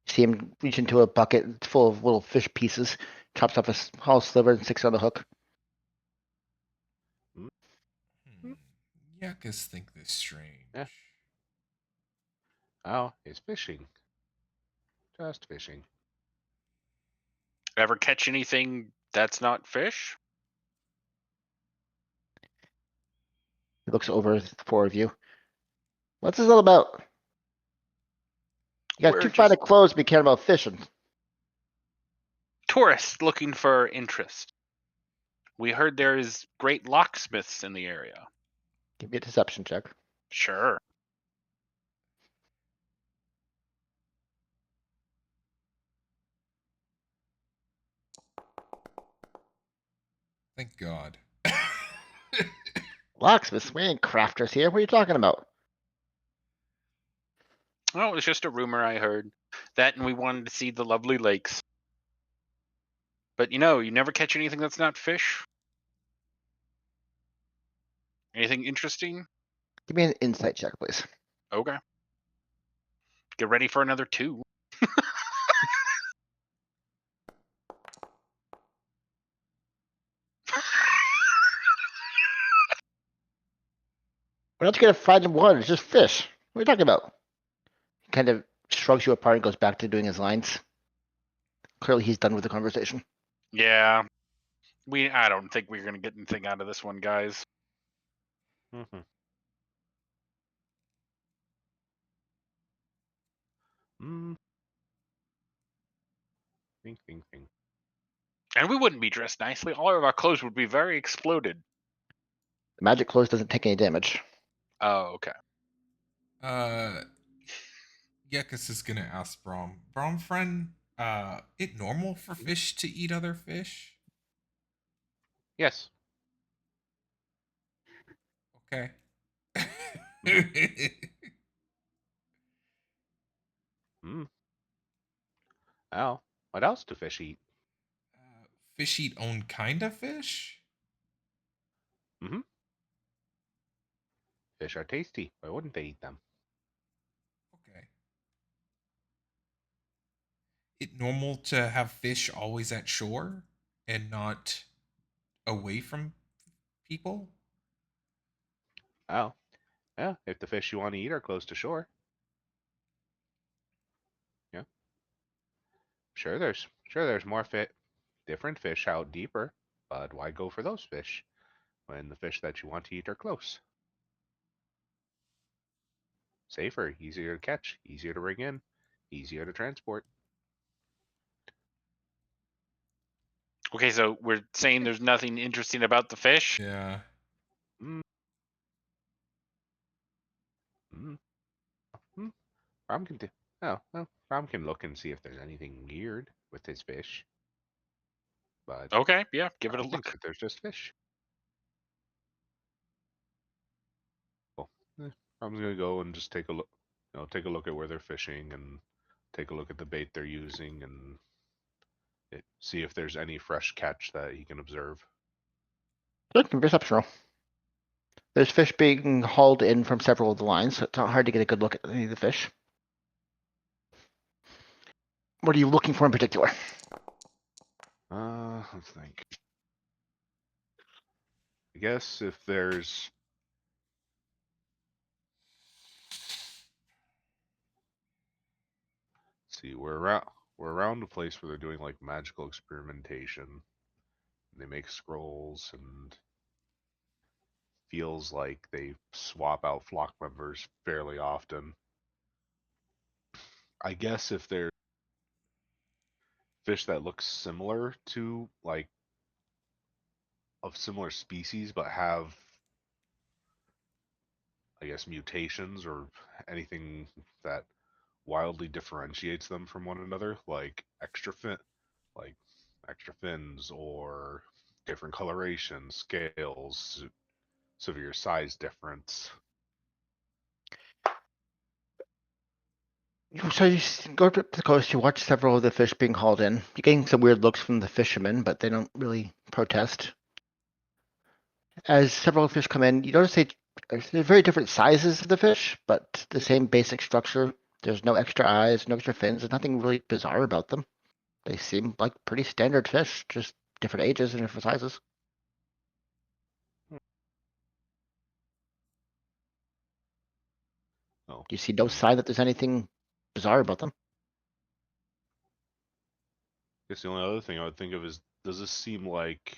[SPEAKER 4] See him reach into a bucket full of little fish pieces, chops off a small sliver and sticks it on the hook.
[SPEAKER 2] Hmm. Yuckus think this strange.
[SPEAKER 3] Yeah. Oh, it's fishing. Just fishing.
[SPEAKER 1] Ever catch anything that's not fish?
[SPEAKER 4] He looks over at the four of you. What's this all about? You got
[SPEAKER 1] We're
[SPEAKER 4] too fine
[SPEAKER 1] just
[SPEAKER 4] of clothes to be caring about fishing.
[SPEAKER 1] tourists looking for interest. We heard there is great locksmiths in the area.
[SPEAKER 4] Give me a deception check.
[SPEAKER 1] Sure.
[SPEAKER 2] Thank God.
[SPEAKER 4] Locksmiths, we ain't crafters here. What are you talking about?
[SPEAKER 1] Oh, it was just a rumor I heard. That and we wanted to see the lovely lakes. But you never catch anything that's not fish? Anything interesting?
[SPEAKER 4] Give me an insight check, please.
[SPEAKER 1] Okay. Get ready for another 2.
[SPEAKER 4] We're not gonna find in water. It's just fish. What are you talking about? He kind of shrugs you apart and goes back to doing his lines. Clearly, he's done with the conversation.
[SPEAKER 1] Yeah. I don't think we're gonna get anything out of this one, guys.
[SPEAKER 3] Mm-hmm. Mm. Think, think, think.
[SPEAKER 1] And we wouldn't be dressed nicely. All of our clothes would be very exploded.
[SPEAKER 4] The magic clothes doesn't take any damage.
[SPEAKER 1] Oh, okay.
[SPEAKER 2] uh, Yuckus is gonna ask Brom. Brom, friend, it normal for fish to eat other fish?
[SPEAKER 3] Yes.
[SPEAKER 2] Okay.
[SPEAKER 3] Mm. Oh, what else do fish eat?
[SPEAKER 2] Fish eat own kind of fish?
[SPEAKER 3] Mm-hmm. Fish are tasty. Why wouldn't they eat them?
[SPEAKER 2] Okay. It normal to have fish always at shore and not away from people?
[SPEAKER 3] Oh, yeah. If the fish you want to eat are close to shore, yeah. Sure there's more different fish out deeper, but why go for those fish when the fish that you want to eat are close? Safer, easier to catch, easier to bring in, easier to transport.
[SPEAKER 1] Okay, so we're saying there's nothing interesting about the fish?
[SPEAKER 2] Yeah.
[SPEAKER 3] Mm. Mm. Mm. Rom can oh, well, Rom can look and see if there's anything weird with his fish. But
[SPEAKER 1] Okay, yeah, give it a
[SPEAKER 3] Rom thinks
[SPEAKER 1] look.
[SPEAKER 3] that there's just fish. Well, Rom's gonna go and just take a look. Take a look at where they're fishing and take a look at the bait they're using and see if there's any fresh catch that he can observe.
[SPEAKER 4] Good, perception roll. There's fish being hauled in from several of the lines, so it's not hard to get a good look at any of the fish. What are you looking for in particular?
[SPEAKER 3] Let's think. I guess if there's see, we're around a place where they're doing like magical experimentation. They make scrolls and feels like they swap out flock members fairly often. I guess if there's fish that look similar to like of similar species but have I guess mutations or anything that wildly differentiates them from one another, like like extra fins or different coloration, scales, severe size difference.
[SPEAKER 4] So you go up to the coast, you watch several of the fish being hauled in. You're getting some weird looks from the fishermen, but they don't really protest. As several fish come in, you notice they're very different sizes of the fish, but the same basic structure. There's no extra eyes, no extra fins. There's nothing really bizarre about them. They seem like pretty standard fish, just different ages and different sizes.
[SPEAKER 3] Oh,
[SPEAKER 4] You see no sign that there's anything bizarre about them.
[SPEAKER 3] I guess the only other thing I would think of is, does this seem like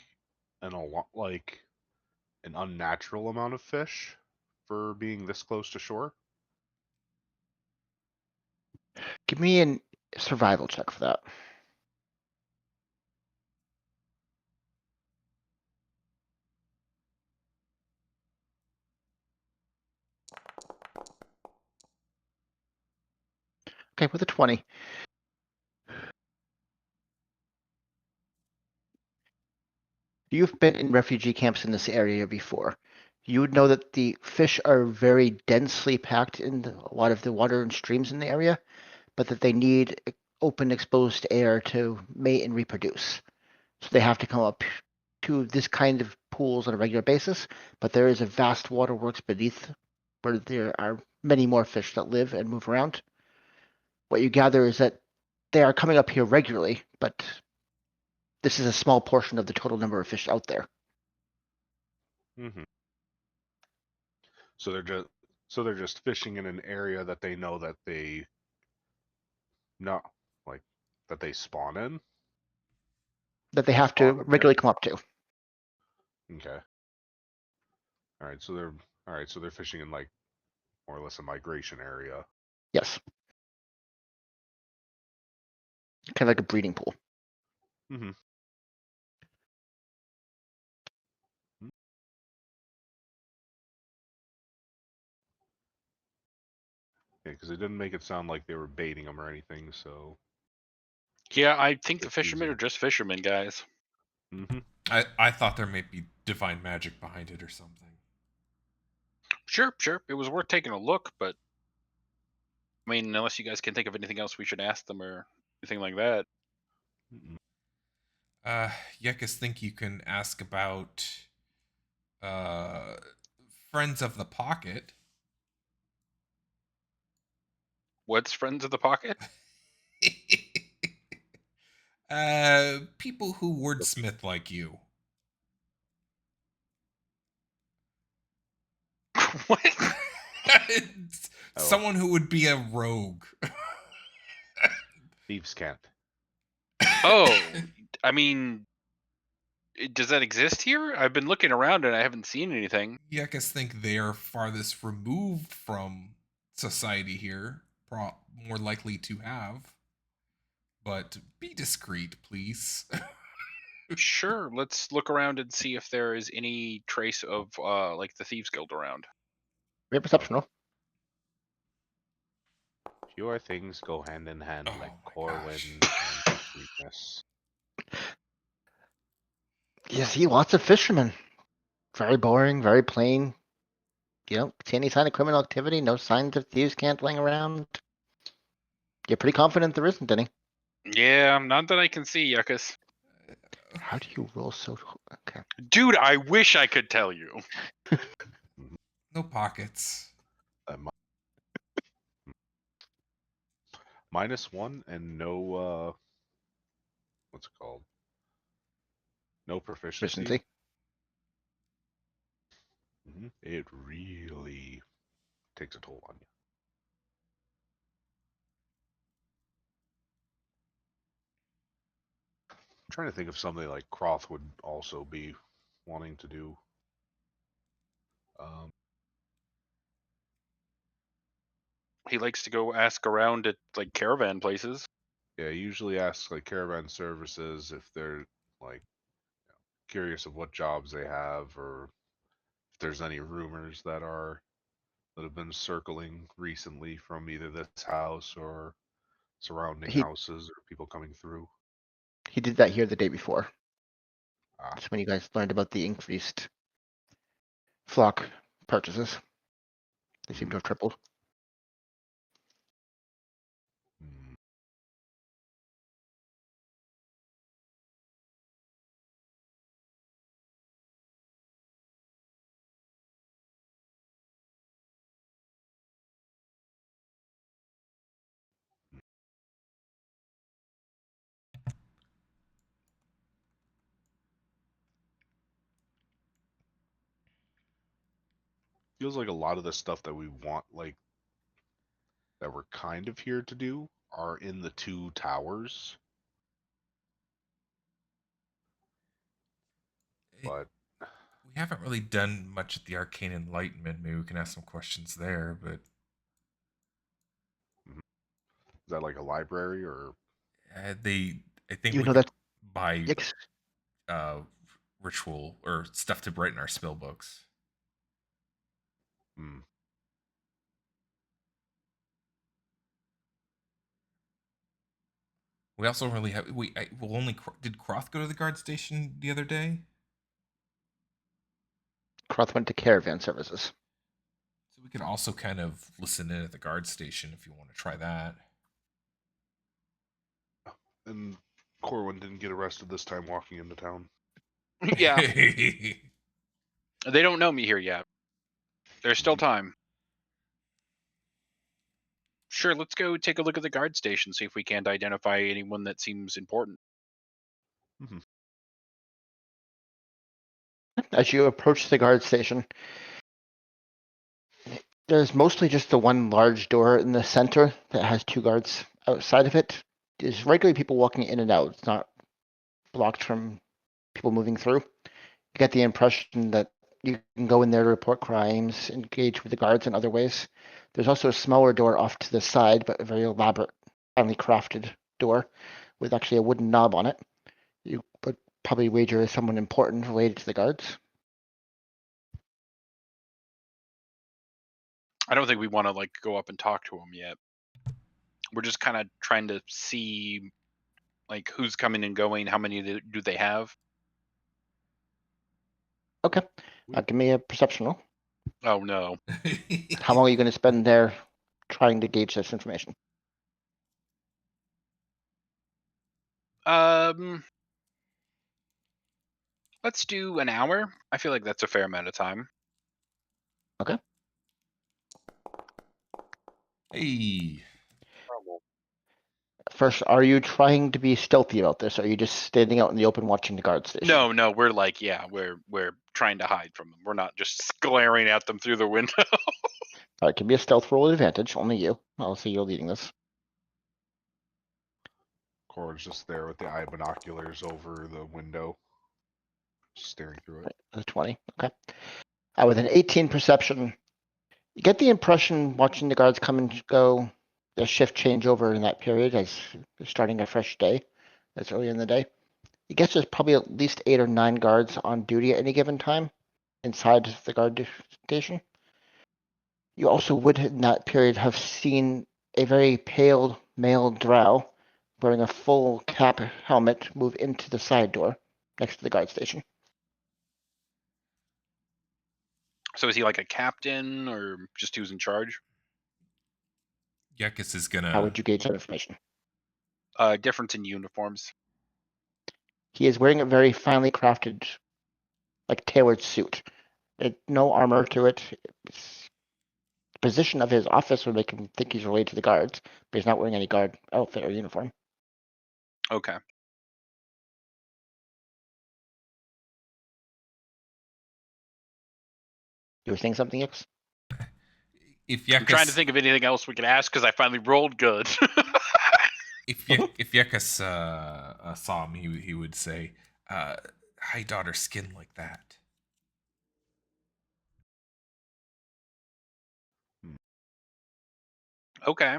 [SPEAKER 3] like an unnatural amount of fish for being this close to shore?
[SPEAKER 4] Give me a survival check for that. Okay, with a 20. You've been in refugee camps in this area before. You would know that the fish are very densely packed in a lot of the water and streams in the area, but that they need open, exposed air to mate and reproduce. So they have to come up to this kind of pools on a regular basis, but there is a vast waterworks beneath where there are many more fish that live and move around. What you gather is that they are coming up here regularly, but this is a small portion of the total number of fish out there.
[SPEAKER 3] Mm-hmm. So they're just fishing in an area that they know that they not like that they spawn in.
[SPEAKER 4] That they have to
[SPEAKER 3] Spawn in
[SPEAKER 4] regularly come up to.
[SPEAKER 3] Okay. All right. So they're fishing in like more or less a migration area.
[SPEAKER 4] Yes, kind of like a breeding pool.
[SPEAKER 3] Mm-hmm. Yeah, because it didn't make it sound like they were baiting them or anything. So
[SPEAKER 1] Yeah, I think the
[SPEAKER 3] just
[SPEAKER 1] fishermen are
[SPEAKER 3] using.
[SPEAKER 1] just fishermen, guys.
[SPEAKER 3] Mm-hmm.
[SPEAKER 2] I thought there may be divine magic behind it or something.
[SPEAKER 1] Sure, sure. It was worth taking a look, but I mean, unless you guys can think of anything else we should ask them or anything like that.
[SPEAKER 3] Mm-mm.
[SPEAKER 2] Uh, Yekas think you can ask about uh friends of the pocket.
[SPEAKER 1] What's friends of the pocket?
[SPEAKER 2] People who wordsmith like you.
[SPEAKER 1] What?
[SPEAKER 3] Oh,
[SPEAKER 2] Someone who would be a rogue.
[SPEAKER 3] thieves can't.
[SPEAKER 1] Oh, I mean, does that exist here? I've been looking around and I haven't seen anything.
[SPEAKER 2] Yekas think they are farthest removed from society here, more likely to have. But be discreet, please.
[SPEAKER 1] Sure, let's look around and see if there is any trace of like the Thieves Guild around.
[SPEAKER 4] Great perception roll.
[SPEAKER 3] Fewer things go hand in hand,
[SPEAKER 2] Oh
[SPEAKER 3] like
[SPEAKER 2] my
[SPEAKER 3] Corwin
[SPEAKER 2] gosh.
[SPEAKER 3] and sweetness.
[SPEAKER 4] You see lots of fishermen. Very boring, very plain. You don't see any sign of criminal activity, no signs of thieves cantling around. You're pretty confident there isn't any.
[SPEAKER 1] Yeah, not that I can see, Yuckus.
[SPEAKER 4] How do you roll so? Okay.
[SPEAKER 1] Dude, I wish I could tell you.
[SPEAKER 2] No pockets.
[SPEAKER 3] -1 and no what's it called? No proficiency.
[SPEAKER 4] Efficiency.
[SPEAKER 3] It really takes a toll on you. I'm trying to think of something like Croth would also be wanting to do.
[SPEAKER 1] He likes to go ask around at like caravan places.
[SPEAKER 3] Yeah, he usually asks like caravan services if they're like curious of what jobs they have, or if there's any rumors that have been circling recently from either this house or surrounding
[SPEAKER 4] He
[SPEAKER 3] houses or people coming through.
[SPEAKER 4] he did that here the day before.
[SPEAKER 3] Ah,
[SPEAKER 4] That's when you guys learned about the increased flock purchases. They seem to have tripled.
[SPEAKER 3] hmm. Feels like a lot of the stuff that we want, like that we're kind of here to do, are in the 2 towers. But
[SPEAKER 2] We haven't really done much at the Arcane Enlightenment. Maybe we can ask some questions there, but
[SPEAKER 3] is that like a library or?
[SPEAKER 2] I think
[SPEAKER 4] You
[SPEAKER 2] we
[SPEAKER 4] know
[SPEAKER 2] could
[SPEAKER 4] that
[SPEAKER 2] buy
[SPEAKER 4] Yikes.
[SPEAKER 2] uh, ritual or stuff to brighten our spell books.
[SPEAKER 3] Hmm.
[SPEAKER 2] We also don't really have. Will only did Croth go to the guard station the other day?
[SPEAKER 4] Croth went to caravan services.
[SPEAKER 2] So we could also kind of listen in at the guard station if you want to try that.
[SPEAKER 3] And Corwin didn't get arrested this time walking into town.
[SPEAKER 1] Yeah, they don't know me here yet. There's still time. Sure, let's go take a look at the guard station, see if we can't identify anyone that seems important.
[SPEAKER 4] As you approach the guard station, there's mostly just the one large door in the center that has 2 guards outside of it. There's regularly people walking in and out. It's not blocked from people moving through. You get the impression that you can go in there to report crimes, engage with the guards in other ways. There's also a smaller door off to the side, but a very elaborate, finely crafted door with actually a wooden knob on it. You would probably wager as someone important related to the guards.
[SPEAKER 1] I don't think we want to like go up and talk to them yet. We're just kind of trying to see like who's coming and going, how many do they have.
[SPEAKER 4] Okay, give me a perception roll.
[SPEAKER 1] Oh no.
[SPEAKER 4] How long are you going to spend there trying to gauge this information?
[SPEAKER 1] Let's do an hour. I feel like that's a fair amount of time.
[SPEAKER 4] Okay.
[SPEAKER 2] Hey.
[SPEAKER 4] First, are you trying to be stealthy about this? Or are you just standing out in the open watching the guard station?
[SPEAKER 1] No, we're like, yeah, we're trying to hide from them. We're not just glaring at them through the window.
[SPEAKER 4] All right, give me a stealth roll with advantage. Only you. I'll see you're leading this.
[SPEAKER 3] Corwin's just there with the eye binoculars over the window, staring through it.
[SPEAKER 4] Right, that's 20. Okay. With an 18 perception, You get the impression watching the guards come and go, the shift change over in that period as they're starting a fresh day. That's early in the day. You guess there's probably at least 8 or 9 guards on duty at any given time inside the guard station. You also would in that period have seen a very pale male drow wearing a full cap helmet move into the side door next to the guard station.
[SPEAKER 1] So is he like a captain or just who's in charge?
[SPEAKER 2] Yekis is
[SPEAKER 4] How
[SPEAKER 2] gonna.
[SPEAKER 4] would you gauge that information?
[SPEAKER 1] Difference in uniforms.
[SPEAKER 4] He is wearing a very finely crafted, like tailored suit. No armor to it. It's the position of his office would make him think he's related to the guards, but he's not wearing any guard outfit or uniform.
[SPEAKER 1] Okay.
[SPEAKER 4] You were saying something, X?
[SPEAKER 2] If
[SPEAKER 1] I'm trying to
[SPEAKER 2] Yekis,
[SPEAKER 1] think of anything else we could ask because I finally rolled good.
[SPEAKER 2] if Yekis saw him, he would say, "High daughter skin like that."
[SPEAKER 1] Okay.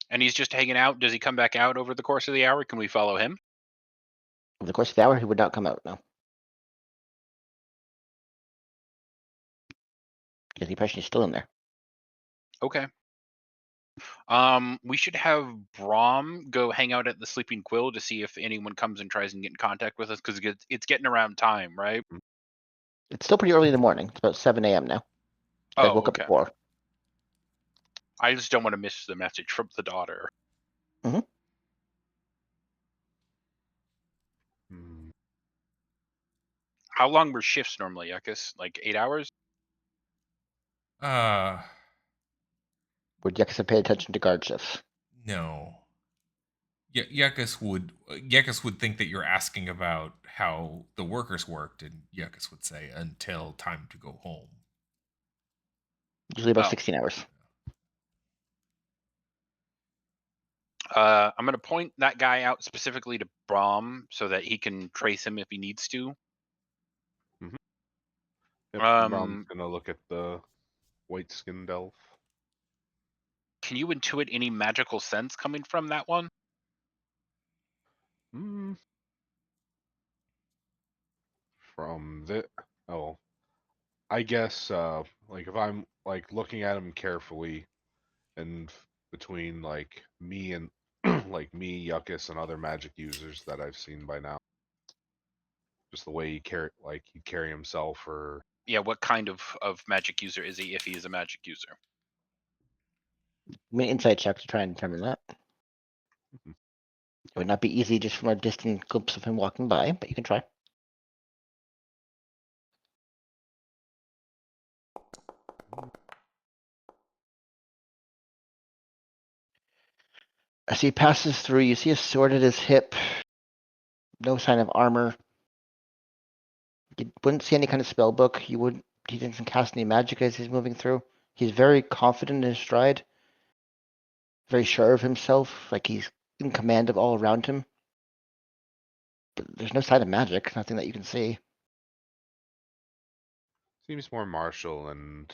[SPEAKER 1] And he's just hanging out. Does he come back out over the course of the hour? Can we follow him?
[SPEAKER 4] Over the course of the hour, he would not come out, no. Because the impression he's still in there.
[SPEAKER 1] Okay. We should have Brom go hang out at the Sleeping Quill to see if anyone comes and tries and get in contact with us because it's getting around time, right?
[SPEAKER 4] It's still pretty early in the morning. It's about 7 a.m. now. I
[SPEAKER 1] Oh,
[SPEAKER 4] woke up
[SPEAKER 1] okay.
[SPEAKER 4] at 4.
[SPEAKER 1] I just don't want to miss the message from the daughter.
[SPEAKER 3] Hmm.
[SPEAKER 1] How long were shifts normally, Yekis? Like 8 hours?
[SPEAKER 4] Would Yekis have paid attention to guard shifts?
[SPEAKER 2] No. Yekis would think that you're asking about how the workers worked, and Yekis would say, "Until time to go home."
[SPEAKER 4] Usually about
[SPEAKER 1] Oh.
[SPEAKER 4] 16 hours.
[SPEAKER 1] I'm going to point that guy out specifically to Brom so that he can trace him if he needs to.
[SPEAKER 3] Yep, Brom's gonna look at the white-skinned elf.
[SPEAKER 1] Can you intuit any magical sense coming from that one?
[SPEAKER 3] From the I guess like if I'm like looking at him carefully, and between like me and like me, Yuckus, and other magic users that I've seen by now, just the way he'd carry himself, or
[SPEAKER 1] Yeah, what kind of magic user is he if he is a magic user?
[SPEAKER 4] Give me an insight check to try and determine that. It would not be easy just from a distant glimpse of him walking by, but you can try. As he passes through, you see a sword at his hip. No sign of armor. You wouldn't see any kind of spell book. He doesn't cast any magic as he's moving through. He's very confident in his stride. Very sure of himself, like he's in command of all around him. But there's no sign of magic, nothing that you can see.
[SPEAKER 3] seems more martial and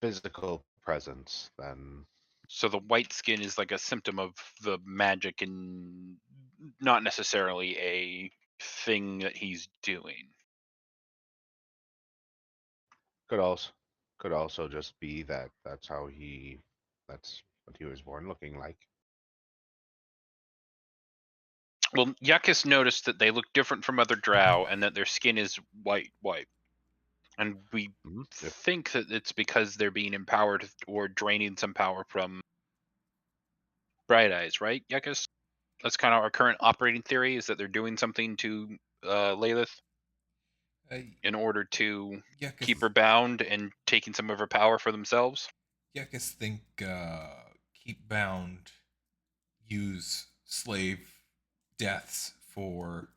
[SPEAKER 3] physical presence than.
[SPEAKER 1] So the white skin is like a symptom of the magic and not necessarily a thing that he's doing.
[SPEAKER 3] Could also just be that that's what he was born looking like.
[SPEAKER 1] Well, Yakis noticed that they look different from other drow and that their skin is white. And we think that it's because they're being empowered or draining some power from Bright Eyes, right, Yakis? That's kind of our current operating theory, is that they're doing something to Lilith in order to keep her bound and taking some of her power for themselves.
[SPEAKER 2] Yekis think keep bound, use slave deaths for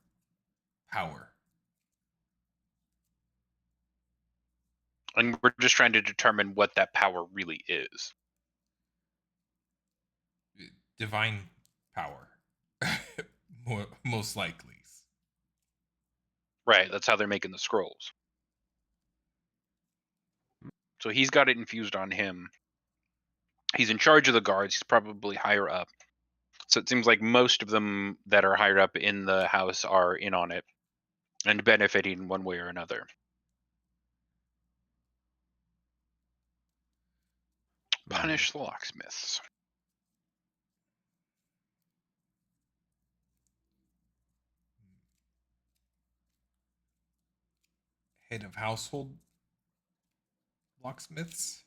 [SPEAKER 2] power.
[SPEAKER 1] And we're just trying to determine what that power really is.
[SPEAKER 2] Divine power. Most likely.
[SPEAKER 1] Right, that's how they're making the scrolls. So he's got it infused on him. He's in charge of the guards. He's probably higher up. So it seems like most of them that are higher up in the house are in on it and benefiting one way or another. Punish the locksmiths.
[SPEAKER 2] Head of household locksmiths.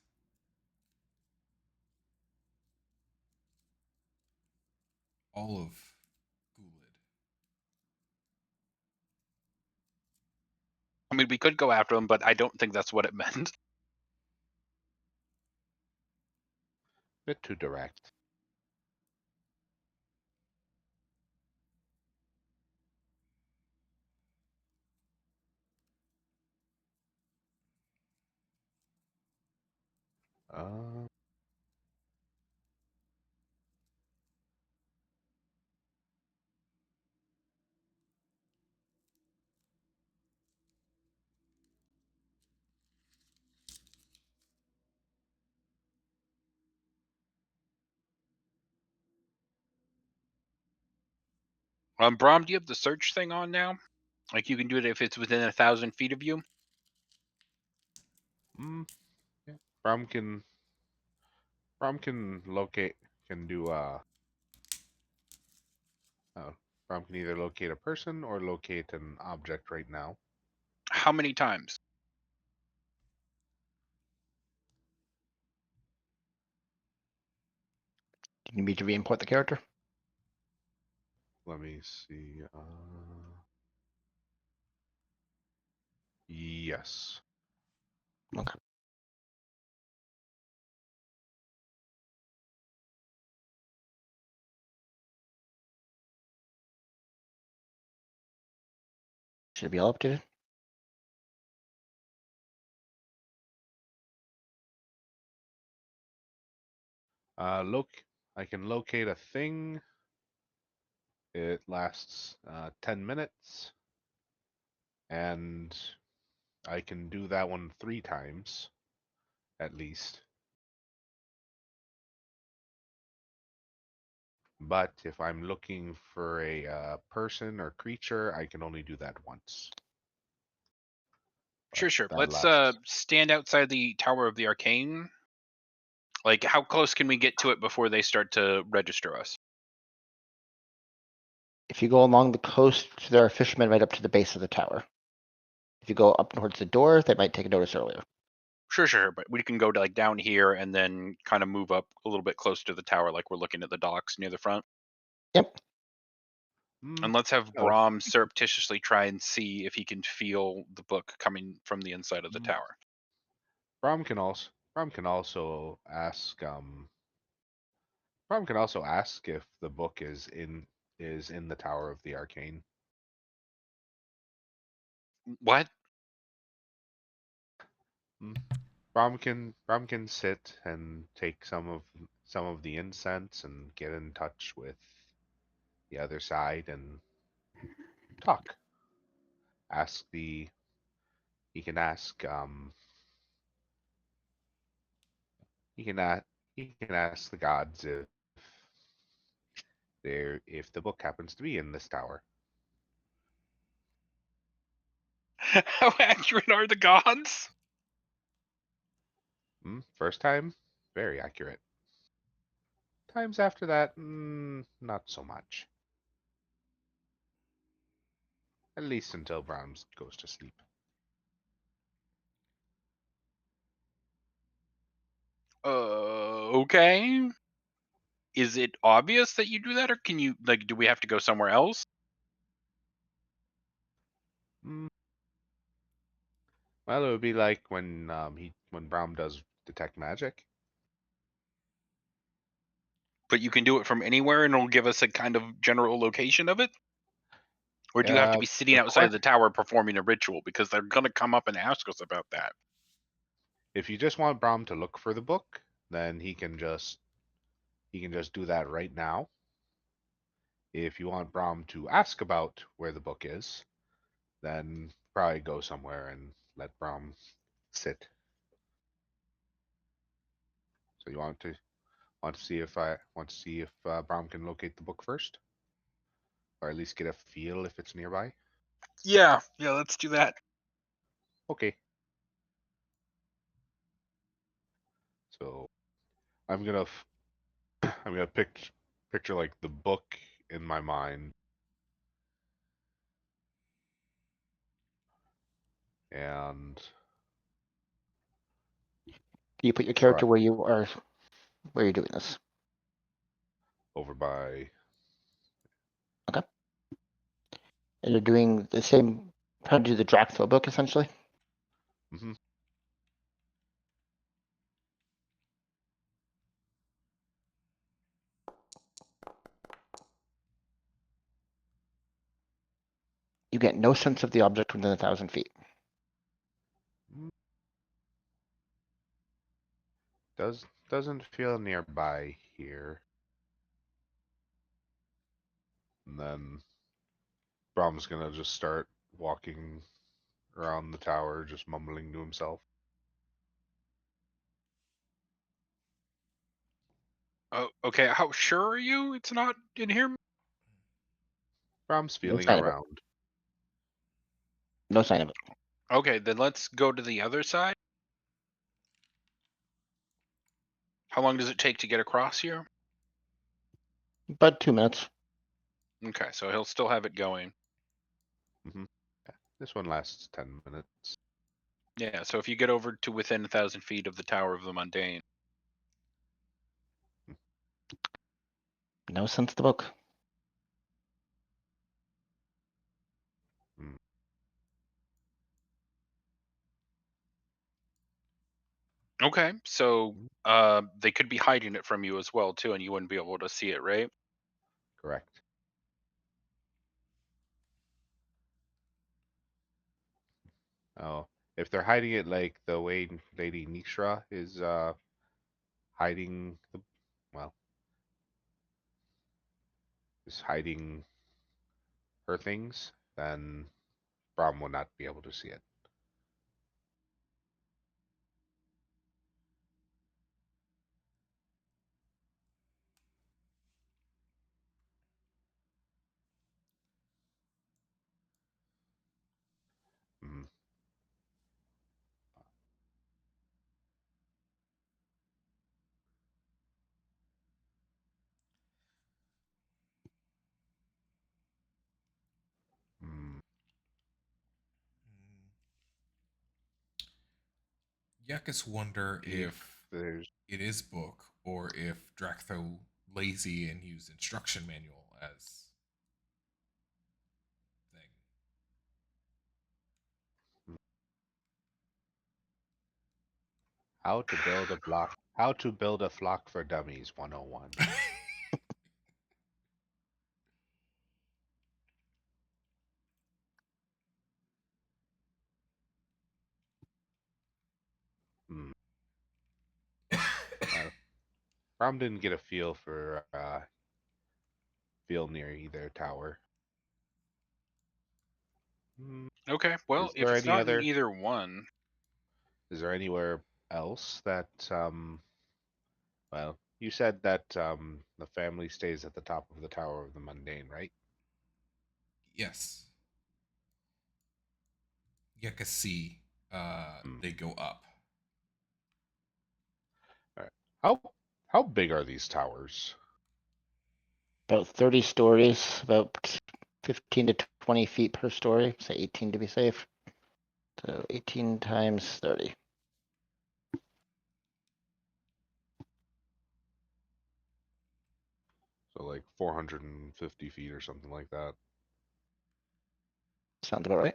[SPEAKER 2] All of Gullid.
[SPEAKER 1] I mean, we could go after him, but I don't think that's what it meant.
[SPEAKER 3] Bit too direct. Uh,
[SPEAKER 1] Brom, do you have the search thing on now? Like you can do it if it's within 1,000 feet of you.
[SPEAKER 3] yeah. Brom can locate, can do Brom can either locate a person or locate an object right now.
[SPEAKER 1] How many times?
[SPEAKER 4] Do you need me to re-import the character?
[SPEAKER 3] Let me see. Yes.
[SPEAKER 4] Okay. Should it be all updated?
[SPEAKER 3] Look, I can locate a thing. It lasts 10 minutes, and I can do that one 3 times at least. But if I'm looking for a person or creature, I can only do that once. But
[SPEAKER 1] Sure.
[SPEAKER 3] that
[SPEAKER 1] Let's
[SPEAKER 3] lasts.
[SPEAKER 1] stand outside the Tower of the Arcane. Like, how close can we get to it before they start to register us?
[SPEAKER 4] If you go along the coast, there are fishermen right up to the base of the tower. If you go up towards the door, they might take notice earlier.
[SPEAKER 1] Sure. But we can go to like down here and then kind of move up a little bit close to the tower, like we're looking at the docks near the front.
[SPEAKER 4] Yep.
[SPEAKER 1] And let's have
[SPEAKER 3] Oh,
[SPEAKER 1] Brom surreptitiously try and see if he can feel the book coming from the inside of the tower.
[SPEAKER 3] Brom can also ask Brom can also ask if the book is in the Tower of the Arcane.
[SPEAKER 1] What?
[SPEAKER 3] Mm. Brom can sit and take some of the incense and get in touch with the other side and talk. Ask the he can ask he can ask he can ask the gods if the book happens to be in this tower.
[SPEAKER 1] How accurate are the gods?
[SPEAKER 3] First time, very accurate. Times after that, not so much. At least until Brahms goes to sleep.
[SPEAKER 1] Okay. Is it obvious that you do that, or can you like? Do we have to go somewhere else?
[SPEAKER 3] Mm, Well, it would be like when Braum does detect magic.
[SPEAKER 1] But you can do it from anywhere, and it'll give us a kind of general location of it. Or do you have to be sitting
[SPEAKER 3] The
[SPEAKER 1] outside
[SPEAKER 3] que-
[SPEAKER 1] of the tower performing a ritual? Because they're gonna come up and ask us about that.
[SPEAKER 3] if you just want Braum to look for the book, then he can just do that right now. If you want Braum to ask about where the book is, then probably go somewhere and let Braum sit. So you want to see if Brom can locate the book first, or at least get a feel if it's nearby.
[SPEAKER 1] Yeah, let's do that.
[SPEAKER 3] Okay. So I'm gonna I'm gonna picture like the book in my mind, and
[SPEAKER 4] Do you put your character
[SPEAKER 3] Right.
[SPEAKER 4] where you are, where you're doing this?
[SPEAKER 3] over by
[SPEAKER 4] And you're doing the same, trying to do the Draxo book essentially?
[SPEAKER 3] mhm,
[SPEAKER 4] You get no sense of the object within 1,000 feet.
[SPEAKER 3] mm, doesn't feel nearby here. And then Brom's gonna just start walking around the tower, just mumbling to himself.
[SPEAKER 1] Oh, okay. How sure are you it's not in here?
[SPEAKER 3] Brom's
[SPEAKER 4] No
[SPEAKER 3] feeling
[SPEAKER 4] sign of it.
[SPEAKER 3] around.
[SPEAKER 4] No sign of it.
[SPEAKER 1] Okay, then let's go to the other side. How long does it take to get across here?
[SPEAKER 4] About 2 minutes.
[SPEAKER 1] Okay, so he'll still have it going.
[SPEAKER 3] Hmm. Yeah, this one lasts 10 minutes.
[SPEAKER 1] Yeah, so if you get over to within 1,000 feet of the Tower of the Mundane.
[SPEAKER 4] No sense of the book.
[SPEAKER 3] Mm,
[SPEAKER 1] Okay, so
[SPEAKER 3] mm,
[SPEAKER 1] they could be hiding it from you as well too, and you wouldn't be able to see it, right?
[SPEAKER 3] correct. Oh, if they're hiding it like the way Lady Nishra is hiding the, well, is hiding her things, then Brom will not be able to see it. Mm, mm.
[SPEAKER 2] Yakus wonder
[SPEAKER 3] If
[SPEAKER 2] if
[SPEAKER 3] there's
[SPEAKER 2] it is book or if Draktho lazy and used instruction manual as thing.
[SPEAKER 3] mm, how to build a flock for dummies 101. Mm. Uh, Brom didn't get a feel near either tower. Mm,
[SPEAKER 1] Okay, well,
[SPEAKER 3] Is
[SPEAKER 1] if
[SPEAKER 3] there
[SPEAKER 1] it's
[SPEAKER 3] any
[SPEAKER 1] not in
[SPEAKER 3] other?
[SPEAKER 1] either one,
[SPEAKER 3] Is there anywhere else that well, you said that the family stays at the top of the Tower of the Mundane, right?
[SPEAKER 2] Yes. Yakus see
[SPEAKER 3] Hmm.
[SPEAKER 2] they go up.
[SPEAKER 3] All right. How big are these towers?
[SPEAKER 4] About 30 stories, about 15 to 20 feet per story, say 18 to be safe. So 18 times 30.
[SPEAKER 3] So like 450 feet or something like that.
[SPEAKER 4] Sounds about right.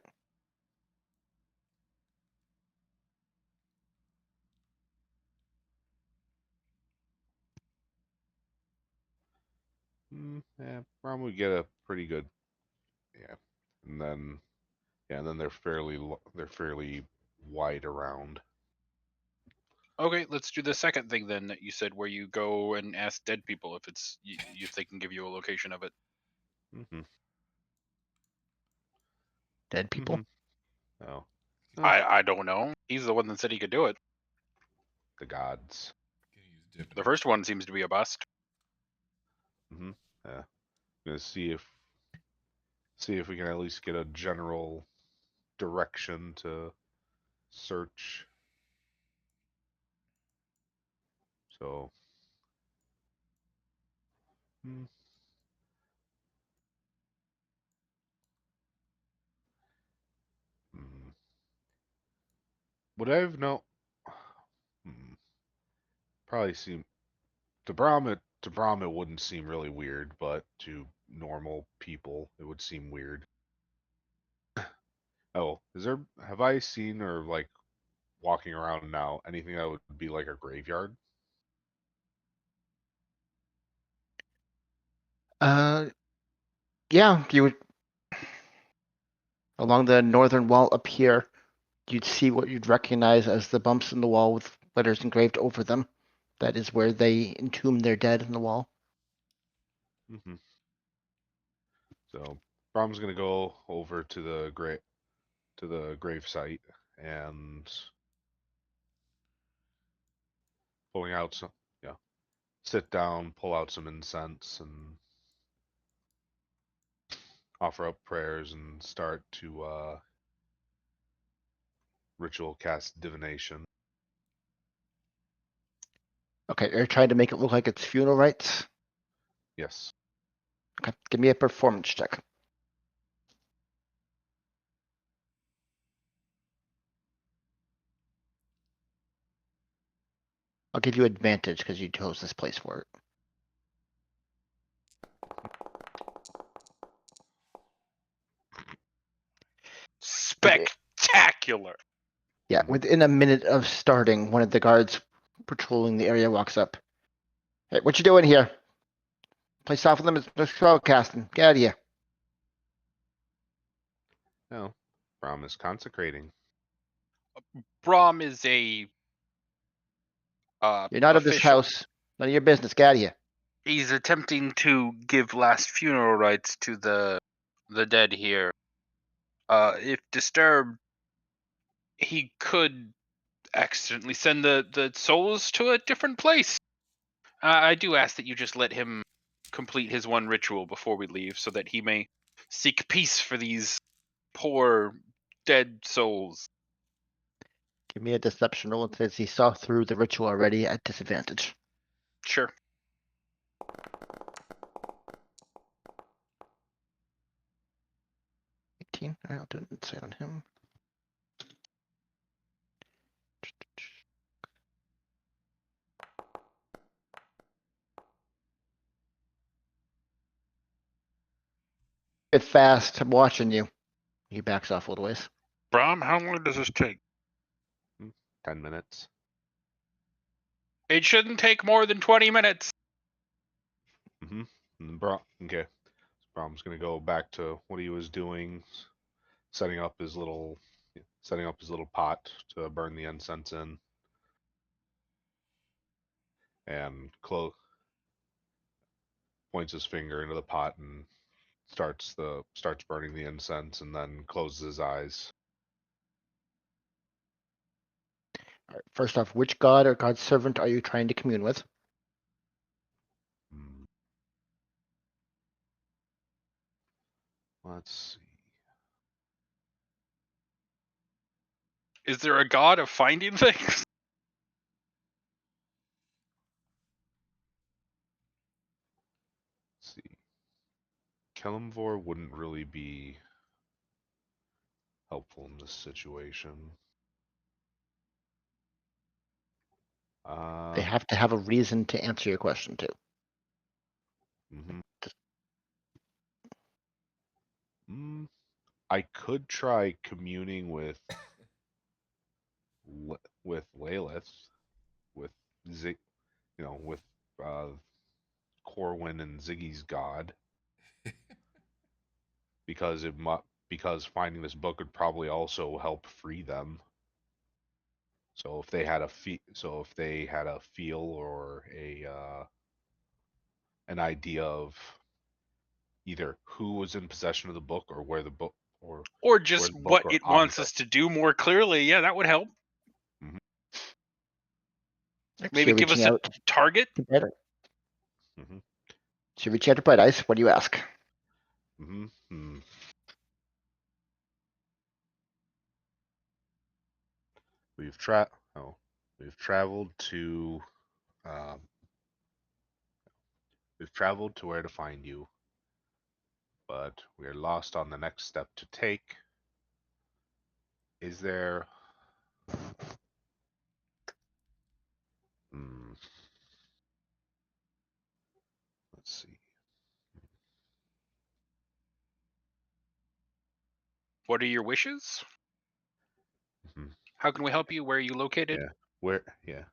[SPEAKER 3] Yeah, Brom would get a pretty good, yeah. And then they're they're fairly wide around.
[SPEAKER 1] okay, let's do the second thing then that you said, where you go and ask dead people if if they can give you a location of it.
[SPEAKER 3] Mm-hmm.
[SPEAKER 4] Dead people?
[SPEAKER 3] Mm-hmm. Oh,
[SPEAKER 1] I don't know. He's the one that said he could do it.
[SPEAKER 3] the gods.
[SPEAKER 2] Can use
[SPEAKER 1] The first one seems to be a bust.
[SPEAKER 3] Mm-hmm. Yeah. Gonna see if we can at least get a general direction to search. So. Hmm. Hmm. Would I have no? Hmm. Probably seem to Brahm it wouldn't seem really weird, but to normal people it would seem weird. Oh, have I seen or like walking around now anything that would be like a graveyard?
[SPEAKER 4] Yeah, you would along the northern wall up here. You'd see what you'd recognize as the bumps in the wall with letters engraved over them. That is where they entomb their dead in the wall.
[SPEAKER 3] Mm-hmm. So Brahm's gonna go over to the grave site and pulling out some, yeah, sit down, pull out some incense, and offer up prayers and start to ritual cast divination.
[SPEAKER 4] Okay, you're trying to make it look like it's funeral rites.
[SPEAKER 3] Yes.
[SPEAKER 4] Okay, give me a performance check. I'll give you advantage because you chose this place for it.
[SPEAKER 1] Spectacular.
[SPEAKER 4] Yeah,
[SPEAKER 3] Mhm.
[SPEAKER 4] within a minute of starting, one of the guards patrolling the area walks up. Hey, what you doing here? Play soft with them is spell casting. Get out of here.
[SPEAKER 3] No, Brahm is consecrating.
[SPEAKER 1] Brahm is a
[SPEAKER 4] You're not of this
[SPEAKER 1] official.
[SPEAKER 4] house. None of your business. Get out of here.
[SPEAKER 1] He's attempting to give last funeral rites to the dead here. If disturbed, he could accidentally send the souls to a different place. I do ask that you just let him complete his one ritual before we leave, so that he may seek peace for these poor dead souls.
[SPEAKER 4] Give me a deception roll. It says he saw through the ritual already at disadvantage.
[SPEAKER 1] Sure.
[SPEAKER 4] 18. All right, I'll do an insight on him. Get fast. I'm watching you. He backs off a little ways.
[SPEAKER 1] Brahm, how long does this take?
[SPEAKER 3] 10 minutes.
[SPEAKER 1] It shouldn't take more than 20 minutes.
[SPEAKER 3] Mm-hmm. Okay. Brahm's gonna go back to what he was doing, setting up his little pot to burn the incense in, and points his finger into the pot and starts burning the incense, and then closes his eyes.
[SPEAKER 4] All right, first off, which god or god servant are you trying to commune with?
[SPEAKER 3] Hmm. Let's see.
[SPEAKER 1] Is there a god of finding things?
[SPEAKER 3] Let's see. Kelimvor wouldn't really be helpful in this situation.
[SPEAKER 4] They have to have a reason to answer your question too.
[SPEAKER 3] Mm-hmm. I could try communing with Lilith, with Zig, with uh, Corwin and Ziggy's god, because because finding this book would probably also help free them. So if they had a feel or an idea of either who was in possession of the book or where the book
[SPEAKER 1] Or
[SPEAKER 3] where
[SPEAKER 1] just
[SPEAKER 3] the book
[SPEAKER 1] what
[SPEAKER 3] or
[SPEAKER 1] it wants us
[SPEAKER 3] object.
[SPEAKER 1] to do more clearly? Yeah, that would help.
[SPEAKER 3] Mhm.
[SPEAKER 1] Maybe
[SPEAKER 4] you're
[SPEAKER 1] give
[SPEAKER 4] reaching
[SPEAKER 1] us a
[SPEAKER 4] out
[SPEAKER 1] target?
[SPEAKER 4] to Bright Eyes.
[SPEAKER 3] Mm-hmm.
[SPEAKER 4] So you reach out to Bright Eyes. What do you ask?
[SPEAKER 3] Mm-hmm. Hmm. We've we've traveled to um, we've traveled to where to find you, but we're lost on the next step to take. Is there? Hmm, let's see.
[SPEAKER 1] What are your wishes?
[SPEAKER 3] Hmm.
[SPEAKER 1] How can we help you? Where are you located?
[SPEAKER 3] Yeah. Where? Yeah.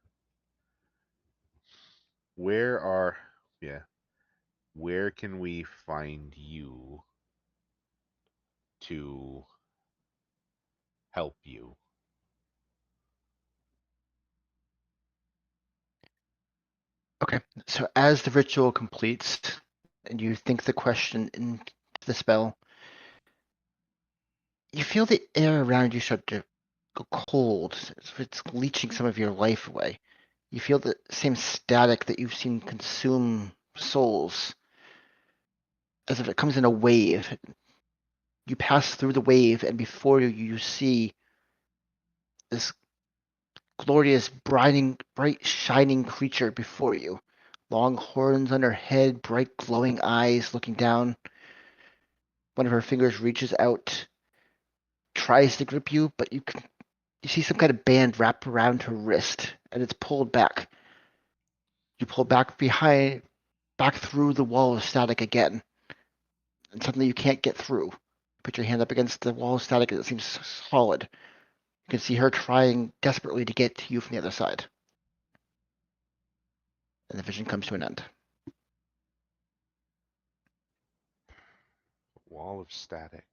[SPEAKER 3] Where are? Yeah. Where can we find you to help you?
[SPEAKER 4] Okay. So as the ritual completes, and you think the question into the spell, you feel the air around you start to go cold, as if it's leeching some of your life away. You feel the same static that you've seen consume souls, as if it comes in a wave. You pass through the wave, and before you, you see this glorious, bright, shining creature before you. Long horns on her head, bright, glowing eyes looking down. One of her fingers reaches out, tries to grip you, but you see some kind of band wrap around her wrist, and it's pulled back. You pull back through the wall of static again, and suddenly you can't get through. Put your hand up against the wall of static, and it seems solid. You can see her trying desperately to get to you from the other side. And the vision comes to an end.
[SPEAKER 3] Wall of static.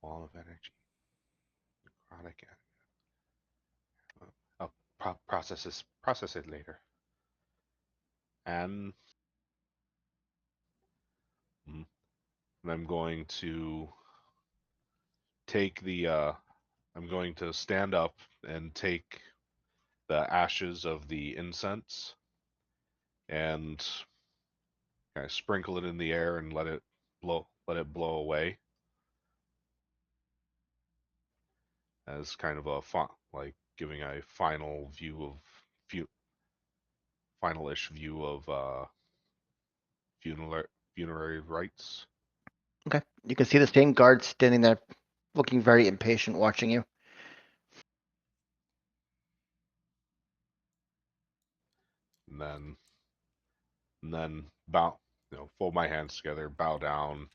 [SPEAKER 3] Wall of energy. Chronic. Oh, process it later. And mm, and I'm going to take the I'm going to stand up and take the ashes of the incense and kind of sprinkle it in the air and let it blow away as kind of a like giving a final view of fu- final-ish view of funeral funerary rites.
[SPEAKER 4] Okay. You can see the same guard standing there, looking very impatient, watching you.
[SPEAKER 3] And then bow, fold my hands together, bow down,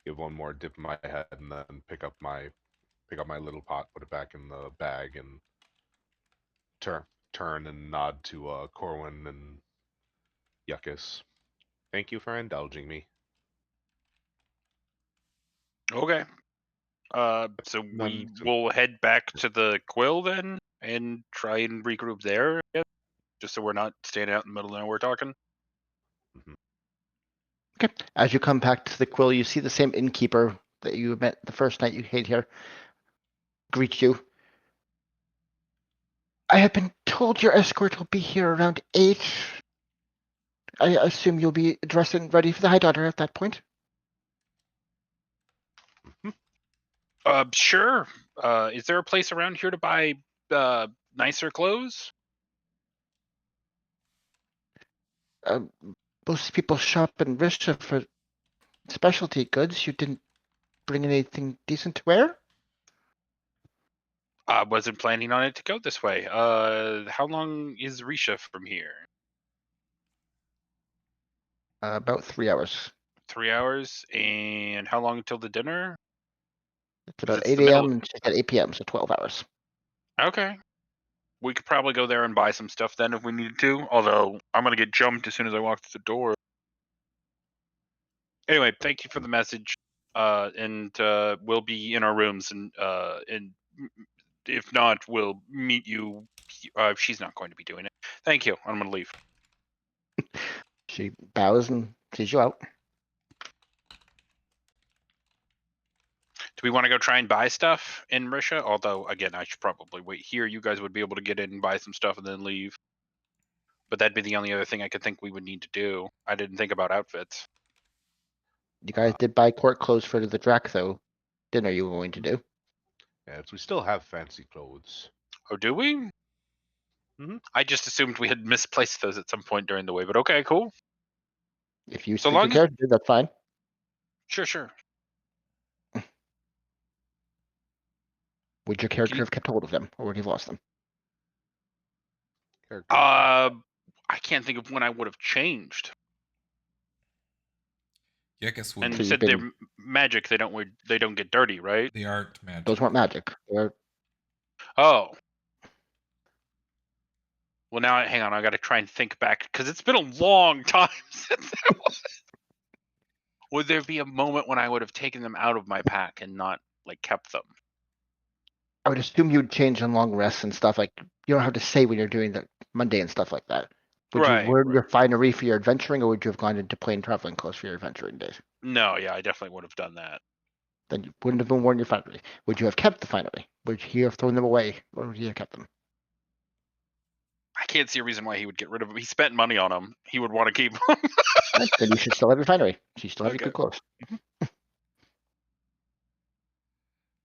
[SPEAKER 3] give one more dip in my head, and then pick up my little pot, put it back in the bag, and turn and nod to Corwin and Yuckus. Thank you for indulging me.
[SPEAKER 1] Okay. So
[SPEAKER 3] And
[SPEAKER 1] we
[SPEAKER 3] then,
[SPEAKER 1] will head back to the quill then and try and regroup there, I guess, just so we're not standing out in the middle of nowhere talking.
[SPEAKER 3] mhm.
[SPEAKER 4] Okay. As you come back to the quill, you see the same innkeeper that you met the first night you hid here greet you. I have been told your escort will be here around 8. I assume you'll be dressed and ready for the High Daughter at that point.
[SPEAKER 1] Sure. Is there a place around here to buy nicer clothes?
[SPEAKER 4] Uh, most people shop in Risha for specialty goods. You didn't bring anything decent to wear?
[SPEAKER 1] I wasn't planning on it to go this way. How long is Risha from here?
[SPEAKER 4] About 3 hours.
[SPEAKER 1] 3 hours. And how long until the dinner?
[SPEAKER 4] It's
[SPEAKER 1] Because
[SPEAKER 4] about
[SPEAKER 1] it's
[SPEAKER 4] 8
[SPEAKER 1] the middle.
[SPEAKER 4] a.m. and she's at 8 p.m., so 12 hours.
[SPEAKER 1] Okay. We could probably go there and buy some stuff then if we needed to. Although I'm gonna get jumped as soon as I walk through the door. Anyway, thank you for the message. And we'll be in our rooms, and if not, we'll meet you. She's not going to be doing it. Thank you. I'm gonna leave.
[SPEAKER 4] She bows and sees you out.
[SPEAKER 1] Do we want to go try and buy stuff in Risha? Although, again, I should probably wait here. You guys would be able to get in and buy some stuff and then leave. But that'd be the only other thing I could think we would need to do. I didn't think about outfits.
[SPEAKER 4] You guys did buy court clothes for the Drac, though. Dinner you were going to do.
[SPEAKER 3] Yes, we still have fancy clothes.
[SPEAKER 1] Oh, do we?
[SPEAKER 3] Mhm.
[SPEAKER 1] I just assumed we had misplaced those at some point during the way, but okay, cool.
[SPEAKER 4] If you
[SPEAKER 1] So
[SPEAKER 4] speak your
[SPEAKER 1] long as-
[SPEAKER 4] character, that's fine.
[SPEAKER 1] Sure.
[SPEAKER 4] Would your character
[SPEAKER 1] you-
[SPEAKER 4] have kept hold of them, or would you have lost them?
[SPEAKER 3] Character.
[SPEAKER 1] I can't think of when I would have changed.
[SPEAKER 2] Yeah, I guess
[SPEAKER 1] And
[SPEAKER 4] So
[SPEAKER 1] you
[SPEAKER 4] you've
[SPEAKER 1] said
[SPEAKER 4] been-
[SPEAKER 1] they're magic; they don't get dirty, right?
[SPEAKER 2] they aren't magic.
[SPEAKER 4] Those weren't magic. They're
[SPEAKER 1] Oh. Well, now hang on. I got to try and think back because it's been a long time since that was. Would there be a moment when I would have taken them out of my pack and not like kept them?
[SPEAKER 4] I would assume you'd change on long rests and stuff. Like you don't have to say when you're doing the mundane stuff like that. Would you
[SPEAKER 1] Right,
[SPEAKER 4] wear
[SPEAKER 1] right.
[SPEAKER 4] your finery for your adventuring, or would you have gone into plain traveling clothes for your adventuring days?
[SPEAKER 1] No, yeah, I definitely would have done that.
[SPEAKER 4] Then you wouldn't have been wearing your finery. Would you have kept the finery? Would you have thrown them away, or would you have kept them?
[SPEAKER 1] I can't see a reason why he would get rid of them. He spent money on them. He would want to keep them.
[SPEAKER 4] Right, then you should still have your finery. So you still have your
[SPEAKER 1] Okay.
[SPEAKER 4] good clothes.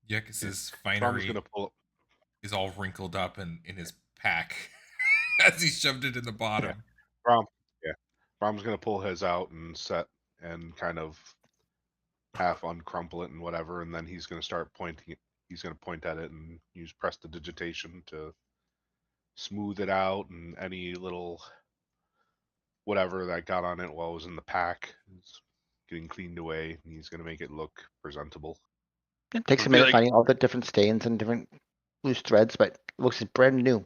[SPEAKER 2] Yekis's
[SPEAKER 3] Brom's
[SPEAKER 2] finery
[SPEAKER 3] gonna pull.
[SPEAKER 2] is all wrinkled up in his pack as he shoved it in the bottom.
[SPEAKER 3] Brom. Yeah. Brom's gonna pull his out and set and kind of half uncrumple it and whatever, and then he's gonna start pointing it. He's gonna point at it and use prestidigitation to smooth it out, and any little whatever that got on it while it was in the pack is getting cleaned away, and he's gonna make it look presentable.
[SPEAKER 4] It takes a
[SPEAKER 1] Would be
[SPEAKER 4] minute
[SPEAKER 1] like-
[SPEAKER 4] finding all the different stains and different loose threads, but it looks brand new.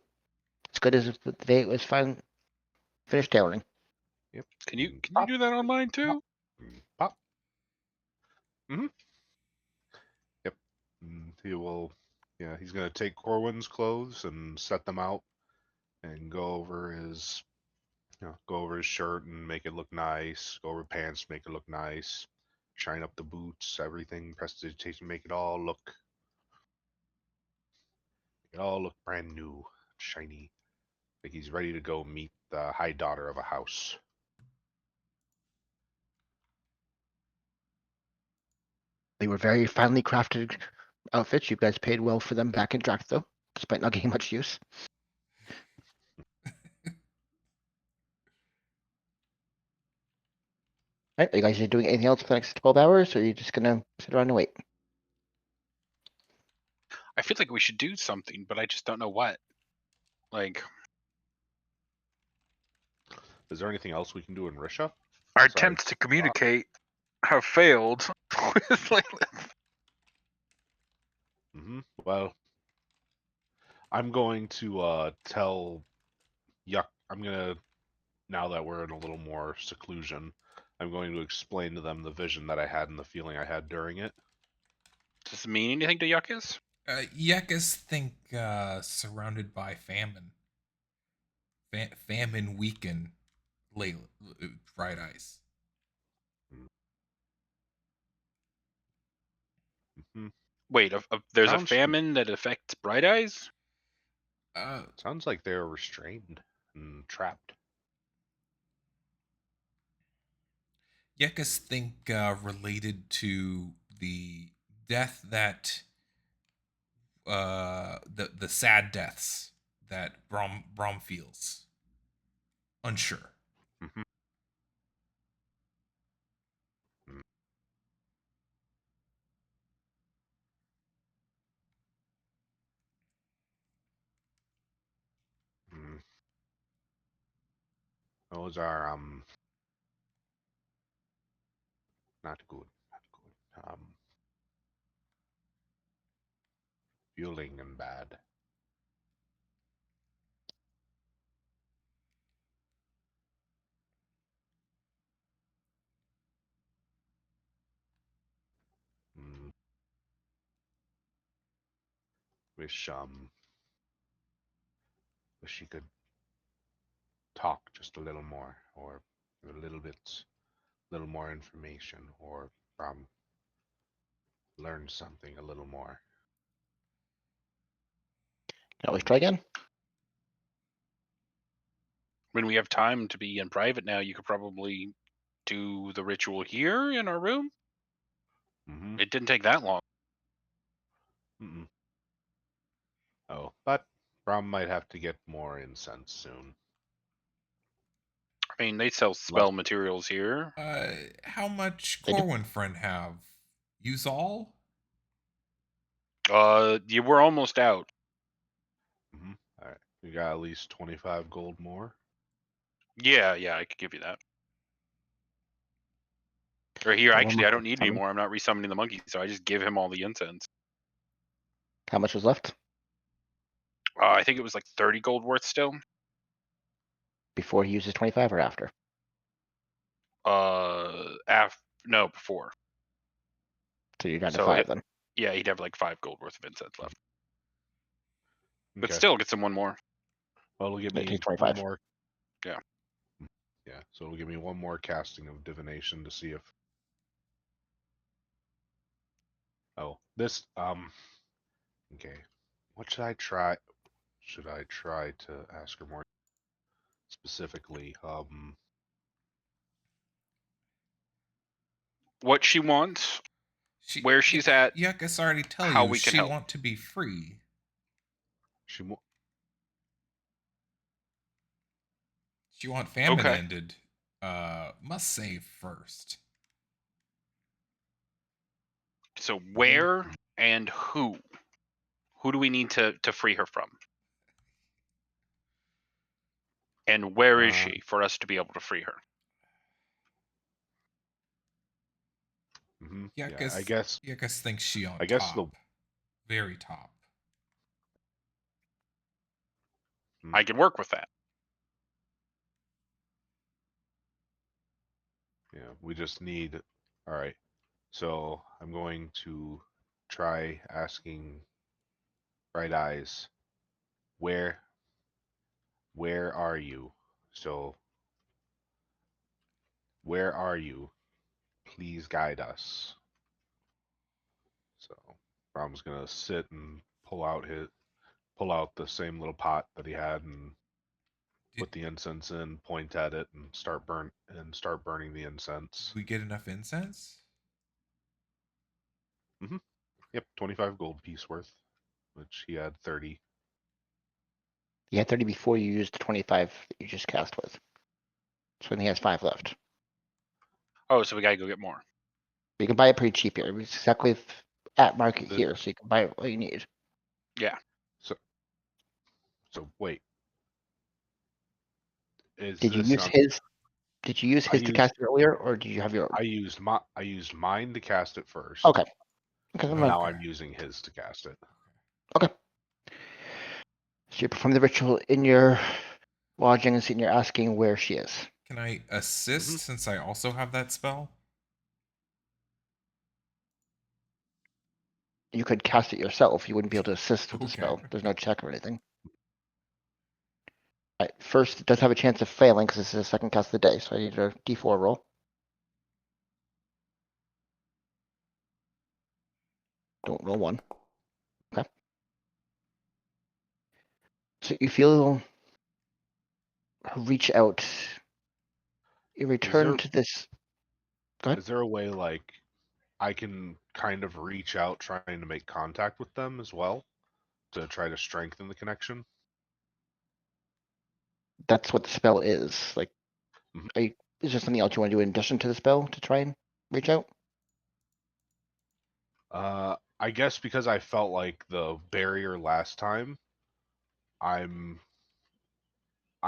[SPEAKER 4] As good as the day it was finished tailoring.
[SPEAKER 3] Yep.
[SPEAKER 1] Can you do that on mine too?
[SPEAKER 3] Pop. Mm-hmm. Yep. And he will. Yeah, he's gonna take Corwin's clothes and set them out, and go over his shirt and make it look nice. Go over pants, make it look nice. Shine up the boots, everything. Prestidigitation, make it all look brand new, shiny. Like he's ready to go meet the high daughter of a house.
[SPEAKER 4] They were very finely crafted outfits. You guys paid well for them back in Drac, though, despite not getting much use. Right, are you guys doing anything else for the next 12 hours, or are you just gonna sit around and wait?
[SPEAKER 1] I feel like we should do something, but I just don't know what. Like
[SPEAKER 3] Is there anything else we can do in Risha?
[SPEAKER 1] our
[SPEAKER 3] Besides,
[SPEAKER 1] attempts to communicate have failed with Leyland.
[SPEAKER 3] Well, I'm going to tell Yuck. I'm gonna, now that we're in a little more seclusion, I'm going to explain to them the vision that I had and the feeling I had during it.
[SPEAKER 1] Does this mean anything to Yuckus?
[SPEAKER 2] Yekis think surrounded by famine. Famine weaken Bright Eyes.
[SPEAKER 3] Hmm.
[SPEAKER 1] Wait, there's a
[SPEAKER 3] Sounds-
[SPEAKER 1] famine that affects Bright Eyes?
[SPEAKER 3] Sounds like they're restrained and trapped.
[SPEAKER 2] Yekis think related to the death that the sad deaths that Brom feels. Unsure.
[SPEAKER 3] Mhm. Mm. Those are not good. Not good. Fueling and bad. Mm. Wish she could talk just a little more, or a little more information, or learn something a little more.
[SPEAKER 4] Can always try again.
[SPEAKER 1] when we have time to be in private now, you could probably do the ritual here in our room.
[SPEAKER 3] Mm-hmm.
[SPEAKER 1] It didn't take that long.
[SPEAKER 3] Mm-mm. Oh, but Brom might have to get more incense soon.
[SPEAKER 1] I mean, they sell spell materials here.
[SPEAKER 2] How much
[SPEAKER 4] They do.
[SPEAKER 2] Corwin friend have? Use all?
[SPEAKER 1] You were almost out.
[SPEAKER 3] Mm-hmm. All right, we got at least 25 gold more.
[SPEAKER 1] Yeah, I could give you that. Or here,
[SPEAKER 4] One
[SPEAKER 1] actually,
[SPEAKER 4] more
[SPEAKER 1] I don't need any
[SPEAKER 4] summon.
[SPEAKER 1] more. I'm not resummoning the monkey, so I just give him all the incense.
[SPEAKER 4] How much was left
[SPEAKER 1] I think it was like 30 gold worth still.
[SPEAKER 4] before he uses 25 or after?
[SPEAKER 1] No, before.
[SPEAKER 4] So you're down to
[SPEAKER 1] So
[SPEAKER 4] 5 then.
[SPEAKER 1] Yeah, he'd have like 5 gold worth of incense left. But
[SPEAKER 3] Okay.
[SPEAKER 1] still, get some one more.
[SPEAKER 3] Well, it'll give
[SPEAKER 4] It
[SPEAKER 3] me
[SPEAKER 4] takes
[SPEAKER 3] one
[SPEAKER 4] 25.
[SPEAKER 3] more.
[SPEAKER 1] Yeah.
[SPEAKER 3] Yeah, so it'll give me one more casting of divination to see if. Oh, this. Okay. What should I try? Should I try to ask her more specifically?
[SPEAKER 1] What she wants,
[SPEAKER 2] She,
[SPEAKER 1] where she's at,
[SPEAKER 2] Yuckus already tell
[SPEAKER 1] how
[SPEAKER 2] you
[SPEAKER 1] we can
[SPEAKER 2] she
[SPEAKER 1] help.
[SPEAKER 2] want to be free.
[SPEAKER 3] She.
[SPEAKER 2] She want famine
[SPEAKER 1] Okay.
[SPEAKER 2] ended. Must save first.
[SPEAKER 1] So where and who? Who do we need to free her from? And where is she for us to be able to free her?
[SPEAKER 3] Mm-hmm.
[SPEAKER 2] Yuckus,
[SPEAKER 3] Yeah, I guess.
[SPEAKER 2] Yuckus thinks she on
[SPEAKER 3] I guess
[SPEAKER 2] top. Very top.
[SPEAKER 1] I can work with that.
[SPEAKER 3] Yeah, we just need. All right. So I'm going to try asking Bright Eyes, where are you? So where are you? Please guide us. So Brom's gonna sit and pull out the same little pot that he had and put the incense in, point at it, and start burning the
[SPEAKER 2] Did
[SPEAKER 3] incense.
[SPEAKER 2] we get enough incense?
[SPEAKER 3] Mm-hmm. Yep, 25 gold piece worth, which he had 30.
[SPEAKER 4] You had 30 before you used the 25 that you just cast with. So then he has 5 left.
[SPEAKER 1] Oh, so we gotta go get more.
[SPEAKER 4] You can buy it pretty cheap here. It's exactly at market
[SPEAKER 3] The-
[SPEAKER 4] here, so you can buy what you need.
[SPEAKER 1] Yeah.
[SPEAKER 3] So wait, is
[SPEAKER 4] Did you
[SPEAKER 3] this
[SPEAKER 4] use
[SPEAKER 3] on?
[SPEAKER 4] his? Did you use
[SPEAKER 3] I
[SPEAKER 4] his to
[SPEAKER 3] used
[SPEAKER 4] cast it earlier, or did you have your own?
[SPEAKER 3] I used mine to cast it first.
[SPEAKER 4] Okay. Okay.
[SPEAKER 3] And now I'm using his to cast it.
[SPEAKER 4] Okay. So you perform the ritual in your lodgings, and you're asking where she is.
[SPEAKER 2] Can I assist since I also have that spell?
[SPEAKER 4] You could cast it yourself. You wouldn't be able to assist with the
[SPEAKER 2] Okay.
[SPEAKER 4] spell. There's no check or anything. All right, first, it does have a chance of failing because this is a second cast of the day, so I need a d4 roll. Don't roll 1. Okay. So you feel her reach out. You return to this. Go ahead.
[SPEAKER 3] Is there a way like I can kind of reach out trying to make contact with them as well to try to strengthen the connection?
[SPEAKER 4] That's what the spell is. Like,
[SPEAKER 3] Mhm.
[SPEAKER 4] is there something else you want to do in addition to the spell to try and reach out?
[SPEAKER 3] I guess because I felt like the barrier last time, I'm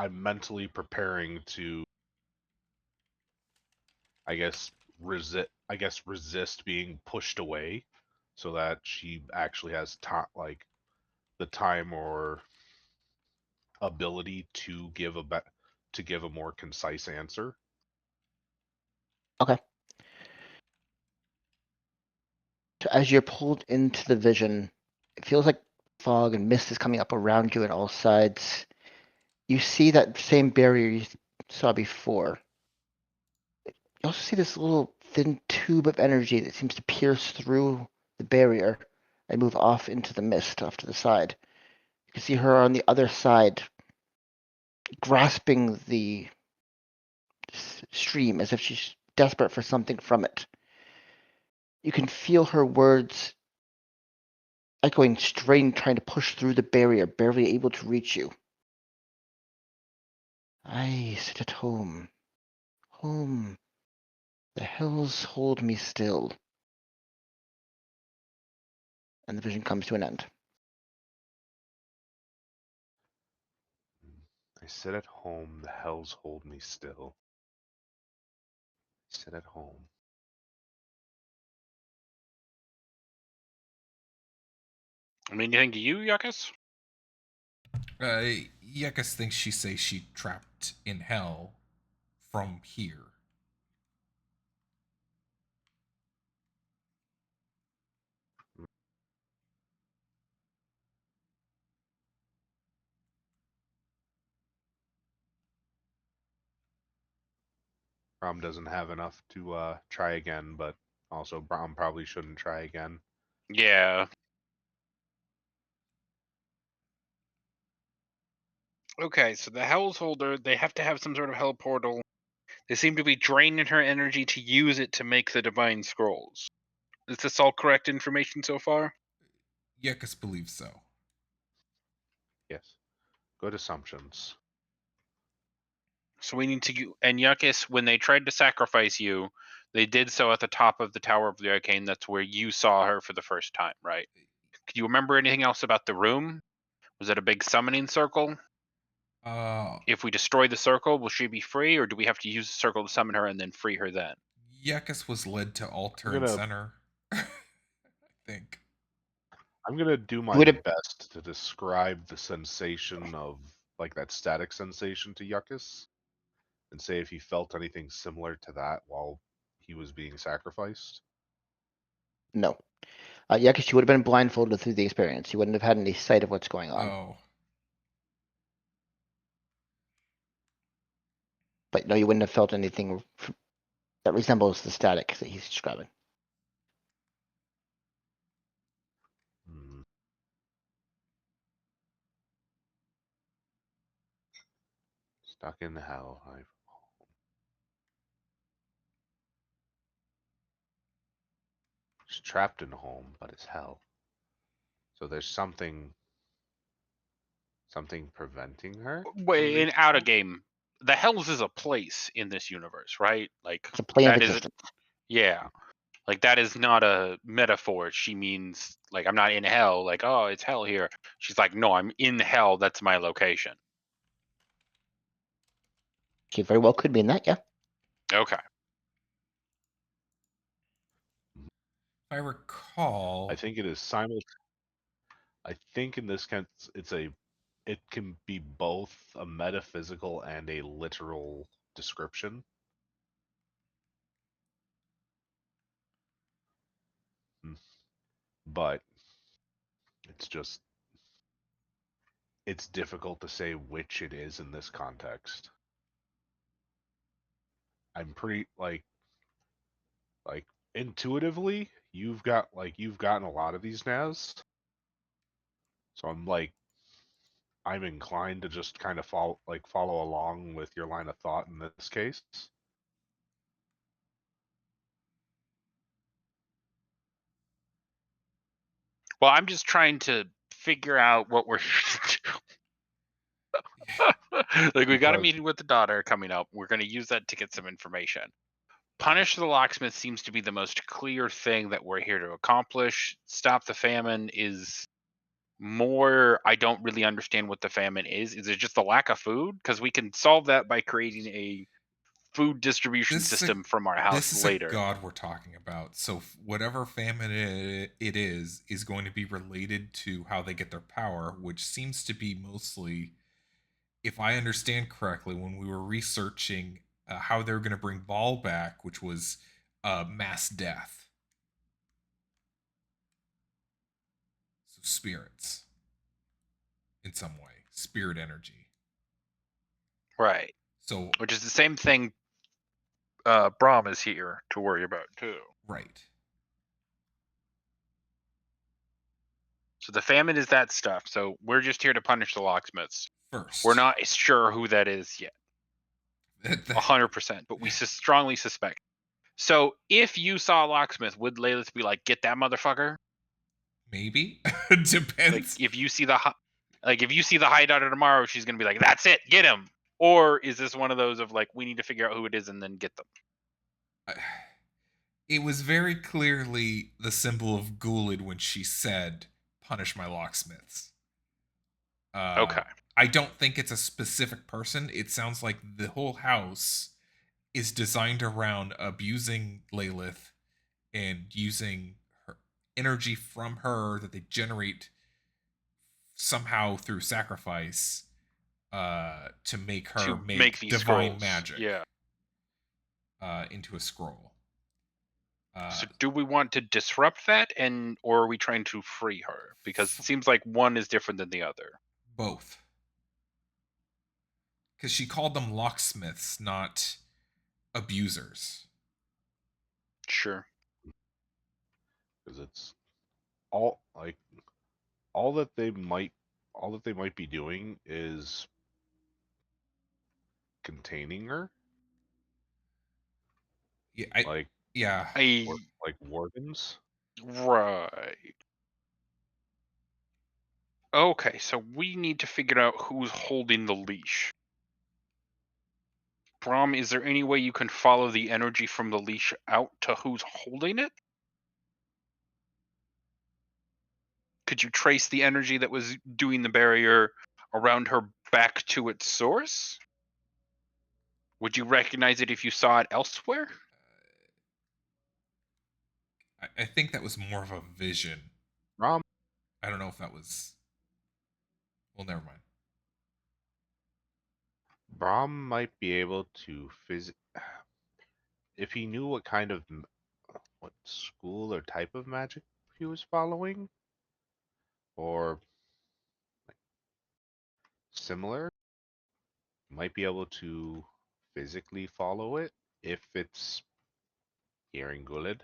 [SPEAKER 3] mentally preparing to, resist being pushed away, so that she actually has like the time or ability to give a more concise answer.
[SPEAKER 4] Okay. So as you're pulled into the vision, it feels like fog and mist is coming up around you on all sides. You see that same barrier you saw before. You also see this little thin tube of energy that seems to pierce through the barrier and move off into the mist off to the side. You can see her on the other side, grasping the stream as if she's desperate for something from it. You can feel her words echoing, strained, trying to push through the barrier, barely able to reach you. I sit at home. Home. The hills hold me still. And the vision comes to an end.
[SPEAKER 3] I sit at home, the hells hold me still. Sit at home.
[SPEAKER 1] I mean, anything to you, Yuckus?
[SPEAKER 2] Yekas thinks she says she trapped in hell from here.
[SPEAKER 3] Brom doesn't have enough to try again, but also Brom probably shouldn't try again.
[SPEAKER 1] Yeah. Okay, so the Hell's Holder, they have to have some sort of hell portal. They seem to be draining her energy to use it to make the Divine Scrolls. Is this all correct information so far?
[SPEAKER 2] Yekas believes so.
[SPEAKER 3] Yes. Good assumptions.
[SPEAKER 1] So we need to, and Yuckus, when they tried to sacrifice you, they did so at the top of the Tower of the Arcane. That's where you saw her for the first time, right? Can you remember anything else about the room? Was it a big summoning circle? If we destroy the circle, will she be free, or do we have to use the circle to summon her and then free her then?
[SPEAKER 2] Yekas was led to altar
[SPEAKER 3] I'm
[SPEAKER 2] and
[SPEAKER 3] gonna-
[SPEAKER 2] center. I think.
[SPEAKER 3] I'm gonna do my
[SPEAKER 4] Would it-
[SPEAKER 3] best to describe the sensation of like that static sensation to Yuckus and say if he felt anything similar to that while he was being sacrificed.
[SPEAKER 4] No. Yeah, because she would have been blindfolded through the experience. You wouldn't have had any sight of what's going on.
[SPEAKER 2] Oh.
[SPEAKER 4] But no, you wouldn't have felt anything that resembles the static that he's describing.
[SPEAKER 3] Hmm. Stuck in hell. She's trapped in home, but it's hell. So there's something preventing her from
[SPEAKER 1] Wait, in
[SPEAKER 3] reaching
[SPEAKER 1] out of
[SPEAKER 3] home?
[SPEAKER 1] game, the Hells is a place in this universe, right? Like
[SPEAKER 4] It's a plane of
[SPEAKER 1] that is,
[SPEAKER 4] existence.
[SPEAKER 1] yeah. Like that is not a metaphor. She means like I'm not in hell. Like oh, it's hell here. She's like no, I'm in hell. That's my location.
[SPEAKER 4] She very well could mean that, yeah.
[SPEAKER 1] Okay.
[SPEAKER 2] If I recall,
[SPEAKER 3] I think it is I think in this case it can be both a metaphysical and a literal description. But it's difficult to say which it is in this context. I'm pretty like intuitively you've gotten a lot of these NAS. So I'm inclined to just kind of follow along with your line of thought in this case.
[SPEAKER 1] Well, I'm just trying to figure out what we're like. We got a
[SPEAKER 3] Because-
[SPEAKER 1] meeting with the daughter coming up. We're going to use that to get some information. Punish the locksmith seems to be the most clear thing that we're here to accomplish. Stop the famine is more. I don't really understand what the famine is. Is it just the lack of food? Because we can solve that by creating a food distribution
[SPEAKER 2] This is a-
[SPEAKER 1] system from our
[SPEAKER 2] this
[SPEAKER 1] house
[SPEAKER 2] is
[SPEAKER 1] later.
[SPEAKER 2] a god we're talking about. So whatever famine it is going to be related to how they get their power, which seems to be mostly, if I understand correctly, when we were researching how they were going to bring Ball back, which was mass death. So spirits, in some way, spirit energy.
[SPEAKER 1] Right.
[SPEAKER 2] So
[SPEAKER 1] Which is the same thing Brahm is here to worry about too.
[SPEAKER 2] right.
[SPEAKER 1] So the famine is that stuff. So we're just here to punish the locksmiths.
[SPEAKER 2] first.
[SPEAKER 1] We're not sure who that is yet.
[SPEAKER 2] That-
[SPEAKER 1] 100%, but we strongly suspect. So if you saw a locksmith, would Layla's be like, "Get that motherfucker"?
[SPEAKER 2] Maybe.
[SPEAKER 1] Like
[SPEAKER 2] Depends.
[SPEAKER 1] if you see the high daughter tomorrow, she's gonna be like, "That's it, get him." Or is this one of those of like, we need to figure out who it is and then get them?
[SPEAKER 2] It was very clearly the symbol of Gullid when she said, "Punish my locksmiths."
[SPEAKER 1] Okay.
[SPEAKER 2] I don't think it's a specific person. It sounds like the whole house is designed around abusing Lilith and using her energy from her that they generate somehow through sacrifice to make her
[SPEAKER 1] To
[SPEAKER 2] make
[SPEAKER 1] make these
[SPEAKER 2] divine
[SPEAKER 1] scrolls.
[SPEAKER 2] magic
[SPEAKER 1] Yeah.
[SPEAKER 2] into a scroll.
[SPEAKER 1] So do we want to disrupt that, or are we trying to free her? Because it seems like one is different than the other.
[SPEAKER 2] Both. Because she called them locksmiths, not abusers.
[SPEAKER 1] Sure.
[SPEAKER 3] Because it's all like all that they might be doing is containing her,
[SPEAKER 2] Yeah,
[SPEAKER 3] like
[SPEAKER 2] yeah.
[SPEAKER 3] like wardens.
[SPEAKER 1] Right. Okay, so we need to figure out who's holding the leash. Brom, is there any way you can follow the energy from the leash out to who's holding it? Could you trace the energy that was doing the barrier around her back to its source? Would you recognize it if you saw it elsewhere?
[SPEAKER 2] I think that was more of a vision.
[SPEAKER 3] Rom
[SPEAKER 2] I don't know if that was. Well, never mind.
[SPEAKER 3] Brom might be able to if he knew what kind of what school or type of magic he was following, or similar, might be able to physically follow it if it's here in Gullid.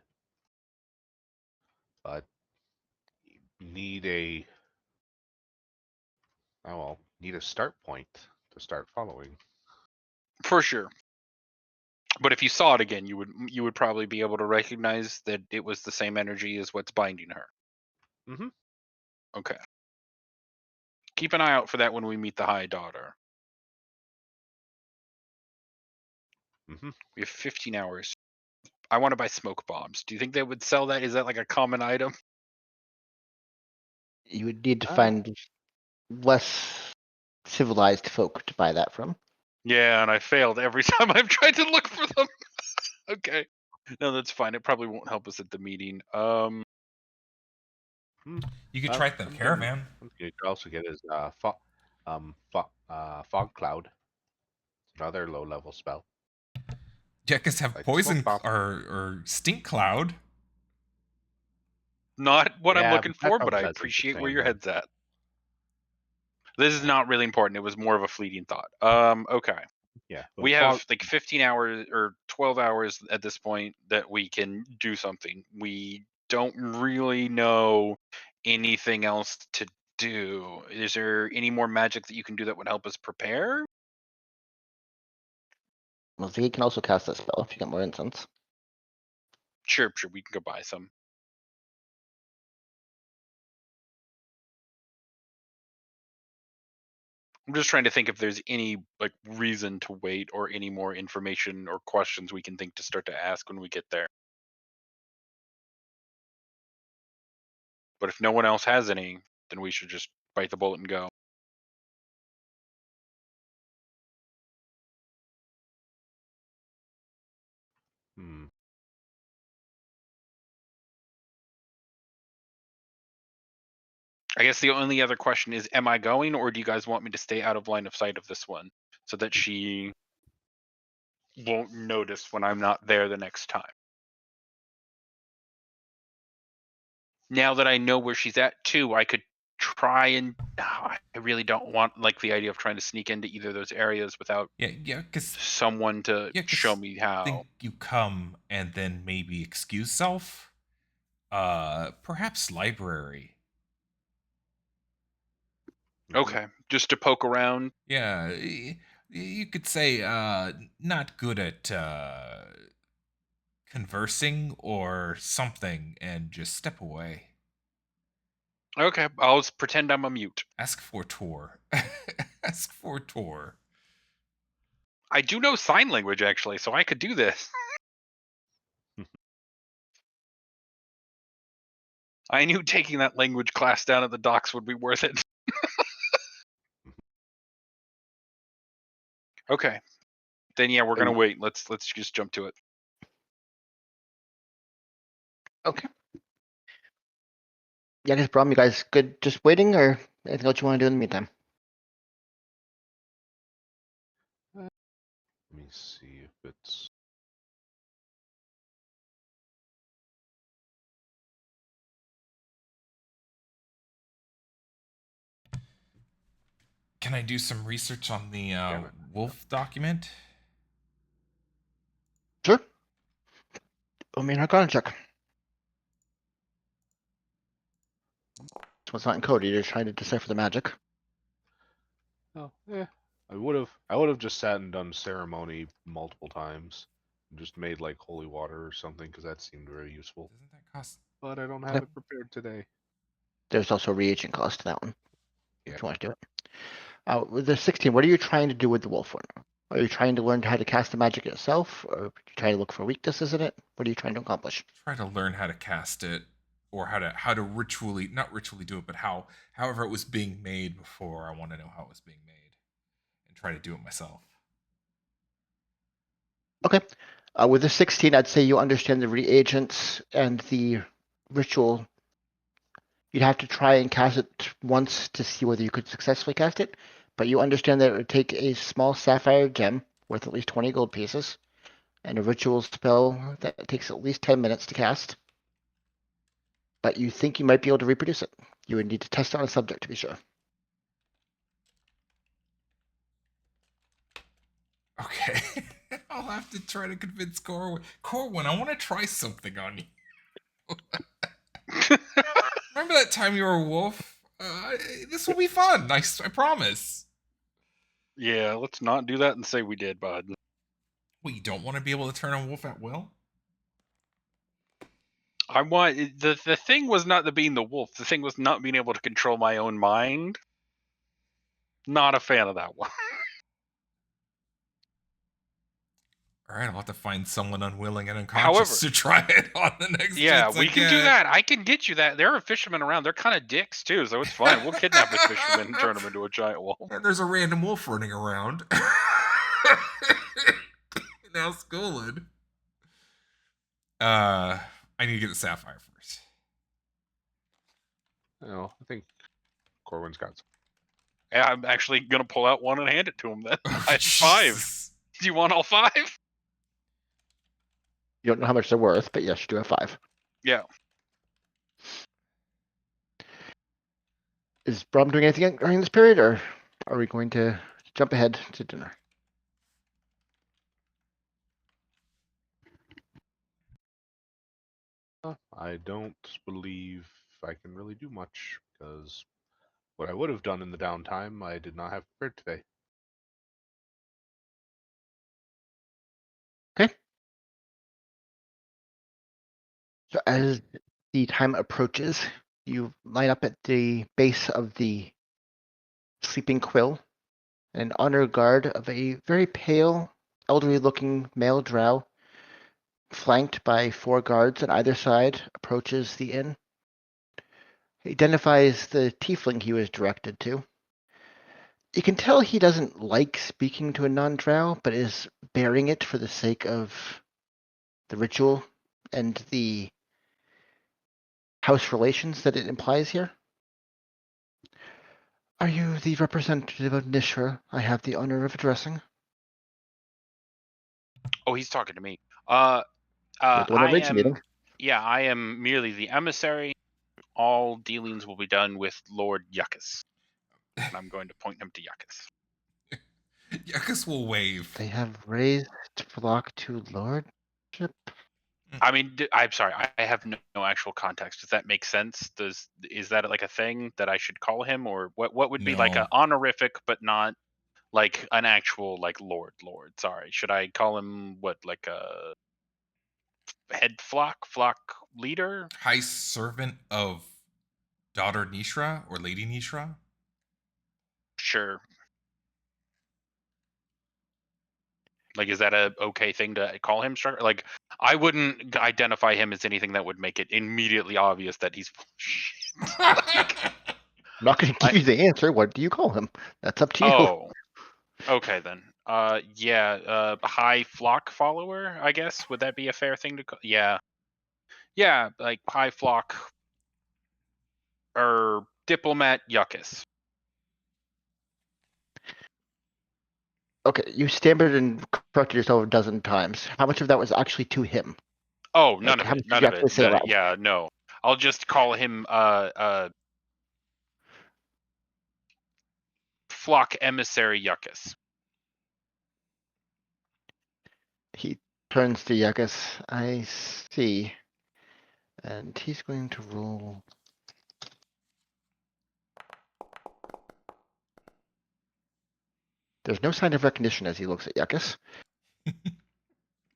[SPEAKER 3] But need a need a start point to start following.
[SPEAKER 1] For sure. But if you saw it again, you would probably be able to recognize that it was the same energy as what's binding her.
[SPEAKER 3] Mm-hmm.
[SPEAKER 1] Okay. Keep an eye out for that when we meet the High Daughter.
[SPEAKER 3] Mm-hmm.
[SPEAKER 1] We have 15 hours. I want to buy smoke bombs. Do you think they would sell that? Is that like a common item?
[SPEAKER 4] You would need to find less civilized folk to buy that from.
[SPEAKER 1] Yeah, and I failed every time I've tried to look for them. Okay. No, that's fine. It probably won't help us at the meeting.
[SPEAKER 2] You could try the caravan.
[SPEAKER 3] One thing you could also get is fog cloud. Another low level spell.
[SPEAKER 2] Jekkas have
[SPEAKER 3] Like
[SPEAKER 2] poison
[SPEAKER 3] smoke bomb.
[SPEAKER 2] or stink cloud.
[SPEAKER 1] Not what I'm
[SPEAKER 3] Yeah,
[SPEAKER 1] looking
[SPEAKER 3] but that
[SPEAKER 1] for, but
[SPEAKER 3] counts
[SPEAKER 1] I
[SPEAKER 3] as the
[SPEAKER 1] appreciate where
[SPEAKER 3] same
[SPEAKER 1] your
[SPEAKER 3] then.
[SPEAKER 1] head's at. This is not really important. It was more of a fleeting thought. Okay.
[SPEAKER 3] Yeah.
[SPEAKER 1] We have like 15 hours or 12 hours at this point that we can do something. We don't really know anything else to do. Is there any more magic that you can do that would help us prepare?
[SPEAKER 4] Well, Ziggy can also cast that spell if you get more incense.
[SPEAKER 1] Sure, we can go buy some. I'm just trying to think if there's any like reason to wait or any more information or questions we can think to start to ask when we get there. But if no one else has any, then we should just bite the bullet and go.
[SPEAKER 3] Hmm.
[SPEAKER 1] I guess the only other question is, am I going, or do you guys want me to stay out of line of sight of this one so that she won't notice when I'm not there the next time? Now that I know where she's at too, I could try and I really don't want like the idea of trying to sneak into either of those areas without
[SPEAKER 2] Yeah, because
[SPEAKER 1] someone to show me how.
[SPEAKER 2] think you come and then maybe excuse self. Perhaps library.
[SPEAKER 1] Okay, just to poke around.
[SPEAKER 2] Yeah, you could say not good at conversing or something, and just step away.
[SPEAKER 1] Okay, I'll just pretend I'm a mute.
[SPEAKER 2] Ask for tour. Ask for tour.
[SPEAKER 1] I do know sign language, actually, so I could do this. I knew taking that language class down at the docks would be worth it. Okay. Then yeah, we're gonna wait. Let's just jump to it.
[SPEAKER 4] Okay. Yeah, I guess, Brom, you guys good just waiting, or anything else you want to do in the meantime?
[SPEAKER 3] Let me see if it's.
[SPEAKER 2] Can I do some research on the
[SPEAKER 3] Damn it.
[SPEAKER 2] wolf document?
[SPEAKER 4] Sure. I mean, Arcana check. So it's not in code. You're just trying to decipher the magic.
[SPEAKER 3] Oh, I would have just sat and done ceremony multiple times, and just made like holy water or something, because that seemed very useful.
[SPEAKER 2] Doesn't that cost?
[SPEAKER 3] But I don't have
[SPEAKER 4] Okay.
[SPEAKER 3] it prepared today.
[SPEAKER 4] There's also a reagent cost to that one,
[SPEAKER 3] Yeah.
[SPEAKER 4] if you want to do it. With the 16, what are you trying to do with the wolf one? Are you trying to learn how to cast the magic yourself, or are you trying to look for weaknesses in it? What are you trying to accomplish?
[SPEAKER 2] Try to learn how to cast it, or how to ritually, not ritually do it, but however it was being made before. I want to know how it was being made and try to do it myself.
[SPEAKER 4] Okay. With the 16, I'd say you understand the reagents and the ritual. You'd have to try and cast it once to see whether you could successfully cast it, but you understand that it would take a small sapphire gem worth at least 20 gold pieces and a ritual spell that takes at least 10 minutes to cast. But you think you might be able to reproduce it. You would need to test it on a subject to be sure.
[SPEAKER 2] Okay. I'll have to try to convince Corwin. Corwin, I want to try something on you. Remember that time you were a wolf? This will be fun. I promise.
[SPEAKER 1] Yeah, let's not do that and say we did, bud.
[SPEAKER 2] Well, you don't want to be able to turn a wolf at will?
[SPEAKER 1] I want the thing was not the being the wolf. The thing was not being able to control my own mind. Not a fan of that one.
[SPEAKER 2] All right, I'll have to find someone unwilling and
[SPEAKER 1] However,
[SPEAKER 2] unconscious to try it on the next
[SPEAKER 1] yeah,
[SPEAKER 2] chance I
[SPEAKER 1] we can do
[SPEAKER 2] get.
[SPEAKER 1] that. I can get you that. There are fishermen around. They're kind of dicks too, so it's fine. We'll kidnap a fisherman and turn him into a giant wolf.
[SPEAKER 2] And there's a random wolf running around. In House Gullid. I need to get the sapphire first.
[SPEAKER 3] I think Corwin's got some.
[SPEAKER 1] Yeah, I'm actually gonna pull out one and hand it to him. Then
[SPEAKER 2] Oh,
[SPEAKER 1] I have 5.
[SPEAKER 2] Jesus.
[SPEAKER 1] Do you want all 5?
[SPEAKER 4] You don't know how much they're worth, but yes, you do have 5.
[SPEAKER 1] Yeah.
[SPEAKER 4] Is Brom doing anything during this period, or are we going to jump ahead to dinner?
[SPEAKER 3] I don't believe I can really do much, because what I would have done in the downtime, I did not have prepared today.
[SPEAKER 4] Okay. So as the time approaches, you line up at the base of the sleeping quill. An honor guard of a very pale, elderly-looking male drow, flanked by 4 guards on either side, approaches the inn. He identifies the tiefling he was directed to. You can tell he doesn't like speaking to a non-drow, but is bearing it for the sake of the ritual and the house relations that it implies here. Are you the representative of Nishra I have the honor of addressing?
[SPEAKER 1] Oh, he's talking to me.
[SPEAKER 4] You're the one that
[SPEAKER 1] I
[SPEAKER 4] arranged the
[SPEAKER 1] am.
[SPEAKER 4] meeting.
[SPEAKER 1] Yeah, I am merely the emissary. All dealings will be done with Lord Yuckus. And I'm going to point him to Yuckus.
[SPEAKER 2] Yuckus will wave.
[SPEAKER 4] They have raised flock to lordship.
[SPEAKER 1] I mean, I'm sorry, I have no actual context. Does that make sense? Is that like a thing that I should call him, or what would be like
[SPEAKER 2] No.
[SPEAKER 1] a honorific but not like an actual like lord? Sorry, should I call him what, like a head flock leader?
[SPEAKER 2] High servant of daughter Nishra or Lady Nishra?
[SPEAKER 1] Sure. Like, is that a okay thing to call him? Like, I wouldn't identify him as anything that would make it immediately obvious that he's full of shit. Like,
[SPEAKER 4] I'm not going to
[SPEAKER 1] I
[SPEAKER 4] give you the answer. What do you call him? That's up to you.
[SPEAKER 1] oh, okay then. Yeah, high flock follower, I guess. Would that be a fair thing to call? Yeah, yeah, like high flock or diplomat Yuckus.
[SPEAKER 4] Okay, you stammered and corrected yourself a dozen times. How much of that was actually to him?
[SPEAKER 1] Oh, none
[SPEAKER 4] Like,
[SPEAKER 1] of
[SPEAKER 4] how
[SPEAKER 1] it,
[SPEAKER 4] much did
[SPEAKER 1] none
[SPEAKER 4] you
[SPEAKER 1] of it.
[SPEAKER 4] actually say aloud?
[SPEAKER 1] Yeah, no. I'll just call him flock emissary Yuckus.
[SPEAKER 4] He turns to Yakus. I see. And he's going to roll. There's no sign of recognition as he looks at Yakus.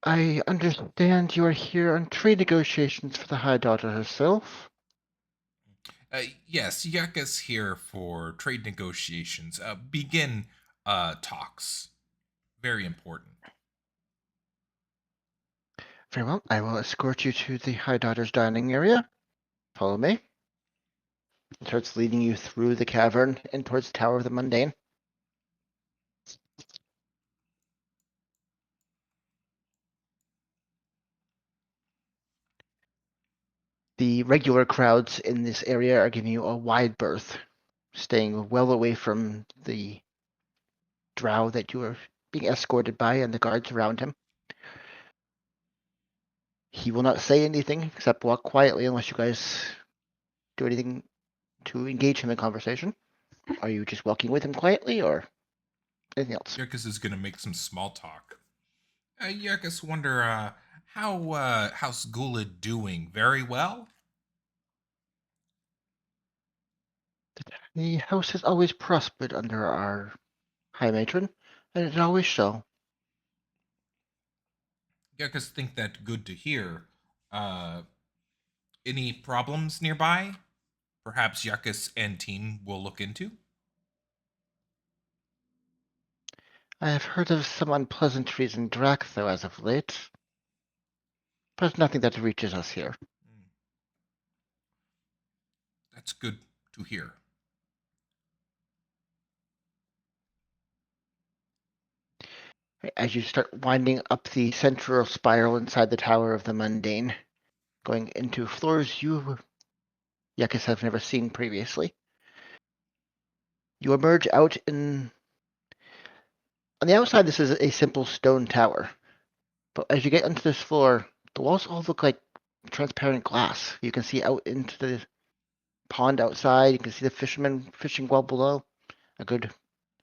[SPEAKER 4] I understand you are here on trade negotiations for the High Daughter herself.
[SPEAKER 2] Yes, Yaka's here for trade negotiations. Begin talks. Very important.
[SPEAKER 4] Very well. I will escort you to the High Daughter's dining area. Follow me. He starts leading you through the cavern and towards the Tower of the Mundane. The regular crowds in this area are giving you a wide berth, staying well away from the drow that you are being escorted by and the guards around him. He will not say anything except walk quietly unless you guys do anything to engage him in conversation. Are you just walking with him quietly or anything else?
[SPEAKER 2] Yakas is going to make some small talk. Yakas wonder how House Gullid doing? Very well?
[SPEAKER 4] The house has always prospered under our high matron, and it always shall.
[SPEAKER 2] Yakas think that good to hear. Uh, any problems nearby? Perhaps Yakas and team will look into?
[SPEAKER 4] I have heard of some unpleasantries in Draxo as of late, but nothing that reaches us here.
[SPEAKER 2] That's good to hear.
[SPEAKER 4] As you start winding up the central spiral inside the Tower of the Mundane, going into floors you, Yakus, have never seen previously, you emerge out in. On the outside, this is a simple stone tower, but as you get onto this floor, the walls all look like transparent glass. You can see out into the pond outside. You can see the fishermen fishing well below, a good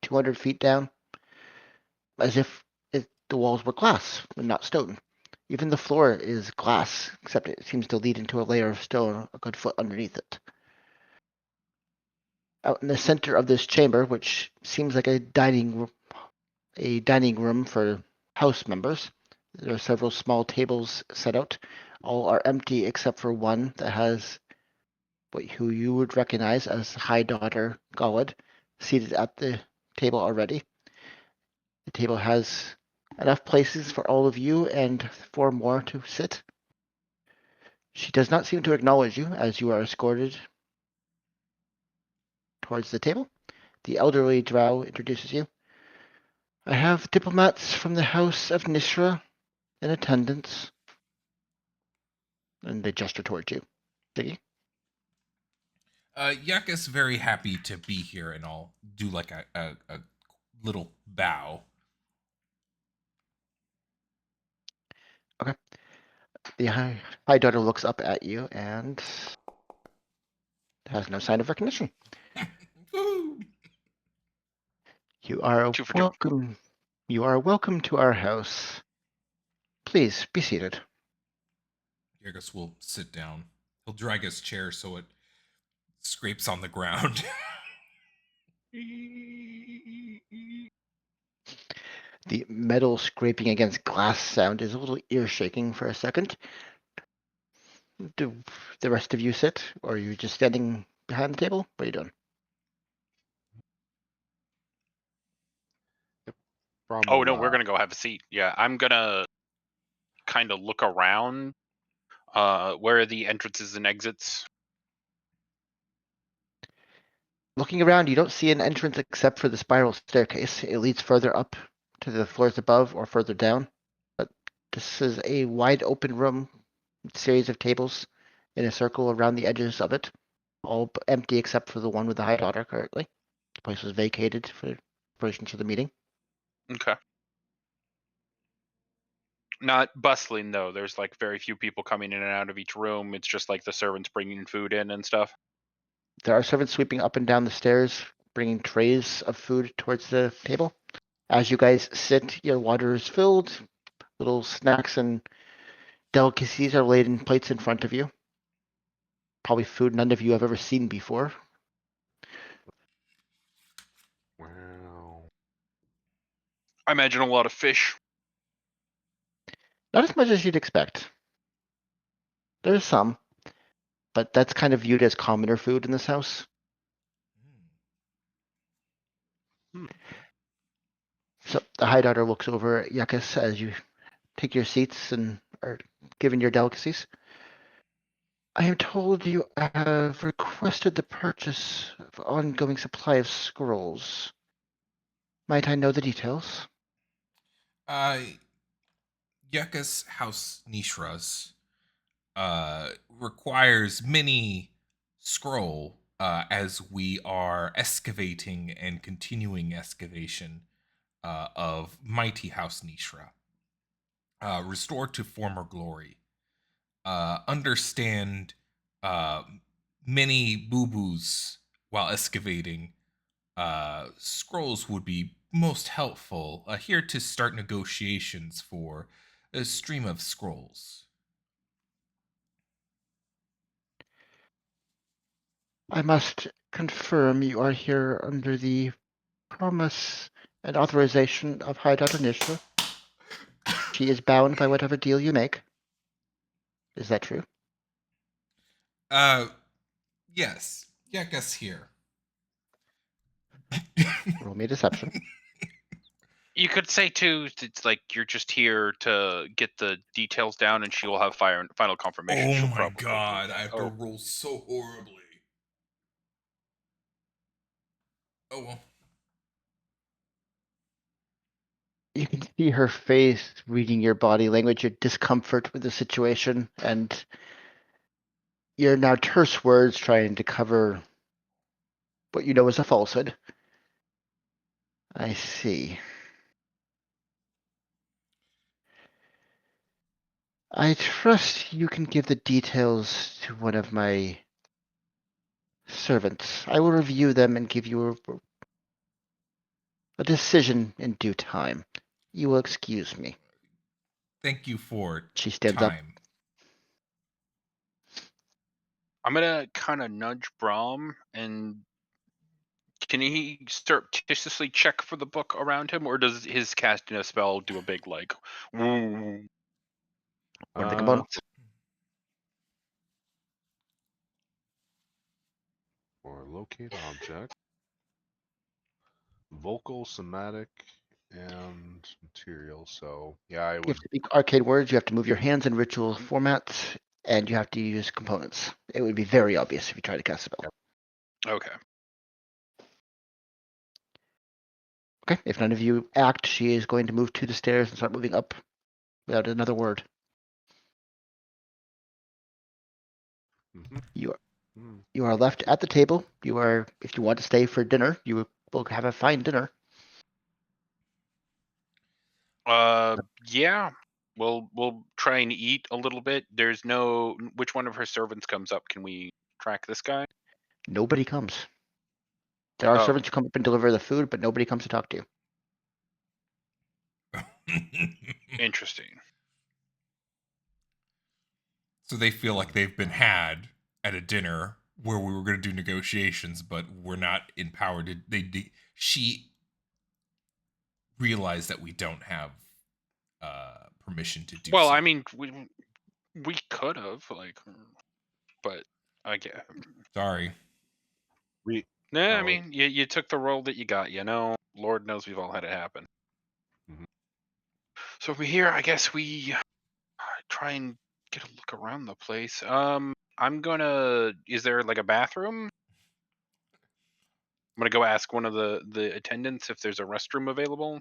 [SPEAKER 4] 200 feet down, as if the walls were glass and not stone. Even the floor is glass, except it seems to lead into a layer of stone a good foot underneath it. Out in the center of this chamber, which seems like a dining room for house members, there are several small tables set out. All are empty except for one that has who you would recognize as High Daughter Gullid seated at the table already. The table has enough places for all of you and 4 more to sit. She does not seem to acknowledge you as you are escorted towards the table. The elderly drow introduces you. I have diplomats from the House of Nishra in attendance. And they gesture towards you. Diggy?
[SPEAKER 2] Yakas very happy to be here, and I'll do like a little bow.
[SPEAKER 4] Okay. The High Daughter looks up at you and has no sign of recognition.
[SPEAKER 2] Woo!
[SPEAKER 4] You are
[SPEAKER 1] Two for two.
[SPEAKER 4] welcome. You are welcome to our house. Please be seated.
[SPEAKER 2] Yagus will sit down. He'll drag his chair so it scrapes on the ground.
[SPEAKER 4] The metal scraping against glass sound is a little ear shaking for a second. Do the rest of you sit, or are you just standing behind the table? What are you doing?
[SPEAKER 3] From
[SPEAKER 1] Oh no, we're gonna go have a seat. Yeah, I'm gonna kind of look around. Where are the entrances and exits?
[SPEAKER 4] Looking around, you don't see an entrance except for the spiral staircase. It leads further up to the floors above or further down. But this is a wide open room, series of tables in a circle around the edges of it, all empty except for the one with the High Daughter currently. The place was vacated for preparations for the meeting.
[SPEAKER 1] Okay. Not bustling though. There's like very few people coming in and out of each room. It's just like the servants bringing food in and stuff.
[SPEAKER 4] There are servants sweeping up and down the stairs, bringing trays of food towards the table. As you guys sit, your water is filled, little snacks and delicacies are laid in plates in front of you. Probably food none of you have ever seen before.
[SPEAKER 3] Wow.
[SPEAKER 1] I imagine a lot of fish.
[SPEAKER 4] Not as much as you'd expect. There's some, but that's kind of viewed as commoner food in this house.
[SPEAKER 3] Hmm.
[SPEAKER 4] So the High Daughter looks over at Yuckus as you take your seats and are given your delicacies. I am told you have requested the purchase of ongoing supply of scrolls. Might I know the details?
[SPEAKER 2] uh, Yagus House Nishras requires many scroll as we are excavating and continuing excavation of mighty House Nishra. Restore to former glory. Understand uh, many boo boos while excavating. Scrolls would be most helpful. Here to start negotiations for a stream of scrolls.
[SPEAKER 4] I must confirm you are here under the promise and authorization of High Daughter Nishra. She is bound by whatever deal you make. Is that true?
[SPEAKER 2] Uh, yes. Yagus here.
[SPEAKER 4] Roll me a deception.
[SPEAKER 1] You could say too, it's like you're just here to get the details down, and she will have final confirmation.
[SPEAKER 2] Oh
[SPEAKER 1] She'll
[SPEAKER 2] my
[SPEAKER 1] probably do
[SPEAKER 2] god, I
[SPEAKER 1] that.
[SPEAKER 2] have to roll so horribly. Oh well.
[SPEAKER 4] You can see her face reading your body language, your discomfort with the situation, and your now terse words trying to cover what you know is a falsehood. I see. I trust you can give the details to one of my servants. I will review them and give you a decision in due time. You will excuse me.
[SPEAKER 2] Thank you for
[SPEAKER 4] She stands up.
[SPEAKER 2] time.
[SPEAKER 1] I'm gonna kind of nudge Brahm, and can he surreptitiously check for the book around him, or does his casting a spell do a big like? Woo?
[SPEAKER 4] What are the components?
[SPEAKER 3] Or locate object. Vocal, somatic, and material. So yeah, I
[SPEAKER 4] You
[SPEAKER 3] would.
[SPEAKER 4] have to speak arcade words, you have to move your hands in ritual formats, and you have to use components. It would be very obvious if you try to cast a spell.
[SPEAKER 1] Okay.
[SPEAKER 4] Okay, if none of you act, she is going to move to the stairs and start moving up without another word.
[SPEAKER 3] Mhm.
[SPEAKER 4] You are
[SPEAKER 3] Mm.
[SPEAKER 4] you are left at the table. You are, if you want to stay for dinner, you will have a fine dinner.
[SPEAKER 1] Yeah. We'll try and eat a little bit. There's no which one of her servants comes up. Can we track this guy?
[SPEAKER 4] Nobody comes. There are
[SPEAKER 1] Oh,
[SPEAKER 4] servants who come up and deliver the food, but nobody comes to talk to you.
[SPEAKER 1] interesting.
[SPEAKER 2] So they feel like they've been had at a dinner where we were going to do negotiations, but we're not empowered. She realized that we don't have permission to do
[SPEAKER 1] Well,
[SPEAKER 2] so.
[SPEAKER 1] I mean, we could have, like, but I get.
[SPEAKER 2] Sorry.
[SPEAKER 3] We
[SPEAKER 1] Nah, I
[SPEAKER 3] Oh.
[SPEAKER 1] mean, you took the role that you got. Lord knows we've all had it happen.
[SPEAKER 3] Mhm.
[SPEAKER 1] So from here, I guess we try and get a look around the place. I'm gonna. Is there like a bathroom? I'm gonna go ask one of the attendants if there's a restroom available.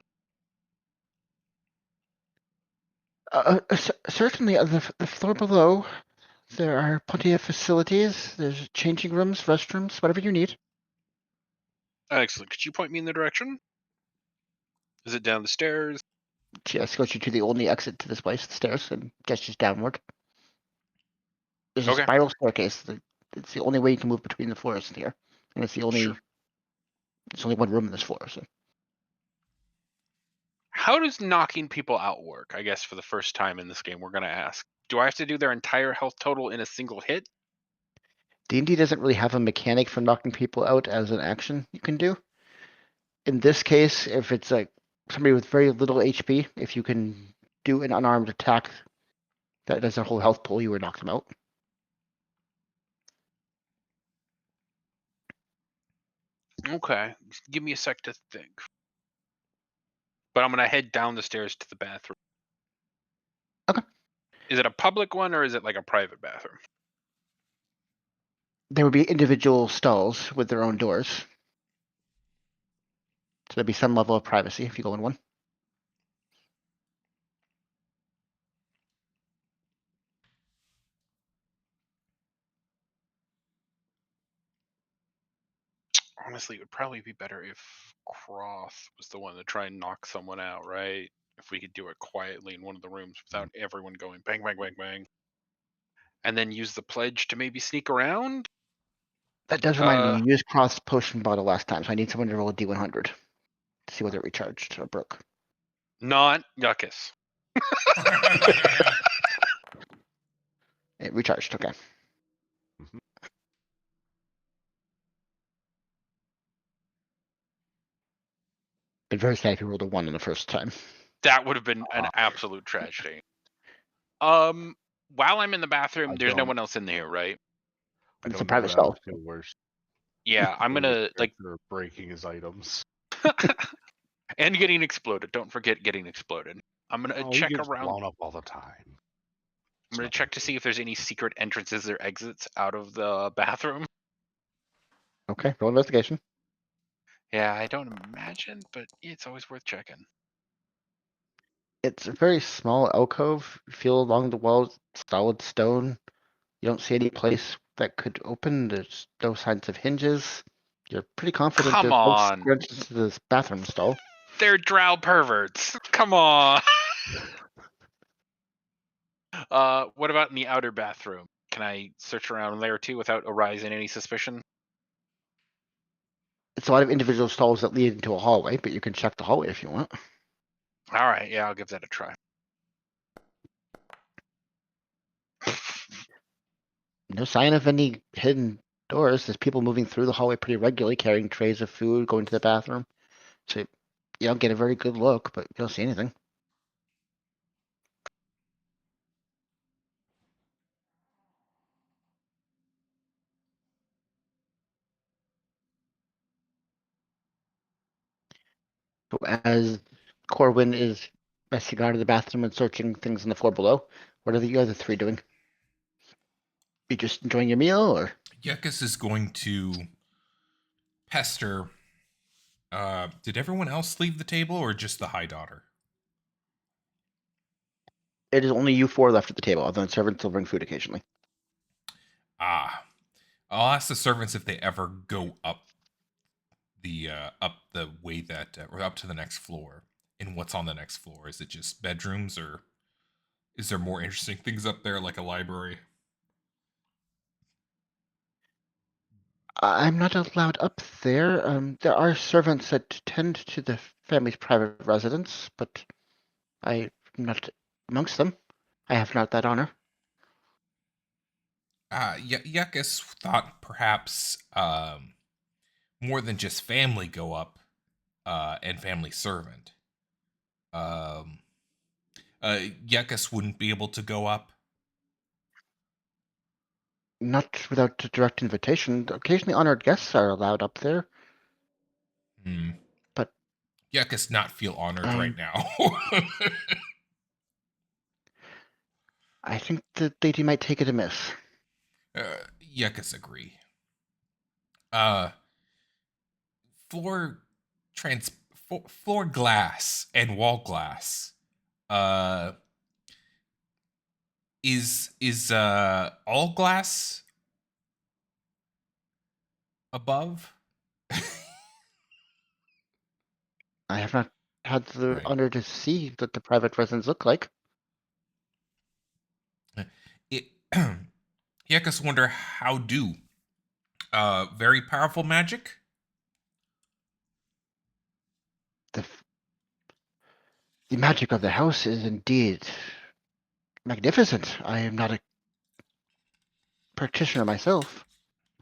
[SPEAKER 4] Certainly, on the floor below, there are plenty of facilities. There's changing rooms, restrooms, whatever you need.
[SPEAKER 1] Excellent. Could you point me in the direction? Is it down the stairs?
[SPEAKER 4] She escorts you to the only exit to this place, the stairs, and gestures downward. There's a
[SPEAKER 1] Okay.
[SPEAKER 4] spiral staircase. It's the only way you can move between the floors in here, and it's the only.
[SPEAKER 1] Sure.
[SPEAKER 4] It's only one room in this floor. So
[SPEAKER 1] How does knocking people out work? I guess for the first time in this game, we're gonna ask. Do I have to do their entire health total in a single hit?
[SPEAKER 4] D&D doesn't really have a mechanic for knocking people out as an action you can do. In this case, if it's like somebody with very little HP, if you can do an unarmed attack that does a whole health pool, you would knock them out.
[SPEAKER 1] Okay. Just give me a sec to think. But I'm gonna head down the stairs to the bathroom.
[SPEAKER 4] Okay.
[SPEAKER 1] Is it a public one or is it like a private bathroom?
[SPEAKER 4] There would be individual stalls with their own doors. So there'd be some level of privacy if you go in one.
[SPEAKER 1] Honestly, it would probably be better if Croth was the one to try and knock someone out, right? If we could do it quietly in one of the rooms without everyone going bang, bang, bang, bang. And then use the pledge to maybe sneak around?
[SPEAKER 4] That does remind me, you used Cross potion bottle last time, so I need someone to roll a D100 to see whether it recharged or broke.
[SPEAKER 1] Not Yuckus.
[SPEAKER 4] It recharged, okay.
[SPEAKER 3] Mhm.
[SPEAKER 4] Been very sad if you rolled a 1 on the first time.
[SPEAKER 1] That would have been an absolute tragedy. While I'm in the bathroom,
[SPEAKER 3] I
[SPEAKER 1] there's no
[SPEAKER 3] don't-
[SPEAKER 1] one else in there, right?
[SPEAKER 3] I
[SPEAKER 4] It's a
[SPEAKER 3] don't know
[SPEAKER 4] private
[SPEAKER 3] that I would
[SPEAKER 4] stall.
[SPEAKER 3] feel worse.
[SPEAKER 1] Yeah, I'm
[SPEAKER 3] for the
[SPEAKER 1] gonna like
[SPEAKER 3] character breaking his items.
[SPEAKER 1] and getting exploded. Don't forget getting exploded. I'm gonna
[SPEAKER 3] Oh, he
[SPEAKER 1] check
[SPEAKER 3] gets
[SPEAKER 1] around.
[SPEAKER 3] blown up all the time.
[SPEAKER 1] I'm gonna check to see if there's any secret entrances or exits out of the bathroom.
[SPEAKER 4] Okay, roll investigation.
[SPEAKER 1] Yeah, I don't imagine, but it's always worth checking.
[SPEAKER 4] It's a very small alcove. You feel along the walls, solid stone. You don't see any place that could open. There's no signs of hinges. You're pretty confident
[SPEAKER 1] Come
[SPEAKER 4] there's no
[SPEAKER 1] on.
[SPEAKER 4] secret entrance to this bathroom stall.
[SPEAKER 1] They're drow perverts. Come on. What about in the outer bathroom? Can I search around there too without arising any suspicion?
[SPEAKER 4] It's a lot of individual stalls that lead into a hallway, but you can check the hallway if you want.
[SPEAKER 1] All right, yeah, I'll give that a try.
[SPEAKER 4] No sign of any hidden doors. There's people moving through the hallway pretty regularly, carrying trays of food, going to the bathroom. So you don't get a very good look, but you don't see anything. So as Corwin is messing around in the bathroom and searching things on the floor below, what are the other three doing? You just enjoying your meal, or?
[SPEAKER 2] Yuckus is going to pester. Did everyone else leave the table or just the High Daughter?
[SPEAKER 4] It is only you four left at the table, other than servants will bring food occasionally.
[SPEAKER 2] Ah. I'll ask the servants if they ever go up the way that or up to the next floor. And what's on the next floor? Is it just bedrooms or is there more interesting things up there like a library?
[SPEAKER 4] I'm not allowed up there. There are servants that tend to the family's private residence, but I'm not amongst them. I have not that honor.
[SPEAKER 2] Yuckus thought perhaps more than just family go up, and family servant. Um, Yuckus wouldn't be able to go up.
[SPEAKER 4] Not without direct invitation. Occasionally honored guests are allowed up there,
[SPEAKER 2] Hmm.
[SPEAKER 4] but
[SPEAKER 2] Yuckus not feel honored right now.
[SPEAKER 4] I think the lady might take it amiss.
[SPEAKER 2] Yuckus agree. Uh, floor trans floor glass and wall glass. Uh, is all glass above?
[SPEAKER 4] I have not had the
[SPEAKER 2] Right.
[SPEAKER 4] honor to see what the private residence look like.
[SPEAKER 2] It Yuckus wonder how do. Very powerful magic.
[SPEAKER 4] The the magic of the house is indeed magnificent. I am not a practitioner myself.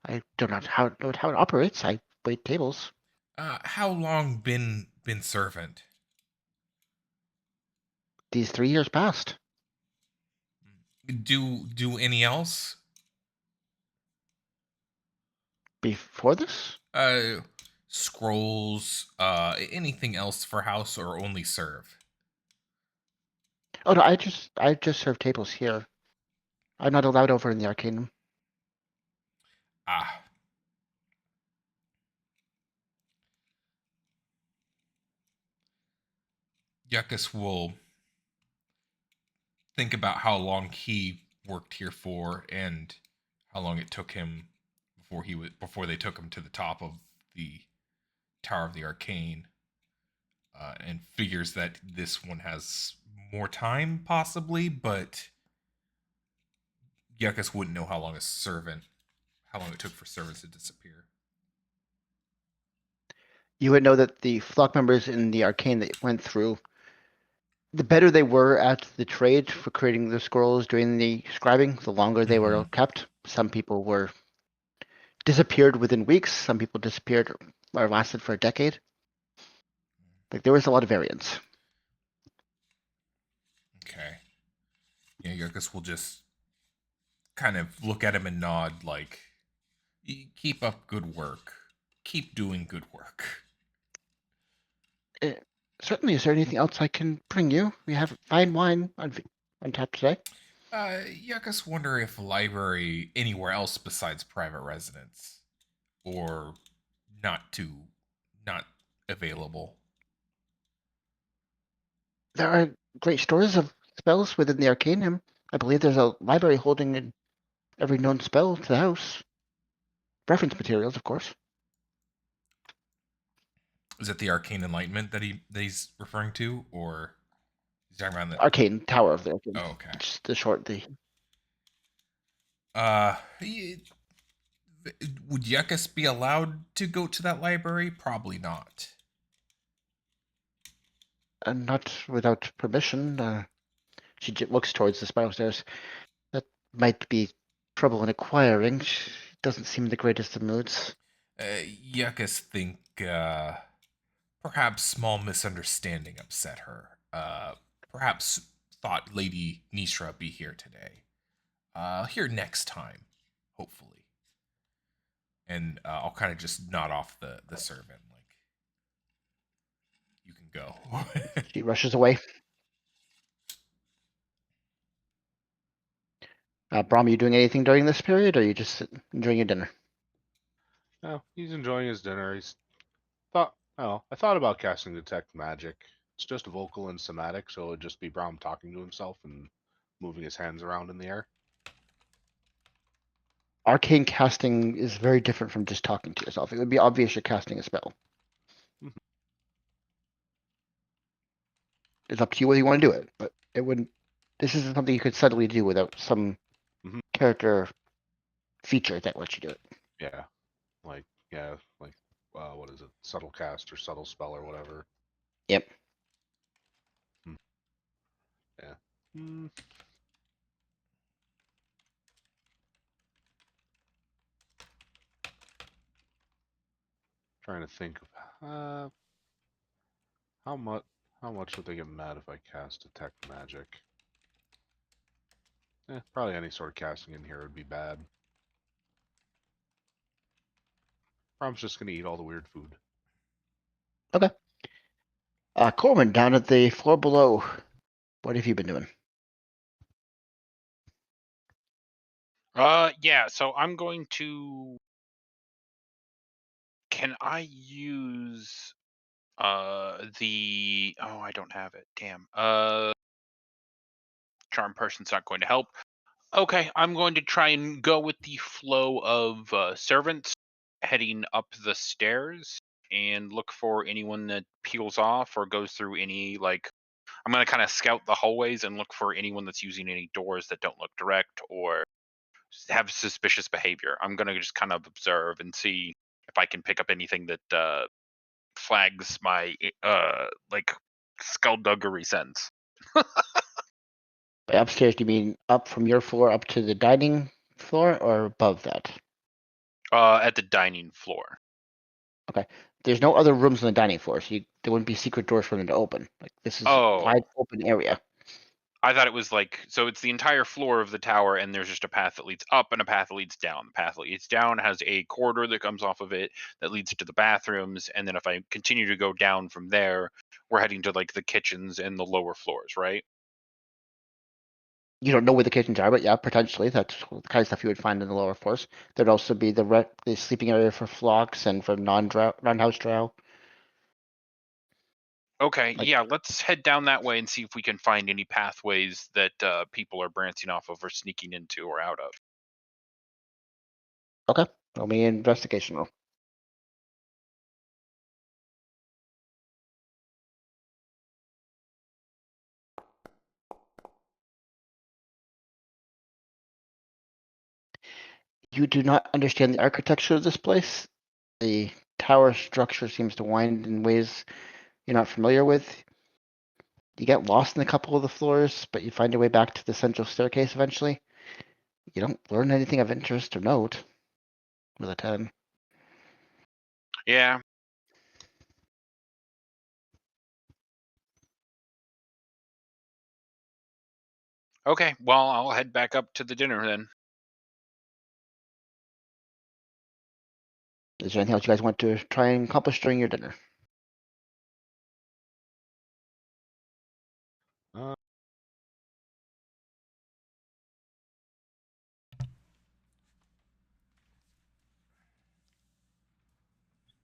[SPEAKER 4] I do not know how it operates. I wait tables.
[SPEAKER 2] How long been servant?
[SPEAKER 4] These 3 years past.
[SPEAKER 2] Do any else?
[SPEAKER 4] Before this?
[SPEAKER 2] Uh, Scrolls. Anything else for house or only serve?
[SPEAKER 4] Oh no, I just serve tables here. I'm not allowed over in the Arcanum.
[SPEAKER 2] Ah, Yuckus will think about how long he worked here for and how long it took him before they took him to the top of the Tower of the Arcane, and figures that this one has more time possibly, but Yuckus wouldn't know how long it took for servants to disappear.
[SPEAKER 4] You would know that the flock members in the Arcane that went through, the better they were at the trade for creating the scrolls doing the scribing, the longer they were
[SPEAKER 2] Mhm.
[SPEAKER 4] kept. Some people were disappeared within weeks. Some people disappeared or lasted for a decade. Like there was a lot of variance.
[SPEAKER 2] Okay. Yeah, Yuckus will just kind of look at him and nod, like, keep up good work. Keep doing good work.
[SPEAKER 4] Uh, Certainly, is there anything else I can bring you? We have fine wine on tap today.
[SPEAKER 2] Yuckus wonder if a library anywhere else besides private residence, or not too, not available.
[SPEAKER 4] There are great stores of spells within the Arcanum. I believe there's a library holding every known spell to the house. Reference materials, of course.
[SPEAKER 2] Is it the arcane enlightenment that he's referring to, or he's talking about the?
[SPEAKER 4] Arcane Tower of the Arcane.
[SPEAKER 2] Oh, okay.
[SPEAKER 4] Just the short, the
[SPEAKER 2] Would Yuckus be allowed to go to that library? Probably not.
[SPEAKER 4] not without permission. She looks towards the spiral stairs. That might be trouble in acquiring. She doesn't seem in the greatest of moods.
[SPEAKER 2] Yuckus think perhaps small misunderstanding upset her. Perhaps thought Lady Nishra be here today. Here next time, hopefully. And I'll kind of just nod off the servant, like, you can go.
[SPEAKER 4] She rushes away. Brom, you doing anything during this period, or are you just enjoying your dinner?
[SPEAKER 3] No, he's enjoying his dinner. I thought about casting Detect Magic. It's just vocal and somatic, so it'd just be Braum talking to himself and moving his hands around in the air.
[SPEAKER 4] Arcane casting is very different from just talking to yourself. It would be obvious you're casting a spell.
[SPEAKER 3] Mhm.
[SPEAKER 4] It's up to you whether you want to do it, but it wouldn't. This isn't something you could subtly do without some
[SPEAKER 3] Mhm.
[SPEAKER 4] character feature that lets you do it.
[SPEAKER 3] Yeah, like what is it? Subtle cast or subtle spell or whatever.
[SPEAKER 4] Yep.
[SPEAKER 3] Yeah. Mm, Trying to think of how much would they get mad if I cast detect magic? Probably any sort of casting in here would be bad. I'm just gonna eat all the weird food.
[SPEAKER 4] Okay. Corwin, down at the floor below, what have you been doing?
[SPEAKER 1] Yeah, so I'm going to. Can I use the I don't have it. Damn. Charm person's not going to help. Okay, I'm going to try and go with the flow of servants heading up the stairs and look for anyone that peels off or goes through any I'm going to kind of scout the hallways and look for anyone that's using any doors that don't look direct or have suspicious behavior. I'm going to just kind of observe and see if I can pick up anything that flags my like skullduggery sense.
[SPEAKER 4] By upstairs, do you mean up from your floor up to the dining floor or above that?
[SPEAKER 1] At the dining floor.
[SPEAKER 4] Okay. There's no other rooms on the dining floor, so there wouldn't be secret doors for them to open. Like this is a wide
[SPEAKER 1] Oh,
[SPEAKER 4] open area.
[SPEAKER 1] I thought it was so it's the entire floor of the tower, and there's just a path that leads up and a path that leads down. The path that leads down has a corridor that comes off of it that leads to the bathrooms, and then if I continue to go down from there, we're heading to the kitchens and the lower floors, right?
[SPEAKER 4] You don't know where the kitchens are, but yeah, potentially that's the kind of stuff you would find in the lower floors. There'd also be the sleeping area for flocks and for non-house drow.
[SPEAKER 1] Okay,
[SPEAKER 4] Like,
[SPEAKER 1] yeah, let's head down that way and see if we can find any pathways that people are branching off of or sneaking into or out of.
[SPEAKER 4] okay, roll me an investigation roll. You do not understand the architecture of this place. The tower structure seems to wind in ways you're not familiar with. You get lost in a couple of the floors, but you find your way back to the central staircase eventually. You don't learn anything of interest or note with a 10.
[SPEAKER 1] Yeah. Okay, well, I'll head back up to the dinner then.
[SPEAKER 4] Is there anything else you guys want to try and accomplish during your dinner?
[SPEAKER 3] Uh,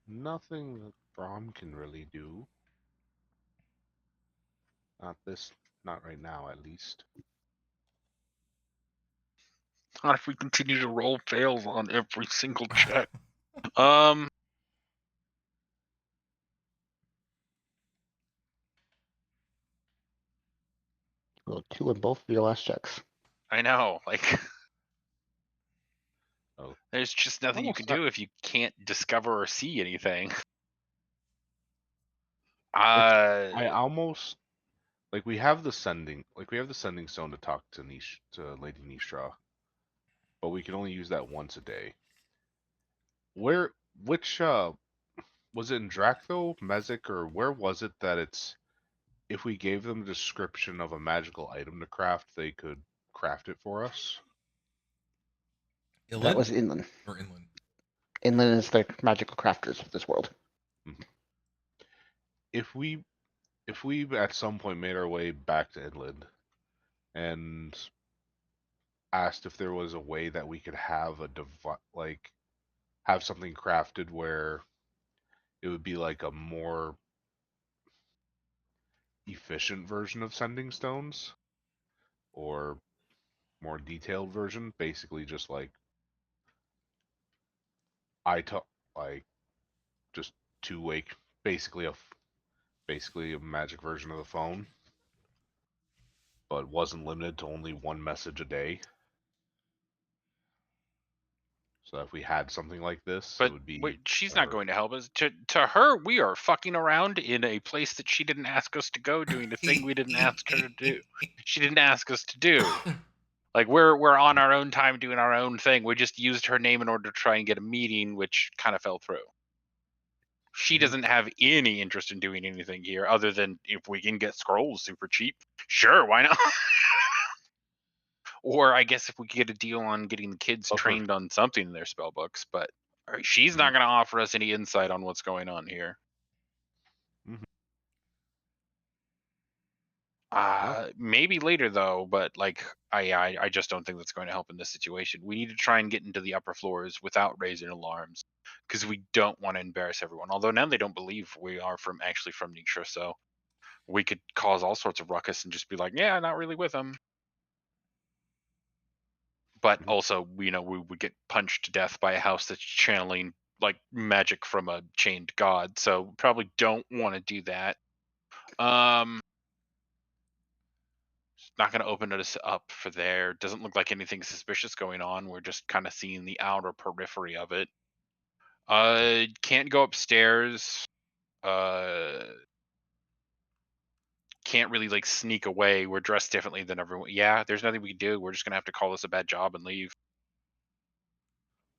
[SPEAKER 3] Nothing that Brom can really do. Not right now, at least.
[SPEAKER 1] Not if we continue to roll fails on every single check. Um,
[SPEAKER 4] Roll 2 in both of your last checks.
[SPEAKER 1] I know,
[SPEAKER 3] Oh,
[SPEAKER 1] there's just nothing you can
[SPEAKER 3] almost not.
[SPEAKER 1] do if you can't discover or see anything.
[SPEAKER 3] I almost we have the sending stone to talk to Lady Nisha, but we can only use that once a day. Which was it in Drakthel, Mezek, or where was it that it's if we gave them a description of a magical item to craft, they could craft it for us?
[SPEAKER 4] That
[SPEAKER 2] Illid
[SPEAKER 4] was inland.
[SPEAKER 2] or inland?
[SPEAKER 4] Inland is the magical crafters of this world.
[SPEAKER 3] Mhm. If we at some point made our way back to Inland and asked if there was a way that we could have have something crafted where it would be like a more efficient version of sending stones or more detailed version, basically just I talk like just two-way, basically a magic version of the phone, but wasn't limited to only one message a day. So if we had something like this, it
[SPEAKER 1] but
[SPEAKER 3] would be
[SPEAKER 1] wait, she's not
[SPEAKER 3] better.
[SPEAKER 1] going to help us. To her, we are fucking around in a place that she didn't ask us to go, doing the thing we didn't ask her to do. She didn't ask us to do. We're on our own time doing our own thing. We just used her name in order to try and get a meeting, which kind of fell through. She doesn't have any interest in doing anything here other than if we can get scrolls super cheap. Sure, why not? Or I guess if we could get a deal on getting the kids trained on something in their spell books, but she's not going to offer us any insight on what's going on here. Maybe later though, but like I just don't think that's going to help in this situation. We need to try and get into the upper floors without raising alarms, because we don't want to embarrass everyone. Although now they don't believe we are actually from Nisha, so we could cause all sorts of ruckus and just be like, yeah, not really with them. But also, we would get punched to death by a house that's channeling like magic from a chained god, so probably don't want to do that. Not going to open us up for there. Doesn't look like anything suspicious going on. We're just kind of seeing the outer periphery of it. Can't go upstairs. Can't really like sneak away. We're dressed differently than everyone. Yeah, there's nothing we can do. We're just gonna have to call this a bad job and leave.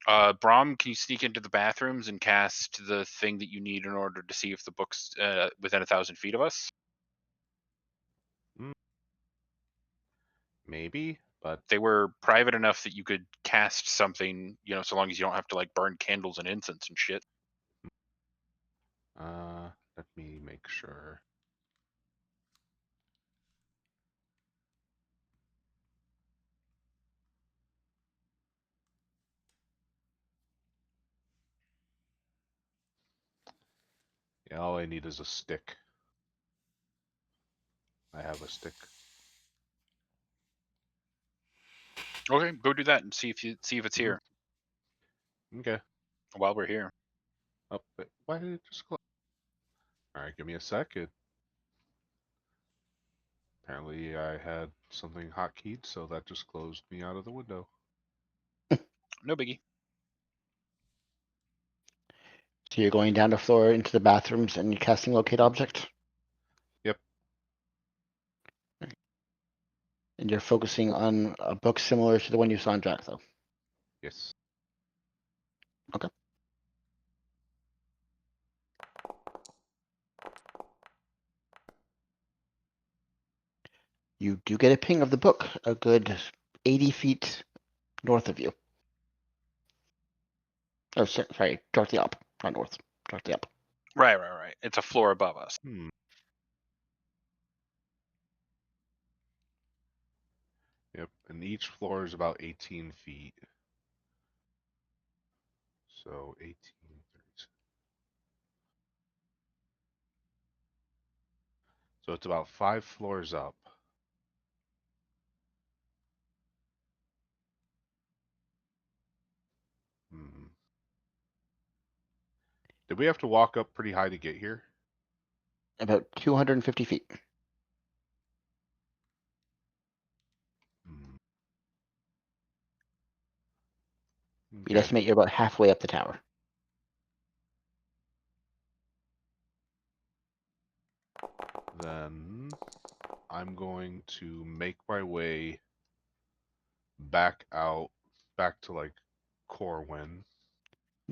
[SPEAKER 1] Brahm, can you sneak into the bathrooms and cast the thing that you need in order to see if the book's within 1,000 feet of us?
[SPEAKER 3] Maybe, but
[SPEAKER 1] they were private enough that you could cast something, so long as you don't have to like burn candles and incense and shit.
[SPEAKER 3] Let me make sure. Yeah, all I need is a stick. I have a stick.
[SPEAKER 1] Okay, go do that and see if it's here
[SPEAKER 3] Okay.
[SPEAKER 1] while we're here.
[SPEAKER 3] Oh, why did it just close? All right, give me a second. Apparently, I had something hotkeyed, so that just closed me out of the window.
[SPEAKER 1] No biggie.
[SPEAKER 4] So you're going down the floor into the bathrooms and you're casting locate object?
[SPEAKER 3] Yep.
[SPEAKER 4] And you're focusing on a book similar to the one you saw in Jack, though?
[SPEAKER 3] Yes.
[SPEAKER 4] Okay. You do get a ping of the book a good 80 feet north of you. Oh, sorry, directly up, not north, directly up.
[SPEAKER 1] Right. It's a floor above us.
[SPEAKER 3] Yep, and each floor is about 18 feet. So 18, 30. So it's about 5 floors up. Did we have to walk up pretty high to get here?
[SPEAKER 4] About 250 feet. You'd
[SPEAKER 3] Okay.
[SPEAKER 4] estimate you're about halfway up the tower.
[SPEAKER 3] Then I'm going to make my way back out, back to like Corwin.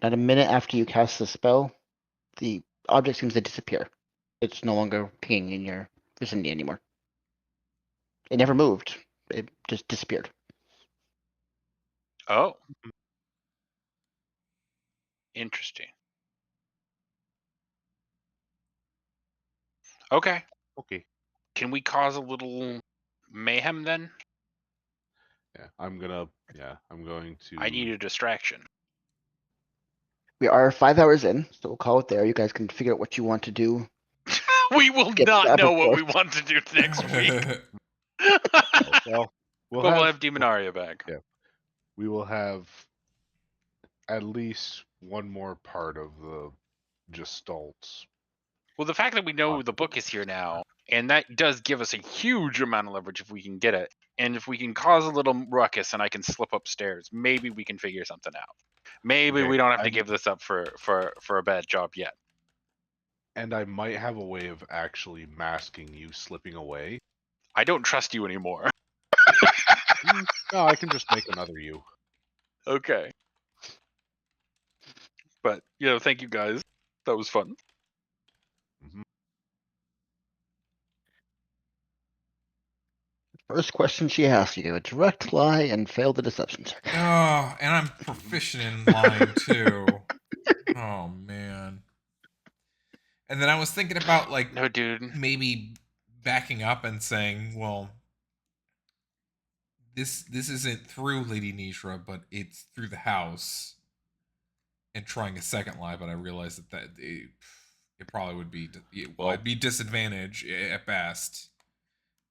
[SPEAKER 4] Not a minute after you cast the spell, the object seems to disappear. It's no longer pinging in your vicinity anymore. It never moved. It just disappeared.
[SPEAKER 1] Oh. Interesting. Okay.
[SPEAKER 3] Okay.
[SPEAKER 1] Can we cause a little mayhem then?
[SPEAKER 3] Yeah, I'm going to.
[SPEAKER 1] I need a distraction.
[SPEAKER 4] We are 5 hours in, so we'll call it there. You guys can figure out what you want to do.
[SPEAKER 1] We will
[SPEAKER 4] Get
[SPEAKER 1] not
[SPEAKER 4] the upper
[SPEAKER 1] know what we
[SPEAKER 4] floors.
[SPEAKER 1] want to do next week.
[SPEAKER 3] Well,
[SPEAKER 1] we'll have Demonaria back.
[SPEAKER 3] Yeah. We will have at least one more part of the Gestalts.
[SPEAKER 1] Well, the fact that we know the book is here now, and that does give us a huge amount of leverage if we can get it. And if we can cause a little ruckus and I can slip upstairs, maybe we can figure something out. Maybe we don't have to give this up for a bad job yet.
[SPEAKER 3] And I might have a way of actually masking you slipping away.
[SPEAKER 1] I don't trust you anymore.
[SPEAKER 3] No, I can just make another you.
[SPEAKER 1] Okay. But, thank you guys. That was fun.
[SPEAKER 3] Mhm.
[SPEAKER 4] First question she asked, you gave a direct lie and failed the deception check.
[SPEAKER 2] Oh, and I'm proficient in lying too. Oh man. And then I was thinking about like
[SPEAKER 1] No, dude.
[SPEAKER 2] maybe backing up and saying, well, this isn't through Lady Nishra, but it's through the house, and trying a second lie. But I realized that it probably would be
[SPEAKER 3] Well,
[SPEAKER 2] I'd be disadvantage at best,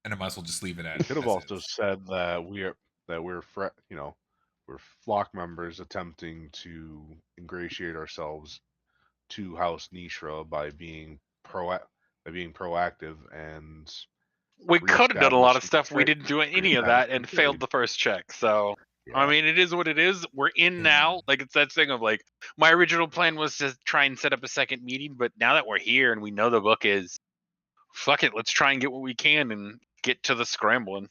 [SPEAKER 2] and I might as well just leave it at.
[SPEAKER 3] you could have
[SPEAKER 2] as
[SPEAKER 3] also
[SPEAKER 2] is.
[SPEAKER 3] said that we're flock members attempting to ingratiate ourselves to House Nishra by being proactive and
[SPEAKER 1] We could have done a lot of
[SPEAKER 3] reestablishing
[SPEAKER 1] stuff. We didn't do any of that and failed
[SPEAKER 3] trade.
[SPEAKER 1] the first check. So, I
[SPEAKER 3] Yeah.
[SPEAKER 1] mean, it is what it is. We're in
[SPEAKER 2] Yeah.
[SPEAKER 1] now. Like, it's that thing of like, my original plan was to try and set up a second meeting, but now that we're here and we know the book is, fuck it, let's try and get what we can and get to the scrambling.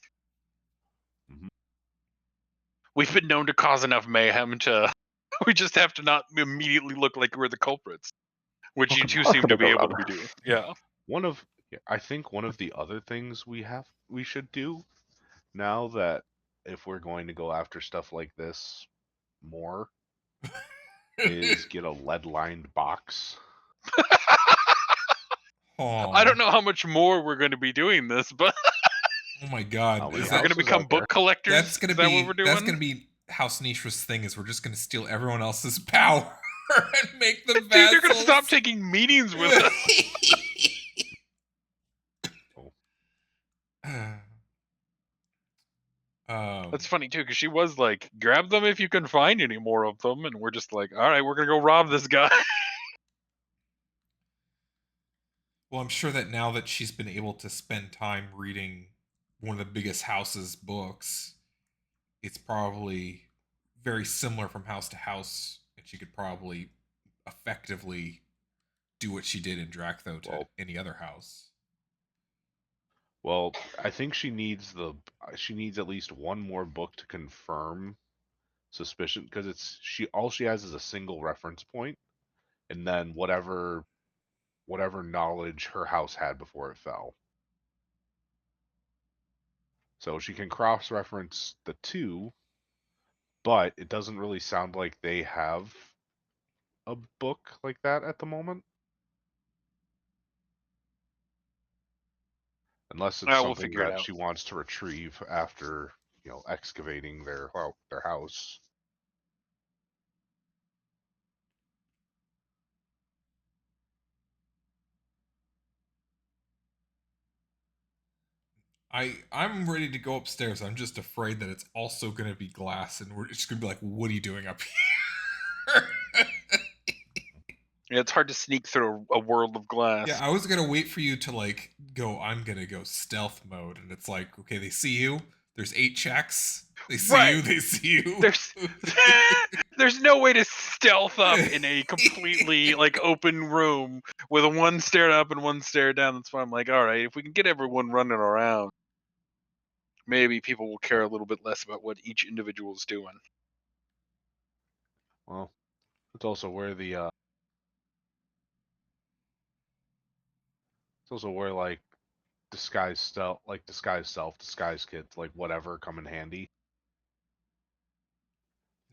[SPEAKER 3] Mhm.
[SPEAKER 1] We've been known to cause enough mayhem to. We just have to not immediately look like we're the culprits, which
[SPEAKER 4] Well,
[SPEAKER 1] you
[SPEAKER 4] could
[SPEAKER 1] two seem to
[SPEAKER 4] possibly
[SPEAKER 1] be
[SPEAKER 4] go
[SPEAKER 1] able to
[SPEAKER 4] wrong.
[SPEAKER 1] be doing. Yeah.
[SPEAKER 3] I think one of the other things we should do now that if we're going to go after stuff like this more is get a lead-lined box.
[SPEAKER 1] I don't know how much more we're going to be doing this, but
[SPEAKER 2] Oh my
[SPEAKER 3] How
[SPEAKER 2] god!
[SPEAKER 3] many
[SPEAKER 2] Is
[SPEAKER 1] we're
[SPEAKER 2] that
[SPEAKER 1] going to
[SPEAKER 3] houses
[SPEAKER 1] become
[SPEAKER 3] out there?
[SPEAKER 1] book collectors.
[SPEAKER 2] that's gonna
[SPEAKER 1] Is that what
[SPEAKER 2] be
[SPEAKER 1] we're doing?
[SPEAKER 2] that's gonna be House Nishra's thing? Is we're just gonna steal everyone else's power and make them
[SPEAKER 1] Dude, they're going to stop
[SPEAKER 2] vassals?
[SPEAKER 1] taking meetings with us. That's funny too, because she was like, "Grab them if you can find any more of them," and we're just like, "All right, we're gonna go rob this guy."
[SPEAKER 2] Well, I'm sure that now that she's been able to spend time reading one of the biggest house's books, it's probably very similar from house to house, and she could probably effectively do what she did in Drakthos to
[SPEAKER 3] Well,
[SPEAKER 2] any other house.
[SPEAKER 3] Well, I think she needs at least one more book to confirm suspicion because all she has is a single reference point and then whatever knowledge her house had before it fell. So she can cross-reference the two, but it doesn't really sound like they have a book like that at the moment. Unless it's
[SPEAKER 1] We'll
[SPEAKER 3] something
[SPEAKER 1] figure it
[SPEAKER 3] that
[SPEAKER 1] out.
[SPEAKER 3] she wants to retrieve after, excavating their house.
[SPEAKER 2] I'm ready to go upstairs. I'm just afraid that it's also going to be glass, and we're just going to be like, "What are you doing up here?"
[SPEAKER 1] Yeah, it's hard to sneak through a world of glass.
[SPEAKER 2] Yeah, I was gonna wait for you to like go. I'm gonna go stealth mode, and it's like, okay, they see you. There's 8 checks. They see
[SPEAKER 1] Right.
[SPEAKER 2] you. They see you.
[SPEAKER 1] There's no way to stealth up in a completely like open room with one stair up and one stair down. That's why I'm like, all right, if we can get everyone running around, maybe people will care a little bit less about what each individual is doing.
[SPEAKER 3] Well, it's also where like disguise stealth, like disguise self, disguise kits, like whatever come in handy.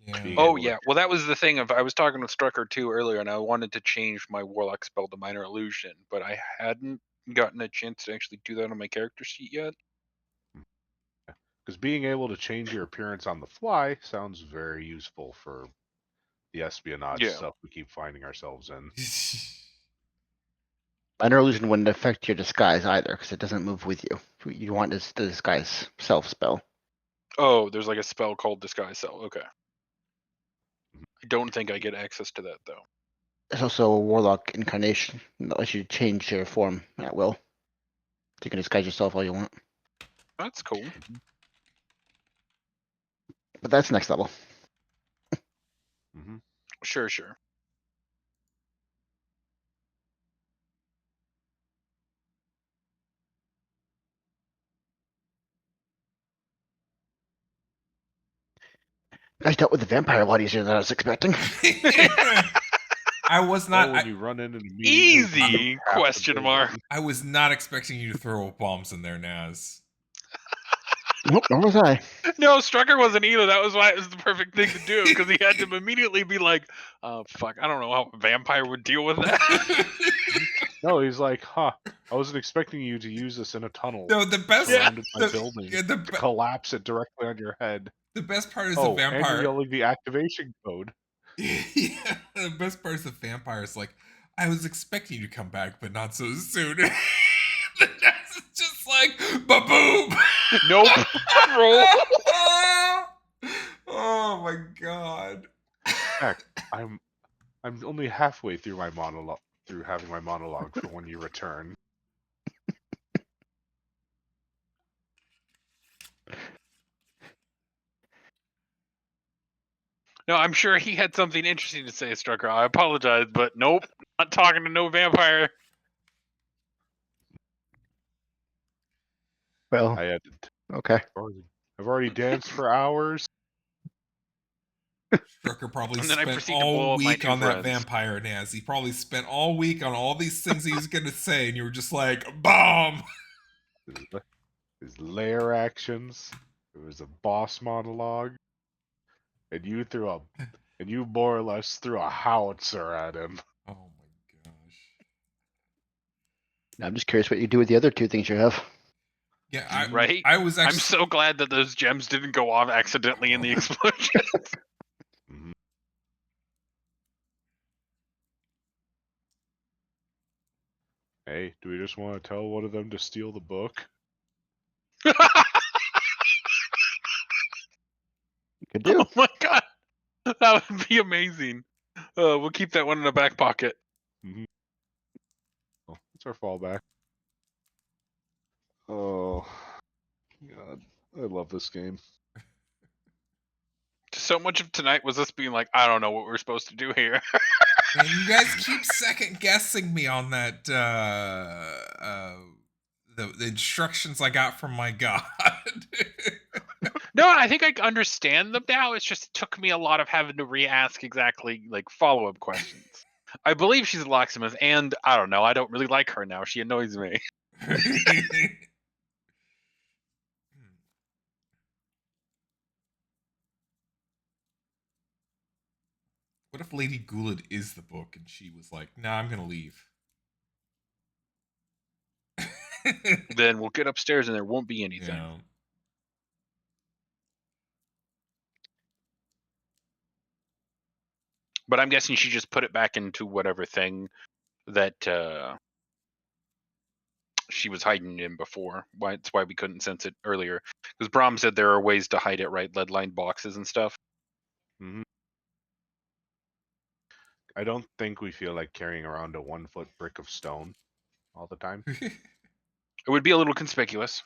[SPEAKER 2] Yeah.
[SPEAKER 3] Being
[SPEAKER 1] Oh
[SPEAKER 3] able to
[SPEAKER 1] yeah, well that was the thing of I was talking with Strucker too earlier, and I wanted to change my warlock spell to minor illusion, but I hadn't gotten a chance to actually do that on my character sheet yet.
[SPEAKER 3] because being able to change your appearance on the fly sounds very useful for the espionage
[SPEAKER 1] Yeah.
[SPEAKER 3] stuff we keep finding ourselves in.
[SPEAKER 4] Minor illusion wouldn't affect your disguise either because it doesn't move with you. You want this the disguise self spell.
[SPEAKER 1] Oh, there's like a spell called Disguise Cell. Okay. I don't think I get access to that though.
[SPEAKER 4] There's also a warlock incarnation that lets you change your form at will. You can disguise yourself all you want.
[SPEAKER 1] That's cool.
[SPEAKER 4] But that's next level.
[SPEAKER 3] Mm-hmm.
[SPEAKER 1] Sure.
[SPEAKER 4] You guys dealt with the vampire a lot easier than I was expecting.
[SPEAKER 2] I was
[SPEAKER 3] Oh,
[SPEAKER 2] not.
[SPEAKER 3] when you run in and immediately
[SPEAKER 1] Easy?
[SPEAKER 3] half the
[SPEAKER 1] Question mark.
[SPEAKER 3] building.
[SPEAKER 2] I was not expecting you to throw bombs in there, Naz.
[SPEAKER 4] Nope, nor was I.
[SPEAKER 1] No, Strucker wasn't either. That was why it was the perfect thing to do, because he had to immediately be like, fuck, I don't know how a vampire would deal with that.
[SPEAKER 3] No, he's like, huh. I wasn't expecting you to use this in a tunnel
[SPEAKER 2] No, the best.
[SPEAKER 3] surrounded by
[SPEAKER 2] the,
[SPEAKER 3] buildings
[SPEAKER 2] yeah,
[SPEAKER 3] to collapse it directly on your head.
[SPEAKER 2] the best part is the
[SPEAKER 3] Oh, and you're
[SPEAKER 2] vampire.
[SPEAKER 3] yelling the activation code.
[SPEAKER 2] Yeah, the best part is the vampire is like, I was expecting you to come back, but not so soon. It's just like, ba-boom.
[SPEAKER 1] Nope. Roll.
[SPEAKER 2] Oh my god.
[SPEAKER 3] Heck, I'm only halfway through having my monologue for when you return.
[SPEAKER 1] No, I'm sure he had something interesting to say, Strucker. I apologize, but nope. Not talking to no vampire.
[SPEAKER 4] Well,
[SPEAKER 3] I had
[SPEAKER 4] okay.
[SPEAKER 3] I've already danced for hours.
[SPEAKER 2] Strucker probably
[SPEAKER 1] And then I
[SPEAKER 2] spent
[SPEAKER 1] proceed to
[SPEAKER 2] all
[SPEAKER 1] blow up my
[SPEAKER 2] week
[SPEAKER 1] two
[SPEAKER 2] on that
[SPEAKER 1] friends.
[SPEAKER 2] vampire, Naz. He probably spent all week on all these things he was going to say, and you were just like, bomb!
[SPEAKER 3] His lair actions. It was a boss monologue, and you more or less threw a howitzer at him.
[SPEAKER 2] Oh my gosh.
[SPEAKER 4] I'm just curious what you do with the other two things you have.
[SPEAKER 2] Yeah,
[SPEAKER 1] Right?
[SPEAKER 2] I was actually.
[SPEAKER 1] I'm so glad that those gems didn't go off accidentally in the explosion.
[SPEAKER 3] Mhm. Hey, do we just want to tell one of them to steal the book?
[SPEAKER 4] You could do.
[SPEAKER 1] Oh my god. That would be amazing. We'll keep that one in the back pocket.
[SPEAKER 3] Mm-hmm. Oh, it's our fallback. Oh, God. I love this game.
[SPEAKER 1] So much of tonight was us being like, I don't know what we're supposed to do here.
[SPEAKER 2] Man, you guys keep second guessing me on that. The instructions I got from my god.
[SPEAKER 1] No, I think I understand them now. It's just it took me a lot of having to re-ask exactly like follow-up questions. I believe she's a locksmith, and I don't know. I don't really like her now. She annoys me.
[SPEAKER 2] What if Lady Gullid is the book and she was like, "Nah, I'm gonna leave."
[SPEAKER 1] Then we'll get upstairs and there won't be anything.
[SPEAKER 2] Yeah.
[SPEAKER 1] But I'm guessing she just put it back into whatever thing that she was hiding in before. That's why we couldn't sense it earlier. Because Brahm said there are ways to hide it, right? Lead-lined boxes and stuff.
[SPEAKER 3] Mm-hmm. I don't think we feel like carrying around a 1-foot brick of stone all the time.
[SPEAKER 1] It would be a little conspicuous.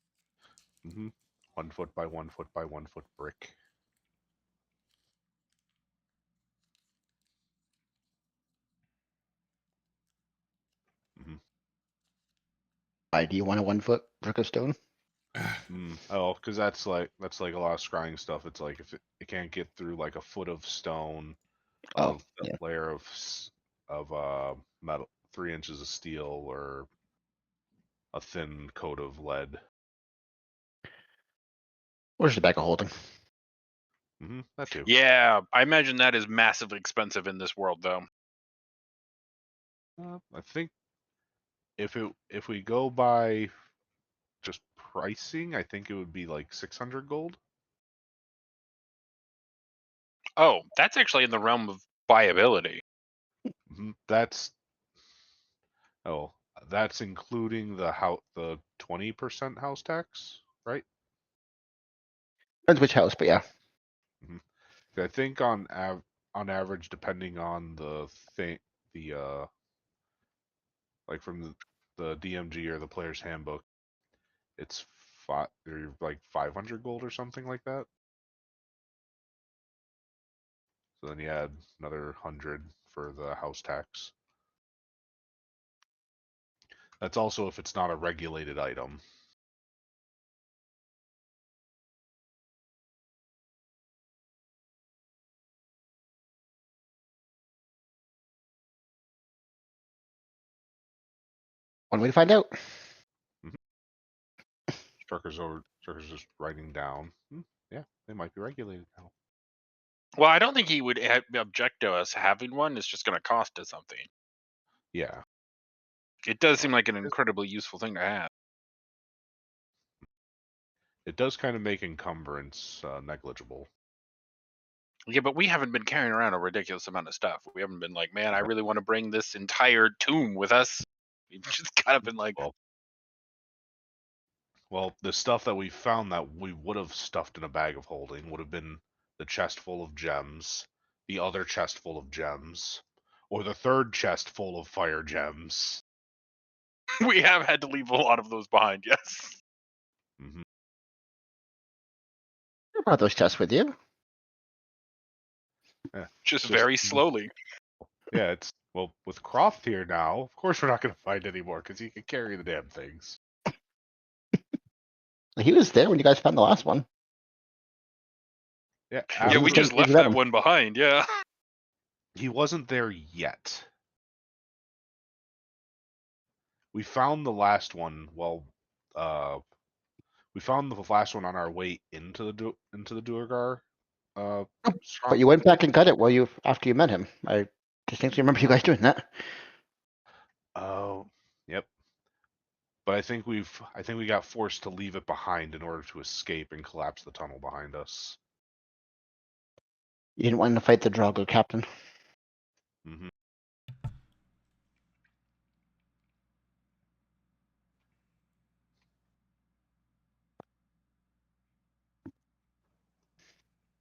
[SPEAKER 3] Mm-hmm. 1 foot by 1 foot by 1 foot brick. Mm-hmm.
[SPEAKER 4] Why do you want a 1-foot brick of stone?
[SPEAKER 3] Oh, because that's like a lot of scrying stuff. It's like if it can't get through like a foot of stone,
[SPEAKER 4] Oh,
[SPEAKER 3] a
[SPEAKER 4] yeah.
[SPEAKER 3] layer of metal, 3 inches of steel, or a thin coat of lead.
[SPEAKER 4] Or just a bag of holding.
[SPEAKER 3] Mm-hmm. That too.
[SPEAKER 1] Yeah, I imagine that is massively expensive in this world, though.
[SPEAKER 3] I think if we go by just pricing, I think it would be like 600 gold.
[SPEAKER 1] Oh, that's actually in the realm of viability.
[SPEAKER 3] Mm-hmm. That's including the 20% house tax, right?
[SPEAKER 4] Depends which house, but yeah.
[SPEAKER 3] Mm-hmm. I think on average, depending on the thing, like from the DMG or the player's handbook, it's or like 500 gold or something like that. So then you add another 100 for the house tax. That's also if it's not a regulated item.
[SPEAKER 4] One way to find out.
[SPEAKER 3] Strucker's just writing down. Yeah, they might be regulated now.
[SPEAKER 1] Well, I don't think he would object to us having one. It's just going to cost us something.
[SPEAKER 3] Yeah.
[SPEAKER 1] It does seem like an incredibly useful thing to have.
[SPEAKER 3] It does kind of make encumbrance negligible.
[SPEAKER 1] Yeah, but we haven't been carrying around a ridiculous amount of stuff. We haven't been like, man, I really want to bring this entire tomb with us. We've just kind of been like,
[SPEAKER 3] Well, the stuff that we found that we would have stuffed in a bag of holding would have been the chest full of gems, the other chest full of gems, or the third chest full of fire gems.
[SPEAKER 1] we have had to leave a lot of those behind, yes.
[SPEAKER 3] Mm-hmm.
[SPEAKER 4] You brought those chests with you.
[SPEAKER 3] Yeah,
[SPEAKER 1] Just very slowly.
[SPEAKER 3] Yeah, well, with Croft here now, of course we're not going to find any more because he can carry the damn things.
[SPEAKER 4] He was there when you guys found the last one.
[SPEAKER 3] Yeah,
[SPEAKER 1] Yeah, we
[SPEAKER 4] He's
[SPEAKER 1] just
[SPEAKER 4] gonna-
[SPEAKER 1] left
[SPEAKER 4] he's got
[SPEAKER 1] that
[SPEAKER 4] him.
[SPEAKER 1] one behind, yeah.
[SPEAKER 3] he wasn't there yet. We found the last one. Well, we found the last one on our way into the Duergar.
[SPEAKER 4] But you went back and got it after you met him. I distinctly remember you guys doing that.
[SPEAKER 3] Oh, yep. But I think we got forced to leave it behind in order to escape and collapse the tunnel behind us.
[SPEAKER 4] You didn't want to fight the Draugr captain.
[SPEAKER 3] Mm-hmm.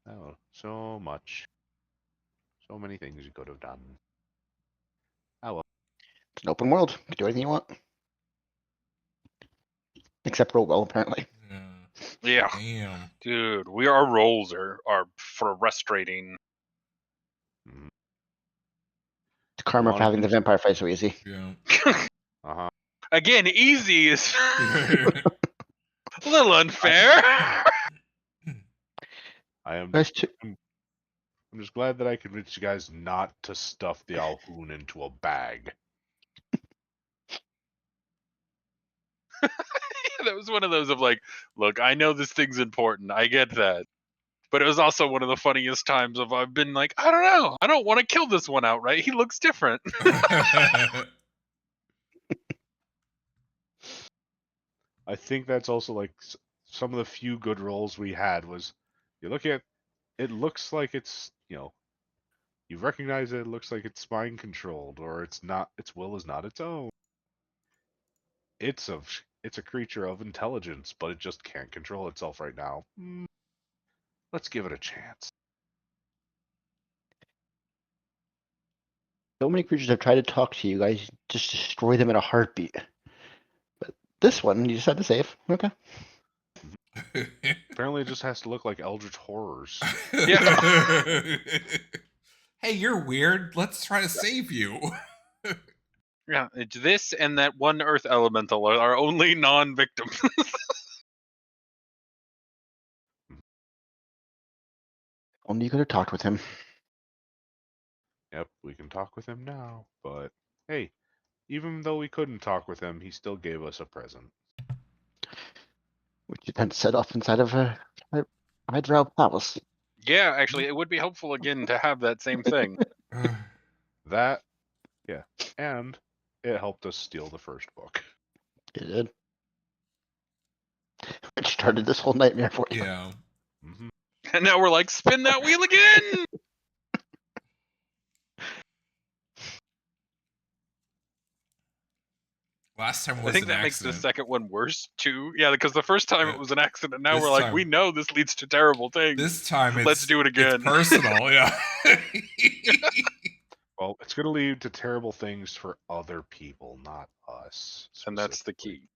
[SPEAKER 3] Oh, so much. So many things you could have done. Oh well.
[SPEAKER 4] It's an open world. You can do anything you want. Except roll well, apparently.
[SPEAKER 1] Yeah.
[SPEAKER 2] Damn.
[SPEAKER 1] Dude, our rolls are frustrating.
[SPEAKER 3] Mm-hmm.
[SPEAKER 4] The karma of having the vampire fight so easy.
[SPEAKER 2] Yeah.
[SPEAKER 3] Uh-huh.
[SPEAKER 1] Again, easy is a little unfair.
[SPEAKER 3] I'm
[SPEAKER 4] Guys, too,
[SPEAKER 3] just glad that I convinced you guys not to stuff the Alhoon into a bag.
[SPEAKER 1] That was one of those of like, look, I know this thing's important. I get that. But it was also one of the funniest times of I've been like, I don't know. I don't want to kill this one outright. He looks different.
[SPEAKER 3] I think that's also like some of the few good rolls we had was you look at it looks like it's, you recognize it looks like it's mind controlled or its will is not its own. It's a creature of intelligence, but it just can't control itself right now. Let's give it a chance.
[SPEAKER 4] so many creatures have tried to talk to you guys, just destroy them in a heartbeat. But this one, you just had to save. Okay.
[SPEAKER 3] Apparently it just has to look like eldritch horrors.
[SPEAKER 1] Yeah.
[SPEAKER 2] Hey, you're weird. Let's try to save you.
[SPEAKER 1] Yeah, it's this and that one earth elemental are our only non-victim.
[SPEAKER 4] Only you could have talked with him.
[SPEAKER 3] Yep, we can talk with him now, but hey, even though we couldn't talk with him, he still gave us a present.
[SPEAKER 4] Which you then set off inside of a Drow palace.
[SPEAKER 1] Yeah, actually, it would be helpful again to have that same thing.
[SPEAKER 3] That, yeah, and it helped us steal the first book.
[SPEAKER 4] It did. It started this whole nightmare for you.
[SPEAKER 2] Yeah.
[SPEAKER 3] Mm-hmm.
[SPEAKER 1] And now we're like, spin that wheel again!
[SPEAKER 2] Last time was
[SPEAKER 1] I think
[SPEAKER 2] an
[SPEAKER 1] that
[SPEAKER 2] accident.
[SPEAKER 1] makes the second one worse, too. Yeah, because the first time it was an accident. Now
[SPEAKER 2] This
[SPEAKER 1] we're like,
[SPEAKER 2] time-
[SPEAKER 1] we know this leads to terrible things.
[SPEAKER 2] This time
[SPEAKER 1] Let's do it again.
[SPEAKER 2] It's personal, yeah.
[SPEAKER 3] Well, it's going to lead to terrible things for other people, not us.
[SPEAKER 1] And that's the key.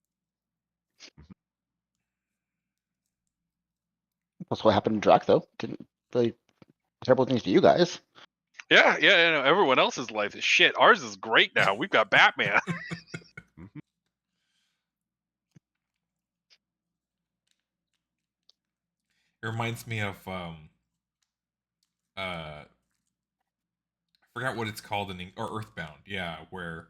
[SPEAKER 4] That's what happened to Drac, though. Didn't really terrible things to you guys.
[SPEAKER 1] Yeah, everyone else's life is shit. Ours is great now. We've got Batman.
[SPEAKER 2] It reminds me of I forgot what it's called or Earthbound, yeah, where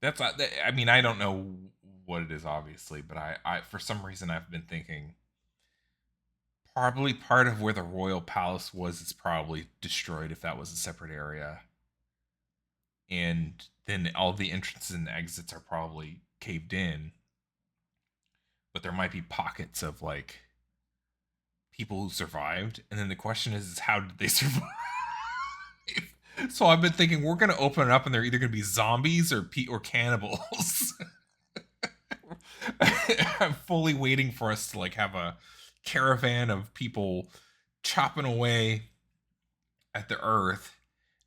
[SPEAKER 2] That's I mean, I don't know what it is, obviously, but I for some reason I've been thinking probably part of where the royal palace was is probably destroyed if that was a separate area, and then all the entrances and exits are probably caved in, but there might be pockets of like people who survived, and then the question is how did they survive? So I've been thinking we're gonna open it up and they're either gonna be zombies or cannibals. I'm fully waiting for us to like have a caravan of people chopping away at the earth.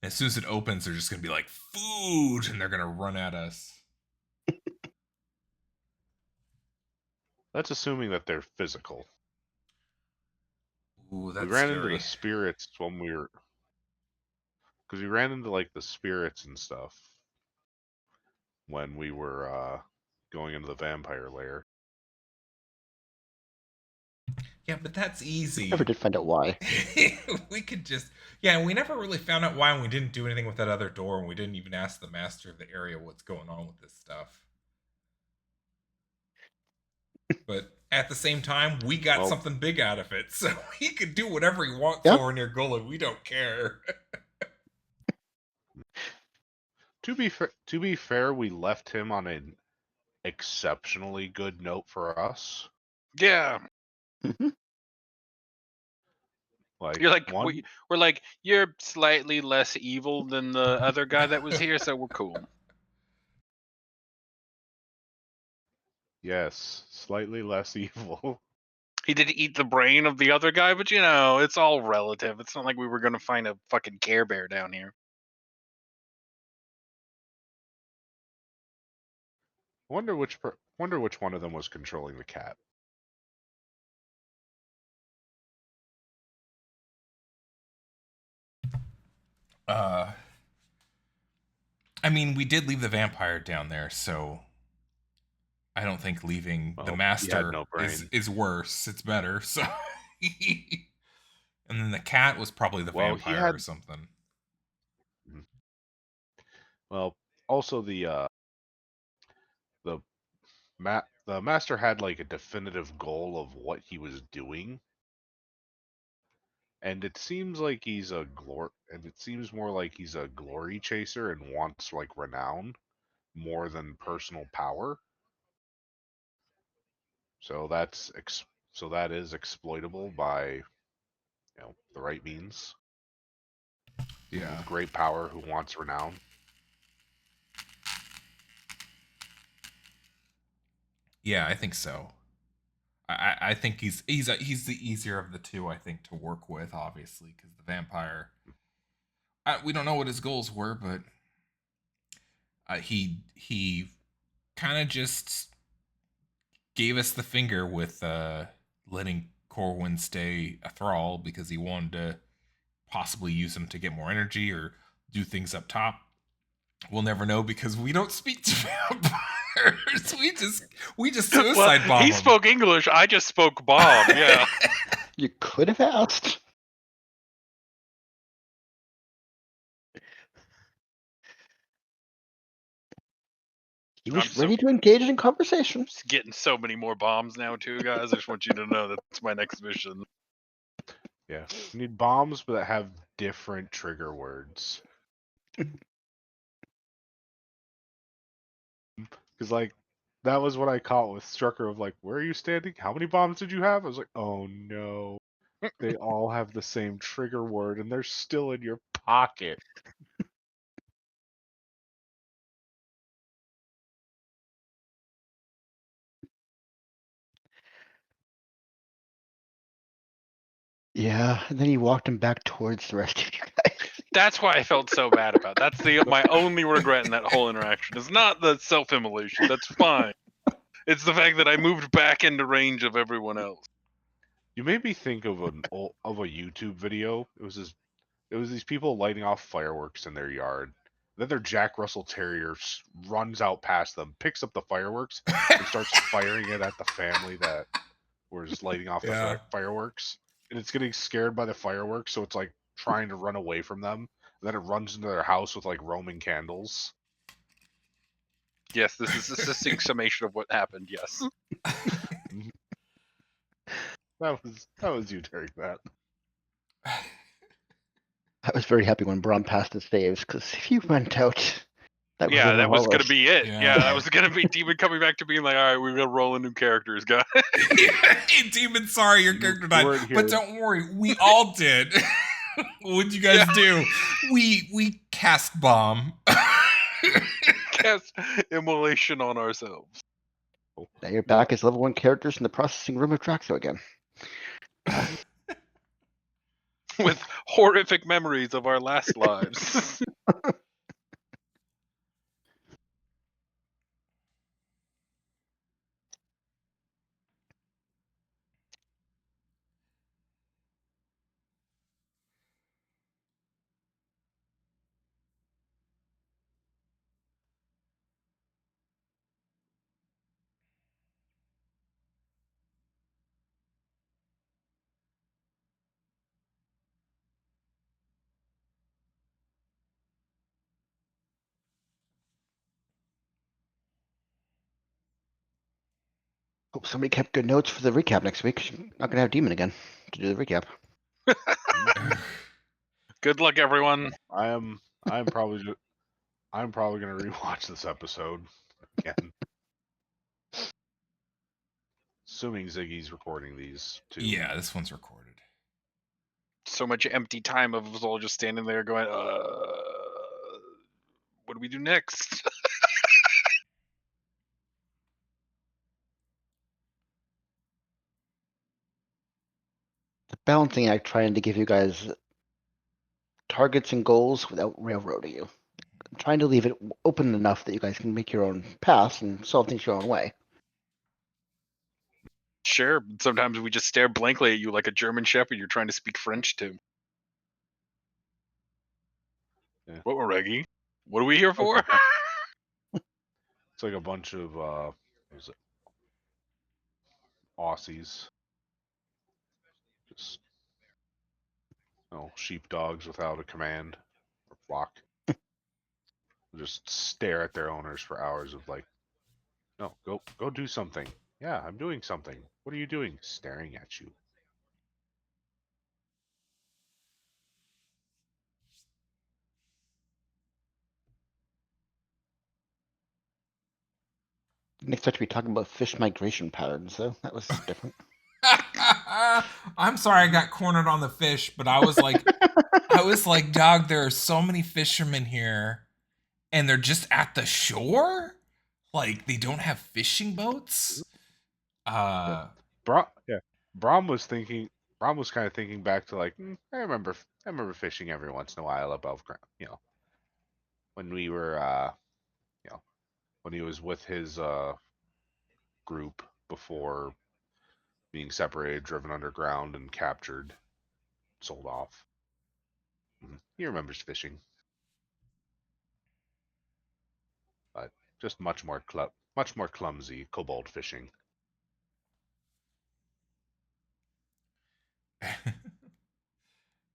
[SPEAKER 2] And as soon as it opens, they're just gonna be like food, and they're gonna run at us.
[SPEAKER 3] That's assuming that they're physical.
[SPEAKER 2] Ooh,
[SPEAKER 3] We
[SPEAKER 2] that's
[SPEAKER 3] ran into the
[SPEAKER 2] scary.
[SPEAKER 3] spirits when we were, because we ran into like the spirits and stuff when we were going into the vampire lair.
[SPEAKER 2] Yeah, but that's
[SPEAKER 4] Never
[SPEAKER 2] easy.
[SPEAKER 4] did find out why.
[SPEAKER 2] We could just, yeah, we never really found out why, and we didn't do anything with that other door, and we didn't even ask the master of the area what's going on with this stuff. But at the same time, we got
[SPEAKER 3] Well,
[SPEAKER 2] something big out of it, so he could do whatever he wants
[SPEAKER 4] Yeah.
[SPEAKER 2] over near Gullid. We don't care.
[SPEAKER 3] to be fair, we left him on an exceptionally good note for us.
[SPEAKER 1] Yeah.
[SPEAKER 4] Mhm.
[SPEAKER 3] Like
[SPEAKER 1] You're like
[SPEAKER 3] one,
[SPEAKER 1] we're like you're slightly less evil than the other guy that was here, so we're cool.
[SPEAKER 3] yes, slightly less evil.
[SPEAKER 1] He did eat the brain of the other guy, but you know, it's all relative. It's not like we were gonna find a fucking Care Bear down here.
[SPEAKER 3] Wonder which one of them was controlling the cat.
[SPEAKER 2] Uh, I mean, we did leave the vampire down there, so I don't think leaving the
[SPEAKER 3] Well, he had
[SPEAKER 2] master
[SPEAKER 3] no brain.
[SPEAKER 2] is worse. It's better. So, and then the cat was probably the
[SPEAKER 3] Well, he
[SPEAKER 2] vampire or
[SPEAKER 3] had.
[SPEAKER 2] something.
[SPEAKER 3] Well, also the the master had like a definitive goal of what he was doing, and it seems like it seems more like he's a glory chaser and wants like renown more than personal power. So so that is exploitable by the right means.
[SPEAKER 2] Yeah,
[SPEAKER 3] With great power who wants renown.
[SPEAKER 2] yeah, I think so. I think he's the easier of the two. I think to work with, obviously, because the vampire. We don't know what his goals were, but he kind of just gave us the finger with letting Corwin stay a thrall because he wanted to possibly use him to get more energy or do things up top. We'll never know because we don't speak to vampires. We just
[SPEAKER 1] Well,
[SPEAKER 2] suicide bomb
[SPEAKER 1] he
[SPEAKER 2] them.
[SPEAKER 1] spoke English. I just spoke Bob. Yeah.
[SPEAKER 4] You could have asked. He
[SPEAKER 1] I'm
[SPEAKER 4] was
[SPEAKER 1] so
[SPEAKER 4] ready to engage in conversation.
[SPEAKER 1] getting so many more bombs now too, guys. I just want you to know that's my next mission.
[SPEAKER 3] Yeah, you need bombs, but that have different trigger words. Because like that was what I caught with Strucker of like, where are you standing? How many bombs did you have? I was like, oh no, they all have the same trigger word and they're still in your pocket.
[SPEAKER 4] Yeah, and then he walked him back towards the rest of you guys.
[SPEAKER 1] That's why I felt so bad about it. That's my only regret in that whole interaction. It's not the self-immolation. That's fine. It's the fact that I moved back into range of everyone else.
[SPEAKER 3] You made me think of a YouTube video. It was these people lighting off fireworks in their yard. Then their Jack Russell Terrier runs out past them, picks up the fireworks, and starts firing it at the family that was lighting off the
[SPEAKER 2] Yeah.
[SPEAKER 3] fireworks. And it's getting scared by the fireworks, so it's like trying to run away from them. And then it runs into their house with like Roman candles.
[SPEAKER 1] Yes, this is a succinct summation of what happened. Yes.
[SPEAKER 3] That was you, Terry. That.
[SPEAKER 4] I was very happy when Brom passed his saves, because if you went out, that was
[SPEAKER 1] Yeah,
[SPEAKER 4] over
[SPEAKER 1] that was
[SPEAKER 4] all
[SPEAKER 1] gonna
[SPEAKER 4] us.
[SPEAKER 1] be it.
[SPEAKER 2] Yeah.
[SPEAKER 1] Yeah, that was gonna be Demon coming back to being like, all right, we're gonna roll in new characters, guys.
[SPEAKER 2] Hey, Demon, sorry your character died,
[SPEAKER 3] weren't
[SPEAKER 2] but
[SPEAKER 3] here.
[SPEAKER 2] don't worry, we all did. What'd you guys do? We cast bomb.
[SPEAKER 1] Cast immolation on ourselves.
[SPEAKER 4] Now you're back as level 1 characters in the processing room of Draxo again.
[SPEAKER 1] With horrific memories of our last lives.
[SPEAKER 4] Hope somebody kept good notes for the recap next week. 'Cause you're not gonna have Demon again to do the recap.
[SPEAKER 1] Good luck, everyone.
[SPEAKER 3] I'm probably gonna rewatch this episode again. Assuming Ziggy's recording these too.
[SPEAKER 2] Yeah, this one's recorded.
[SPEAKER 1] So much empty time of us all just standing there going, what do we do next?
[SPEAKER 4] The balancing act trying to give you guys targets and goals without railroading you. I'm trying to leave it open enough that you guys can make your own paths and solve things your own way.
[SPEAKER 1] Sure. Sometimes we just stare blankly at you like a German shepherd you're trying to speak French to.
[SPEAKER 3] Yeah.
[SPEAKER 1] What, Reggie? What are we here for?
[SPEAKER 3] It's like a bunch of what was it? Aussies. Just sheepdogs without a command or flock. Just stare at their owners for hours of like, no, go do something. Yeah, I'm doing something. What are you doing? Staring at you.
[SPEAKER 4] Didn't expect to be talking about fish migration patterns, though. That was different.
[SPEAKER 2] I'm sorry I got cornered on the fish, but I was like, dog, there are so many fishermen here, and they're just at the shore. Like they don't have fishing boats.
[SPEAKER 3] Brom was thinking. Brom was kind of thinking back to like, I remember fishing every once in a while above ground. When we were, when he was with his group before being separated, driven underground, and captured, sold off. He remembers fishing, but just much more clumsy kobold fishing.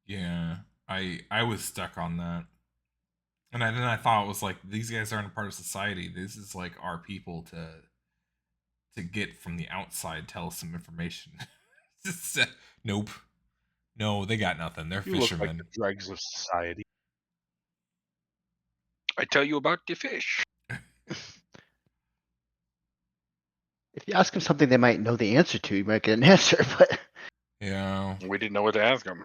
[SPEAKER 2] Yeah, I was stuck on that, and then I thought it was like these guys aren't a part of society. This is like our people to get from the outside, tell us some information. Just, nope, no, they got nothing. They're
[SPEAKER 3] You look like
[SPEAKER 2] fishermen.
[SPEAKER 3] the dregs of society.
[SPEAKER 1] I tell you about the fish.
[SPEAKER 4] If you ask them something they might know the answer to, you might get an answer, but
[SPEAKER 2] Yeah,
[SPEAKER 1] We didn't know what to ask him.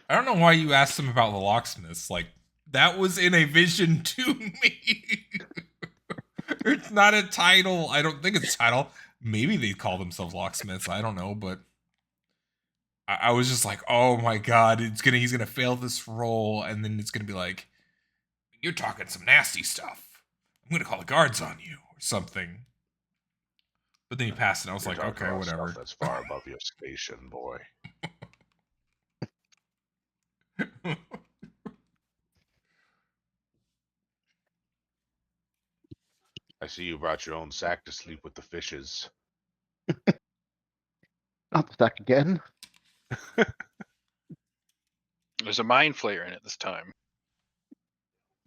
[SPEAKER 2] I don't know why you asked them about the locksmiths. Like that was in a vision to me. It's not a title. I don't think it's a title. Maybe they call themselves locksmiths. I don't know, but I was just like, oh my god, he's gonna fail this role, and then it's gonna be like, you're talking some nasty stuff. I'm gonna call the guards on you or something. But then he passed it. And I was
[SPEAKER 3] You're
[SPEAKER 2] like,
[SPEAKER 3] talking
[SPEAKER 2] okay,
[SPEAKER 3] about
[SPEAKER 2] whatever.
[SPEAKER 3] Stuff that's far above your station, boy. I see you brought your own sack to sleep with the fishes.
[SPEAKER 4] not the sack again.
[SPEAKER 1] There's a mind flayer in it this time.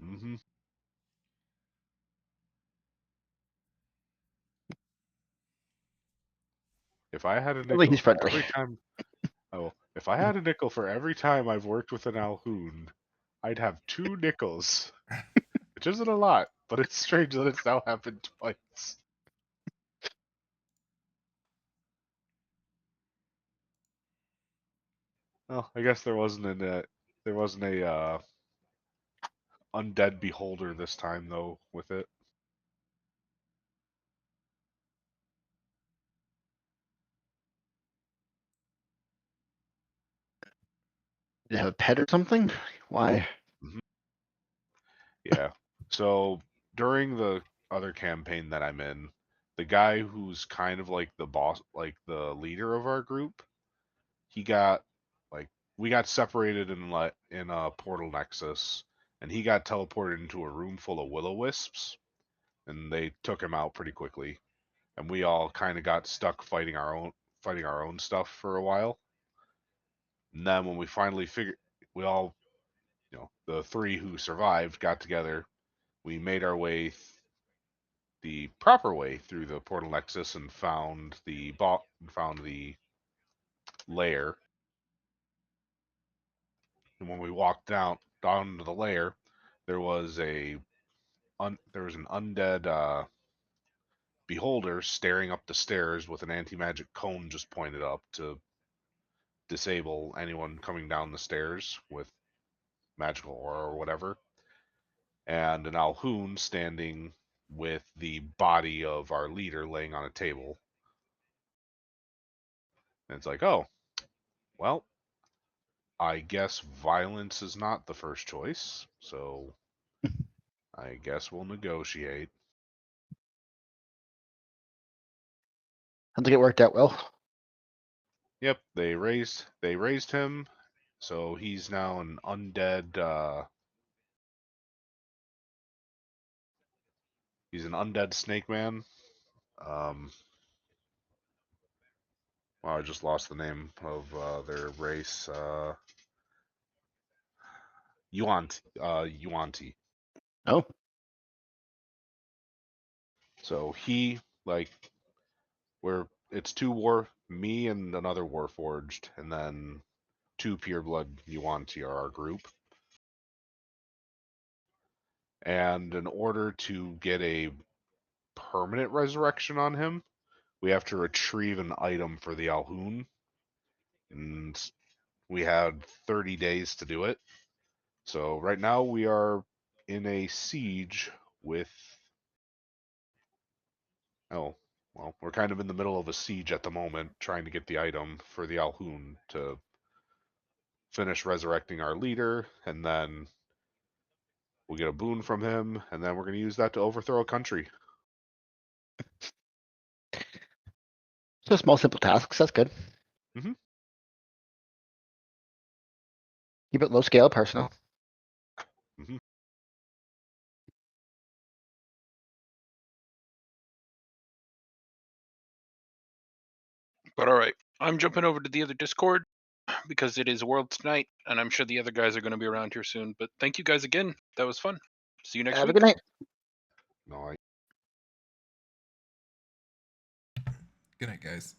[SPEAKER 3] Mm-hmm. If I had a
[SPEAKER 4] At least
[SPEAKER 3] nickel
[SPEAKER 4] he's
[SPEAKER 3] for
[SPEAKER 4] friendly.
[SPEAKER 3] every time, if I had a nickel for every time I've worked with an Alhoon, I'd have 2 nickels, which isn't a lot, but it's strange that it's now happened twice. Well, I guess there wasn't a undead beholder this time though with it.
[SPEAKER 4] Did it have a pet or something? Why?
[SPEAKER 3] Mhm. Yeah. So during the other campaign that I'm in, the guy who's kind of like the boss, like the leader of our group, he got like we got separated in a portal nexus, and he got teleported into a room full of will-o-wisps, and they took him out pretty quickly, and we all kind of got stuck fighting our own stuff for a while. And then when we finally figured, we all, the 3 who survived got together. We made our way the proper way through the portal nexus and found the lair. And when we walked down to the lair, there was an undead beholder staring up the stairs with an anti-magic cone just pointed up to disable anyone coming down the stairs with magical aura or whatever. And an Alhoon standing with the body of our leader laying on a table. And it's like, oh, well, I guess violence is not the first choice, so I guess we'll negotiate.
[SPEAKER 4] I think it worked out well.
[SPEAKER 3] Yep, they raised him, so he's now an undead. He's an undead snake man. Well, I just lost the name of their race. Yuanti.
[SPEAKER 4] Oh,
[SPEAKER 3] So he it's me and another Warforged, and then 2 pureblood Yuanti are our group. And in order to get a permanent resurrection on him, we have to retrieve an item for the Alhoon, and we had 30 days to do it. So right now we are in a siege with. Oh, well, we're kind of in the middle of a siege at the moment, trying to get the item for the Alhoon to finish resurrecting our leader, and then we'll get a boon from him, and then we're going to use that to overthrow a country.
[SPEAKER 4] so small, simple tasks. That's good.
[SPEAKER 3] Mhm.
[SPEAKER 4] Keep it low scale, personal.
[SPEAKER 3] Mhm.
[SPEAKER 1] But all right, I'm jumping over to the other Discord because it is Worlds Night, and I'm sure the other guys are going to be around here soon. But thank you guys again. That was fun. See you next
[SPEAKER 4] Have a
[SPEAKER 1] week.
[SPEAKER 4] good night.
[SPEAKER 3] No,
[SPEAKER 2] Good night, guys.